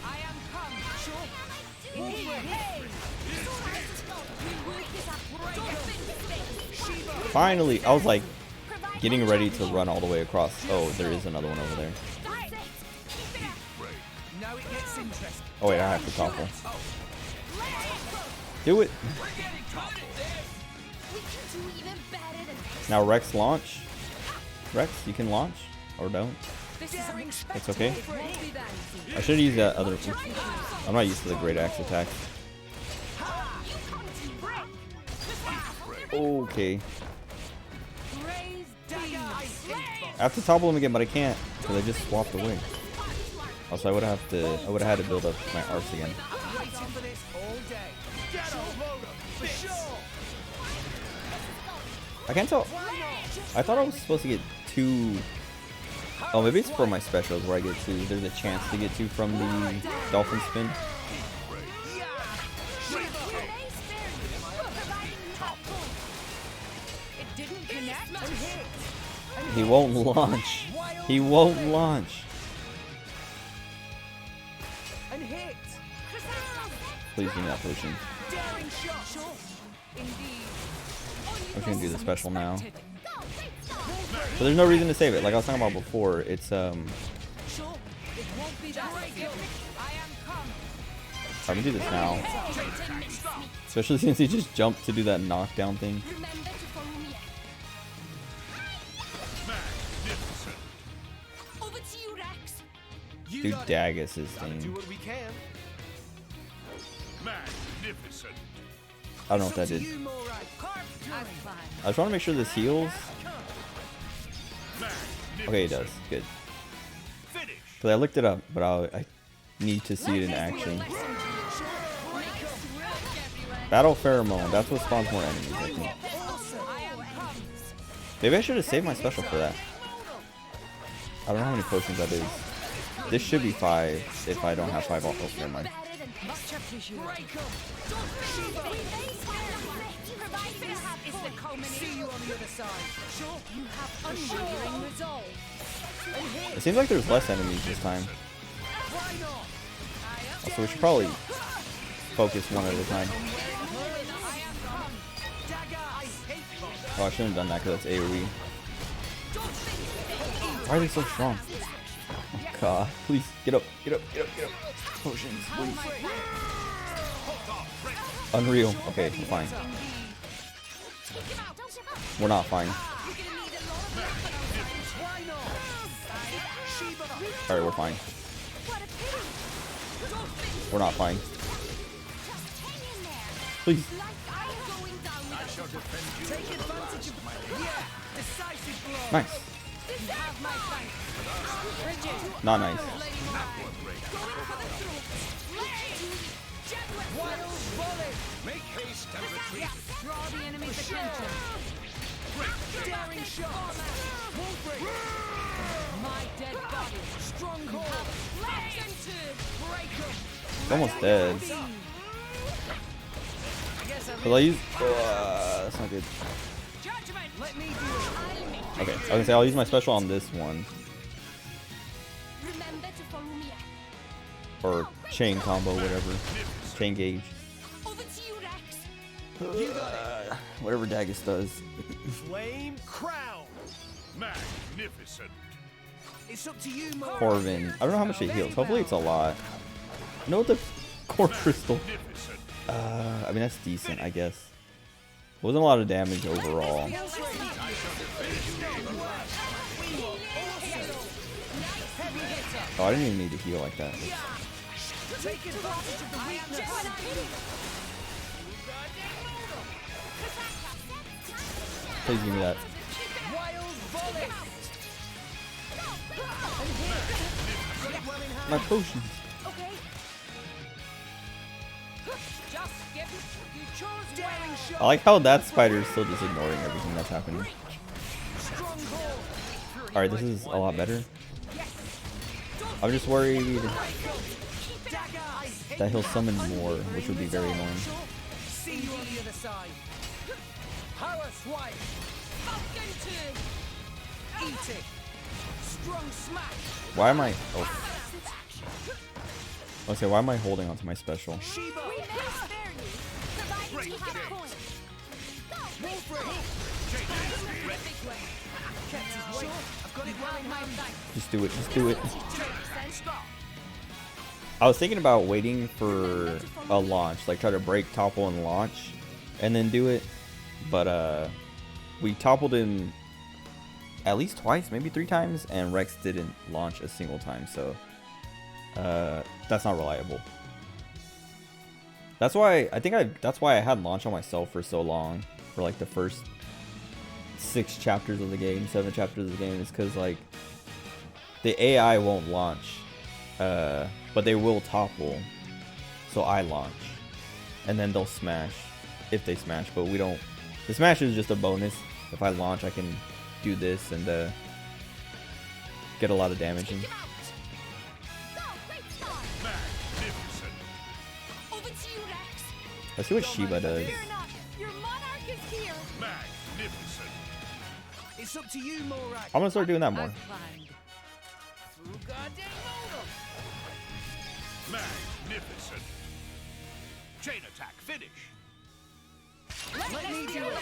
I am come. Sure. Hey. Finally! I was like getting ready to run all the way across. Oh, there is another one over there. Now it gets interesting. Oh wait, I have to topple. Do it! Now Rex launch. Rex, you can launch. Or don't. It's okay. I should use that other feature. I'm not used to the great axe attack. Okay. I have to topple him again, but I can't because I just swapped away. Also, I would have had to build up my arts again. I can't tell. I thought I was supposed to get 2 Oh, maybe it's for my specials where I get to. There's a chance to get to from the dolphin spin. It didn't connect. He won't launch. He won't launch. And hit. Please give me that potion. Daring shot. Indeed. I'm just gonna do the special now. But there's no reason to save it. Like I was talking about before, it's It won't be that simple. I am come. I'm gonna do this now. Especially since he just jumped to do that knockdown thing. Remember to follow me. Over to you, Rex. Dude, Dagus is thing. Do what we can. Magnificent. I don't know what that did. I just want to make sure this heals. Okay, it does. Good. Because I looked it up, but I need to see it in action. Battle Pheromone. That's what spawns more enemies, I think. Maybe I should have saved my special for that. I don't know how many potions that is. This should be 5 if I don't have 5 also. Never mind. It seems like there's less enemies this time. So we should probably focus one at a time. Oh, I shouldn't have done that because that's AoE. Why are they so strong? Oh god, please, get up, get up, get up, get up. Potions, please. Unreal. Okay, we're fine. We're not fine. Alright, we're fine. We're not fine. Please. Nice. Not nice. Make haste and retreat. Draw the enemy's attention. Daring shot. My dead body. Stronghold. It's almost dead. Will I use? That's not good. Okay, I was gonna say I'll use my special on this one. Remember to follow me. Or chain combo, whatever. Chain gauge. Over to you, Rex. Whatever Dagus does. Flame crown. Magnificent. It's up to you, Mo. Corvin. I don't know how much it heals. Hopefully it's a lot. No, the core crystal. I mean that's decent, I guess. Wasn't a lot of damage overall. Oh, I didn't even need to heal like that. Please give me that. My potions. I like how that spider is still just ignoring everything that's happening. Alright, this is a lot better. I'm just worried that he'll summon more, which would be very annoying. See you on the other side. Power swipe. Eat it. Strong smash. Why am I... Oh. Okay, why am I holding onto my special? Just do it, just do it. I was thinking about waiting for a launch, like try to break, topple, and launch, and then do it. But we toppled him at least twice, maybe 3 times, and Rex didn't launch a single time, so that's not reliable. That's why that's why I had launch on myself for so long, for like the first 6 chapters of the game, 7 chapters of the game, is because like the AI won't launch, but they will topple, so I launch, and then they'll smash if they smash, but we don't. The smash is just a bonus. If I launch, I can do this, and get a lot of damage in. Let's see what Shiva does. Your monarch is here. Magnificent. It's up to you, Morak. I'm gonna start doing that more. Magnificent. Chain attack finish. Let me do it.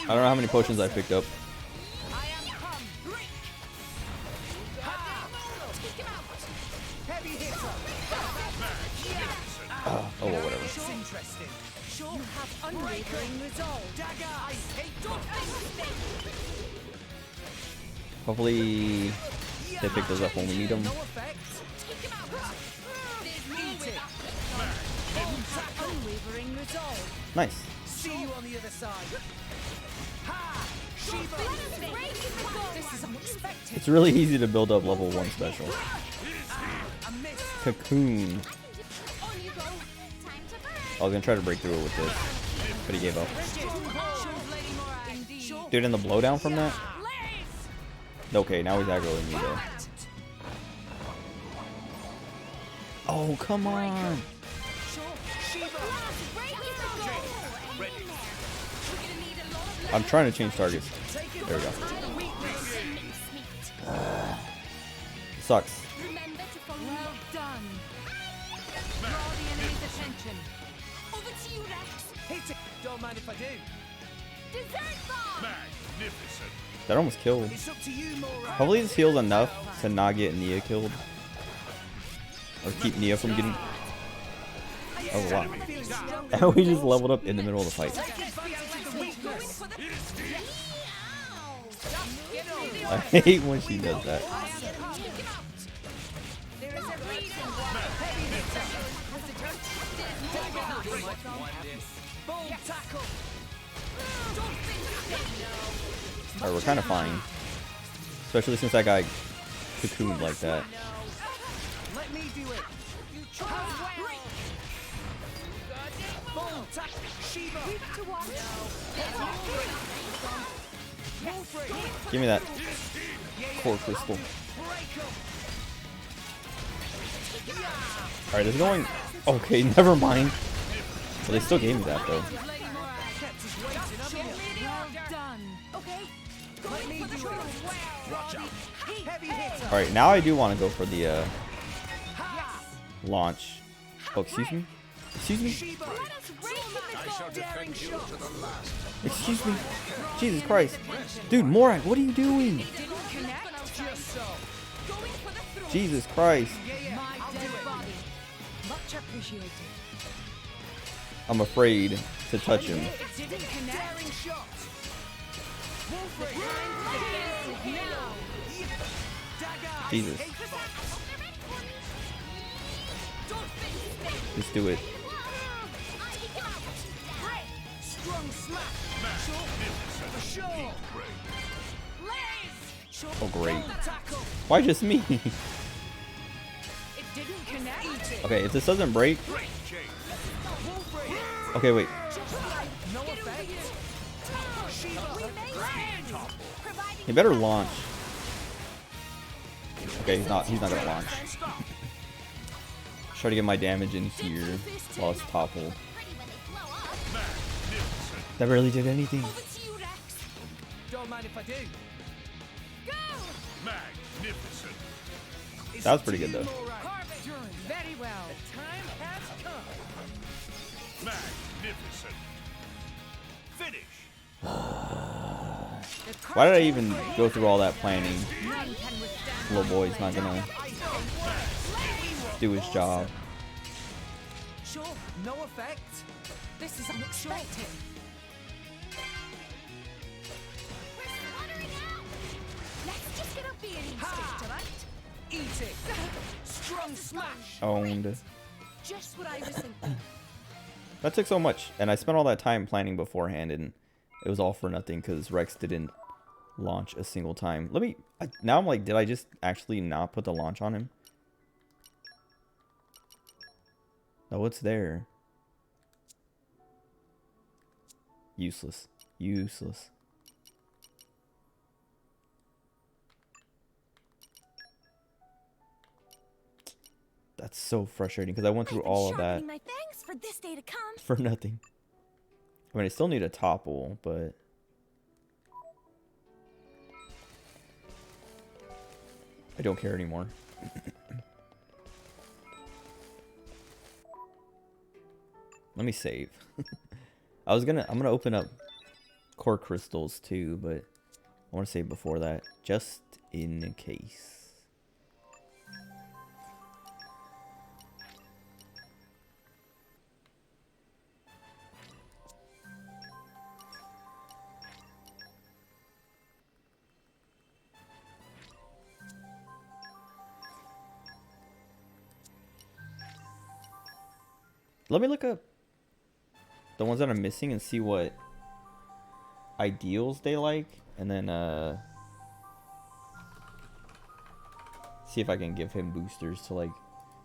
I don't know how many potions I picked up. Oh, well, whatever. Interesting. You have unwavering resolve. Dagger. I hate Hopefully, they pick those up when we need them. Unwavering resolve. Nice. See you on the other side. Ha! Shiva. This is unexpected. It's really easy to build up level 1 special. Cocoon. I was gonna try to break through it with this, but he gave up. Dude, and the blowdown from that? Okay, now he's aggroing me though. Oh, come on. I'm trying to change targets. There we go. Sucks. Well done. Draw the enemy's attention. Over to you, Rex. Hit it. Don't mind if I do. Dessert bomb. Magnificent. That almost killed. It's up to you, Morak. Hopefully this heals enough to not get Nia killed. Or keep Nia from getting... Oh wow. We just leveled up in the middle of the fight. I hate when she does that. Alright, we're kind of fine. Especially since that guy cocooned like that. Let me do it. You try well. Shiva. Give me that core crystal. Alright, this is going... Okay, never mind. But they still gave me that though. Alright, now I do want to go for the launch. Oh, excuse me? Excuse me? Excuse me? Jesus Christ. Dude, Morak, what are you doing? Jesus Christ. I'm afraid to touch him. Jesus. Just do it. Oh great. Why just me? Okay, if this doesn't break... Okay, wait. He better launch. Okay, he's not gonna launch. Try to get my damage in here while it's toppled. That barely did anything. Don't mind if I do. Magnificent. That was pretty good though. Very well. The time has come. Magnificent. Finish. Why did I even go through all that planning? Little boy's not gonna do his job. Sure, no effect. This is unexpected. Let's just get up here and stick to it. Eat it. Strong smash. Owned. Just what I was thinking. That took so much, and I spent all that time planning beforehand, and it was all for nothing because Rex didn't launch a single time. Now I'm like, did I just actually not put the launch on him? No, it's there. Useless. Useless. That's so frustrating because I went through all of that My fangs for this day to come. for nothing. I mean, I still need a topple, but I don't care anymore. Let me save. I'm gonna open up core crystals too, but I want to save before that, just in case. Let me look up the ones that I'm missing and see what ideals they like, and then see if I can give him boosters to like.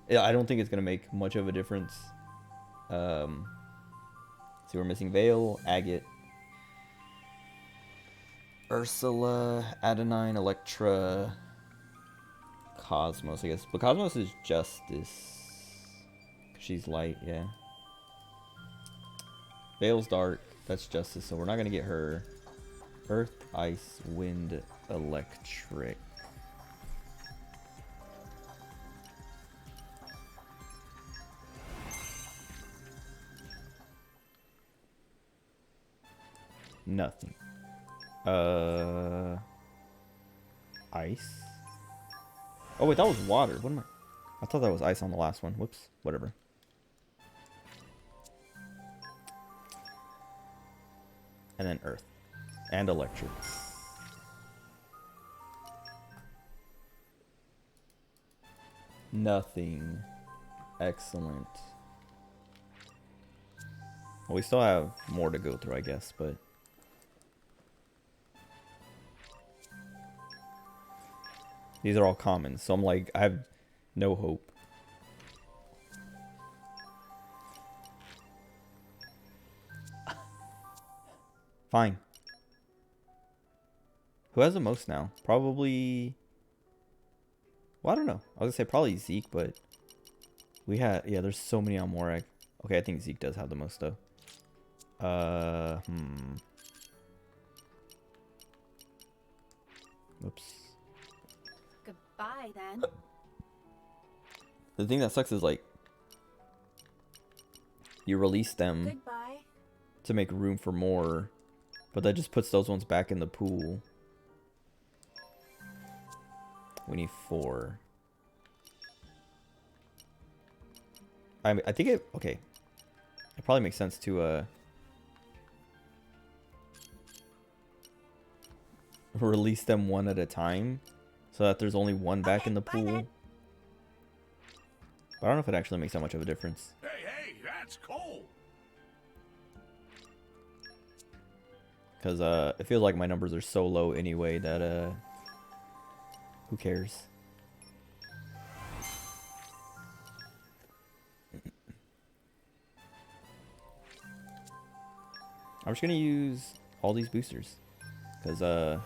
I don't think it's gonna make much of a difference. See, we're missing Vale, Agate, Ursula, Adenine, Electra, Cosmos, I guess. But Cosmos is Justice. She's light, yeah. Vale's dark. That's Justice, so we're not gonna get her. Earth, Ice, Wind, Electric. Nothing. Ice. Oh wait, that was water. What am I thought that was ice on the last one. Whoops. Whatever. And then earth. And electric. Nothing. Excellent. Well, we still have more to go through, I guess, but these are all common, so I'm like, I have no hope. Fine. Who has the most now? Probably... Well, I don't know. I was gonna say probably Zeke, but we had... Yeah, there's so many on Morag. Okay, I think Zeke does have the most, though. Whoops. Goodbye, then. The thing that sucks is, like, you release them Goodbye. to make room for more, but that just puts those ones back in the pool. We need 4. I think it... Okay. It probably makes sense to, release them one at a time, so that there's only one back in the pool. But I don't know if it actually makes that much of a difference. Hey, that's cold. Because, it feels like my numbers are so low anyway that, who cares? I'm just gonna use all these boosters. Because,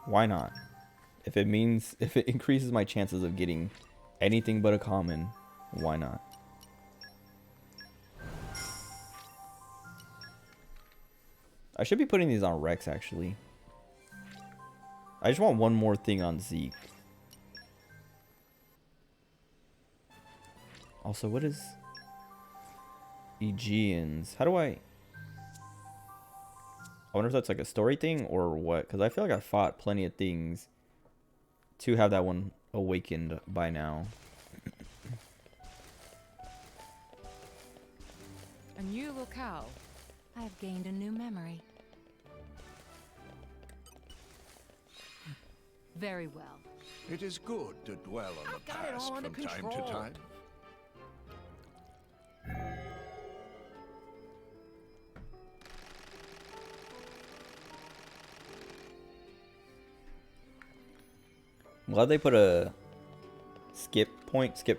why not? If it increases my chances of getting anything but a common, why not? I should be putting these on Rex, actually. I just want one more thing on Zeke. Also, what is Aegeans? How do I wonder if that's like a story thing or what, because I feel like I fought plenty of things to have that one awakened by now. A new locale. I've gained a new memory. Very well. It is good to dwell on the got it past all under from time to control. time. I'm glad they put a skip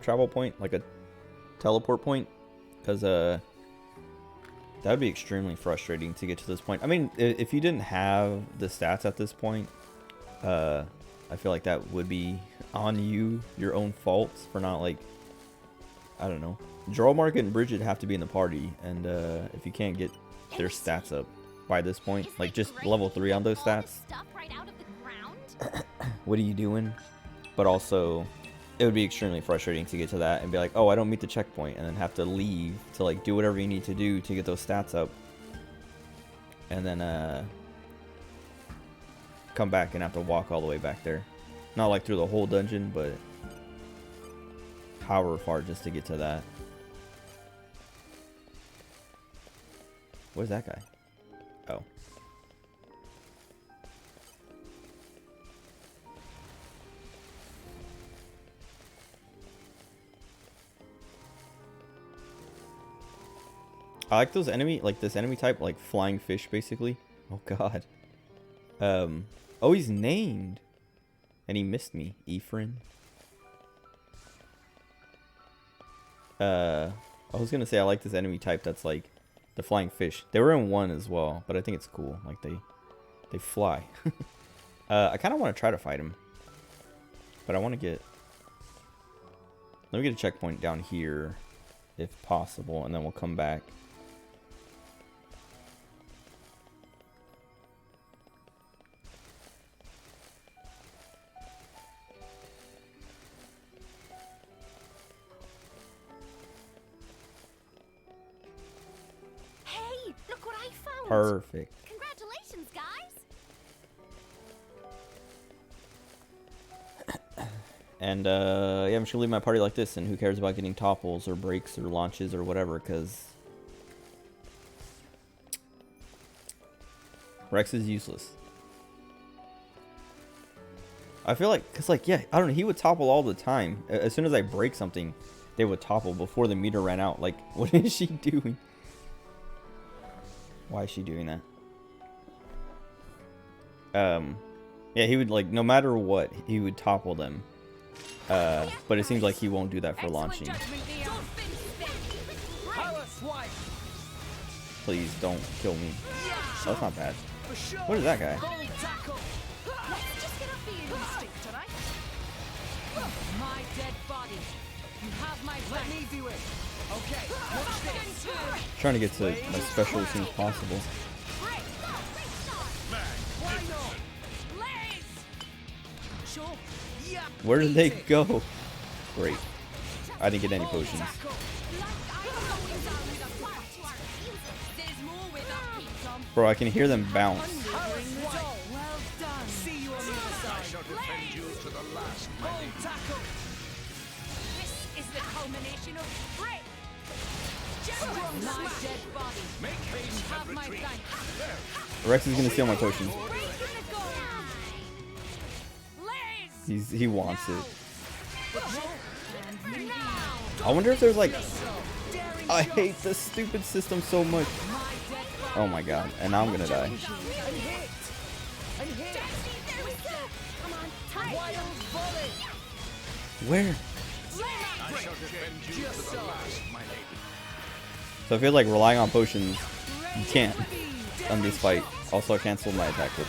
travel point, like a teleport point, because that would be extremely frustrating to get to this point. I mean, if you didn't have the stats at this point, I feel like that would be on you, your own fault for not, like, I don't know. Draw Market and Bridget have to be in the party, and if you can't get their stats up by this point, like just level 3 on those stats, what are you doing? But also, it would be extremely frustrating to get to that and be like, oh, I don't meet the checkpoint, and then have to leave to like do whatever you need to do to get those stats up, and then come back and have to walk all the way back there. Not like through the whole dungeon, but however far just to get to that. Where's that guy? Oh. I like those enemy, like this enemy type, like flying fish, basically. Oh god. Oh, he's named, and he missed me. Ephraim. I was gonna say I like this enemy type that's like the flying fish. They were in 1 as well, but I think it's cool. Like they fly. I kind of want to try to fight him, but I want to get. Let me get a checkpoint down here, if possible, and then we'll come back. Perfect. Congratulations, guys. And yeah, I'm just gonna leave my party like this, and who cares about getting topples or breaks or launches or whatever, because Rex is useless. I feel like, cause like, yeah, I don't know, he would topple all the time. As soon as I break something, they would topple before the meter ran out. Like, what is she doing? Why is she doing that? Yeah, he would, like, no matter what, he would topple them. But it seems like he won't do that for launching. Please don't kill me. Oh, that's not bad. What is that guy? My dead body. You have my let me do it. Okay, watch this. Trying to get to my special as soon as possible. Where did they go? Great. I didn't get any potions. Bro, I can hear them bounce. Rex is gonna steal my potions. He wants it. I wonder if there's like, I hate this stupid system so much. Oh my god, and now I'm gonna die. Where? So I feel like relying on potions, you can't on this fight. Also, I canceled my attack with.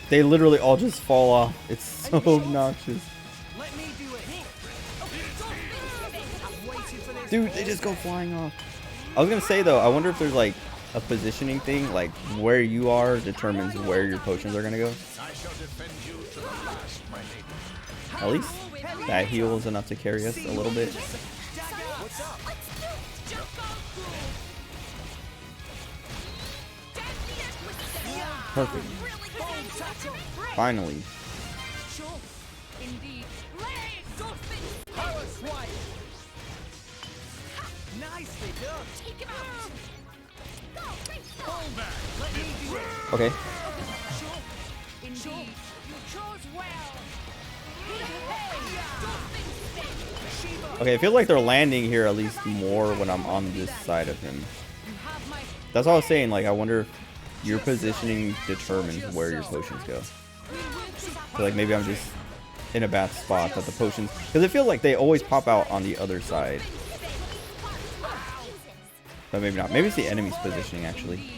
They literally all just fall off. It's so obnoxious. Dude, they just go flying off. I was gonna say though, I wonder if there's like a positioning thing, like where you are determines where your potions are gonna go. At least that heal is enough to carry us a little bit. Perfect. Finally. Okay. Okay, I feel like they're landing here at least more when I'm on this side of him. That's all I was saying, like I wonder if your positioning determines where your potions go. So like maybe I'm just in a bad spot that the potions, because it feels like they always pop out on the other side. But maybe not. Maybe it's the enemy's positioning actually.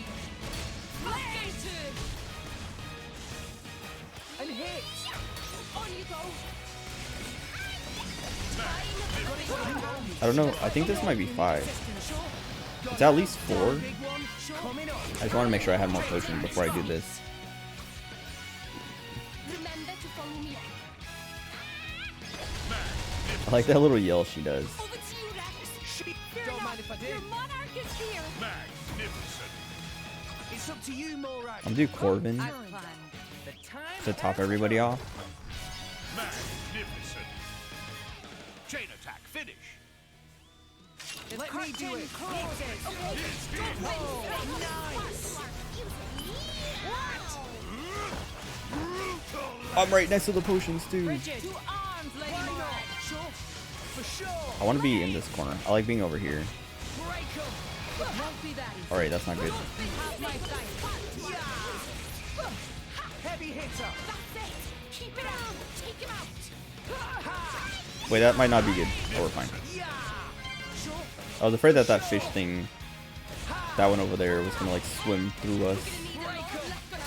I don't know. I think this might be 5. It's at least 4. I just want to make sure I have more potions before I do this. I like that little yell she does. Don't mind if I did. Your monarch is here. Magnificent. It's up to you, Morak. I'm gonna do Corvin to top everybody off. Magnificent. Chain attack finish. Let me do it. I'm right next to the potions too. I want to be in this corner. I like being over here. Alright, that's not good. Heavy hitter. Keep it out. Take him out. Wait, that might not be good. Oh, we're fine. I was afraid that that fish thing, that one over there, was gonna like swim through us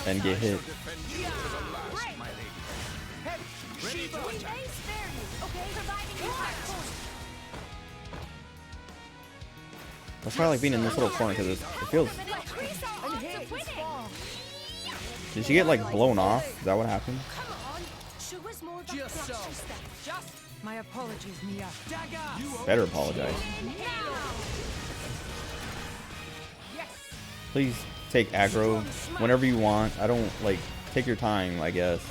and get hit. That's why I like being in this little corner because it feels. Did she get like blown off? Is that what happened? Just so. My apologies, Mia. Better apologize. Please take aggro whenever you want. I don't like take your time, I guess.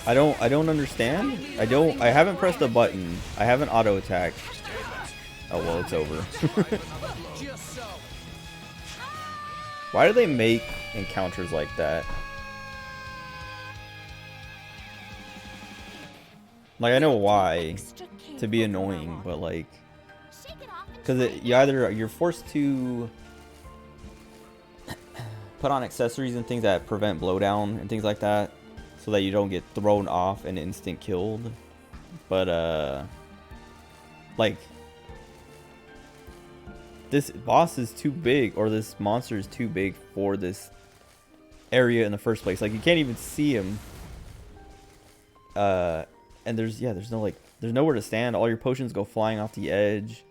I don't understand. I haven't pressed a button. I haven't auto attacked. Oh well, it's over. Why do they make encounters like that? Like I know why, to be annoying, but like, because you're forced to put on accessories and things that prevent blowdown and things like that, so that you don't get thrown off and instant killed. But like, this boss is too big, or this monster is too big for this area in the first place. Like you can't even see him. And there's nowhere to stand. All your potions go flying off the edge.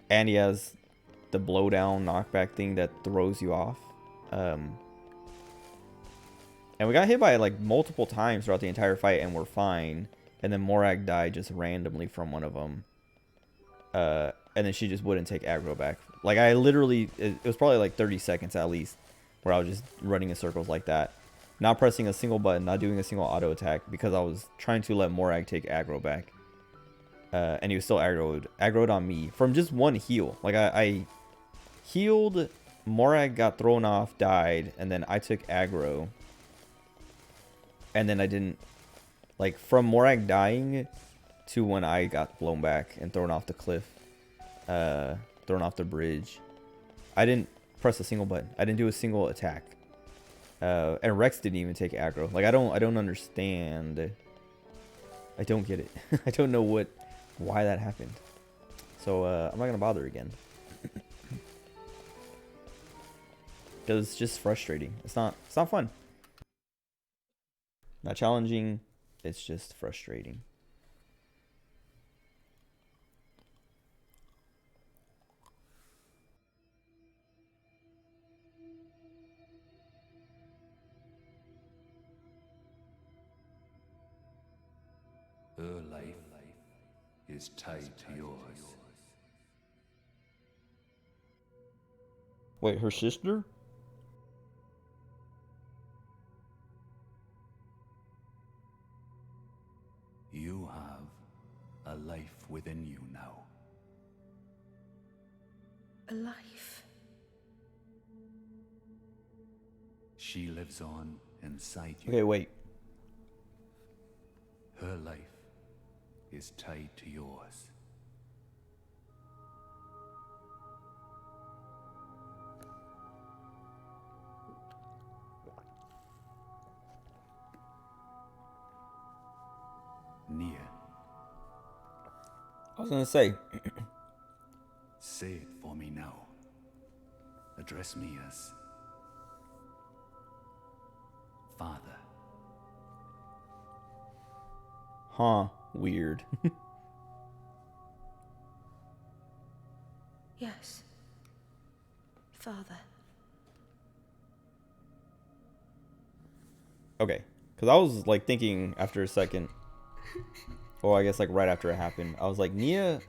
And he has the blowdown knockback thing that throws you off. And we got hit by it like multiple times throughout the entire fight, and we're fine. And then Morag died just randomly from one of them. And then she just wouldn't take aggro back. Like I literally, it was probably like 30 seconds at least, where I was just running in circles like that, not pressing a single button, not doing a single auto attack, because I was trying to let Morag take aggro back. And he was still aggroed on me from just one heal. Like I healed, Morag got thrown off, died, and then I took aggro. And then I didn't, like, from Morag dying to when I got blown back and thrown off the cliff, thrown off the bridge, I didn't press a single button. I didn't do a single attack. And Rex didn't even take aggro. Like I don't understand. I don't get it. I don't know why that happened. So I'm not gonna bother again. Because it's just frustrating. It's not fun. Not challenging. It's just frustrating. Her life is tied to yours. Wait, her sister? You have a life within you now. A life? She lives on inside you. Okay, wait. Her life is tied to yours. Nia. I was gonna say, Say it for me now. Address me as Father. Huh. Weird. Yes. Father. Okay. Because I was like thinking after a second. Well, I guess like right after it happened. I was like, Nia.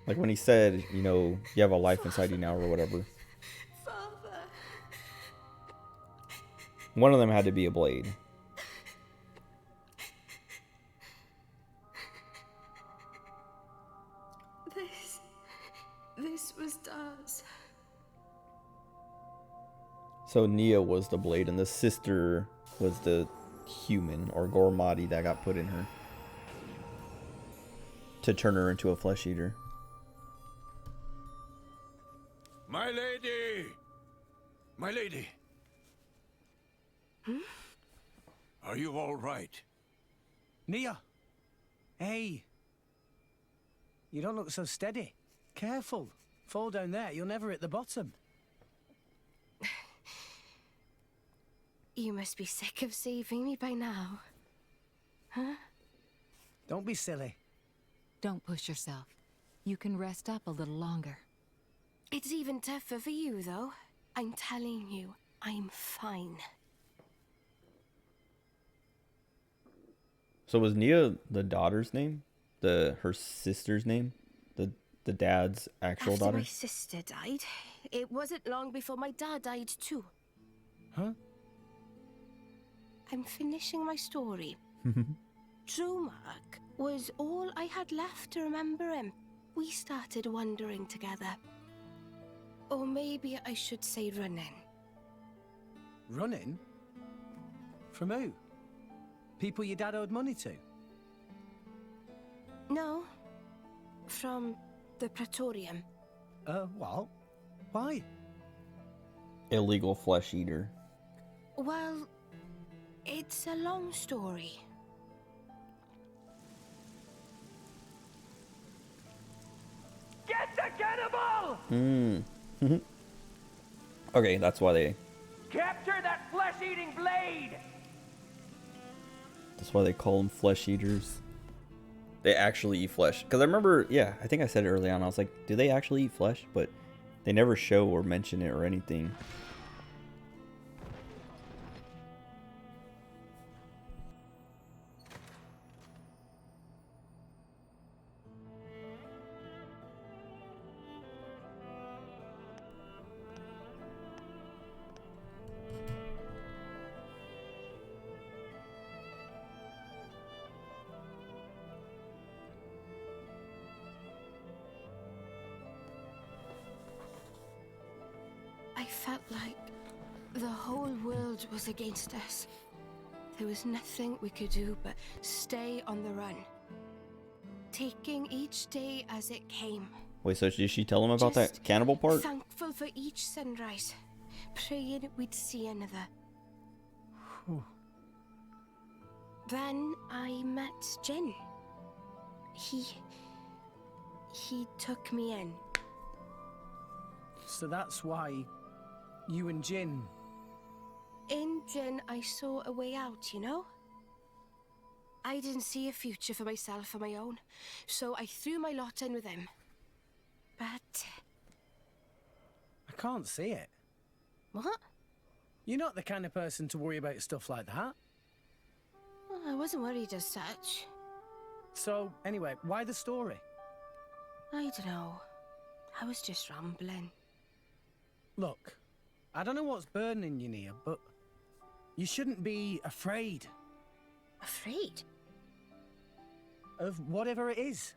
Like when he said, you know, you have a life inside you now or whatever. Father. One of them had to be a blade. This was Dad's. So Nia was the blade and the sister was the human or Gormati that got put in her to turn her into a flesh eater. My lady! My lady! Hmm? Are you all right? Nia! Hey! You don't look so steady. Careful. Fall down there, you'll never hit the bottom. You must be sick of saving me by now. Huh? Don't be silly. Don't push yourself. You can rest up a little longer. It's even tougher for you, though. I'm telling you, I'm fine. So was Nia the daughter's name? Her sister's name? The dad's actual After daughter? my sister died, it wasn't long before my dad died too. Huh? I'm finishing my story. Drumark was all I had left to remember him. We started wandering together. Or maybe I should say running. Running? From who? People your dad owed money to? No. From the Praetorium. What? Why? Illegal flesh eater. Well, it's a long story. Get the cannibal! Okay, that's why they Capture that flesh-eating blade! That's why they call them flesh eaters. They actually eat flesh. Because I remember, yeah, I think I said it early on. I was like, do they actually eat flesh? But they never show or mention it or anything. I felt like the whole world was against us. There was nothing we could do but stay on the run. Taking each day as it came. Wait, so did she tell him about that cannibal part? Thankful for each sunrise. Praying we'd see another. Then I met Jin. He took me in. So that's why you and Jin... In Jin, I saw a way out, you know? I didn't see a future for myself on my own, so I threw my lot in with him. But... I can't see it. What? You're not the kind of person to worry about stuff like that. I wasn't worried as such. So, anyway, why the story? I don't know. I was just rambling. Look, I don't know what's burning you, Nia, but you shouldn't be afraid. Afraid? Of whatever it is.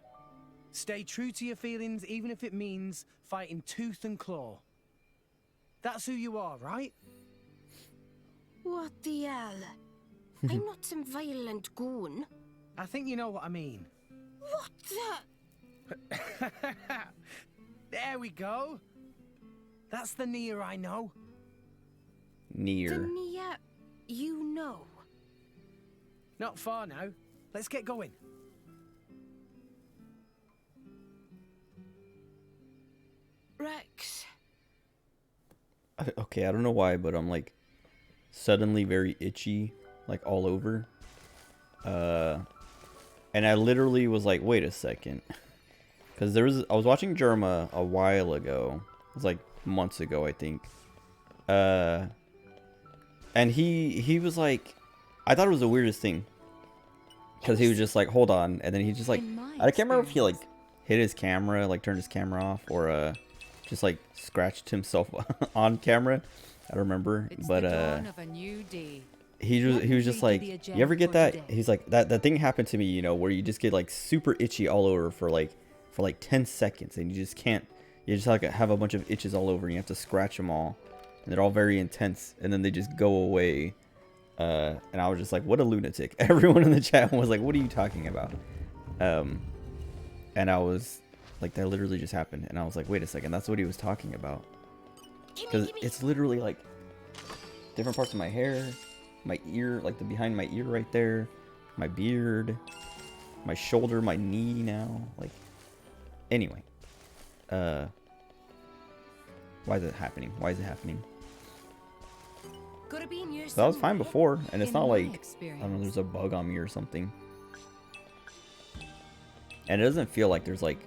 Stay true to your feelings, even if it means fighting tooth and claw. That's who you are, right? What the hell? I'm not some violent goon. I think you know what I mean. What the? There we go. That's the Nia I know. Near. The Nia you know. Not far now. Let's get going. Rex. Okay, I don't know why, but I'm like suddenly very itchy, like all over. And I literally was like, wait a second. Because I was watching Germa a while ago. It was like months ago, I think. And he was like, I thought it was the weirdest thing. Because he was just like, hold on. And then he just like, I can't remember if he like hit his camera, like turned his camera off, or just like scratched himself on camera. I don't remember. But he was just like, you ever get that? He's like, that thing happened to me, you know, where you just get like super itchy all over for like 10 seconds, and you just can't, you just like have a bunch of itches all over and you have to scratch them all, and they're all very intense, and then they just go away. And I was just like, what a lunatic. Everyone in the chat was like, what are you talking about? And I was like, that literally just happened. And I was like, wait a second, that's what he was talking about. Because it's literally like different parts of my hair, my ear, like the behind my ear right there, my beard, my shoulder, my knee now. Like, anyway. Why is it happening? Why is it happening? So that was fine before, and it's not like, I don't know, there's a bug on me or something. And it doesn't feel like there's like,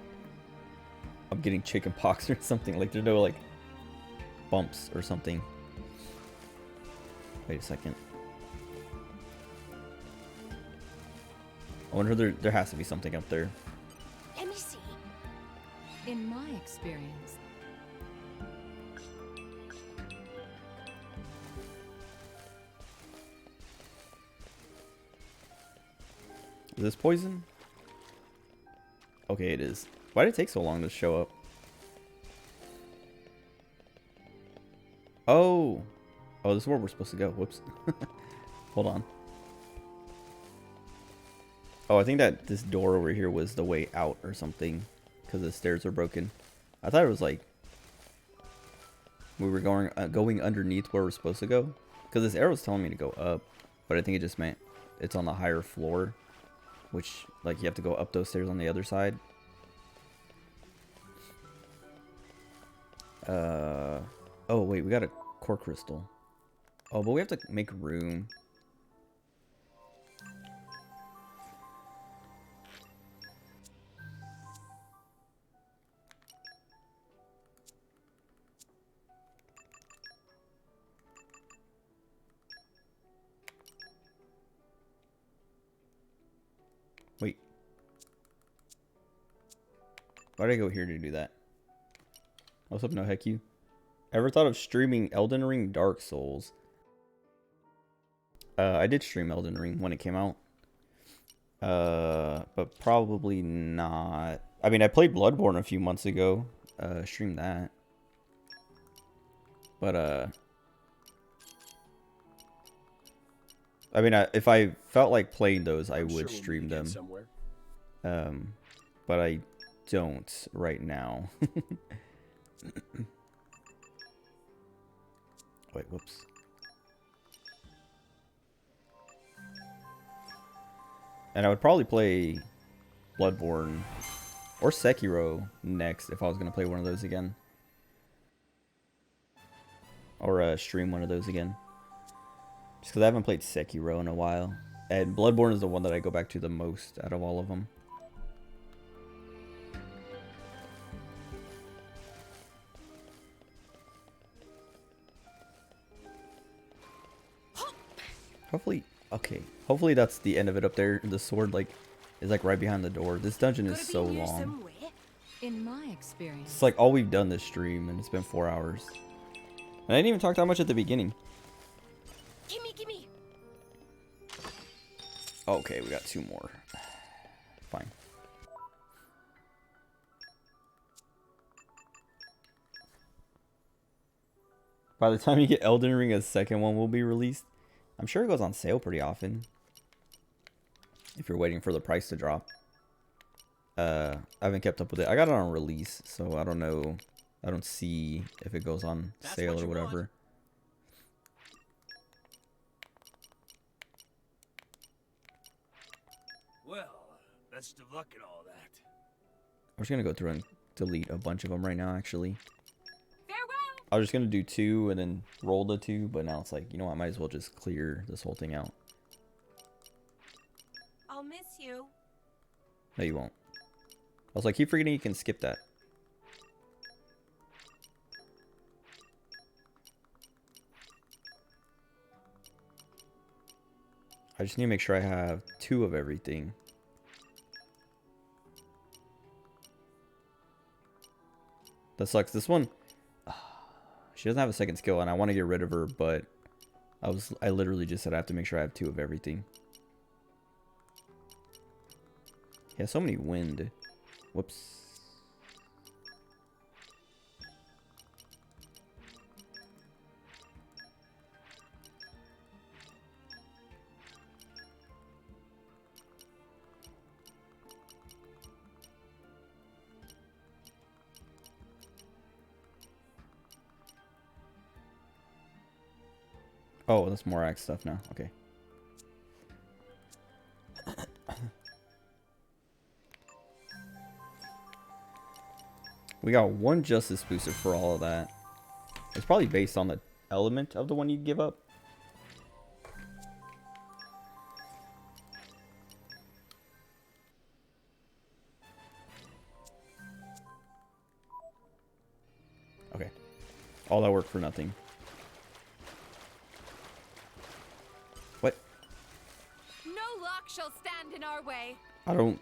I'm getting chicken pox or something. Like there's no like bumps or something. Wait a second. I wonder there has to be something up there. Let me see. In my experience, is this poison? Okay, it is. Why did it take so long to show up? Oh, this is where we're supposed to go. Whoops. Hold on. Oh, I think that this door over here was the way out or something, because the stairs are broken. I thought it was like we were going underneath where we're supposed to go, because this arrow's telling me to go up, but I think it just meant it's on the higher floor, which like you have to go up those stairs on the other side. Oh wait, we got a core crystal. Oh, but we have to make room. Wait. Why did I go here to do that? What's up, no heck you? Ever thought of streaming Elden Ring Dark Souls? I did stream Elden Ring when it came out. But probably not. I mean, I played Bloodborne a few months ago. Streamed that. But, I mean, if I felt like playing those, I would stream them. But I don't right now. Wait, whoops. And I would probably play Bloodborne or Sekiro next if I was going to play one of those again. Or stream one of those again. Just because I haven't played Sekiro in a while. And Bloodborne is the one that I go back to the most out of all of them. Hopefully, okay. Hopefully that's the end of it up there. The sword like is like right behind the door. This dungeon is so long. in my experience, It's like all we've done this stream, and it's been 4 hours. And I didn't even talk that much at the beginning. Gimme. Okay, we got 2 more. Fine. By the time you get Elden Ring, a second one will be released. I'm sure it goes on sale pretty often. If you're waiting for the price to drop. I haven't kept up with it. I got it on release, so I don't know. I don't see if it goes on sale or whatever. Well, best of luck and all that. I'm just gonna go through and delete a bunch of them right now, actually. I was just gonna do 2 and then roll the 2, but now it's like, you know what, I might as well just clear this whole thing out. I'll miss you. No, you won't. I was like, keep forgetting you can skip that. I just need to make sure I have 2 of everything. That sucks. This one, she doesn't have a second skill, and I want to get rid of her, but I literally just said I have to make sure I have 2 of everything. Yeah, so many wind. Whoops. Oh, that's more axe stuff now. Okay. We got 1 justice booster for all of that. It's probably based on the element of the one you give up. Okay. All that work for nothing. What? No lock shall stand in our way. I don't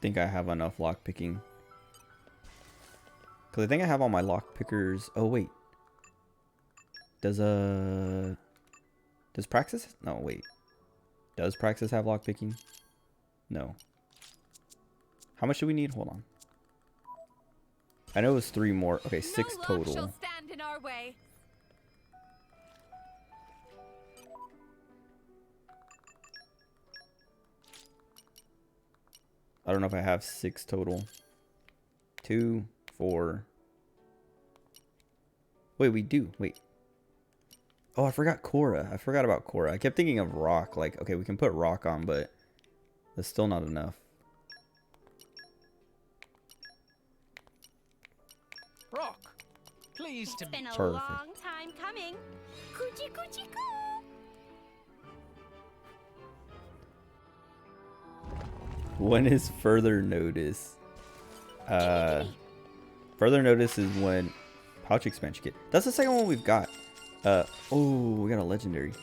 think I have enough lock picking. Because I think I have all my lock pickers. Oh, wait. Does Praxis? No, wait. Does Praxis have lock picking? No. How much do we need? Hold on. I know it was 3 more. Okay, 6 no total. Lock shall stand in our way. I don't know if I have 6 total. 2, 4. Wait, we do. Wait. Oh, I forgot Korra. I forgot about Korra. I kept thinking of rock. Like, okay, we can put rock on, but that's still not enough. Rock, pleased to It's been a Perfect. long time coming. Coochie coochie coo. When is further notice? Further notice is when pouch expansion kit. That's the second one we've got. Oh, we got a legendary.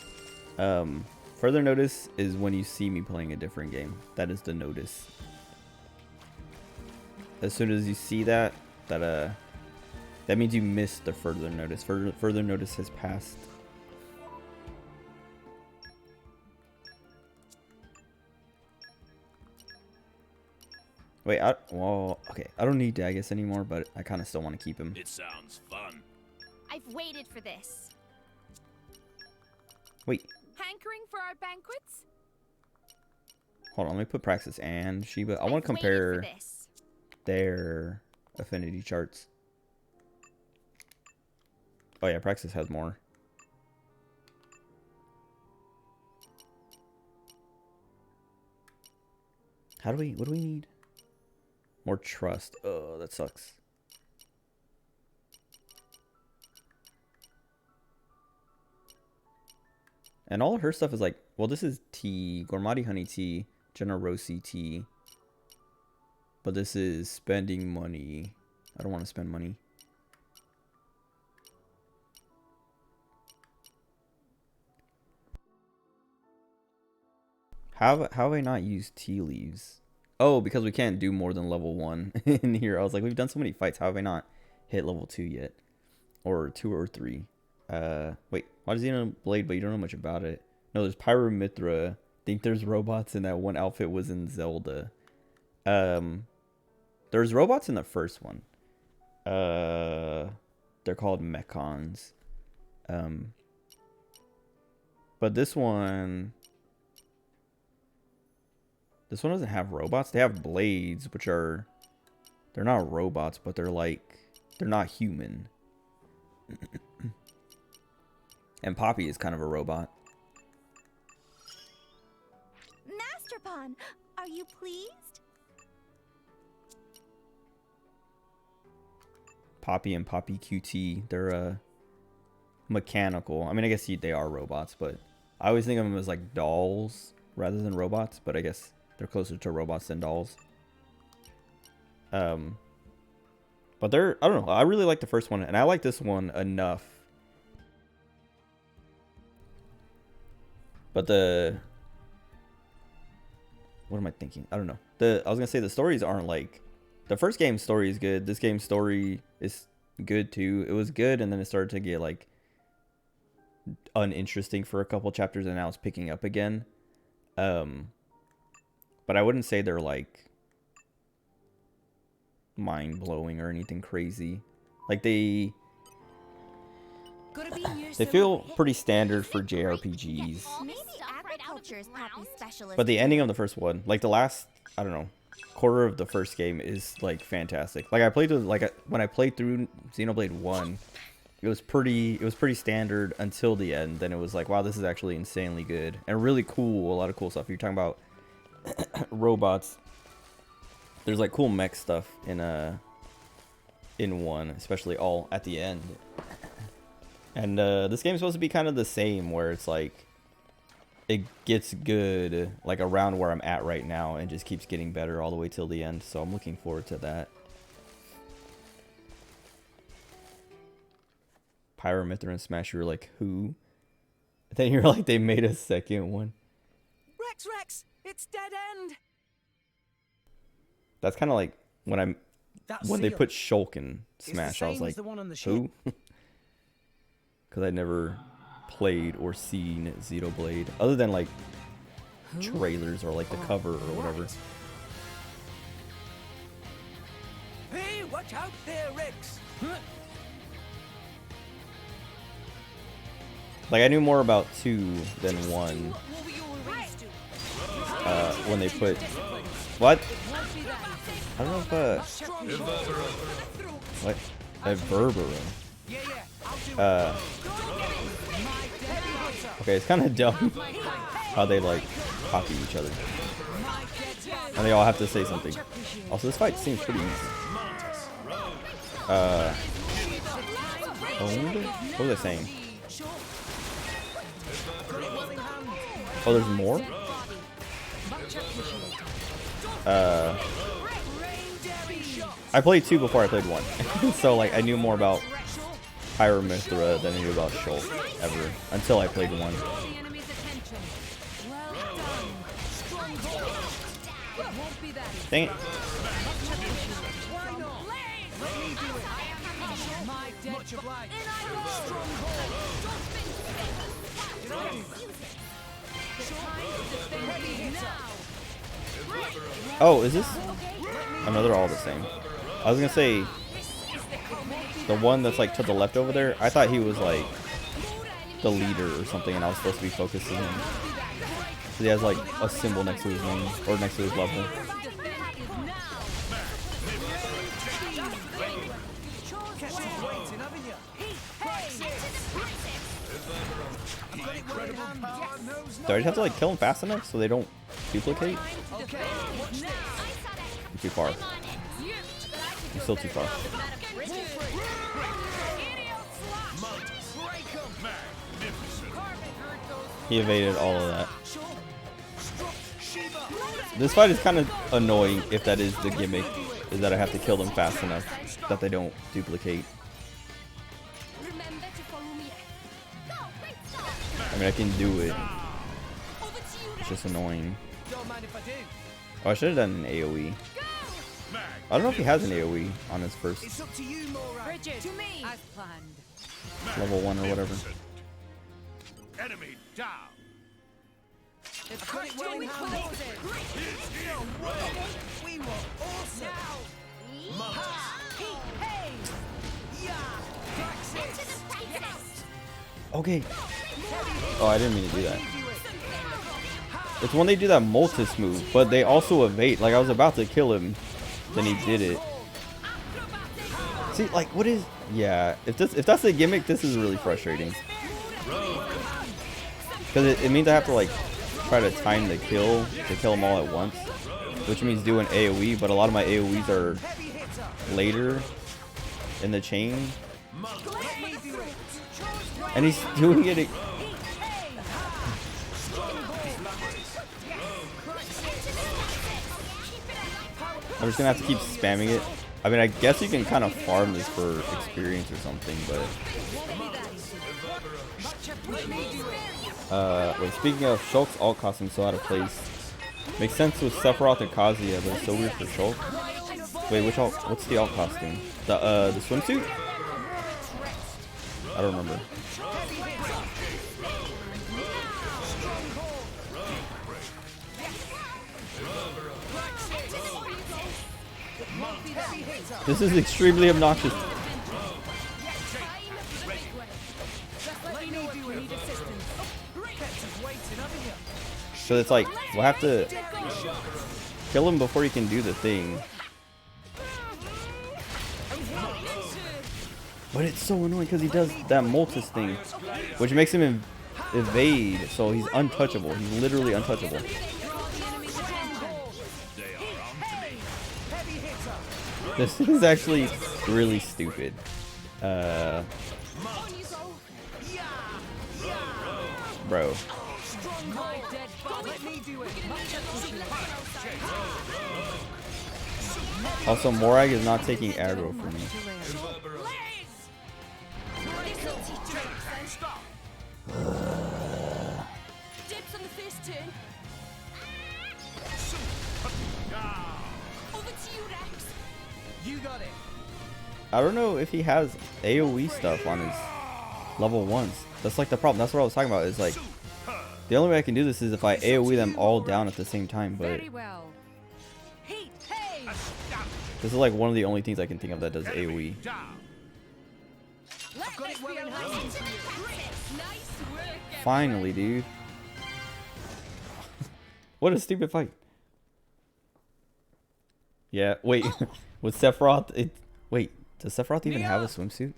Further notice is when you see me playing a different game. That is the notice. As soon as you see that means you missed the further notice. Further notice has passed. Wait, well, okay. I don't need Dagus anymore, but I kind of still want to keep him. It sounds fun. I've waited for this. Wait, Hankering for our banquets? hold on. Let me put Praxis and Sheba. I want to I've waited for compare this. their affinity charts. Oh yeah, Praxis has more. What do we need? More trust. Oh, that sucks. And all of her stuff is like, well, this is tea, Gormati honey tea, Generosi tea. But this is spending money. I don't want to spend money. How have I not used tea leaves? Oh, because we can't do more than level 1 in here. I was like, we've done so many fights. How have I not hit level 2 yet? Or 2 or 3. Wait, why does he know Blade, but you don't know much about it? No, there's Pyromithra. I think there's robots in that one outfit was in Zelda. There's robots in the first one. They're called Mechons. But this one doesn't have robots. They have blades, which are, they're not robots, but they're not human. And Poppy is kind of a robot. Master Pawn, are you pleased? Poppy and Poppy QT, they're mechanical. I mean, I guess they are robots, but I always think of them as like dolls rather than robots, but I guess they're closer to robots than dolls. But I don't know, I really like the first one, and I like this one enough. But what am I thinking? I don't know. I was gonna say the stories aren't like, the first game's story is good. This game's story is good too. It was good, and then it started to get like uninteresting for a couple chapters, and now it's picking up again. But I wouldn't say they're like mind-blowing or anything crazy. Like they feel pretty standard for JRPGs. Maybe agriculture is Poppy's specialist. But the ending of the first one, like the last, I don't know, quarter of the first game is like fantastic. Like I played with, like when I played through Xenoblade 1, it was pretty standard until the end. Then it was like, wow, this is actually insanely good and really cool. A lot of cool stuff. You're talking about robots. There's like cool mech stuff in 1, especially all at the end. And this game's supposed to be kind of the same, where it's like it gets good like around where I'm at right now and just keeps getting better all the way till the end. So I'm looking forward to that. Pyramithra Smash, you were like, who? Then you're like, they made a second one. Rex, it's dead end. That's kind of like when they put Shulk in Smash, I was like, who? Because I'd never played or seen Xenoblade other than like trailers or like the cover or whatever. Hey, watch out there, Rex. Like I knew more about 2 than 1. When they put what? I don't know if what? A Verberum. Okay, it's kind of dumb how they like copy each other, and they all have to say something. Also, this fight seems pretty easy. Owned? What was I saying? Oh, there's more? I played 2 before I played 1. So like I knew more about Pyramithra than I knew about Shulk ever until I played 1. Dang it. Oh, is this? Oh no, they're all the same. I was gonna say the one that's like to the left over there, I thought he was like the leader or something, and I was supposed to be focusing him. So he has like a symbol next to his name or next to his level. Do I just have to like kill them fast enough so they don't duplicate? I'm too far. I'm still too far. He evaded all of that. This fight is kind of annoying if that is the gimmick, is that I have to kill them fast enough that they don't duplicate. I mean, I can do it. It's just annoying. Oh, I should have done an AoE. I don't know if he has an AoE on his first level 1 or whatever. Enemy down. Okay. Oh, I didn't mean to do that. It's when they do that Moltis move, but they also evade. Like I was about to kill him, then he did it. See, like what is? Yeah, if that's the gimmick, this is really frustrating. Because it means I have to like try to time the kill to kill them all at once, which means do an AoE. But a lot of my AoEs are later in the chain. And he's doing it. I'm just gonna have to keep spamming it. I mean, I guess you can kind of farm this for experience or something, but wait, speaking of, Shulk's alt costume so out of place. Makes sense with Sephiroth and Kazuya, but it's so weird for Shulk. Wait, which alt? What's the alt costume? The swimsuit? I don't remember. This is extremely obnoxious. So it's like, we'll have to kill him before he can do the thing. But it's so annoying because he does that Moltus thing, which makes him evade, so he's untouchable. He's literally untouchable. This is actually really stupid. Bro. Also, Morag is not taking aggro for me. Dibs on the first turn. Over to you, Rex. You got it. I don't know if he has AoE stuff on his level 1s. That's like the problem. That's what I was talking about. Is like the only way I can do this is if I AoE them all down at the same time. But this is like one of the only things I can think of that does AoE. Finally, dude. What a stupid fight. Yeah, wait. With Sephiroth, wait, does Sephiroth even have a swimsuit?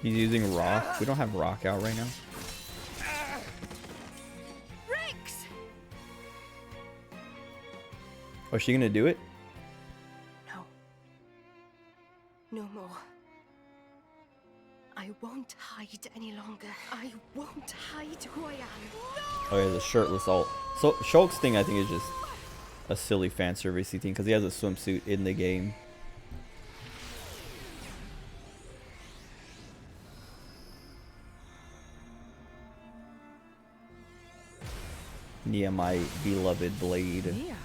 He's using Rock. We don't have Rock out right now. Rex! Oh, is she gonna do it? No more. I won't hide any longer. I won't hide who I am. Oh yeah, the shirtless alt. So Shulk's thing I think is just a silly fan servicey thing because he has a swimsuit in the game. Nia, my beloved blade. Nia.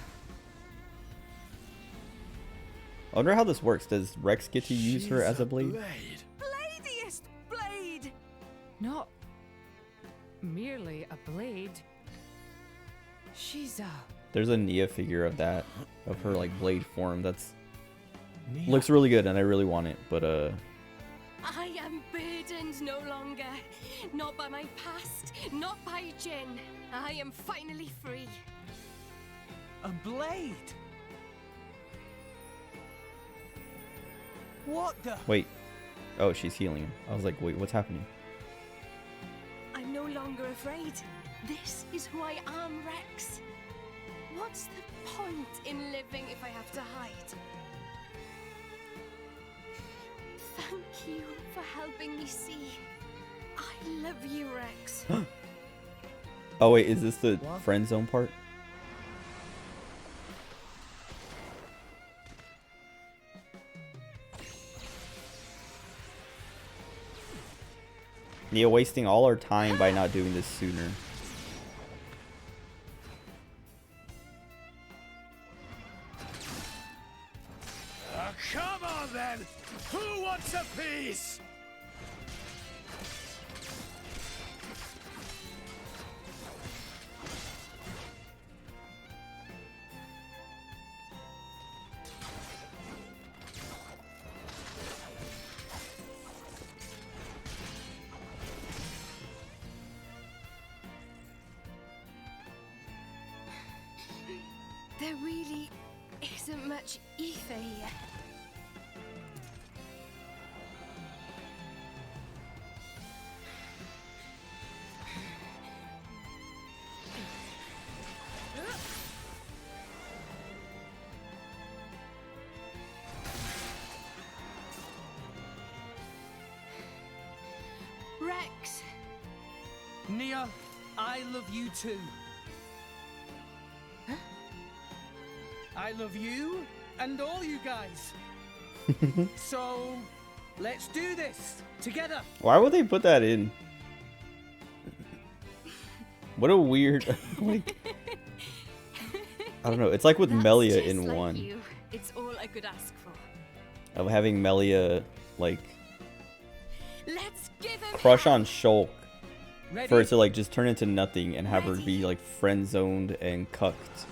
I wonder how this works. Does Rex get to use her as a blade? Bladiest blade! Not merely a blade. She's a... There's a Nia figure of that, of her like blade form. That's looks really good, and I really want it. But I am burdened no longer. Not by my past, not by Jin. I am finally free. A blade? What the? wait. Oh, she's healing him. I was like, wait, what's happening? I'm no longer afraid. This is who I am, Rex. What's the point in living if I have to hide? Thank you for helping me see. I love you, Rex. Oh wait, is this the friend zone part? Nia wasting all our time by not doing this sooner. Come on then! Who wants a piece? There really isn't much ether here. Rex. Nia, I love you too. Huh? I love you and all you guys. So, let's do this together. Why would they put that in? What a weird, like, I don't know. It's like with That's Melia just in like one. you. It's all I could ask for. Of having Melia, like, Let's give him crush on Shulk. Ready? For it to, like, just turn into nothing and have her be, like, friend-zoned and cucked.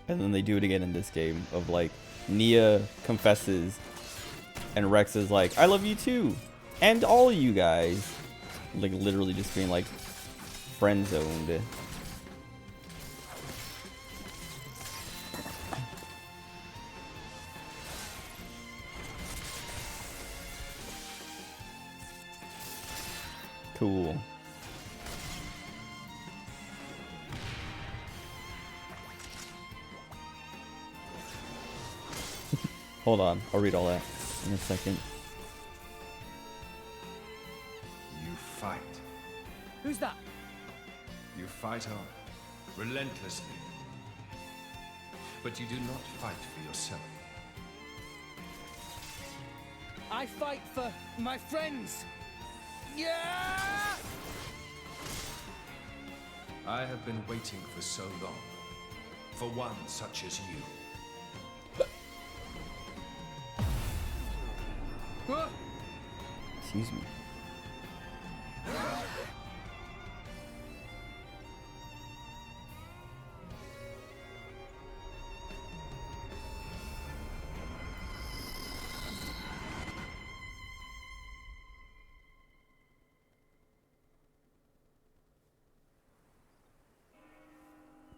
And then they do it again in this game of, like, Nia confesses and Rex is like, I love you too. And all you guys. Like, literally just being, like, friend-zoned. Cool. Hold on, I'll read all that in a second. You fight. Who's that? You fight on, relentlessly. But you do not fight for yourself. I fight for my friends. Yeah! I have been waiting for so long. For one such as you. Excuse me.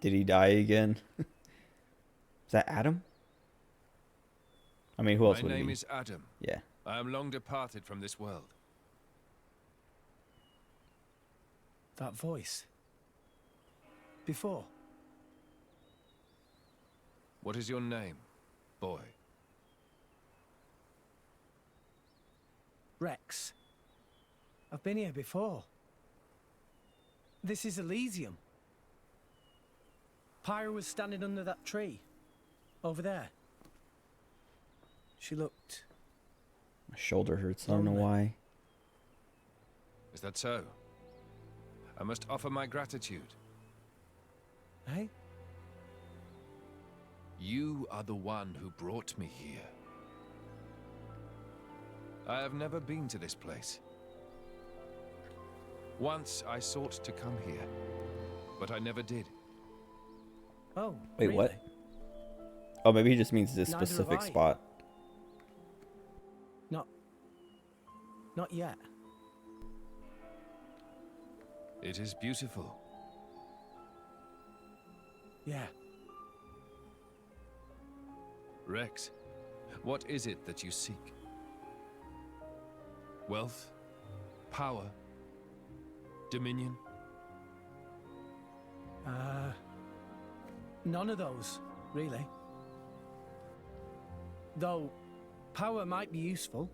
Did he die again? Is that Adam? I mean, who else would it be? My name is Adam. Yeah. I am long departed from this world. That voice. Before. What is your name, boy? Rex. I've been here before. This is Elysium. Pyra was standing under that tree. Over there. She looked... My shoulder hurts, I don't know why. Is that so? I must offer my gratitude. Hey? You are the one who brought me here. I have never been to this place. Once I sought to come here, but I never did. Oh, wait, really? what? Oh, maybe he just means this Neither have specific I. spot. Not yet. It is beautiful. Yeah. Rex, what is it that you seek? Wealth? Power? Dominion? None of those, really. Though, power might be useful.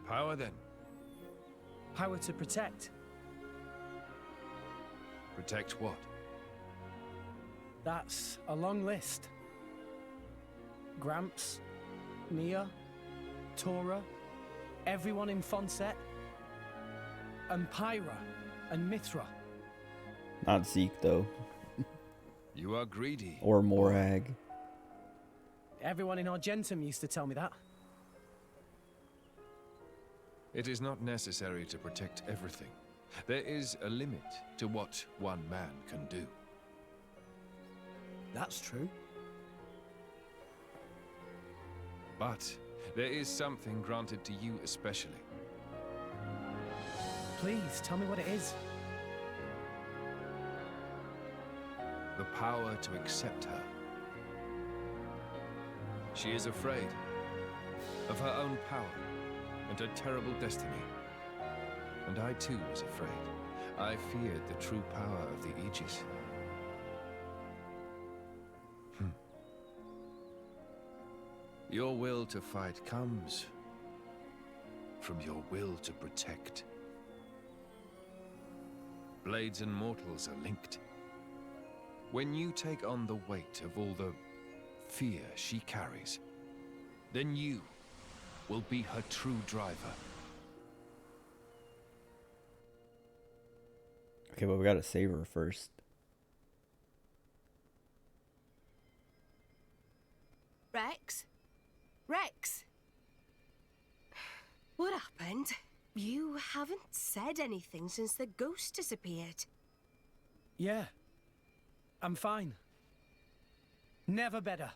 Power, then? Power to protect. Protect what? That's a long list. Gramps, Nia, Tora, everyone in Fonset, and Pyra, and Mithra. Not Zeke, though. You are greedy. Or Morag. Everyone in Argentum used to tell me that. It is not necessary to protect everything. There is a limit to what one man can do. That's true. But there is something granted to you especially. Please, tell me what it is. The power to accept her. She is afraid of her own power and her terrible destiny. And I too was afraid. I feared the true power of the Aegis. Your will to fight comes from your will to protect. Blades and mortals are linked. When you take on the weight of all the fear she carries, then you will be her true driver. Okay, but we gotta save her first. Rex? Rex? What happened? You haven't said anything since the ghost disappeared. Yeah. I'm fine. Never better.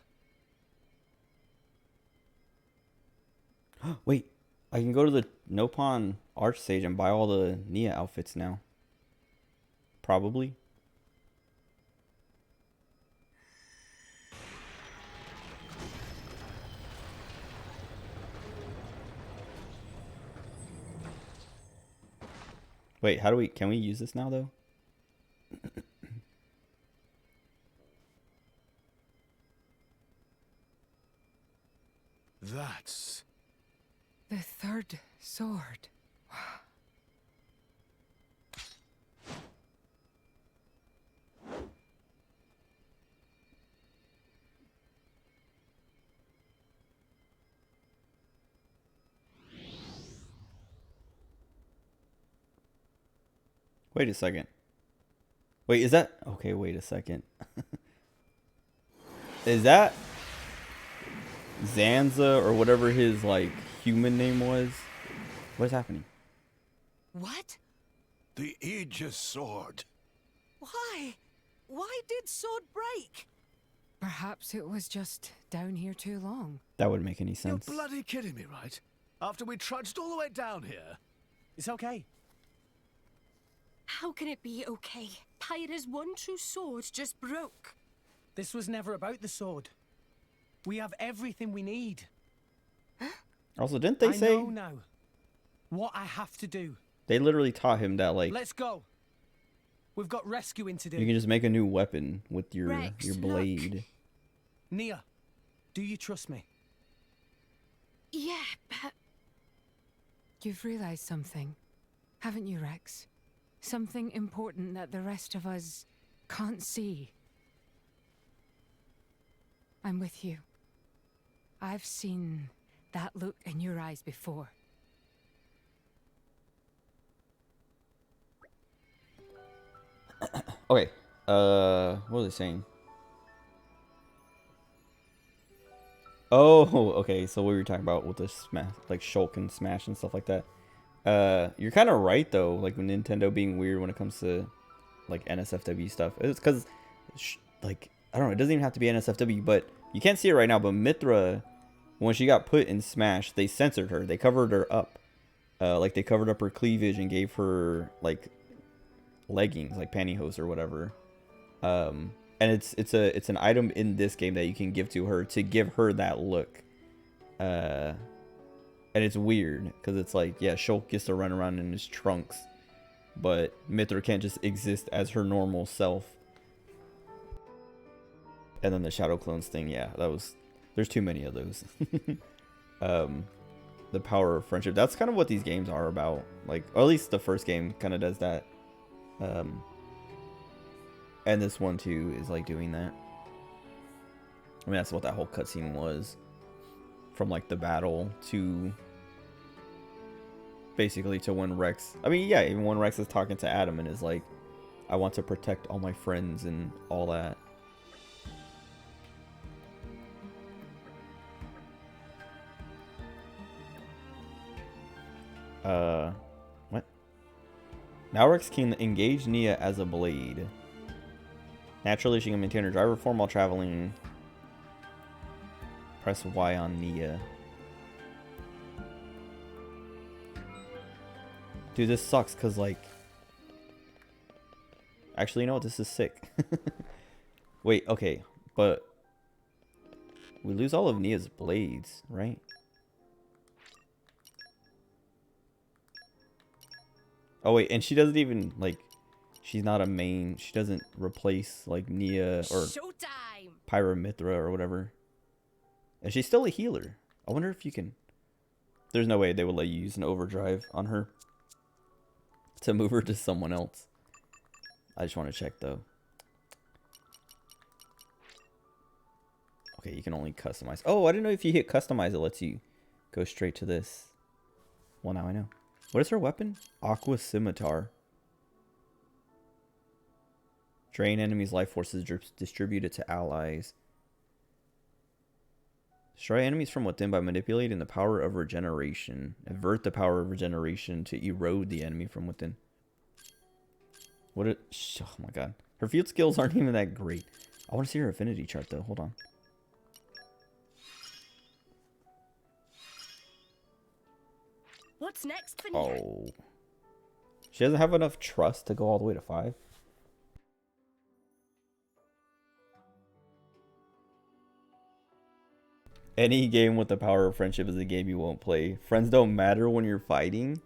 Wait, I can go to the Nopon Archsage and buy all the Nia outfits now. Probably. Wait, how do we, can we use this now though? That's The third sword. Wait a second. Wait, is that... Okay, wait a second. Is that Zanza or whatever his, like, human name was? What is happening? What? The Aegis sword. Why? Why did sword break? Perhaps it was just down here too long. That wouldn't make any sense. You're bloody kidding me, right? After we trudged all the way down here. It's okay. How can it be okay? Pyra's one true sword just broke. This was never about the sword. We have everything we need. Also, didn't they say... I know now what I have to do. They literally taught him that, like... Let's go. We've got rescuing to do. You can just make a new weapon with your Rex, your blade. look. Nia, do you trust me? Yeah, but... You've realized something, haven't you, Rex? Something important that the rest of us can't see. I'm with you. I've seen that look in your eyes before. Okay. What was I saying? Oh, okay. So what were you talking about with the smash, like Shulk and Smash and stuff like that? You're kind of right though. Like with Nintendo being weird when it comes to like NSFW stuff. It's because, like, I don't know. It doesn't even have to be NSFW, but you can't see it right now. But Mithra, when she got put in Smash, they censored her. They covered her up. Like they covered up her cleavage and gave her like leggings, like pantyhose or whatever. And it's an item in this game that you can give to her to give her that look. And it's weird because it's like, yeah, Shulk gets to run around in his trunks, but Mithra can't just exist as her normal self. And then the Shadow Clones thing, yeah, that was, there's too many of those. The power of friendship, that's kind of what these games are about, like, or at least the first game kind of does that. And this one too is like doing that. I mean, that's what that whole cutscene was, from like the battle to basically to when Rex, I mean, yeah, even when Rex is talking to Adam and is like, I want to protect all my friends and all that. What? Now Rex can engage Nia as a blade. Naturally, she can maintain her driver form while traveling. Press Y on Nia. Dude, this sucks because, like... Actually, you know what? This is sick. Wait, okay. But... we lose all of Nia's blades, right? Oh, wait. And she doesn't even, like... she's not a main... she doesn't replace, like, Nia or... There's no way they would let you use an overdrive on her to move her to someone else. I just want to check though. Okay, you can only customize. Oh, I didn't know if you hit customize, it lets you go straight to this. Well, now I know. What is her weapon? Aqua Scimitar. Drain enemies' life forces, distribute it to allies. Destroy enemies from within by manipulating the power of regeneration. Avert the power of regeneration to erode the enemy from within. What it? Oh my god. Her field skills aren't even that great. I want to see her affinity chart though. Hold on. What's next for Nia? Oh. She doesn't have enough trust to go all the way to 5. Any game with the power of friendship is a game you won't play. Friends don't matter when you're fighting.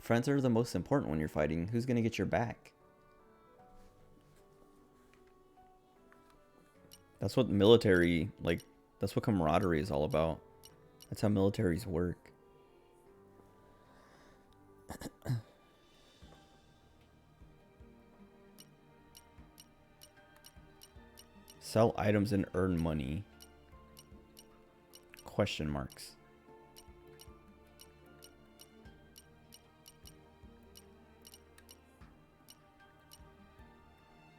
Friends are the most important when you're fighting. Who's gonna get your back? That's what military, like, that's what camaraderie is all about. That's how militaries work. Sell items and earn money. Question marks.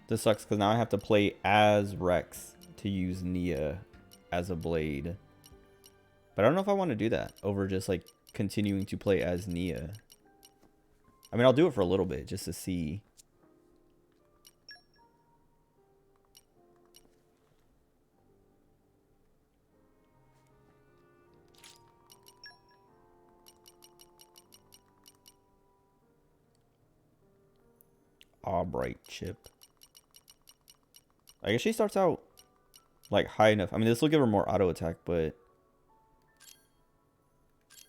This sucks because now I have to play as Rex to use Nia as a blade. But I don't know if I want to do that over just like continuing to play as Nia. I mean, I'll do it for a little bit just to see. Albright chip. I guess she starts out like high enough. I mean, this will give her more auto attack, but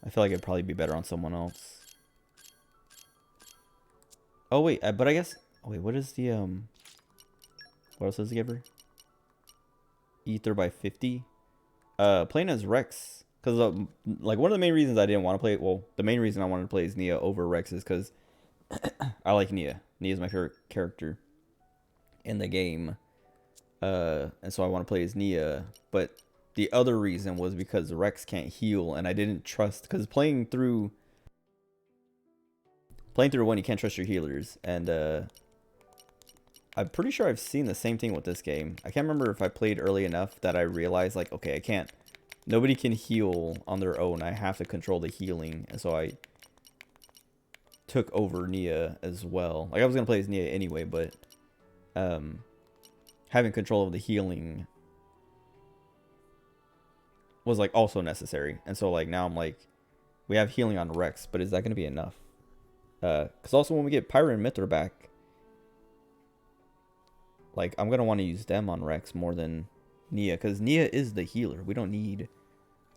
I feel like it'd probably be better on someone else. Oh wait, but I guess. Oh wait, what is the what else does it give her? Ether by 50. Playing as Rex, because like one of the main reasons I didn't want to play it. Well, the main reason I wanted to play as Nia over Rex is because I like Nia. Nia is my favorite character in the game. And so I want to play as Nia. But the other reason was because Rex can't heal, and I didn't trust, because playing through one, you can't trust your healers, and I'm pretty sure I've seen the same thing with this game. I can't remember if I played early enough that I realized, like, okay, I can't. Nobody can heal on their own. I have to control the healing, and so I took over Nia as well. Like, I was gonna play as Nia anyway, but having control of the healing was like also necessary. And so like now I'm like, we have healing on Rex, but is that gonna be enough? Because also when we get Pyra and Mithra back, like I'm gonna want to use them on Rex more than Nia, because Nia is the healer. We don't need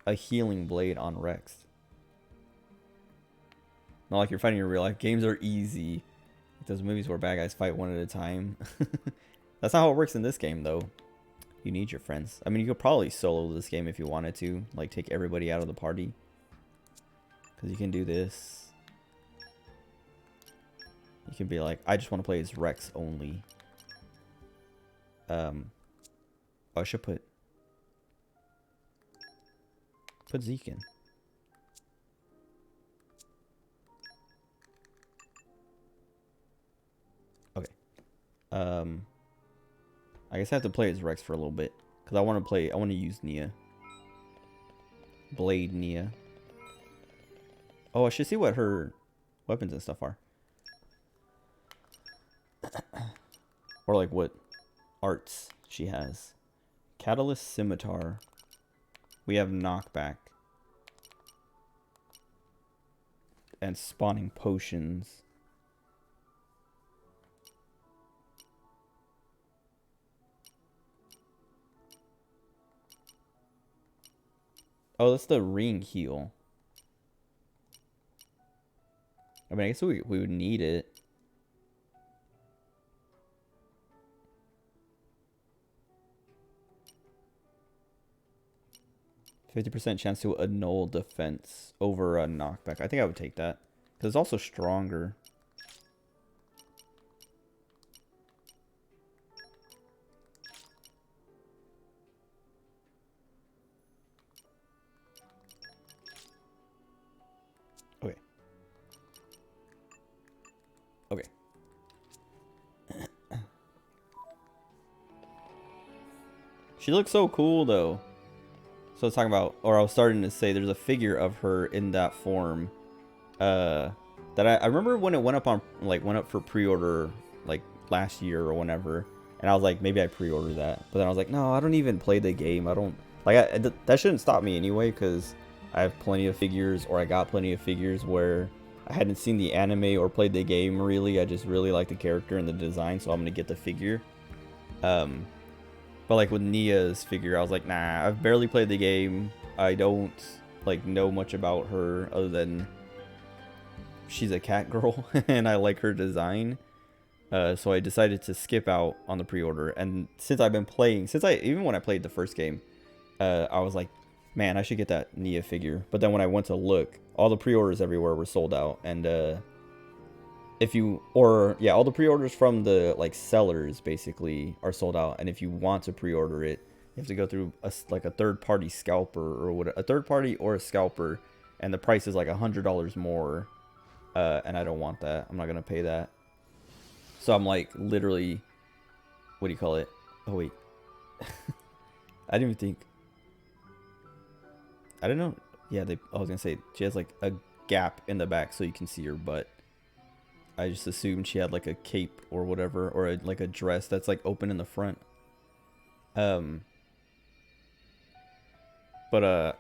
a healing blade on Rex. Not like you're fighting in real life. Games are easy. Like those movies where bad guys fight one at a time. That's not how it works in this game, though. You need your friends. I mean, you could probably solo this game if you wanted to. Like, take everybody out of the party. Because you can do this. You can be like, I just want to play as Rex only. Oh, I should put Zeke in. Okay. I guess I have to play as Rex for a little bit. Because I want to use Nia. Blade Nia. Oh, I should see what her weapons and stuff are. Or like what arts she has. Catalyst Scimitar. We have knockback. And spawning potions. Oh, that's the ring heal. I mean, I guess we would need it. 50% chance to annul defense over a knockback. I think I would take that. Because it's also stronger. Okay. Okay. She looks so cool though. So I was talking about, or I was starting to say, there's a figure of her in that form, that I remember when it went up on, like, went up for pre-order, like, last year or whenever, and I was like, maybe I pre-order that, but then I was like, no, I don't even play the game, I don't, like, that shouldn't stop me anyway, because I have plenty of figures, or I got plenty of figures where I hadn't seen the anime or played the game really, I just really like the character and the design, so I'm gonna get the figure. But like with Nia's figure, I was like, nah, I've barely played the game. I don't like know much about her other than she's a cat girl and I like her design. So I decided to skip out on the pre-order. And since I've been playing, even when I played the first game, I was like, man, I should get that Nia figure. But then when I went to look, all the pre-orders everywhere were sold out. And all the pre-orders from the like sellers basically are sold out, and if you want to pre-order it, you have to go through a third-party scalper or what, a third party or a scalper, and the price is like $100 more, and I don't want that. I'm not gonna pay that. So I'm like literally, what do you call it? Oh wait, I didn't even think. I don't know. Yeah, I was gonna say she has like a gap in the back so you can see her butt. I just assumed she had like a cape or whatever, or like a dress that's like open in the front. But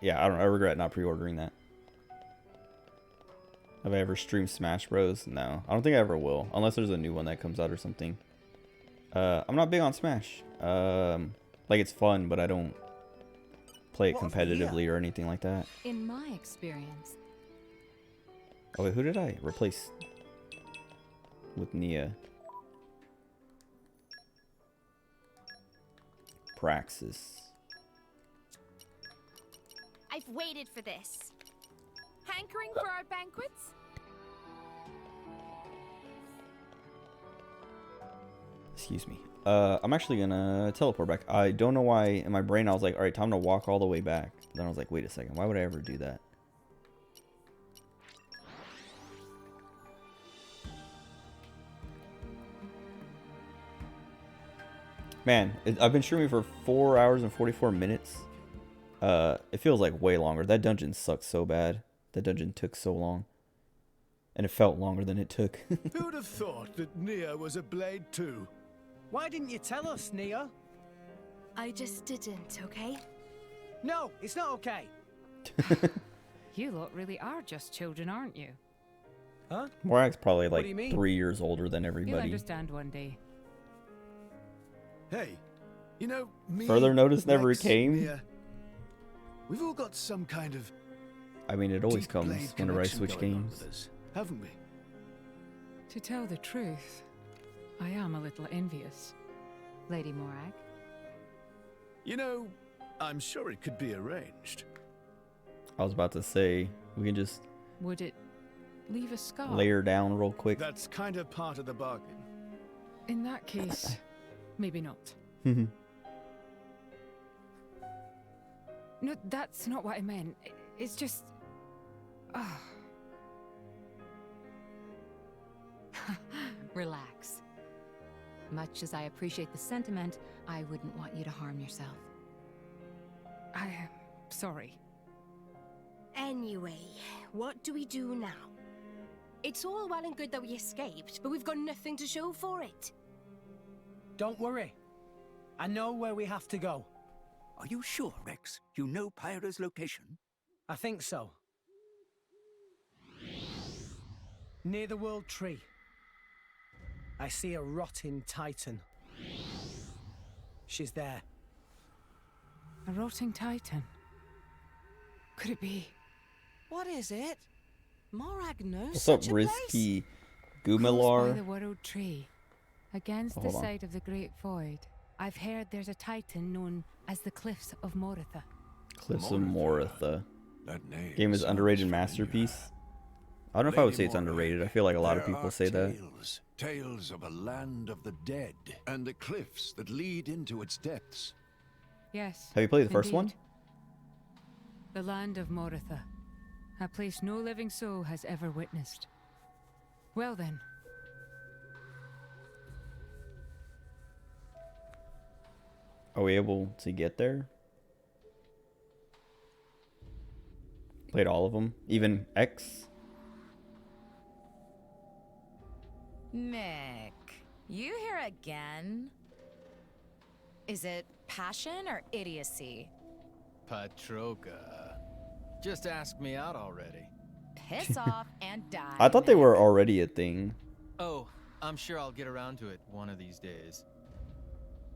yeah, I regret not pre-ordering that. Have I ever streamed Smash Bros? No, I don't think I ever will, unless there's a new one that comes out or something. I'm not big on Smash. Like it's fun, but I don't play it competitively or anything like that. In my experience. Oh wait, who did I replace with Nia? Praxis. I've waited for this. Hankering for our banquets? Excuse me. I'm actually gonna teleport back. I don't know why in my brain I was like, alright, time to walk all the way back. Then I was like, wait a second, why would I ever do that? Man, I've been streaming for 4 hours and 44 minutes. It feels like way longer. That dungeon sucks so bad. That dungeon took so long. And it felt longer than it took. Who'd have thought that Nia was a blade too? Why didn't you tell us, Nia? I just didn't, okay? No, it's not okay. You lot really are just children, aren't you? Huh? Morak's probably What like do you mean? 3 years older than You'll everybody. understand one day. Hey, you know, me, Further notice never Rex, came. Nia, we've all got some kind of I mean, it always deep comes blade whenever I connection switch going on games. with us, haven't we? To tell the truth, I am a little envious, Lady Morag. You know, I'm sure it could be arranged. I was about to say, we can just Would it leave a scar? lay her down real quick. That's kind of part of the bargain. In that case, maybe not. No, that's not what I meant. It's just... Ah. Relax. Much as I appreciate the sentiment, I wouldn't want you to harm yourself. I am sorry. Anyway, what do we do now? It's all well and good that we escaped, but we've got nothing to show for it. Don't worry. I know where we have to go. Are you sure, Rex? You know Pyra's location? I think so. Near the World Tree. I see a rotting titan. She's there. A rotting titan. Could it be? What is it? Morag knows What's up, such a place. Risky Close by Gumilar? the World Tree, against the Hold on. side of the Great Void. I've heard there's a titan known as the Cliffs of Moritha. Cliffs of Moritha. That name Game is sounds underrated familiar. masterpiece. I don't know if I would say it's Lady underrated. I feel like a lot of there people are say that. Tales of a land of the dead and the cliffs that lead into its depths. Yes. Have you played the first one? indeed. The land of Moritha, a place no living soul has ever witnessed. Well then. Are we able to get there? Played all of them, even X. Mick, you here again? Is it passion or idiocy? Patroka. Just ask me out already. Piss off and die. I thought they were already a thing. Oh, I'm sure I'll get around to it one of these days.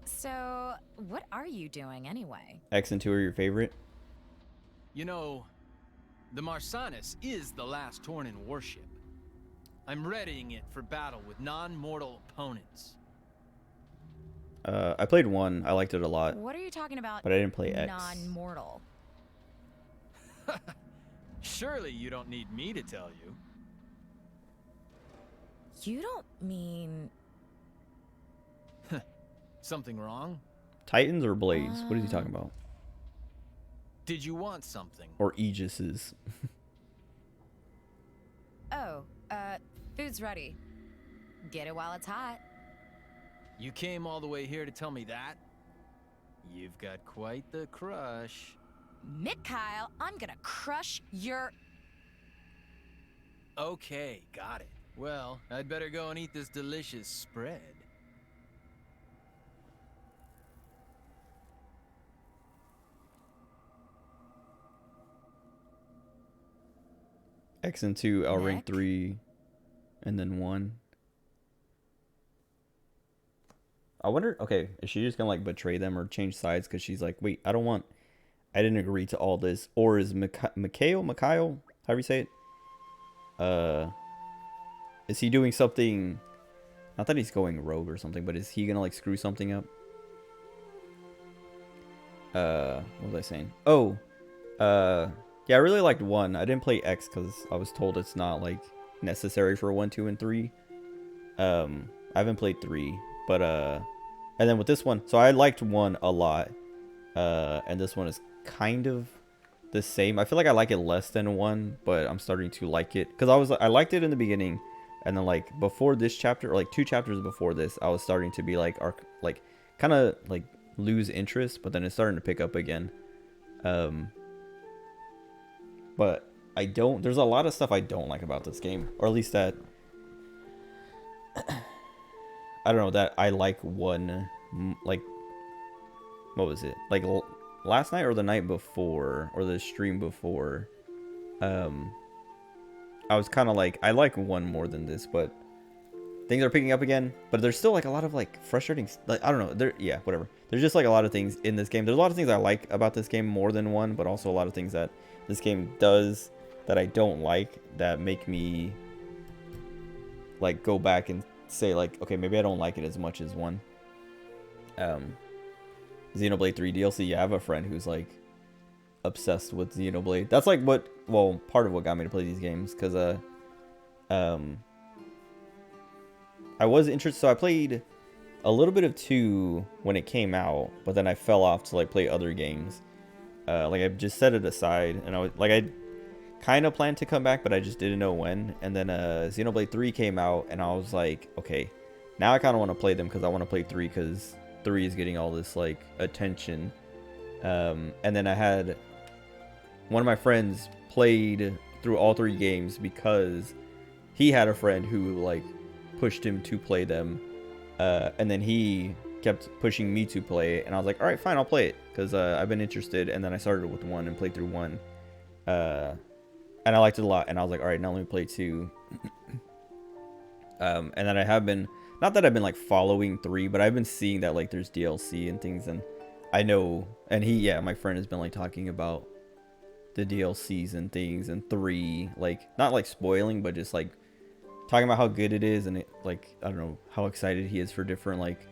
So, what are you doing anyway? X and 2 are your favorite? You know, the Marsanis is the last Tornin warship. I'm readying it for battle with non-mortal opponents. I played 1. I liked it a lot. What are you talking about? But I didn't play X. Non-mortal. Surely you don't need me to tell you. You don't mean... Something wrong? Titans or Blades? What is he talking about? Did you want something? Or Aegises? Oh, food's ready. Get it while it's hot. You came all the way here to tell me that? You've got quite the crush. Mick Kyle, I'm gonna crush your... Okay, got it. Well, I'd better go and eat this delicious spread. X and 2, I'll rank 3, and then 1. I wonder, okay, is she just gonna like betray them or change sides because she's like, wait, I didn't agree to all this. Or is Mikhail, however you say it, is he doing something, not that he's going rogue or something, but is he gonna like screw something up? What was I saying? Oh, yeah, I really liked 1. I didn't play X because I was told it's not like necessary for 1, 2, and 3. I haven't played 3, but and then with this one, so I liked 1 a lot, and this one is kind of the same. I feel like I like it less than 1, but I'm starting to like it because I liked it in the beginning, and then like before this chapter, or like 2 chapters before this, I was starting to be like kind of like lose interest, but then it's starting to pick up again. But there's a lot of stuff I don't like about this game, or at least that, I don't know, that I like 1, like, what was it? Like last night or the night before, or the stream before, I was kind of like, I like 1 more than this, but things are picking up again, but there's still like a lot of like frustrating, like, I don't know, yeah, whatever. There's just like a lot of things in this game. There's a lot of things I like about this game more than 1, but also a lot of things that this game does that I don't like, that make me like go back and say like, okay, maybe I don't like it as much as 1. Xenoblade 3 DLC, yeah, I have a friend who's like obsessed with Xenoblade. That's like part of what got me to play these games, because I was interested, so I played a little bit of 2 when it came out, but then I fell off to like play other games. Like I just set it aside, and I kind of planned to come back, but I just didn't know when. And then Xenoblade 3 came out, and I was like, okay, now I kind of want to play them because I want to play 3 because 3 is getting all this like attention. And then I had one of my friends played through all 3 games because he had a friend who like pushed him to play them, and then he kept pushing me to play it, and I was like, all right, fine, I'll play it because I've been interested. And then I started with 1 and played through 1, and I liked it a lot, and I was like, all right, now let me play 2. And then I have been, not that I've been like following 3, but I've been seeing that like there's DLC and things, and I know, and my friend has been like talking about the DLCs and things, and 3, like not like spoiling, but just like talking about how good it is, and it, like, I don't know, how excited he is for different like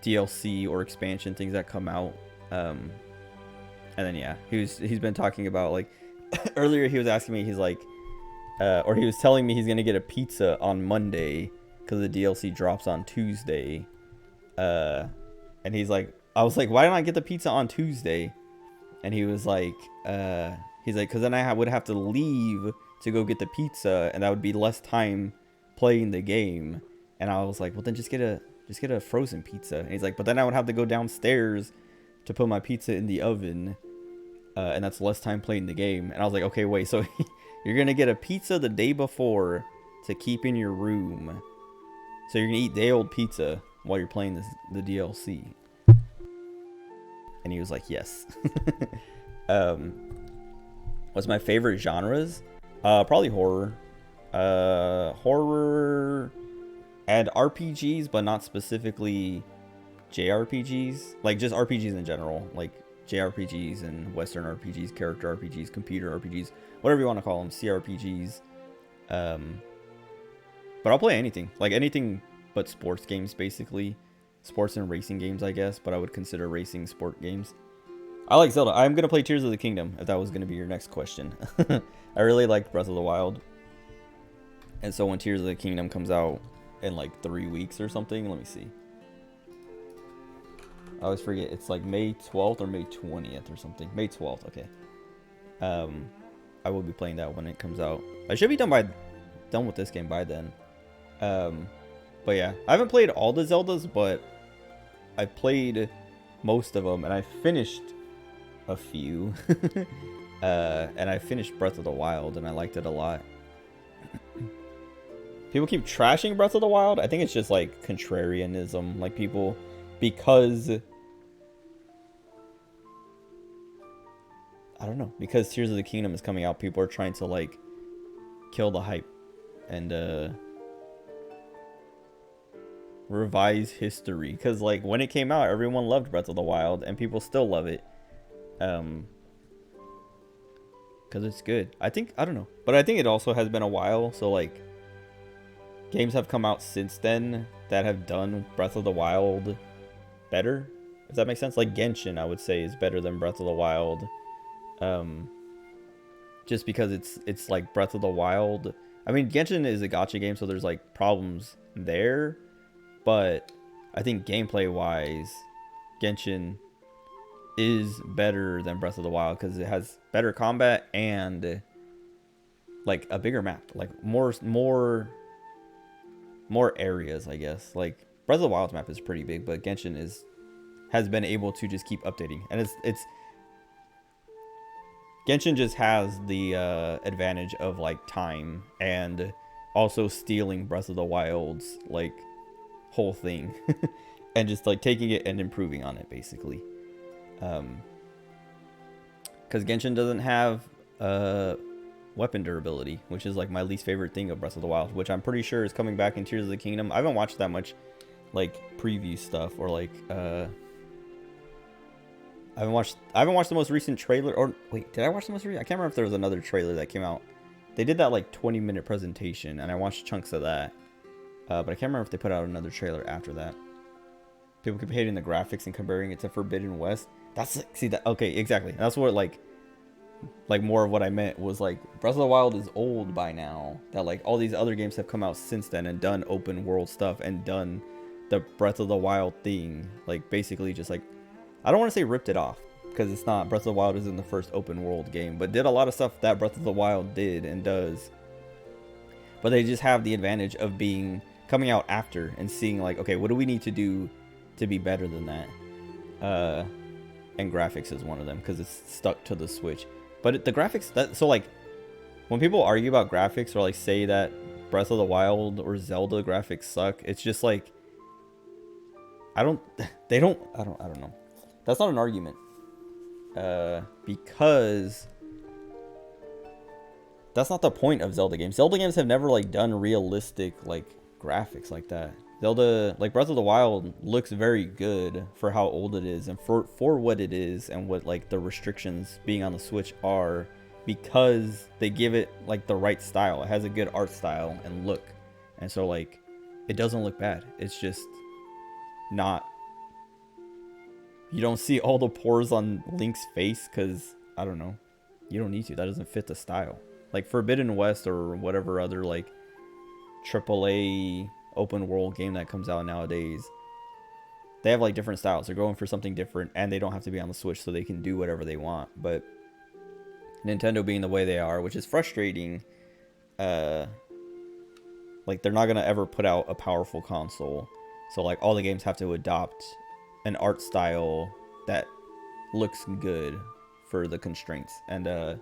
DLC or expansion things that come out. And then yeah, he's been talking about like earlier he was asking me, he's like or he was telling me he's gonna get a pizza on Monday because the DLC drops on Tuesday. And he's like, I was like, why didn't I get the pizza on Tuesday? And he was like, because then I would have to leave to go get the pizza, and that would be less time playing the game. And I was like, well, then just get a frozen pizza. And he's like, but then I would have to go downstairs to put my pizza in the oven, and that's less time playing the game. And I was like, okay, wait, so you're gonna get a pizza the day before to keep in your room, so you're gonna eat day old pizza while you're playing the DLC? And he was like, yes. What's my favorite genres? Probably horror. Horror and RPGs, but not specifically JRPGs. Like just RPGs in general, like JRPGs and Western RPGs, character RPGs, computer RPGs, whatever you want to call them, CRPGs. But I'll play anything, like anything but sports games, basically. Sports and racing games, I guess, but I would consider racing sport games. I like Zelda. I'm going to play Tears of the Kingdom, if that was going to be your next question. I really liked Breath of the Wild. And so when Tears of the Kingdom comes out in like 3 weeks or something, let me see. I always forget. It's like May 12th or May 20th or something. May 12th, okay. I will be playing that when it comes out. I should be done with this game by then. But yeah, I haven't played all the Zeldas, but I played most of them, and I finished a few. And I finished Breath of the Wild, and I liked it a lot. People keep trashing Breath of the Wild. I think it's just like contrarianism, like people, because I don't know, because Tears of the Kingdom is coming out, people are trying to like kill the hype and revise history, because like when it came out, everyone loved Breath of the Wild, and people still love it, because it's good. I don't know, but I think it also has been a while, so like games have come out since then that have done Breath of the Wild better, if that makes sense. Like Genshin, I would say, is better than Breath of the Wild, just because it's like Breath of the Wild. I mean, Genshin is a gacha game, so there's like problems there, but I think gameplay wise, Genshin is better than Breath of the Wild because it has better combat and like a bigger map, like more areas, I guess. Like Breath of the Wild's map is pretty big, but Genshin has been able to just keep updating, and it's Genshin just has the advantage of like time and also stealing Breath of the Wild's like whole thing and just like taking it and improving on it, basically. Because Genshin doesn't have weapon durability, which is like my least favorite thing of Breath of the Wild, which I'm pretty sure is coming back in Tears of the Kingdom. I haven't watched that much like preview stuff, or like I haven't watched the most recent trailer. Or wait, did I watch the most recent? I can't remember if there was another trailer that came out. They did that like 20-minute presentation, and I watched chunks of that. But I can't remember if they put out another trailer after that. People keep hating the graphics and comparing it to Forbidden West. That's like, see that? Okay, exactly. That's what like more of what I meant was like Breath of the Wild is old by now. That like all these other games have come out since then and done open world stuff and done the Breath of the Wild thing. Like basically just like, I don't want to say ripped it off, because it's not. Breath of the Wild isn't the first open world game, but did a lot of stuff that Breath of the Wild did and does. But they just have the advantage of coming out after and seeing like, okay, what do we need to do to be better than that? And graphics is one of them, because it's stuck to the Switch. But the graphics, so like when people argue about graphics or like say that Breath of the Wild or Zelda graphics suck, it's just like, I don't know. That's not an argument. Because that's not the point of Zelda games. Zelda games have never like done realistic like graphics like that. Zelda, like Breath of the Wild, looks very good for how old it is and for what it is and what like the restrictions being on the Switch are, because they give it like the right style. It has a good art style and look, and so like it doesn't look bad. It's just not you don't see all the pores on Link's face because, I don't know, you don't need to. That doesn't fit the style. Like Forbidden West or whatever other like AAA open world game that comes out nowadays, they have like different styles. They're going for something different, and they don't have to be on the Switch, so they can do whatever they want. But Nintendo being the way they are, which is frustrating, like they're not gonna ever put out a powerful console, so like all the games have to adopt an art style that looks good for the constraints. And Breath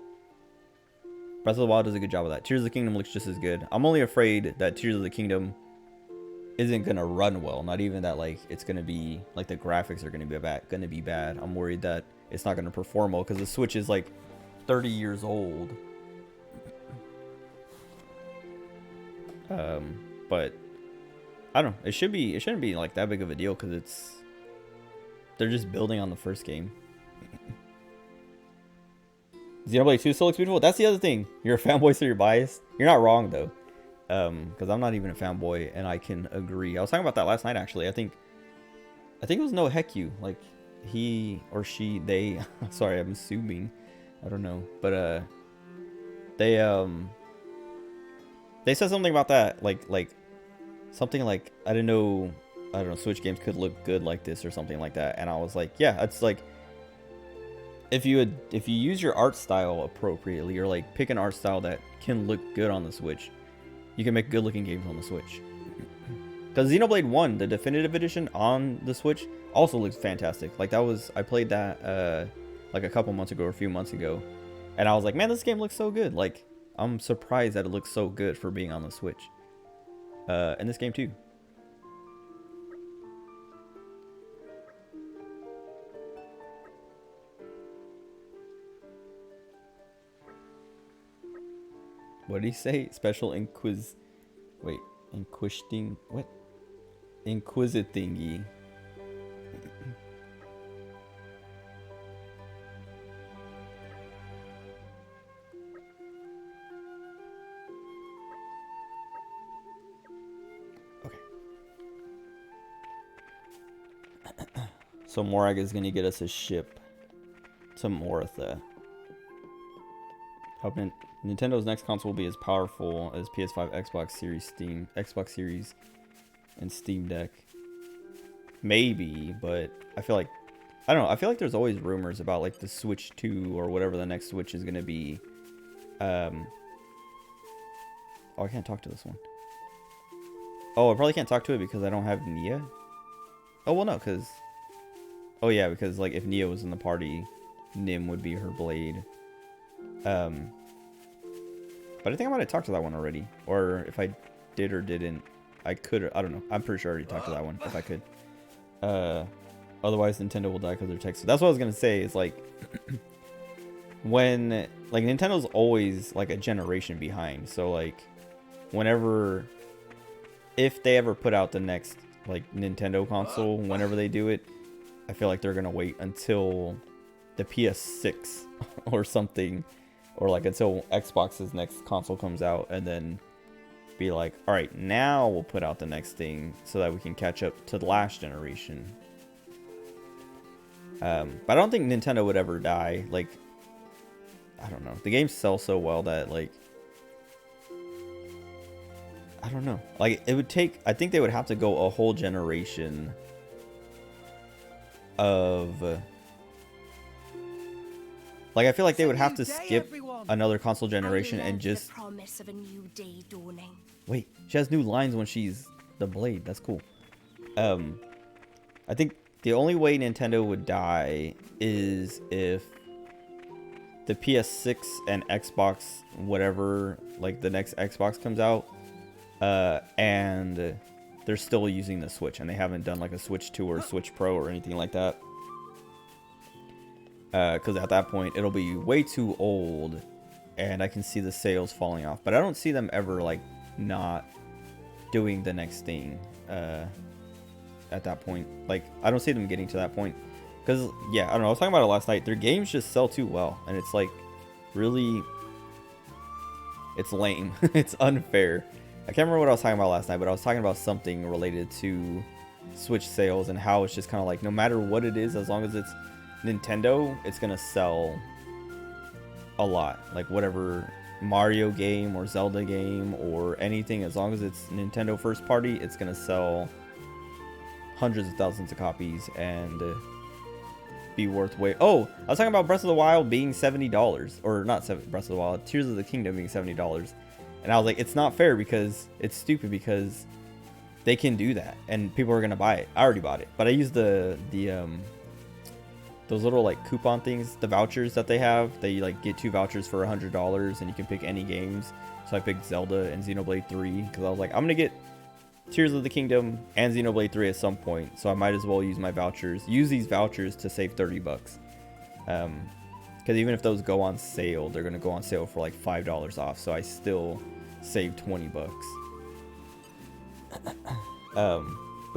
of the Wild does a good job of that. Tears of the Kingdom looks just as good. I'm only afraid that Tears of the Kingdom isn't gonna run well. Not even that like it's gonna be like the graphics are gonna be bad. I'm worried that it's not gonna perform well because the Switch is like 30 years old. But I don't know. It shouldn't be like that big of a deal because they're just building on the first game. Xenoblade 2 still looks beautiful. That's the other thing. You're a fanboy, so you're biased. You're not wrong though. Because I'm not even a fanboy, and I can agree. I was talking about that last night actually. I think it was no Heku. Like he or she, they. Sorry, I'm assuming. I don't know, but they said something about that, like something like I don't know, Switch games could look good like this or something like that, and I was like, yeah, it's like if you use your art style appropriately, or like pick an art style that can look good on the Switch, you can make good looking games on the Switch. Because Xenoblade 1, the definitive edition on the Switch, also looks fantastic. Like I played that like a couple months ago or a few months ago, and I was like, man, this game looks so good. Like I'm surprised that it looks so good for being on the Switch. And this game too. What did he say? Special inquisiting, what? Inquisitingy. Okay. So Morag is gonna get us a ship to Moritha. Hoping Nintendo's next console will be as powerful as PS5, Xbox Series, and Steam Deck. Maybe, but I feel like, I don't know, I feel like there's always rumors about like the Switch 2 or whatever the next Switch is gonna be. Oh, I can't talk to this one. Oh, I probably can't talk to it because I don't have Nia. Oh, well, no, because, oh yeah, because like if Nia was in the party, Nim would be her blade. But I think I might have talked to that one already. Or if I did or didn't, I could. I don't know. I'm pretty sure I already talked to that one if I could. Otherwise, Nintendo will die because they're tech. So that's what I was going to say is like, when, like Nintendo's always like a generation behind. So like, if they ever put out the next like Nintendo console, whenever they do it, I feel like they're going to wait until the PS6 or something. Or like until Xbox's next console comes out, and then be like, all right, now we'll put out the next thing so that we can catch up to the last generation. But I don't think Nintendo would ever die. Like, I don't know. The games sell so well that like, I don't know. Like it would take, I think they would have to go a whole generation of, like I feel like they would have to skip another console generation and just promise of a new day dawning. Wait, she has new lines when she's the blade. That's cool. I think the only way Nintendo would die is if the PS6 and Xbox, whatever, like the next Xbox comes out, and they're still using the Switch and they haven't done like a Switch 2 or Switch Pro or anything like that. Because at that point it'll be way too old and I can see the sales falling off, but I don't see them ever like not doing the next thing at that point. Like I don't see them getting to that point because yeah, I don't know, I was talking about it last night, their games just sell too well and it's like really, it's lame. It's unfair. I can't remember what I was talking about last night, but I was talking about something related to Switch sales and how it's just kind of like no matter what it is, as long as it's Nintendo, it's gonna sell a lot. Like whatever Mario game or Zelda game or anything, as long as it's Nintendo first party, it's gonna sell hundreds of thousands of copies and be worth way. Oh, I was talking about Breath of the Wild being $70, or not Breath of the Wild, Tears of the Kingdom being $70, and I was like, it's not fair because it's stupid because they can do that and people are gonna buy it. I already bought it, but I used the those little like coupon things, the vouchers that they have. They like get 2 vouchers for $100 and you can pick any games. So I picked Zelda and Xenoblade 3 because I was like, I'm gonna get Tears of the Kingdom and Xenoblade 3 at some point, so I might as well use my vouchers. Use these vouchers to save $30. Because even if those go on sale, they're gonna go on sale for like $5 off. So I still save $20. But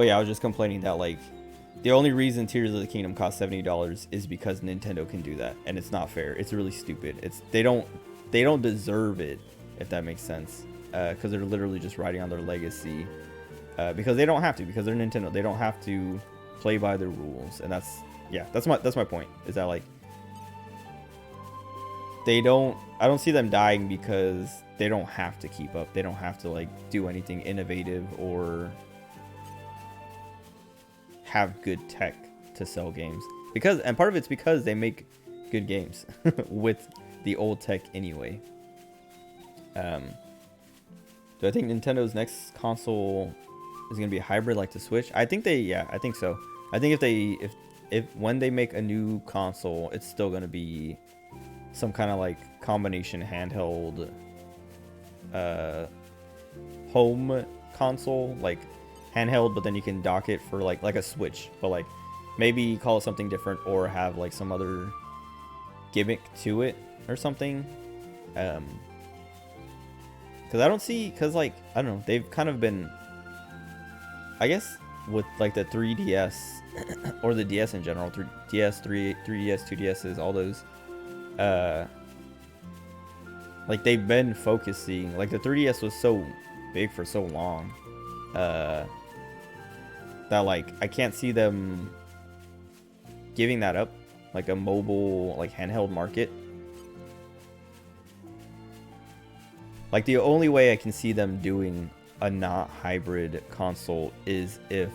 yeah, I was just complaining that like the only reason Tears of the Kingdom costs $70 is because Nintendo can do that, and it's not fair. It's really stupid. They don't deserve it, if that makes sense, because they're literally just riding on their legacy. Because they don't have to, because they're Nintendo. They don't have to play by their rules, and that's my point. Is that like I don't see them dying because they don't have to keep up. They don't have to like do anything innovative or have good tech to sell games, and part of it's because they make good games with the old tech anyway. Do I think Nintendo's next console is gonna be a hybrid like the Switch? I think I think so. I think if when they make a new console, it's still gonna be some kind of like combination handheld home console, like handheld, but then you can dock it for like a Switch, but like maybe call it something different or have like some other gimmick to it or something. Because like I don't know, they've kind of been, I guess with like the 3DS or the DS in general, 3DS, 3DS, 2DSs, all those, like they've been focusing, like the 3DS was so big for so long, that like I can't see them giving that up, like a mobile like handheld market. Like the only way I can see them doing a not hybrid console is if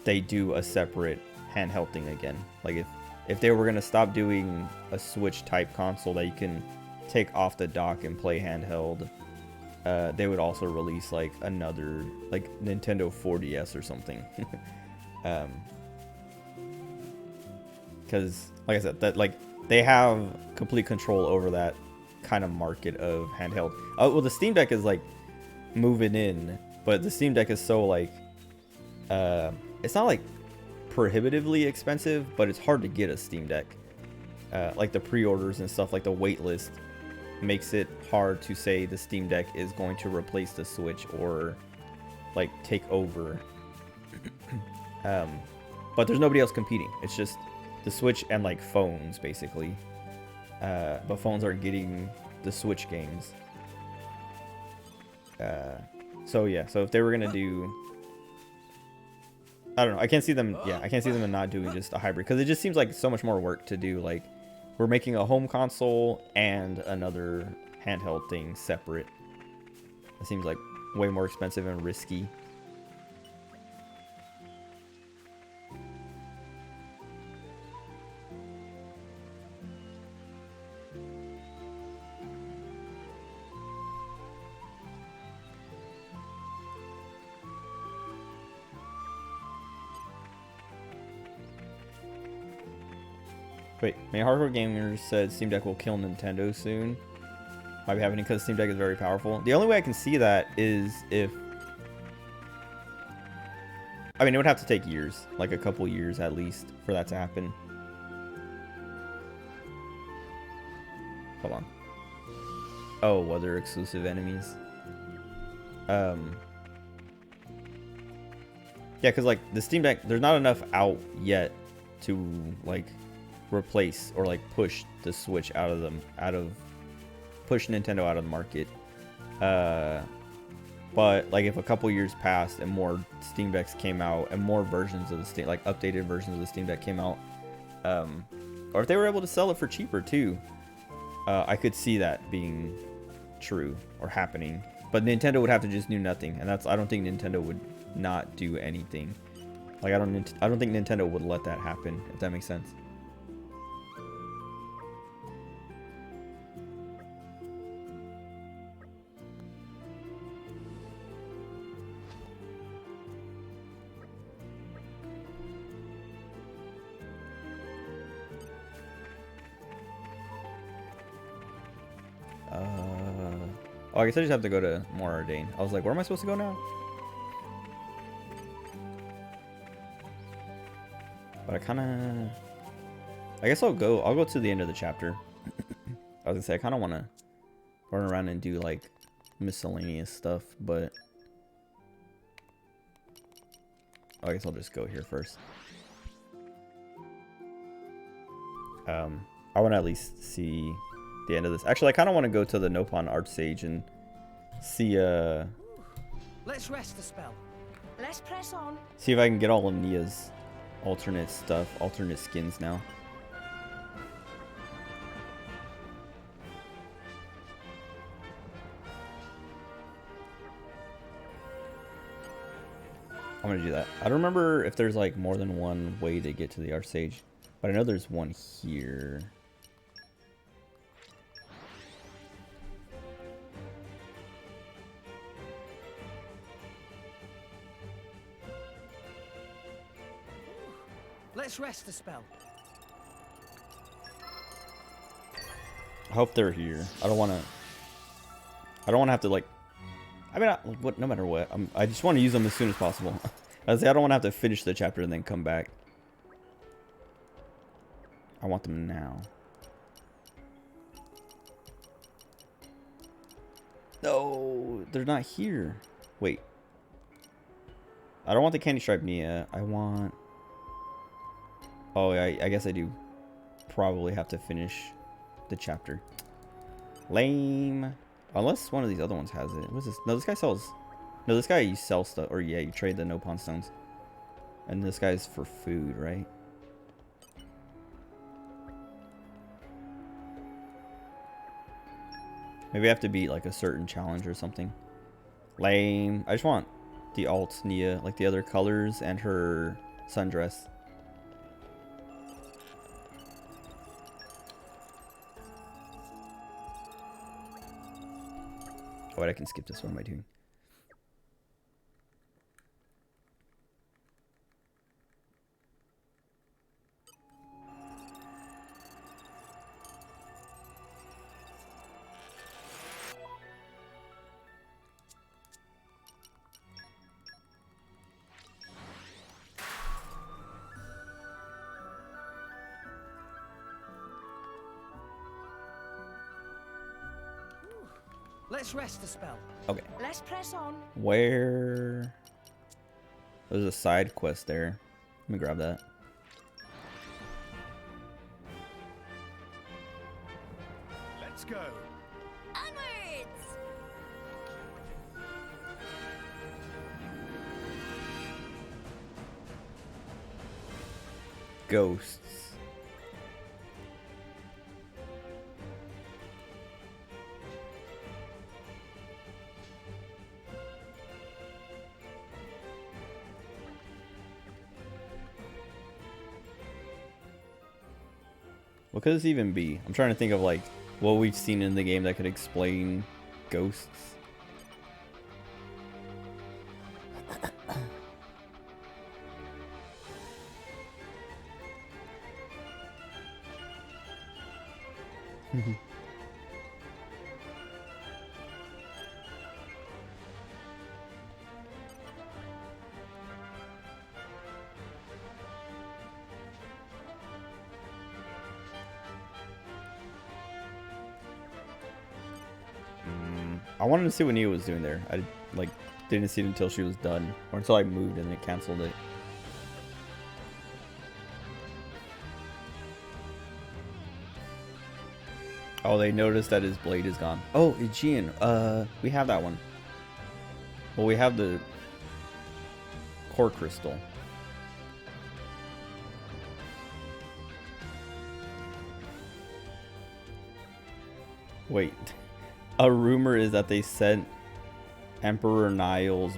they do a separate handheld thing again. Like if they were gonna stop doing a Switch type console that you can take off the dock and play handheld, they would also release like another like Nintendo 4DS or something. Because like I said, that like they have complete control over that kind of market of handheld. Well, the Steam Deck is like moving in, but the Steam Deck is so like it's not like prohibitively expensive, but it's hard to get a Steam Deck. Like the pre-orders and stuff, like the wait list makes it hard to say the Steam Deck is going to replace the Switch or like take over. But there's nobody else competing. It's just the Switch and like phones basically. But phones aren't getting the Switch games. So yeah, so if they were gonna do, I don't know, I can't see them not doing just a hybrid, because it just seems like so much more work to do. Like we're making a home console and another handheld thing separate. It seems like way more expensive and risky. Wait, many hardcore gamers said Steam Deck will kill Nintendo soon. Might be happening because Steam Deck is very powerful. The only way I can see that is if... I mean, it would have to take years. Like a couple years at least for that to happen. Hold on. Oh, other exclusive enemies. Yeah, because like the Steam Deck, there's not enough out yet to like replace or like push the Switch push Nintendo out of the market. But like if a couple years passed and more Steam Decks came out and more versions of the Steam, like updated versions of the Steam Deck came out, or if they were able to sell it for cheaper too, I could see that being true or happening. But Nintendo would have to just do nothing, and I don't think Nintendo would not do anything. Like I don't think Nintendo would let that happen, if that makes sense. Oh, I guess I just have to go to Morardane. I was like, where am I supposed to go now? But I kind of... I guess I'll go to the end of the chapter. I was gonna say, I kind of want to run around and do, like, miscellaneous stuff, but... I guess I'll just go here first. I want to at least see the end of this. Actually, I kind of want to go to the Nopon Artsage and see Let's rest a spell. Let's press on. see if I can get all of Nia's alternate stuff, alternate skins now. I'm gonna do that. I don't remember if there's like more than one way to get to the Artsage, but I know there's one here. Let's rest a spell. I hope they're here. I don't want to have to like. I mean, no matter what, I just want to use them as soon as possible. I don't want to have to finish the chapter and then come back. I want them now. No, they're not here. Wait. I don't want the Candy Stripe Nia. I want... Oh, I guess I do probably have to finish the chapter. Lame. Unless one of these other ones has it. What's this? No, this guy sells... No, this guy, you sell stuff. Or yeah, you trade the Nopon stones. And this guy's for food, right? Maybe I have to beat like a certain challenge or something. Lame. I just want the alt Nia, like the other colors and her sundress. Oh, wait, I can skip this. What am I doing? Let's rest a spell. Okay. Let's press on. Where? There's a side quest there. Let me grab that. Let's go. Onwards! Ghosts. What could this even be? I'm trying to think of like what we've seen in the game that could explain ghosts. I wanted to see what Nia was doing there. I like didn't see it until she was done, or until I moved and it canceled it. Oh, they noticed that his blade is gone. Oh, Aegean. We have that one. Well, we have the core crystal. Wait. A rumor is that they sent Emperor Niall's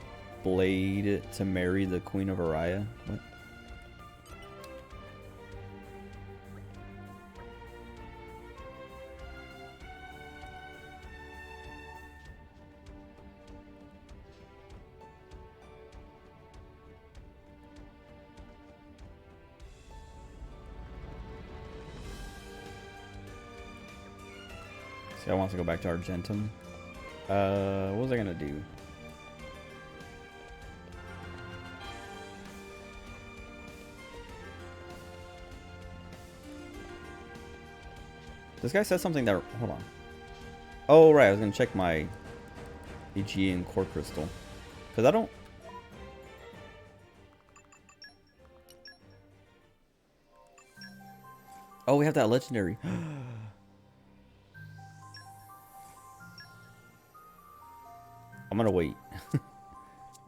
blade to marry the Queen of Araya. What? See, I want to go back to Argentum. What was I gonna do? This guy said something that... Hold on. Oh, right. I was gonna check my Aegean core crystal. Because I don't... Oh, we have that legendary. I'm gonna wait.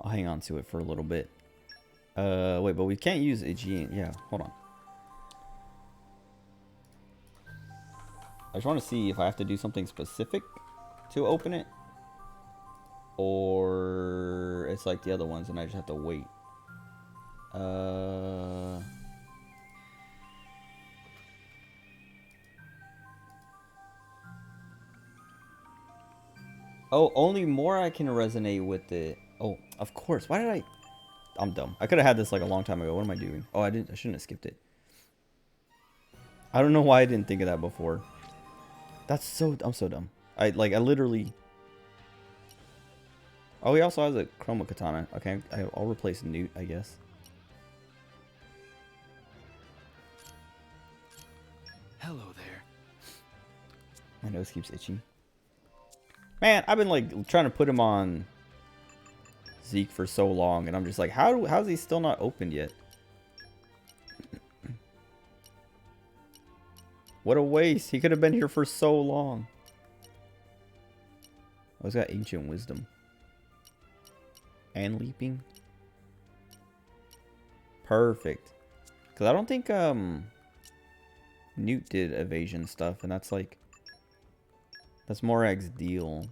I'll hang on to it for a little bit. Wait, but we can't use Aegean. Yeah, hold on. I just want to see if I have to do something specific to open it. Or it's like the other ones and I just have to wait. Oh, only more I can resonate with it. Oh, of course. Why did I... I'm dumb. I could have had this like a long time ago. What am I doing? Oh, I shouldn't have skipped it. I don't know why I didn't think of that before. That's so... I'm so dumb. I literally... Oh, he also has a Chroma Katana. Okay, I'll replace Newt, I guess. Hello there. My nose keeps itching. Man, I've been like trying to put him on Zeke for so long, and I'm just like, how's he still not opened yet? What a waste. He could have been here for so long. Oh, he's got ancient wisdom. And leaping. Perfect. Because I don't think Newt did evasion stuff, and that's like... That's Morag's deal.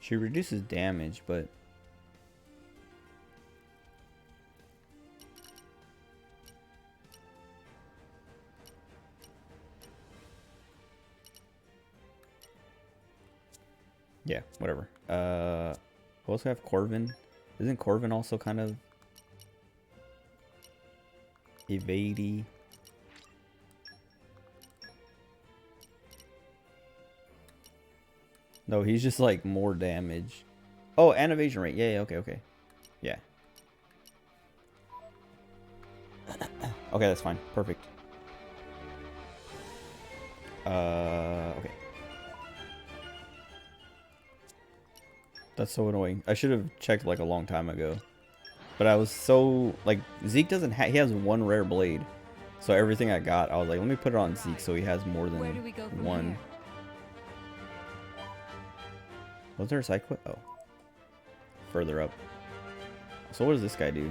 She reduces damage, but... Yeah, whatever. We also have Corvin. Isn't Corvin also kind of evadey? No, he's just like more damage. Oh, and evasion rate. Yeah, okay. Yeah. Okay, that's fine. Perfect. Okay. That's so annoying. I should have checked like a long time ago. But I was so... Like, Zeke doesn't have... He has one rare blade. So everything I got, I was like, let me put it on Zeke so he has more than one. Here? Was there a side quest? Oh. Further up. So what does this guy do?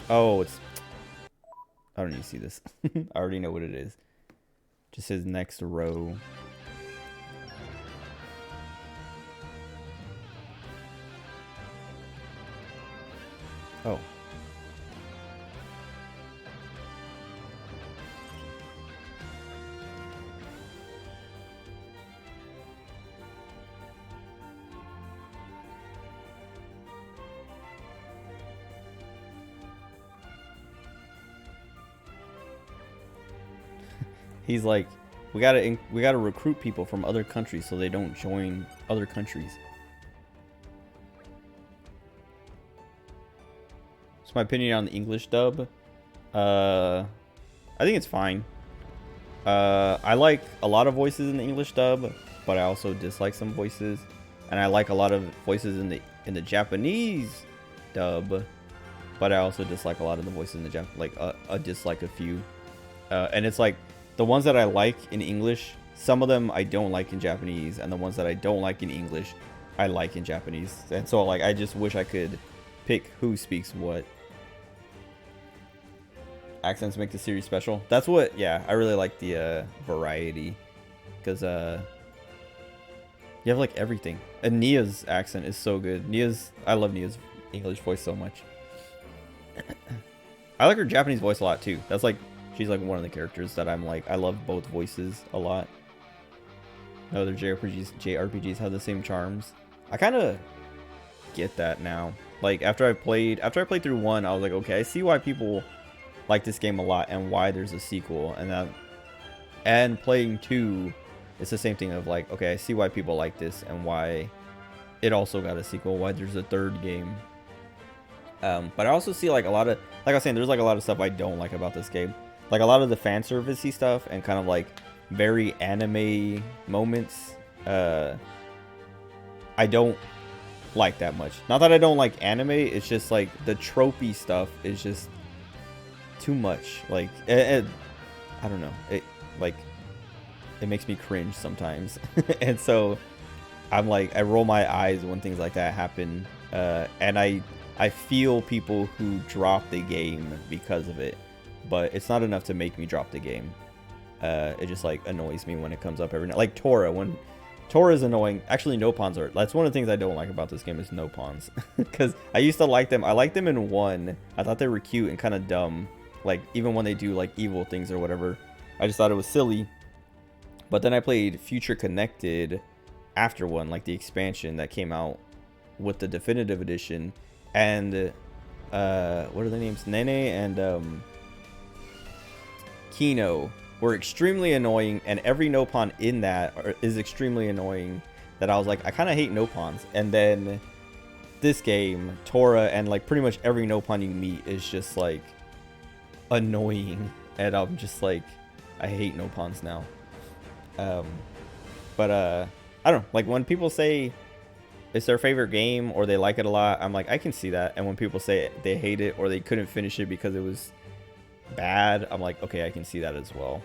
Oh, it's... I don't need to see this. I already know what it is. Just his next row. Oh. He's like, we gotta recruit people from other countries so they don't join other countries. It's my opinion on the English dub. I think it's fine. I like a lot of voices in the English dub, but I also dislike some voices, and I like a lot of voices in the Japanese dub, but I also dislike a lot of the voices in the like I dislike a few, and it's like the ones that I like in English, some of them I don't like in Japanese, and the ones that I don't like in English, I like in Japanese, and so like I just wish I could pick who speaks what. Accents make the series special. That's what, yeah, I really like the variety, because you have like everything. And Nia's accent is so good. I love Nia's English voice so much. I like her Japanese voice a lot too. That's like, she's like one of the characters that I'm like, I love both voices a lot. Other JRPGs have the same charms. I kind of get that now. Like after I played through 1, I was like, okay, I see why people like this game a lot and why there's a sequel, and playing 2, it's the same thing of like, okay, I see why people like this and why it also got a sequel, why there's a 3rd game. But I also see like a lot of, like I was saying, there's like a lot of stuff I don't like about this game, like a lot of the fan servicey stuff and kind of like very anime moments. I don't like that much. Not that I don't like anime, it's just like the tropey stuff is just too much. Like I don't know, it makes me cringe sometimes. And so I'm like, I roll my eyes when things like that happen, and I feel people who drop the game because of it, but it's not enough to make me drop the game. It just like annoys me when it comes up every night. Like Tora, when Tora is annoying. Actually, no pawns are. That's one of the things I don't like about this game is no pawns, because I used to like them. I liked them in 1. I thought they were cute and kind of dumb. Like even when they do like evil things or whatever, I just thought it was silly. But then I played Future Connected after 1, like the expansion that came out with the definitive edition, and what are their names? Nene and Kino were extremely annoying, and every no pawn in that is extremely annoying, that I was like, I kind of hate no pawns. And then this game, Tora, and like pretty much every no pawn you meet is just like annoying, and I'm just like, I hate no pawns now. But I don't know, like when people say it's their favorite game or they like it a lot, I'm like, I can see that. And when people say they hate it or they couldn't finish it because it was bad, I'm like, okay, I can see that as well.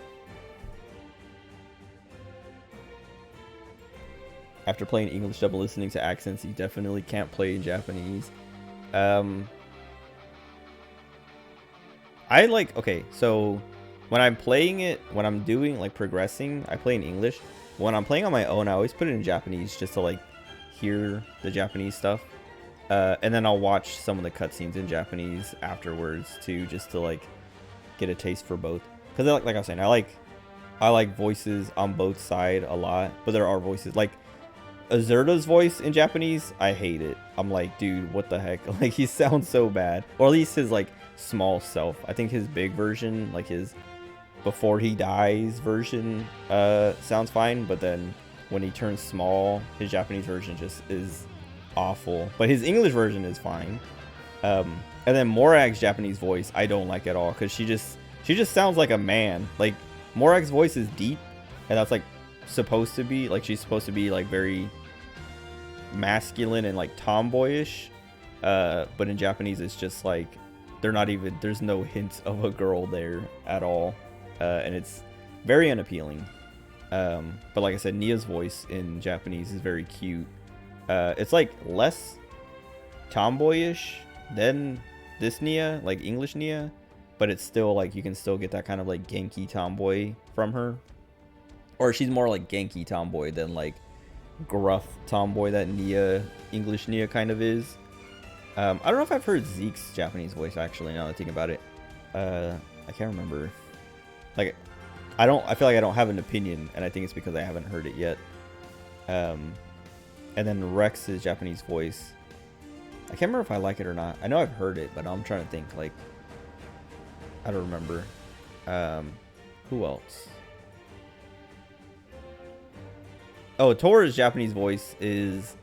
After playing English dub and listening to accents, you definitely can't play in Japanese. I like, okay, so when I'm playing it, when I'm doing like progressing, I play in English. When I'm playing on my own, I always put it in Japanese just to like hear the Japanese stuff. And then I'll watch some of the cutscenes in Japanese afterwards too, just to like get a taste for both. Because like I was saying, I like voices on both sides a lot, but there are voices like Azurta's voice in Japanese, I hate it. I'm like, dude, what the heck? Like he sounds so bad. Or at least his like small self. I think his big version, like his before he dies version, sounds fine, but then when he turns small, his Japanese version just is awful. But his English version is fine. And then Morag's Japanese voice, I don't like at all, because she just sounds like a man. Like Morag's voice is deep, and that's like supposed to be like, she's supposed to be like very masculine and like tomboyish, but in Japanese it's just like there's no hint of a girl there at all, and it's very unappealing. But like I said, Nia's voice in Japanese is very cute. It's like less tomboyish than this Nia, like English Nia, but it's still like, you can still get that kind of like Genki tomboy from her. Or she's more like Genki tomboy than like gruff tomboy that Nia, English Nia kind of is. I don't know if I've heard Zeke's Japanese voice actually, now that I think about it. I can't remember. Like, I feel like I don't have an opinion, and I think it's because I haven't heard it yet. And then Rex's Japanese voice, I can't remember if I like it or not. I know I've heard it, but I'm trying to think, like, I don't remember. Who else? Oh, Tora's Japanese voice is,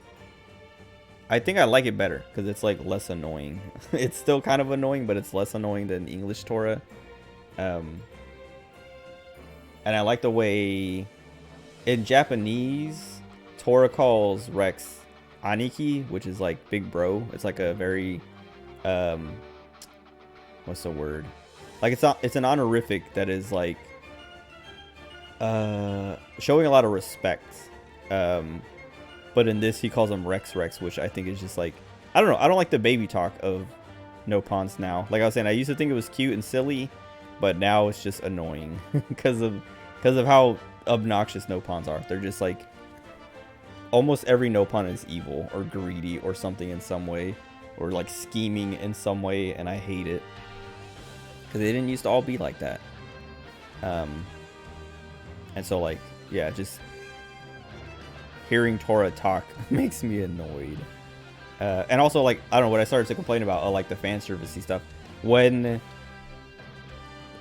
I think I like it better because it's like less annoying. It's still kind of annoying, but it's less annoying than English Tora. And I like the way in Japanese, Tora calls Rex Aniki, which is like big bro. It's like a very, what's the word? Like it's an honorific that is like, showing a lot of respect. But in this, he calls him Rex, which I think is just like, I don't know. I don't like the baby talk of Nopons now. Like I was saying, I used to think it was cute and silly, but now it's just annoying because of how obnoxious Nopons are. They're just like, almost every Nopon is evil or greedy or something in some way, or like scheming in some way, and I hate it because they didn't used to all be like that. And so like, yeah, just hearing Tora talk makes me annoyed. And also, like, I don't know, what I started to complain about, like the fan servicey stuff, when,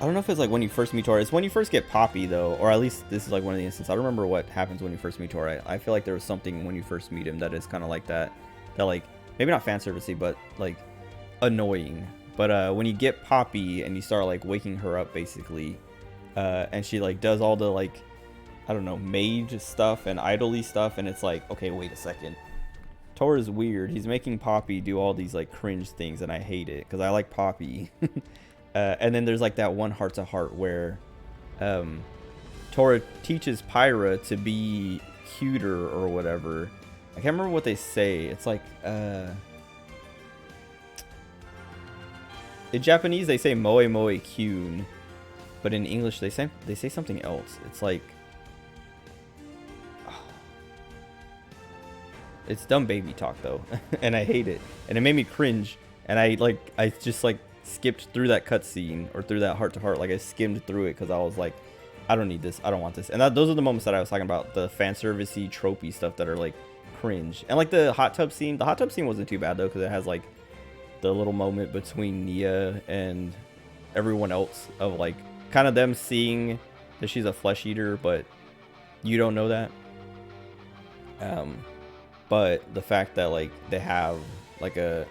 I don't know if it's like when you first meet Tora, it's when you first get Poppy though, or at least this is like one of the instances. I don't remember what happens when you first meet Tora. I feel like there was something when you first meet him that is kind of like that like, maybe not fan servicey, but like annoying. But when you get Poppy and you start like waking her up basically, and she like does all the like, I don't know, mage stuff and idly stuff, and it's like, okay, wait a second. Tora's weird. He's making Poppy do all these like cringe things, and I hate it because I like Poppy. And then there's like that one heart-to-heart where Tora teaches Pyra to be cuter or whatever. I can't remember what they say. It's like in Japanese they say moe moe kyun, but in English they say something else. It's like, it's dumb baby talk though, and I hate it, and it made me cringe, and I just like skipped through that cutscene or through that heart-to-heart. Like I skimmed through it because I was like, I don't need this, I don't want this. And those are the moments that I was talking about, the fan servicey tropey stuff that are like cringe. And like the hot tub scene wasn't too bad though, because it has like the little moment between Nia and everyone else of like kind of them seeing that she's a flesh eater, but you don't know that. But the fact that like they have like a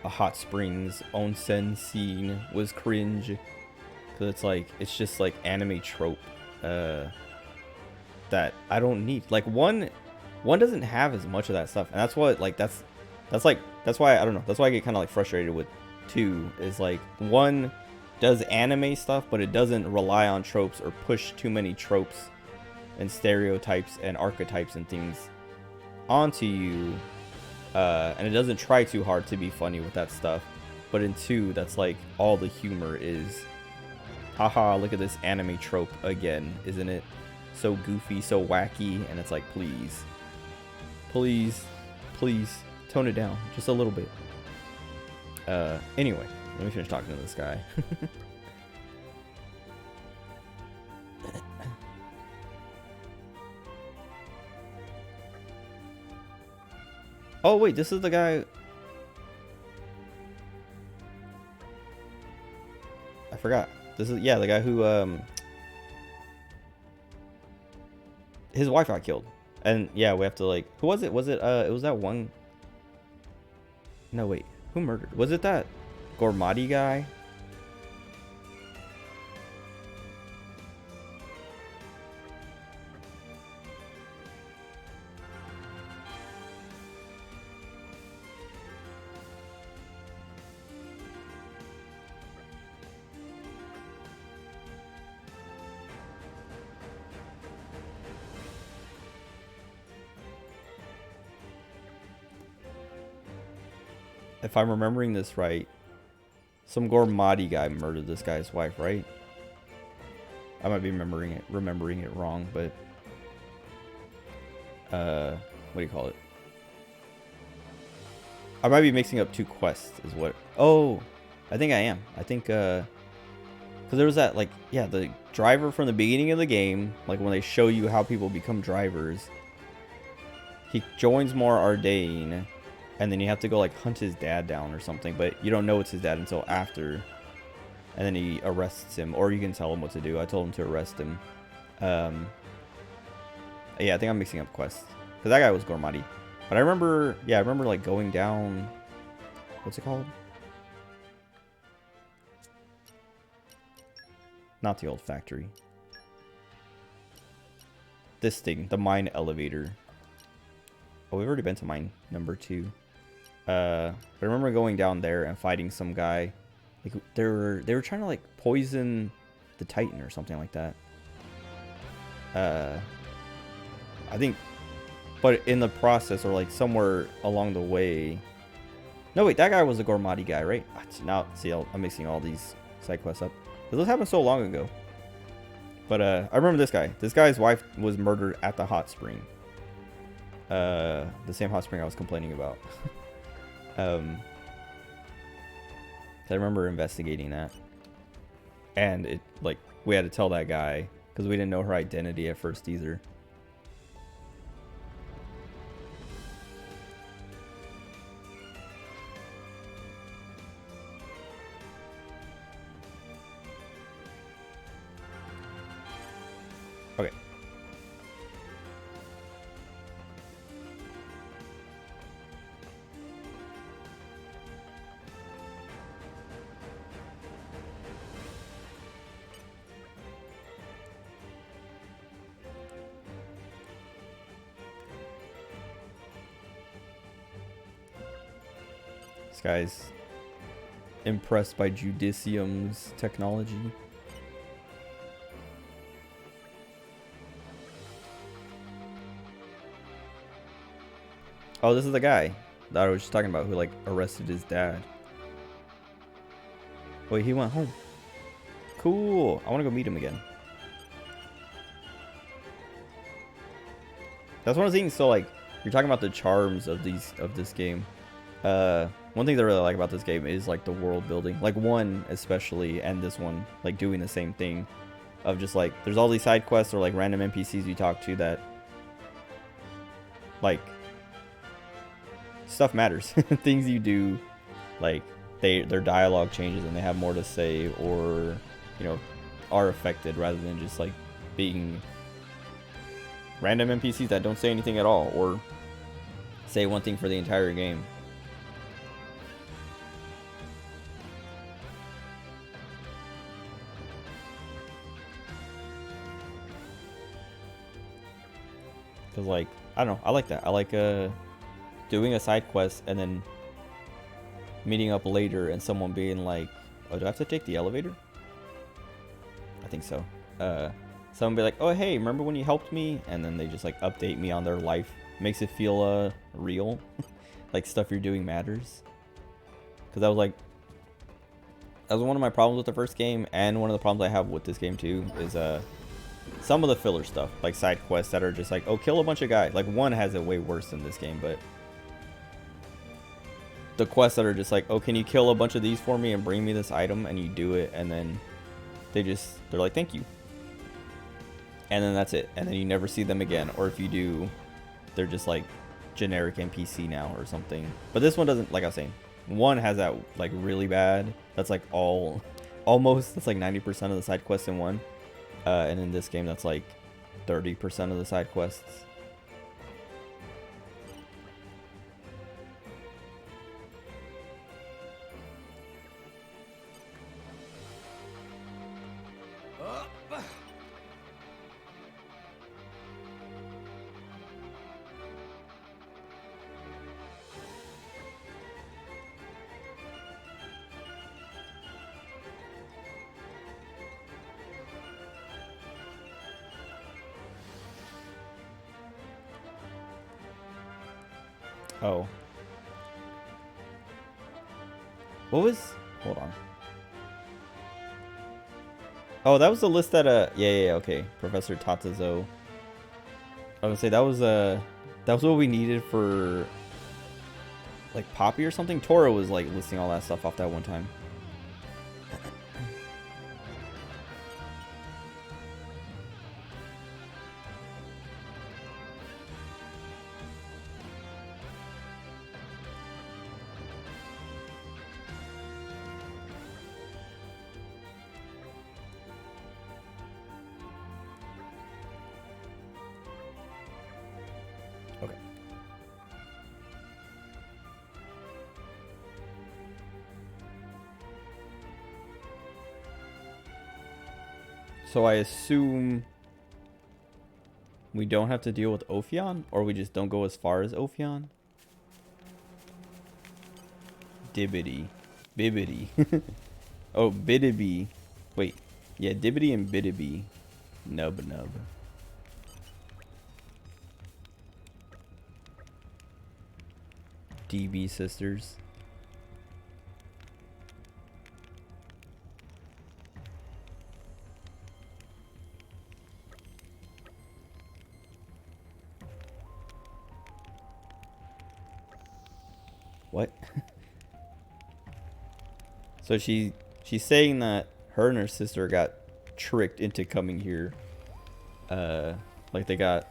hot springs onsen scene was cringe, because it's like, it's just like anime trope that I don't need. Like one doesn't have as much of that stuff, and that's what like that's why I don't know, that's why I get kind of like frustrated with 2, is like 1 does anime stuff, but it doesn't rely on tropes or push too many tropes and stereotypes and archetypes and things onto you, and it doesn't try too hard to be funny with that stuff. But in 2, that's like all the humor is, haha, look at this anime trope again, isn't it so goofy, so wacky? And it's like, please tone it down just a little bit. Anyway, let me finish talking to this guy. Oh wait, this is the guy. I forgot. This is, yeah, the guy who his wife got killed. And yeah, we have to like, who was it? Was it it was that one? No wait, who murdered? Was it that Gormati guy? If I'm remembering this right, some Gormati guy murdered this guy's wife, right? I might be remembering it wrong, but what do you call it? I might be mixing up 2 quests is what. Oh, I think I am. I think because there was that, like, yeah, the driver from the beginning of the game, like when they show you how people become drivers, he joins Mor Ardain, and then you have to go like hunt his dad down or something, but you don't know it's his dad until after, and then he arrests him, or you can tell him what to do. I told him to arrest him. Yeah, I think I'm mixing up quests, because that guy was Gormati. But I remember, yeah, I remember like going down, what's it called? Not the old factory. this thing, the mine elevator. Oh, we've already been to mine number 2. I remember going down there and fighting some guy. Like they were trying to like poison the Titan or something like that. I think, but in the process or like somewhere along the way. No, wait, that guy was the Gormati guy, right? Now, see, I'm mixing all these side quests up. This happened so long ago. But I remember this guy. This guy's wife was murdered at the hot spring. The same hot spring I was complaining about. I remember investigating that. And it, like, we had to tell that guy because we didn't know her identity at first either. Okay. This guy's impressed by Judicium's technology. Oh, this is the guy that I was just talking about who like arrested his dad. Wait, he went home. Cool. I want to go meet him again. That's one of the things. So like, you're talking about the charms of this game. One thing that I really like about this game is like the world building. Like 1 especially, and this one, like doing the same thing. Of just like, there's all these side quests or like random NPCs you talk to that, like, stuff matters. Things you do, like their dialogue changes and they have more to say, or you know, are affected rather than just like being random NPCs that don't say anything at all or say one thing for the entire game. Cause like, I don't know, I like that. I like doing a side quest and then meeting up later and someone being like, oh, do I have to take the elevator? I think so. Someone be like, oh hey, remember when you helped me? And then they just like update me on their life. Makes it feel real. Like stuff you're doing matters. Cause that was one of my problems with the first game, and one of the problems I have with this game too is some of the filler stuff, like side quests that are just like, oh, kill a bunch of guys. Like 1 has it way worse than this game, but the quests that are just like, oh, can you kill a bunch of these for me and bring me this item, and you do it, and then they're like, thank you, and then that's it, and then you never see them again, or if you do, they're just like generic NPC now or something. But this one doesn't. Like I was saying, 1 has that like really bad. That's like that's like 90% of the side quests in 1. And in this game, that's like 30% of the side quests. Oh. What was... Hold on. Oh, that was the list that, yeah, okay. Professor Tatazo. I was gonna say, that was what we needed for, like, Poppy or something? Tora was, like, listing all that stuff off that one time. Okay. So I assume We don't have to deal with Ophion, or we just don't go as far as Ophion. Dibbity. Bibbity. Oh, Biddiby. Wait. Yeah, Dibbity and Biddiby. Nub. DB sisters. What? So she's saying that her and her sister got tricked into coming here. Like they got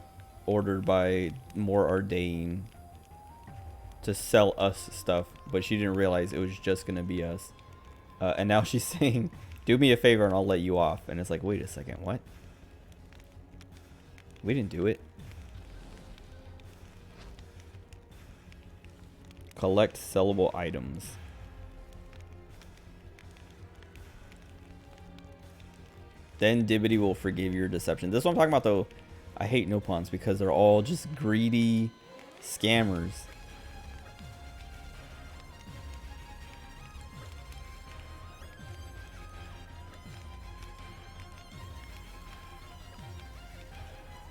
ordered by More Ardain to sell us stuff, but she didn't realize it was just gonna be us. And now she's saying, do me a favor and I'll let you off. And it's like, wait a second, what? We didn't do it. Collect sellable items. Then Dibbity will forgive your deception. This is what I'm talking about though. I hate Nopons because they're all just greedy scammers.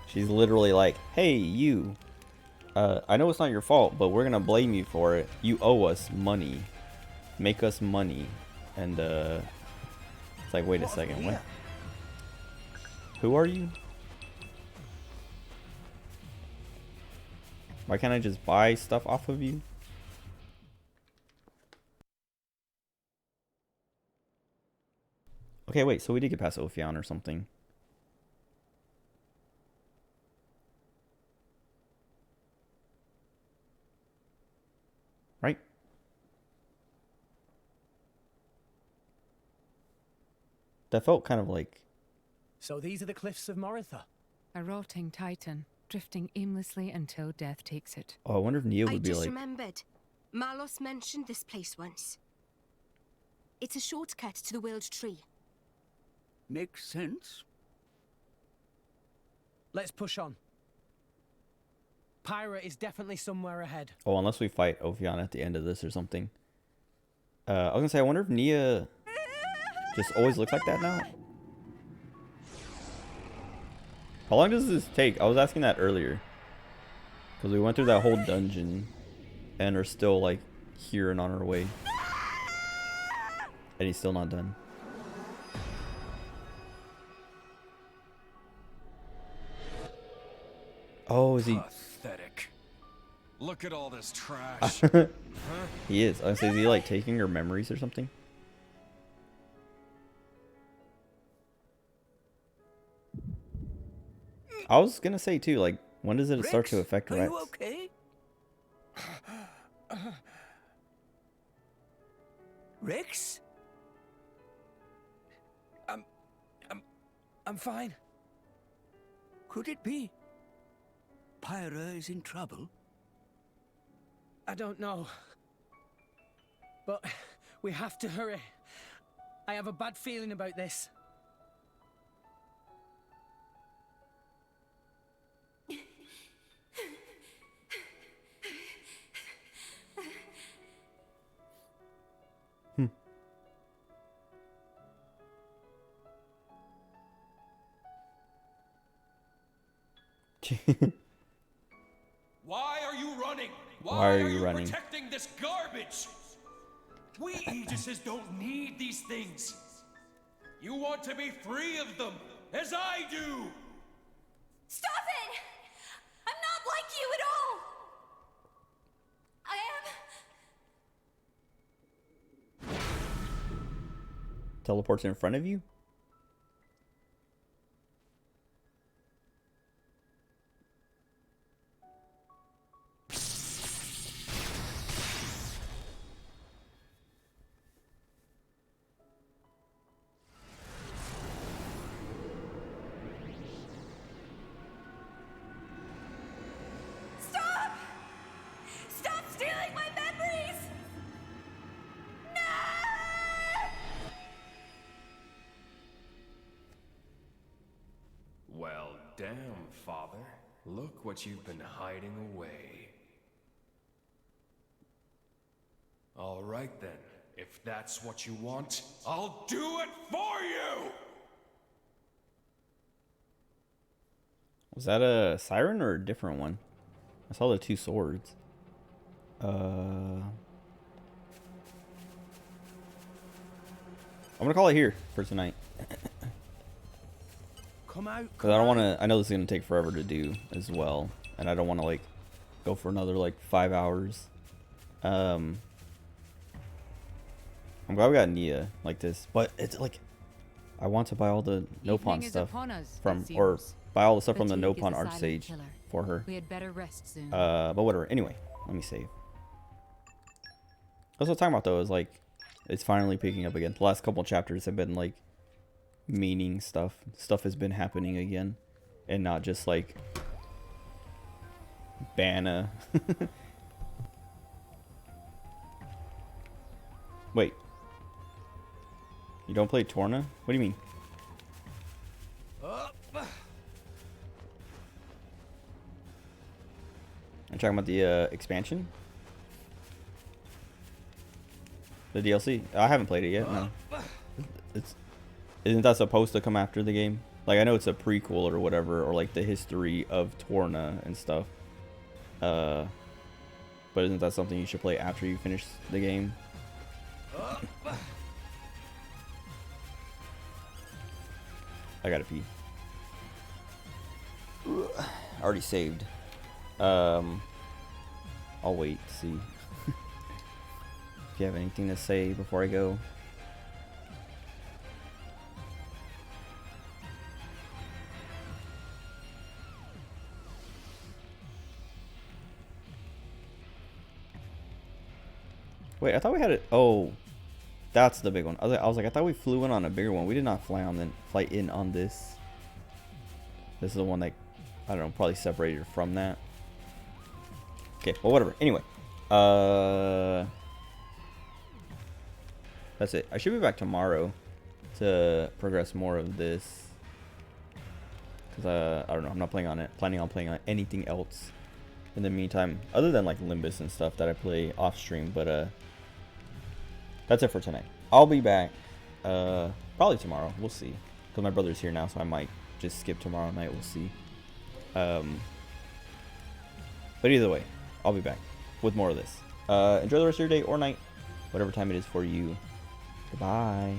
She's literally like, hey, you. I know it's not your fault, but we're gonna blame you for it. You owe us money. Make us money. And it's like, wait a second, what? Who are you? Why can't I just buy stuff off of you? Okay, wait, so we did get past Ophion or something. Right? That felt kind of like... So these are the cliffs of Moritha. A rotting titan, drifting aimlessly until death takes it. Oh, I wonder if Neo I would be just like... remembered. Malos mentioned this place once. It's a shortcut to the World Tree. Makes sense. Let's push on. Pyra is definitely somewhere ahead. Oh, unless we fight Ophion at the end of this or something. I was gonna say, I wonder if Nia just always looks like that now. How long does this take? I was asking that earlier. Because we went through that whole dungeon and are still like here and on our way. And he's still not done. Oh, is he... Pathetic. Look at all this trash. Huh? He is. I was gonna say, is he like taking her memories or something? I was gonna say too, like, when does it start to affect Rex? Are you okay? Rex? I'm fine. Could it be Pyra is in trouble? I don't know. But we have to hurry. I have a bad feeling about this. Why are you running? Why are you running? Protecting this garbage? We Aegises don't need these things. You want to be free of them, as I do. Stop it! I'm not like you at all! I am... Teleports in front of you? Stop! Stop stealing my memories! No! Well, damn, Father. Look what you've been hiding away. All right then. If that's what you want, I'll do it for you! Was that a siren or a different one? I saw the two swords. I'm gonna call it here for tonight. Come out. Cause I don't want to. I know this is gonna take forever to do as well, and I don't want to like go for another like 5 hours. I'm glad we got Nia like this, but it's like I want to buy all the Nopon stuff from, or buy all the stuff from the Nopon Archsage for her. We had better rest soon. But whatever. Anyway, let me save. That's what I'm talking about though. Is like it's finally picking up again. The last couple chapters have been like meaning stuff. Stuff has been happening again, and not just like Banna. Wait. You don't play Torna? What do you mean? I'm talking about the expansion? The DLC? I haven't played it yet, no. Isn't that supposed to come after the game? Like, I know it's a prequel or whatever, or like the history of Torna and stuff. But isn't that something you should play after you finish the game? I gotta pee. Already saved. I'll wait to see if you have anything to say before I go. Wait, I thought we had it. Oh, that's the big one. I was like, I thought we flew in on a bigger one. We did not fly in on this. This is the one that, I don't know, probably separated from that. Okay, well, whatever. Anyway, that's it. I should be back tomorrow to progress more of this. Because, I don't know, I'm not planning on playing on anything else in the meantime, other than like Limbus and stuff that I play off stream. But, that's it for tonight. I'll be back probably tomorrow. We'll see. Because my brother's here now, so I might just skip tomorrow night. We'll see. But either way, I'll be back with more of this. Enjoy the rest of your day or night, whatever time it is for you. Goodbye.